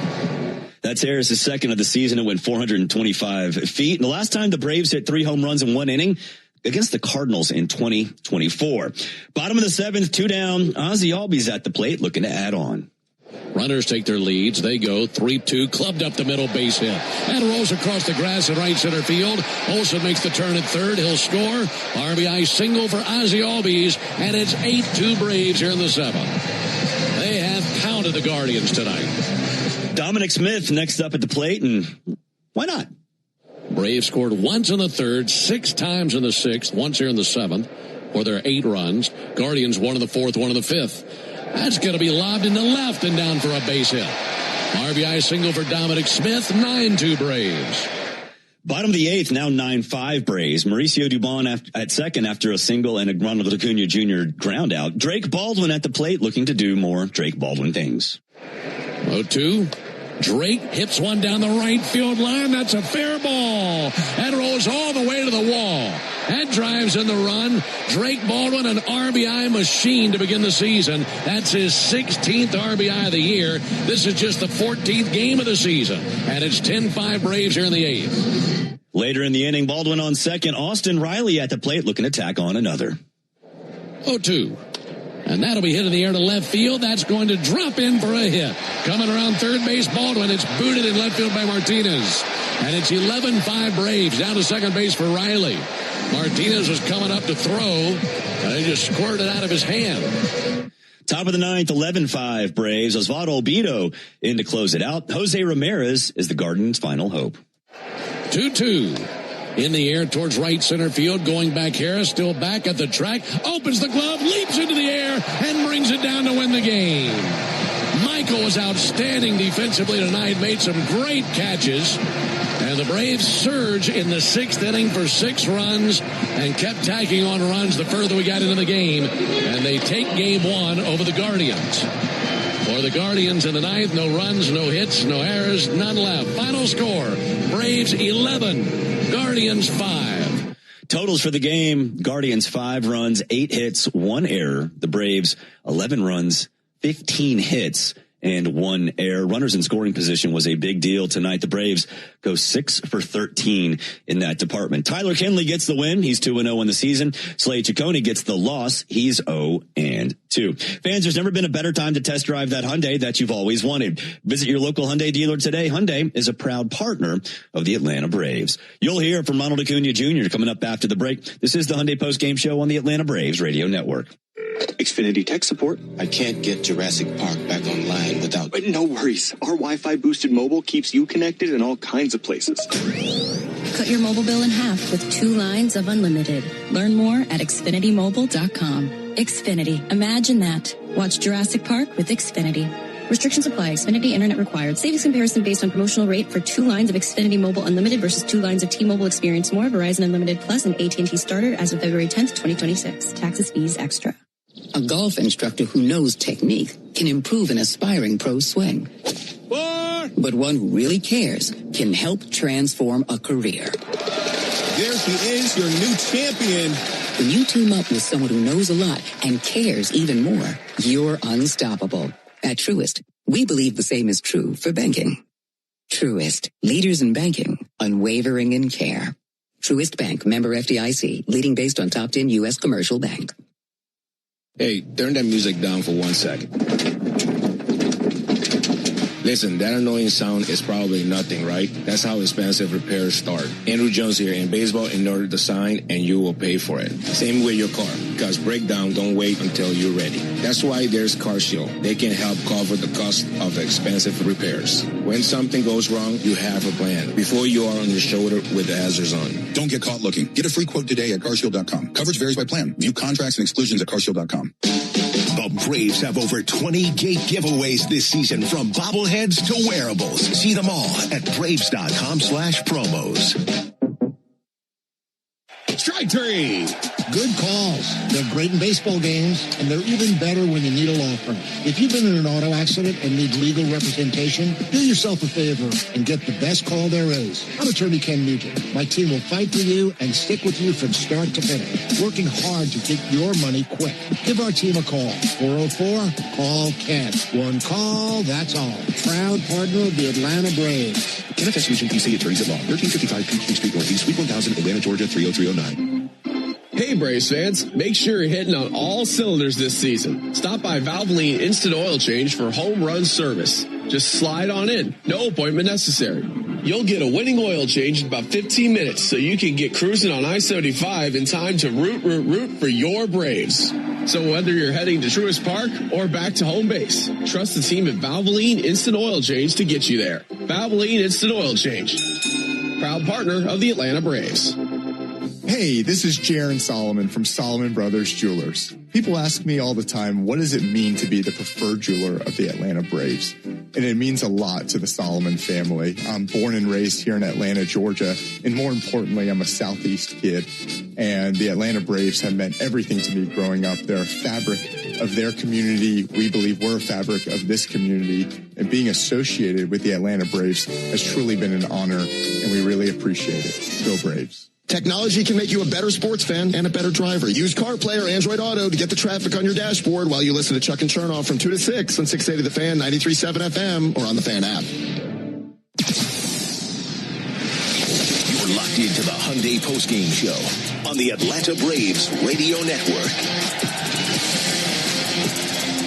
That's Harris' second of the season. It went 425 feet. And the last time the Braves hit 3 home runs in one inning against the Cardinals in 2024. Bottom of the 7th, 2 down. Ozzie Albies at the plate looking to add on. Runners take their leads. They go 3-2, clubbed up the middle, base hit. That rolls across the grass in right center field. Olsen makes the turn at third. He'll score. RBI single for Ozzie Albies, and it's 8-2 Braves here in the 7th. They have pounded the Guardians tonight. Dominic Smith next up at the plate, and why not? Braves scored once in the 3rd, 6 times in the 6th, once here in the 7th, for their 8 runs. Guardians 1 in the 4th, 1 in the 5th. That's going to be lobbed into left and down for a base hit. RBI single for Dominic Smith, 9-2 Braves. Bottom of the 8th, now 9-5 Braves. Mauricio Dubon at second after a single and a Ronald Acuna Jr. ground out. Drake Baldwin at the plate looking to do more Drake Baldwin things. 0-2. Drake hits one down the right field line. That's a fair ball. That rolls all the way to the wall. That drives in the run. Drake Baldwin, an RBI machine to begin the season. That's his 16th RBI of the year. This is just the 14th game of the season. And it's 10-5 Braves here in the 8th. Later in the inning, Baldwin on second. Austin Riley at the plate looking to tack on another. 0-2. And that'll be hit in the air to left field. That's going to drop in for a hit. Coming around third base, Baldwin. It's booted in left field by Martinez. And it's 11-5 Braves. Down to second base for Riley. Martinez was coming up to throw, and he just squirted it out of his hand. Top of the 9th, 11-5 Braves. Osvaldo Albido in to close it out. Jose Ramirez is the Guardians' final hope. 2-2. In the air towards right center field. Going back Harris, still back at the track. Opens the glove, leaps into the air, and brings it down to win the game. Michael was outstanding defensively tonight. Made some great catches. And the Braves surge in the 6th inning for 6 runs and kept tacking on runs the further we got into the game. And they take game 1 over the Guardians. For the Guardians in the 9th, no runs, no hits, no errors, none left. Final score, Braves 11, Guardians 5. Totals for the game, Guardians 5 runs, 8 hits, 1 error. The Braves 11 runs, 15 hits, and 1 error. Runners in scoring position was a big deal tonight. The Braves go 6 for 13 in that department. Tyler Kinley gets the win. He's 2-0 in the season. Slade Ciccone gets the loss. He's 0-2. Fans, there's never been a better time to test drive that Hyundai that you've always wanted. Visit your local Hyundai dealer today. Hyundai is a proud partner of the Atlanta Braves. You'll hear from Ronald Acuna Jr. coming up after the break. This is the Hyundai Post-Game Show on the Atlanta Braves Radio Network. Xfinity tech support. I can't get Jurassic Park back online without... But no worries. Our Wi-Fi boosted mobile keeps you connected in all kinds of places. Cut your mobile bill in half with 2 lines of unlimited. Learn more at xfinitymobile.com. Xfinity. Imagine that. Watch Jurassic Park with Xfinity. Restrictions apply. Xfinity Internet required. Savings comparison based on promotional rate for 2 lines of Xfinity Mobile Unlimited versus 2 lines of T-Mobile Experience More, Verizon Unlimited Plus, and AT&T Starter as of February 10th, 2026. Taxes, fees, extra. A golf instructor who knows technique can improve an aspiring pro's swing. But one who really cares can help transform a career. There he is, your new champion. When you team up with someone who knows a lot and cares even more, you're unstoppable. At Truist, we believe the same is true for banking. Truist, leaders in banking, unwavering in care. Truist Bank, member FDIC, leading based on top 10 U.S. commercial bank. Hey, turn that music down for 1 second. Listen, that annoying sound is probably nothing, right? That's how expensive repairs start. Andrew Jones here. In baseball, ignore the sign and you will pay for it. Same with your car, because breakdown don't wait until you're ready. That's why there's CarShield. They can help cover the cost of the expensive repairs. When something goes wrong, you have a plan before you are on your shoulder with the hazards on. Don't get caught looking. Get a free quote today at carshield.com. Coverage varies by plan. View contracts and exclusions at carshield.com. The Braves have over 20 gate giveaways this season, from bobbleheads to wearables. See them all at Braves.com/promos. Strike 3. Good calls. They're great in baseball games, and they're even better when you need a law firm. If you've been in an auto accident and need legal representation, do yourself a favor and get the best call there is. I'm attorney Ken Nugent. My team will fight for you and stick with you from start to finish, working hard to get your money quick. Give our team a call. 404-CALL-KEN. One call, that's all. Proud partner of the Atlanta Braves. Kenneth S. Nugent, PC, Attorneys at Law, 1355 Peachtree Street Northeast, Suite 1000, Atlanta, Georgia, 30309. Hey Braves fans, make sure you're hitting on all cylinders this season. Stop by Valvoline Instant Oil Change for home run service. Just slide on in, no appointment necessary. You'll get a winning oil change in about 15 minutes so you can get cruising on I-75 in time to root for your Braves. So whether you're heading to Truist Park or back to home base, trust the team at Valvoline Instant Oil Change to get you there. Valvoline Instant Oil Change, proud partner of the Atlanta Braves. Hey, this is Jaron Solomon from Solomon Brothers Jewelers. People ask me all the time, what does it mean to be the preferred jeweler of the Atlanta Braves? And it means a lot to the Solomon family. I'm born and raised here in Atlanta, Georgia, and more importantly, I'm a Southeast kid. And the Atlanta Braves have meant everything to me growing up. They're a fabric of their community. We believe we're a fabric of this community. And being associated with the Atlanta Braves has truly been an honor, and we really appreciate it. Go Braves. Technology can make you a better sports fan and a better driver. Use CarPlay or Android Auto to get the traffic on your dashboard while you listen to Chuck and Chernoff from 2 to 6 on 680 The Fan, 93.7 FM, or on the Fan app. You're locked into the Hyundai Postgame Show on the Atlanta Braves Radio Network.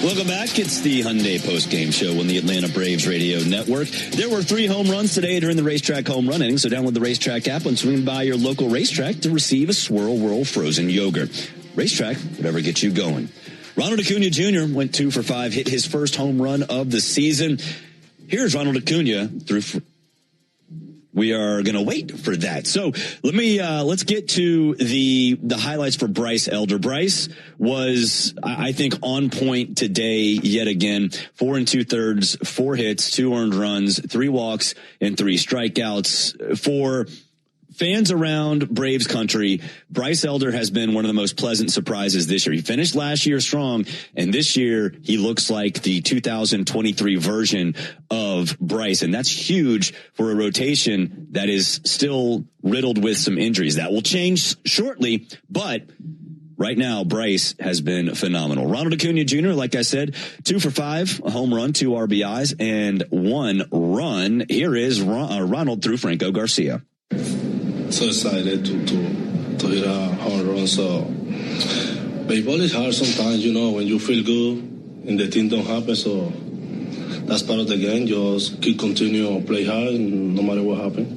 Welcome back. It's the Hyundai Postgame Show on the Atlanta Braves Radio Network. There were 3 home runs today during the Racetrack home run inning, so download the Racetrack app and swing by your local racetrack to receive a Swirl Whirl frozen yogurt. Racetrack, whatever gets you going. Ronald Acuna Jr. went 2 for 5, hit his first home run of the season. Here's Ronald Acuna through. We are going to wait for that. So let's get to the highlights for Bryce Elder. Bryce was, I think, on point today yet again. 4 2/3, 4 hits, 2 earned runs, 3 walks, and 3 strikeouts. For fans around Braves country, Bryce Elder has been one of the most pleasant surprises this year. He finished last year strong, and this year he looks like the 2023 version of Bryce, and that's huge for a rotation that is still riddled with some injuries. That will change shortly, but right now, Bryce has been phenomenal. Ronald Acuna Jr., like I said, 2 for 5, a home run, 2 RBIs, and 1 run. Here is Ronald through Franco Garcia. So excited to hit a home run. So baseball is hard sometimes, when you feel good and the thing don't happen. So that's part of the game. Just continue to play hard no matter what happens.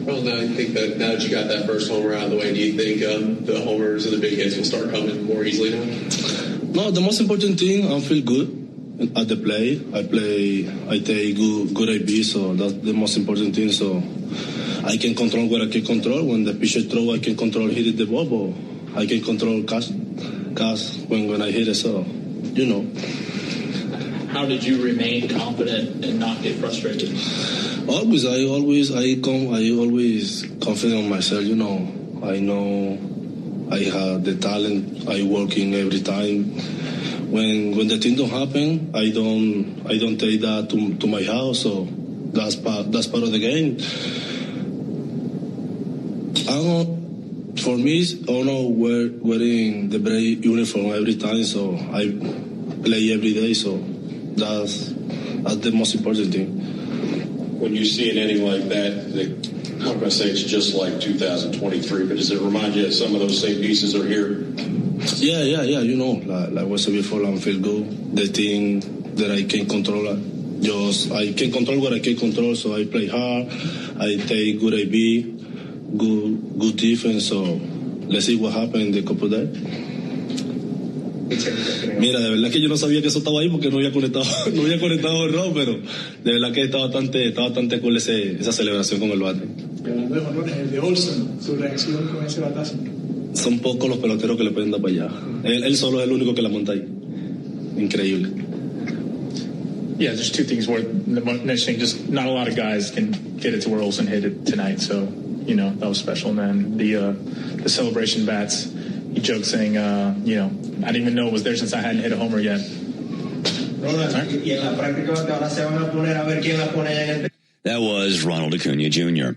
Well, now I think that now that you got that first homer out of the way, do you think the homers and the big hits will start coming more easily now? No, the most important thing, I feel good at the play. I take good AB, so that's the most important thing. So I can control what I can control. When the pitcher throw, I can control hitting the ball, but I can control cast when I hit it. So, How did you remain confident and not get frustrated? I always confident in myself. I know I have the talent. I work in every time. When the thing don't happen, I don't take that to my house. So that's part of the game. For me, I don't know wearing the Brave uniform every time, so I play every day. So that's the most important thing. When you see an inning like that, I'm not going to say it's just like 2023, but does it remind you that some of those same pieces are here? Yeah. Like I said before, I feel good. The thing that I can control, I can control what I can control. So I play hard. I take good AB, good defense. So let's see what happens in the couple days. Mira, de verdad que yo no sabía que eso estaba ahí porque no había conectado el round, pero de verdad que está bastante cool esa celebración con el bate. Hablando de honores, el de Olsen, su reacción con ese batazo. Son pocos los peloteros que le pueden dar para allá. Él solo es el único que la monta ahí. Increíble. Yeah, just 2 things worth mentioning. Just not a lot of guys can get it to where Olsen hit it tonight, so that was special. And then the celebration bats, he joked saying, I didn't even know it was there since I hadn't hit a homer yet. That was Ronald Acuna Jr.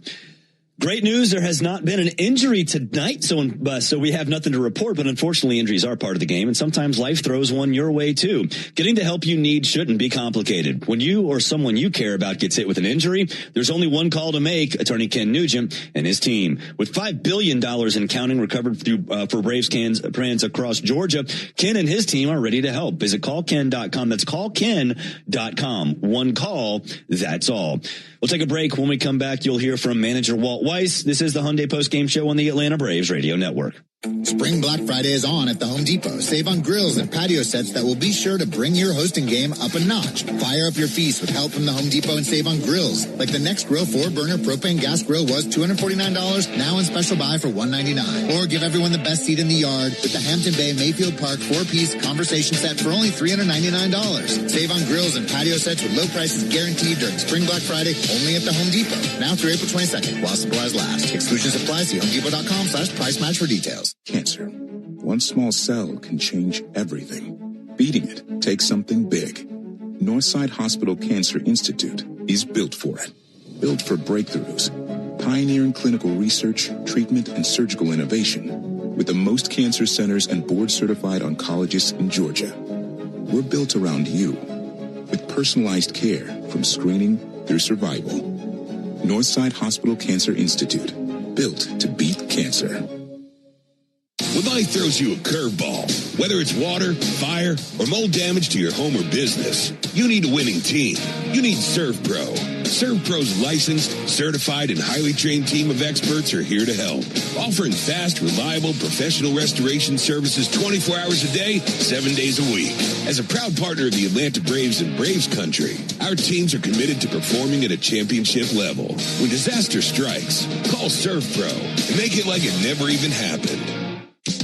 Great news, there has not been an injury tonight, so we have nothing to report, but unfortunately injuries are part of the game, and sometimes life throws one your way too. Getting the help you need shouldn't be complicated. When you or someone you care about gets hit with an injury, there's only one call to make, attorney Ken Nugent and his team. With $5 billion in counting recovered for Braves fans across Georgia, Ken and his team are ready to help. Visit callken.com. That's callken.com. One call, that's all. We'll take a break. When we come back, you'll hear from manager Walt Weiss. This is the Hyundai Postgame Show on the Atlanta Braves Radio Network. Spring Black Friday is on at the Home Depot. Save on grills and patio sets that will be sure to bring your hosting game up a notch. Fire up your feast with help from the Home Depot and save on grills. Like the Next Grill 4-burner propane gas grill was $249, now in special buy for $199. Or give everyone the best seat in the yard with the Hampton Bay Mayfield Park 4-piece conversation set for only $399. Save on grills and patio sets with low prices guaranteed during Spring Black Friday only at the Home Depot. Now through April 22nd while supplies last. Exclusions apply. See HomeDepot.com/price match for details. Cancer. One small cell can change everything. Beating it takes something big. Northside Hospital Cancer Institute is built for it. Built for breakthroughs, pioneering clinical research, treatment, and surgical innovation. With the most cancer centers and board-certified oncologists in Georgia. We're built around you. With personalized care from screening through survival. Northside Hospital Cancer Institute. Built to beat cancer. When life throws you a curveball, whether it's water, fire, or mold damage to your home or business, you need a winning team. You need ServPro. ServPro's licensed, certified, and highly trained team of experts are here to help. Offering fast, reliable, professional restoration services 24 hours a day, 7 days a week. As a proud partner of the Atlanta Braves and Braves Country, our teams are committed to performing at a championship level. When disaster strikes, call ServPro and make it like it never even happened.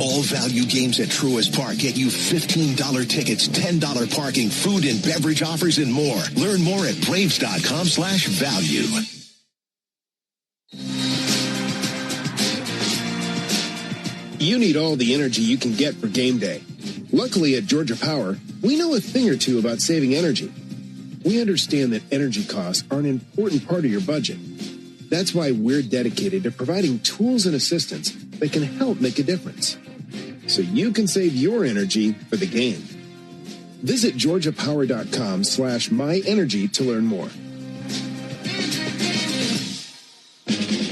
All value games at Truist Park get you $15 tickets, $10 parking, food and beverage offers, and more. Learn more at Braves.com/value. You need all the energy you can get for game day. Luckily at Georgia Power, we know a thing or two about saving energy. We understand that energy costs are an important part of your budget. That's why we're dedicated to providing tools and assistance that can help make a difference, so you can save your energy for the game. Visit georgiapower.com/myenergy to learn more.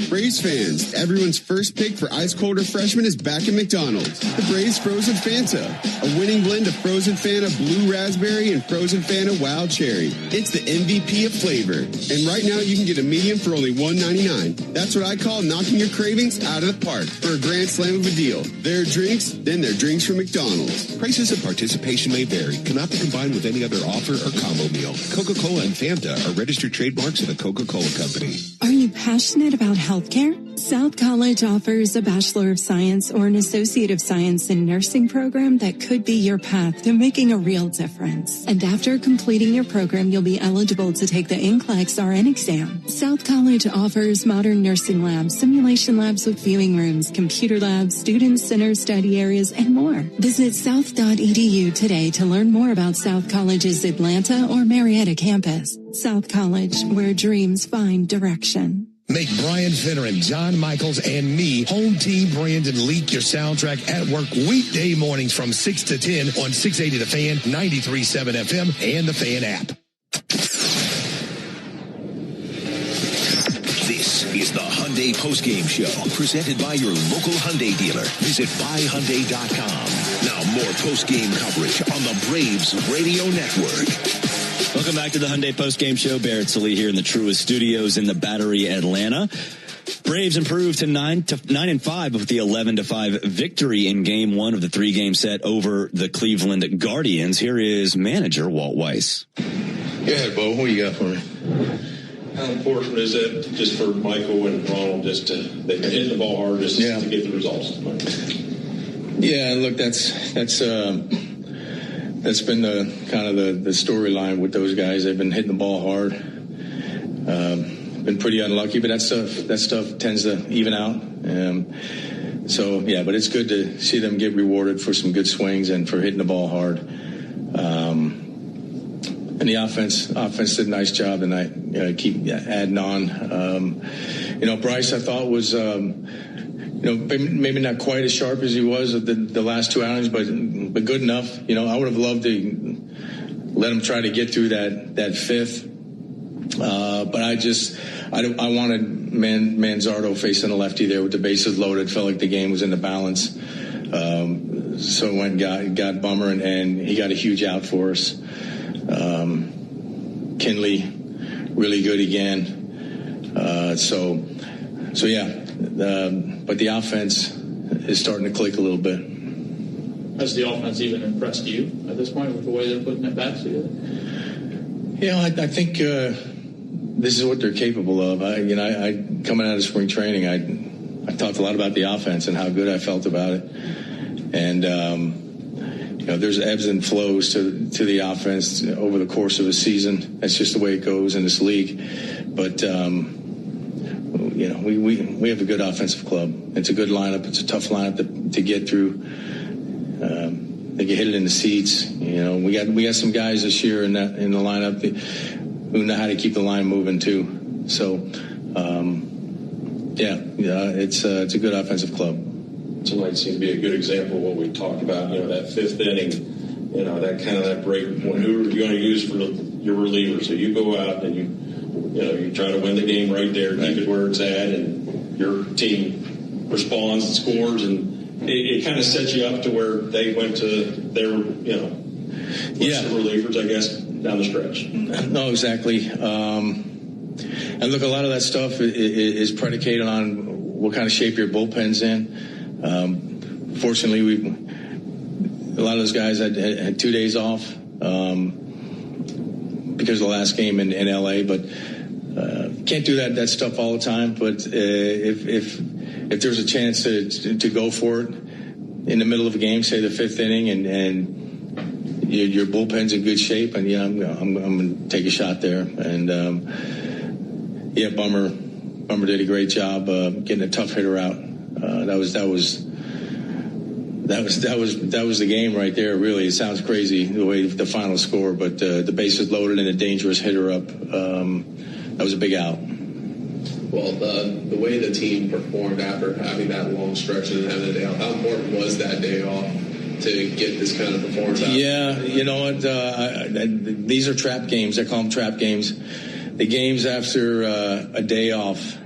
Braves fans, everyone's first pick for ice cold refreshment is back at McDonald's. The Braves Frozen Fanta, a winning blend of Frozen Fanta Blue Raspberry and Frozen Fanta Wild Cherry. It's the MVP of flavor. And right now you can get a medium for only $1.99. That's what I call knocking your cravings out of the park for a grand slam of a deal. There are drinks, then there are drinks from McDonald's. Prices and participation may vary. Cannot be combined with any other offer or combo meal. Coca-Cola and Fanta are registered trademarks of the Coca-Cola Company. Are you passionate about healthcare? South College offers a Bachelor of Science or an Associate of Science in Nursing program that could be your path to making a real difference. And after completing your program, you'll be eligible to take the NCLEX RN exam. South College offers modern nursing labs, simulation labs with viewing rooms, computer labs, student center study areas, and more. Visit south.edu today to learn more about South College's Atlanta or Marietta campus. South College, where dreams find direction. Make Brian Finneran, John Michaels, and me home team Brandon leak your soundtrack at work weekday mornings from 6 to 10 on 680 The Fan, 93.7 FM, and the Fan app. This is the Hyundai Postgame Show, presented by your local Hyundai dealer. Visit buyhyundai.com. Now more postgame coverage on the Braves Radio Network. Welcome back to the Hyundai Postgame Show. Barrett Sallee here in the Truist Studios in the Battery, Atlanta. Braves improved to 9-5 with the 11-5 victory in Game 1 of the 3-game set over the Cleveland Guardians. Here is manager Walt Weiss. Go ahead, Bo. What you got for me? How important is it just for Michael and Ronald they've been hitting the ball hard just to get the results? Yeah, look, that's been the kind of the storyline with those guys. They've been hitting the ball hard. Been pretty unlucky, but that stuff tends to even out. So yeah, but it's good to see them get rewarded for some good swings and for hitting the ball hard. And the offense did a nice job tonight. Keep adding on. Bryce, I thought was, maybe not quite as sharp as he was at the last two outings, but good enough. I would have loved to let him try to get through that fifth. But I wanted Manzardo facing a lefty there with the bases loaded. Felt like the game was in the balance. So I went and got Bummer, and he got a huge out for us. Kinley, really good again. So yeah. But the offense is starting to click a little bit. Has the offense even impressed you at this point with the way they're putting it back together? I think this is what they're capable of. I coming out of spring training, I talked a lot about the offense and how good I felt about it. And there's ebbs and flows to the offense over the course of a season. That's just the way it goes in this league. But we have a good offensive club. It's a good lineup. It's a tough lineup to get through. They can hit it in the seats. We got some guys this year in the lineup who know how to keep the line moving too. So it's a good offensive club. Tonight seemed to be a good example of what we talked about. That fifth inning, that break. Who are you going to use for your relievers? So you go out and you try to win the game right there, keep it where it's at, and your team responds and scores, and it kind of sets you up to where they went to their, relievers, I guess, down the stretch. No, exactly. And look, a lot of that stuff is predicated on what kind of shape your bullpen's in. Fortunately, a lot of those guys had 2 days off because of the last game in LA, but can't do that stuff all the time. But if there's a chance to go for it in the middle of a game, say the fifth inning, and your bullpen's in good shape, and I'm going to take a shot there. And Bummer did a great job getting a tough hitter out. That was the game right there. Really, it sounds crazy the way the final score, but the bases loaded and a dangerous hitter up. That was a big out. Well, the way the team performed after having that long stretch and having a day off, how important was that day off to get this kind of performance out? Yeah, you know what? These are trap games. I call them trap games. The games after a day off.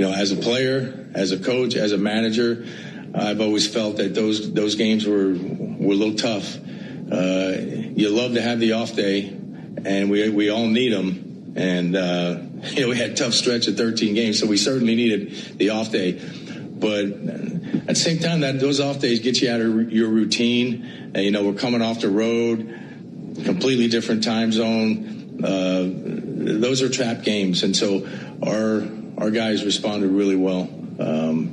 As a player, as a coach, as a manager, I've always felt that those games were a little tough. You love to have the off day, and we all need them. And we had a tough stretch of 13 games, so we certainly needed the off day. But at the same time, those off days get you out of your routine. And, we're coming off the road, completely different time zone. Those are trap games, and so our guys responded really well,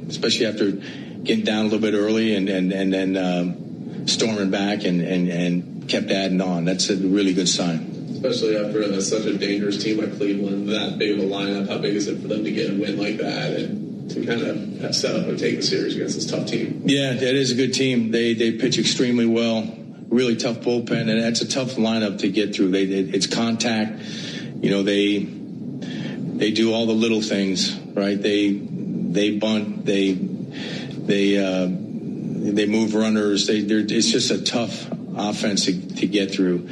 especially after getting down a little bit early and then storming back and kept adding on. That's a really good sign. Especially after such a dangerous team like Cleveland, that big of a lineup, how big is it for them to get a win like that and to kind of set up and take the series against this tough team? Yeah, that is a good team. They pitch extremely well, really tough bullpen, and that's a tough lineup to get through. It's contact. They do all the little things, right? They bunt, they move runners. It's just a tough offense to get through.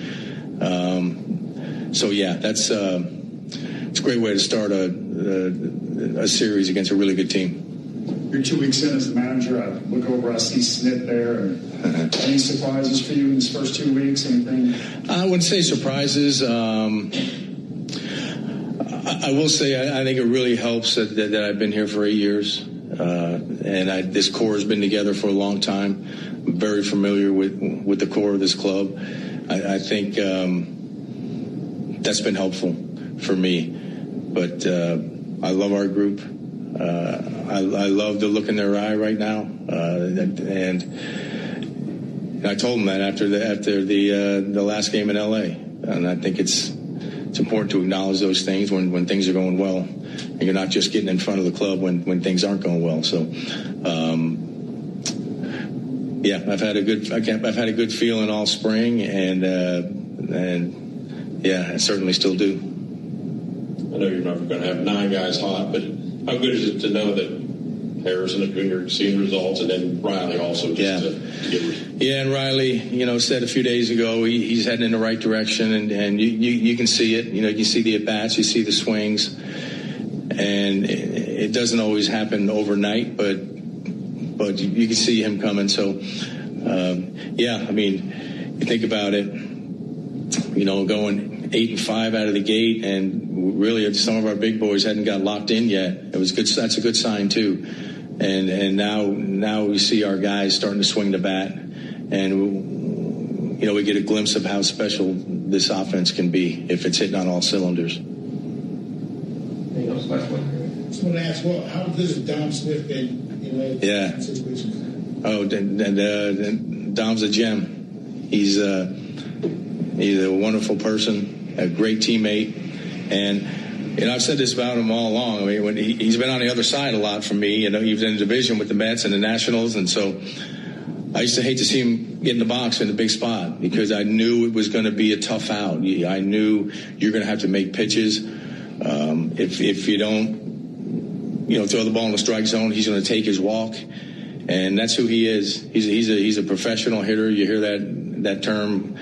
So yeah, it's a great way to start a series against a really good team. You're 2 weeks in as the manager. I look over, I see Snit there. Any surprises for you in these first 2 weeks? Anything? I wouldn't say surprises. I will say I think it really helps that I've been here for 8 years, and this core has been together for a long time. I'm very familiar with the core of this club. I think that's been helpful for me. But I love our group. I love the look in their eye right now, and I told them that after the last game in LA, and I think it's it's important to acknowledge those things when things are going well, and you're not just getting in front of the club when things aren't going well. So, yeah, I've had a good feeling all spring, and yeah, I certainly still do. I know you're never going to have 9 guys hot, but how good is it to know that Harrison and Junior seeing results, and then Riley also to get results? Yeah, and Riley, said a few days ago he's heading in the right direction, and you can see it. You can see the at-bats, you see the swings, and it doesn't always happen overnight, but you can see him coming. So, yeah, I mean, you think about it, going 8-5 out of the gate, and really some of our big boys hadn't got locked in yet. It was good. That's a good sign too. And now we see our guys starting to swing the bat, and we get a glimpse of how special this offense can be if it's hitting on all cylinders. Just want to ask, how good has Dom Smith been in that situation? Oh, Dom's a gem. He's a wonderful person, a great teammate, and I've said this about him all along. I mean, when he's been on the other side a lot from me. He was in the division with the Mets and the Nationals, and so I used to hate to see him get in the box in the big spot because I knew it was going to be a tough out. I knew you're going to have to make pitches. If you don't, throw the ball in the strike zone, he's going to take his walk, and that's who he is. He's a professional hitter. You hear that term,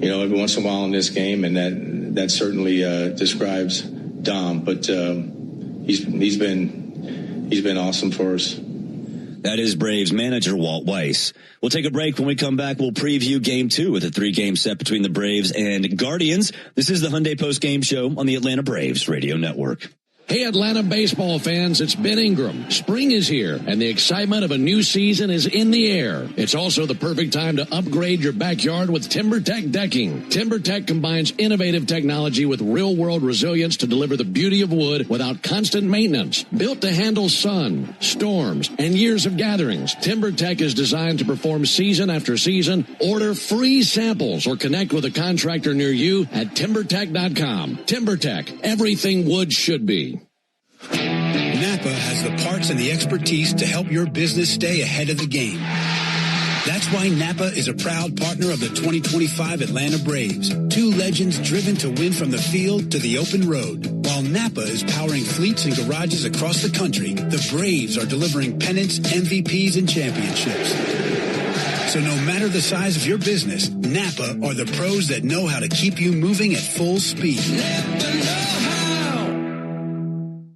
every once in a while in this game, and that certainly describes Dom, but he's been awesome for us. That is Braves manager Walt Weiss. We'll take a break. When we come back, we'll preview Game 2 with a 3-game set between the Braves and Guardians. This is the Hyundai Post Game Show on the Atlanta Braves Radio Network. Hey, Atlanta baseball fans, it's Ben Ingram. Spring is here, and the excitement of a new season is in the air. It's also the perfect time to upgrade your backyard with TimberTech decking. TimberTech combines innovative technology with real-world resilience to deliver the beauty of wood without constant maintenance. Built to handle sun, storms, and years of gatherings, TimberTech is designed to perform season after season. Order free samples or connect with a contractor near you at TimberTech.com. TimberTech, everything wood should be. Napa has the parts and the expertise to help your business stay ahead of the game. That's why Napa is a proud partner of the 2025 Atlanta Braves. 2 legends driven to win from the field to the open road. While Napa is powering fleets and garages across the country, the Braves are delivering pennants, MVPs, and championships. So no matter the size of your business, Napa are the pros that know how to keep you moving at full speed.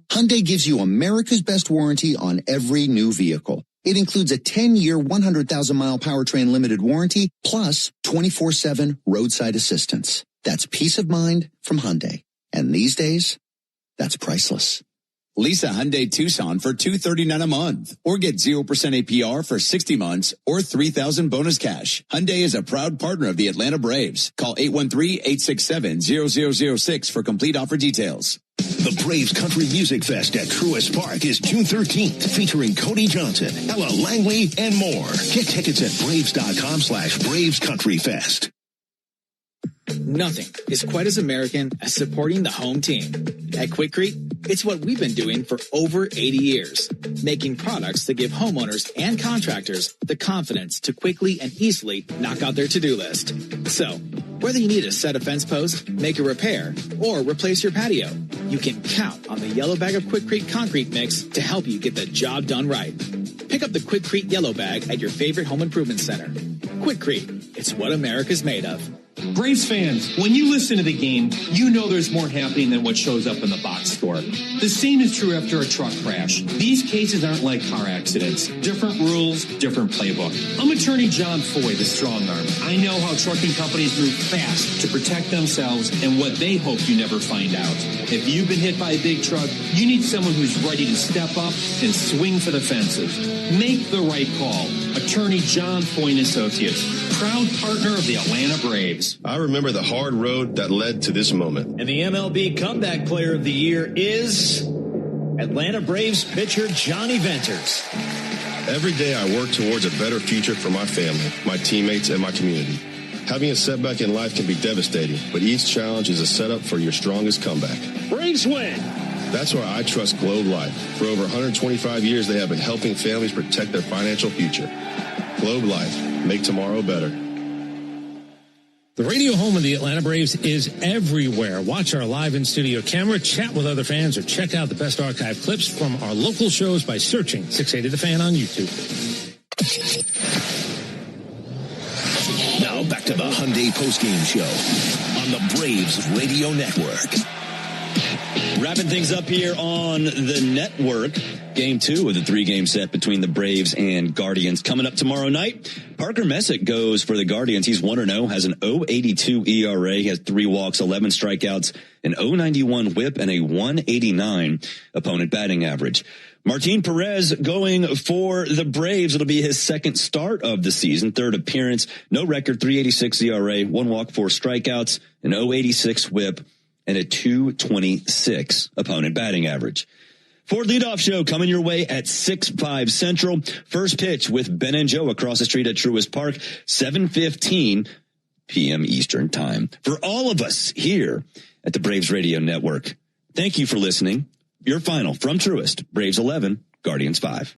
Hyundai gives you America's best warranty on every new vehicle. It includes a 10-year, 100,000-mile powertrain limited warranty, plus 24/7 roadside assistance. That's peace of mind from Hyundai. And these days, that's priceless. Lease a Hyundai Tucson for $239 a month, or get 0% APR for 60 months, or $3,000 bonus cash. Hyundai is a proud partner of the Atlanta Braves. Call 813-867-0006 for complete offer details. The Braves Country Music Fest at Truist Park is June 13th, featuring Cody Johnson, Ella Langley, and more. Get tickets at Braves.com/Braves Country Fest. Nothing is quite as American as supporting the home team. At Quikrete, it's what we've been doing for over 80 years, making products that give homeowners and contractors the confidence to quickly and easily knock out their to-do list. So, whether you need to set a fence post, make a repair, or replace your patio, you can count on the yellow bag of Quikrete concrete mix to help you get the job done right. Pick up the Quikrete yellow bag at your favorite home improvement center. Quikrete, it's what America's made of. Braves fans, when you listen to the game, you know there's more happening than what shows up in the box score. The same is true after a truck crash. These cases aren't like car accidents. Different rules, different playbook. I'm attorney John Foy, the strong arm. I know how trucking companies move fast to protect themselves and what they hope you never find out. If you've been hit by a big truck, you need someone who's ready to step up and swing for the fences. Make the right call. Attorney John Foy and Associates, proud partner of the Atlanta Braves. I remember the hard road that led to this moment. And the MLB Comeback Player of the Year is Atlanta Braves pitcher Johnny Venters. Every day I work towards a better future for my family, my teammates, and my community. Having a setback in life can be devastating, but each challenge is a setup for your strongest comeback. Braves win. That's why I trust Globe Life. For over 125 years, they have been helping families protect their financial future. Globe Life. Make tomorrow better. The radio home of the Atlanta Braves is everywhere. Watch our live in-studio camera, chat with other fans, or check out the best archive clips from our local shows by searching 680 The Fan on YouTube. Now back to the Hyundai postgame show on the Braves Radio Network. Wrapping things up here on the network. Game 2 of the 3-game set between the Braves and Guardians coming up tomorrow night. Parker Messick goes for the Guardians. He's 1-0, has an 0.82 ERA, he has 3 walks, 11 strikeouts, an 0.91 whip, and a 1.89 opponent batting average. Martin Perez going for the Braves. It'll be his second start of the season, third appearance. No record, 3.86 ERA, 1 walk, 4 strikeouts, an 0.86 whip, and a 2.26 opponent batting average. Ford Leadoff Show coming your way at 6/5 Central. First pitch with Ben and Joe across the street at Truist Park, 7:15 p.m. Eastern Time. For all of us here at the Braves Radio Network, thank you for listening. Your final from Truist, Braves 11, Guardians 5.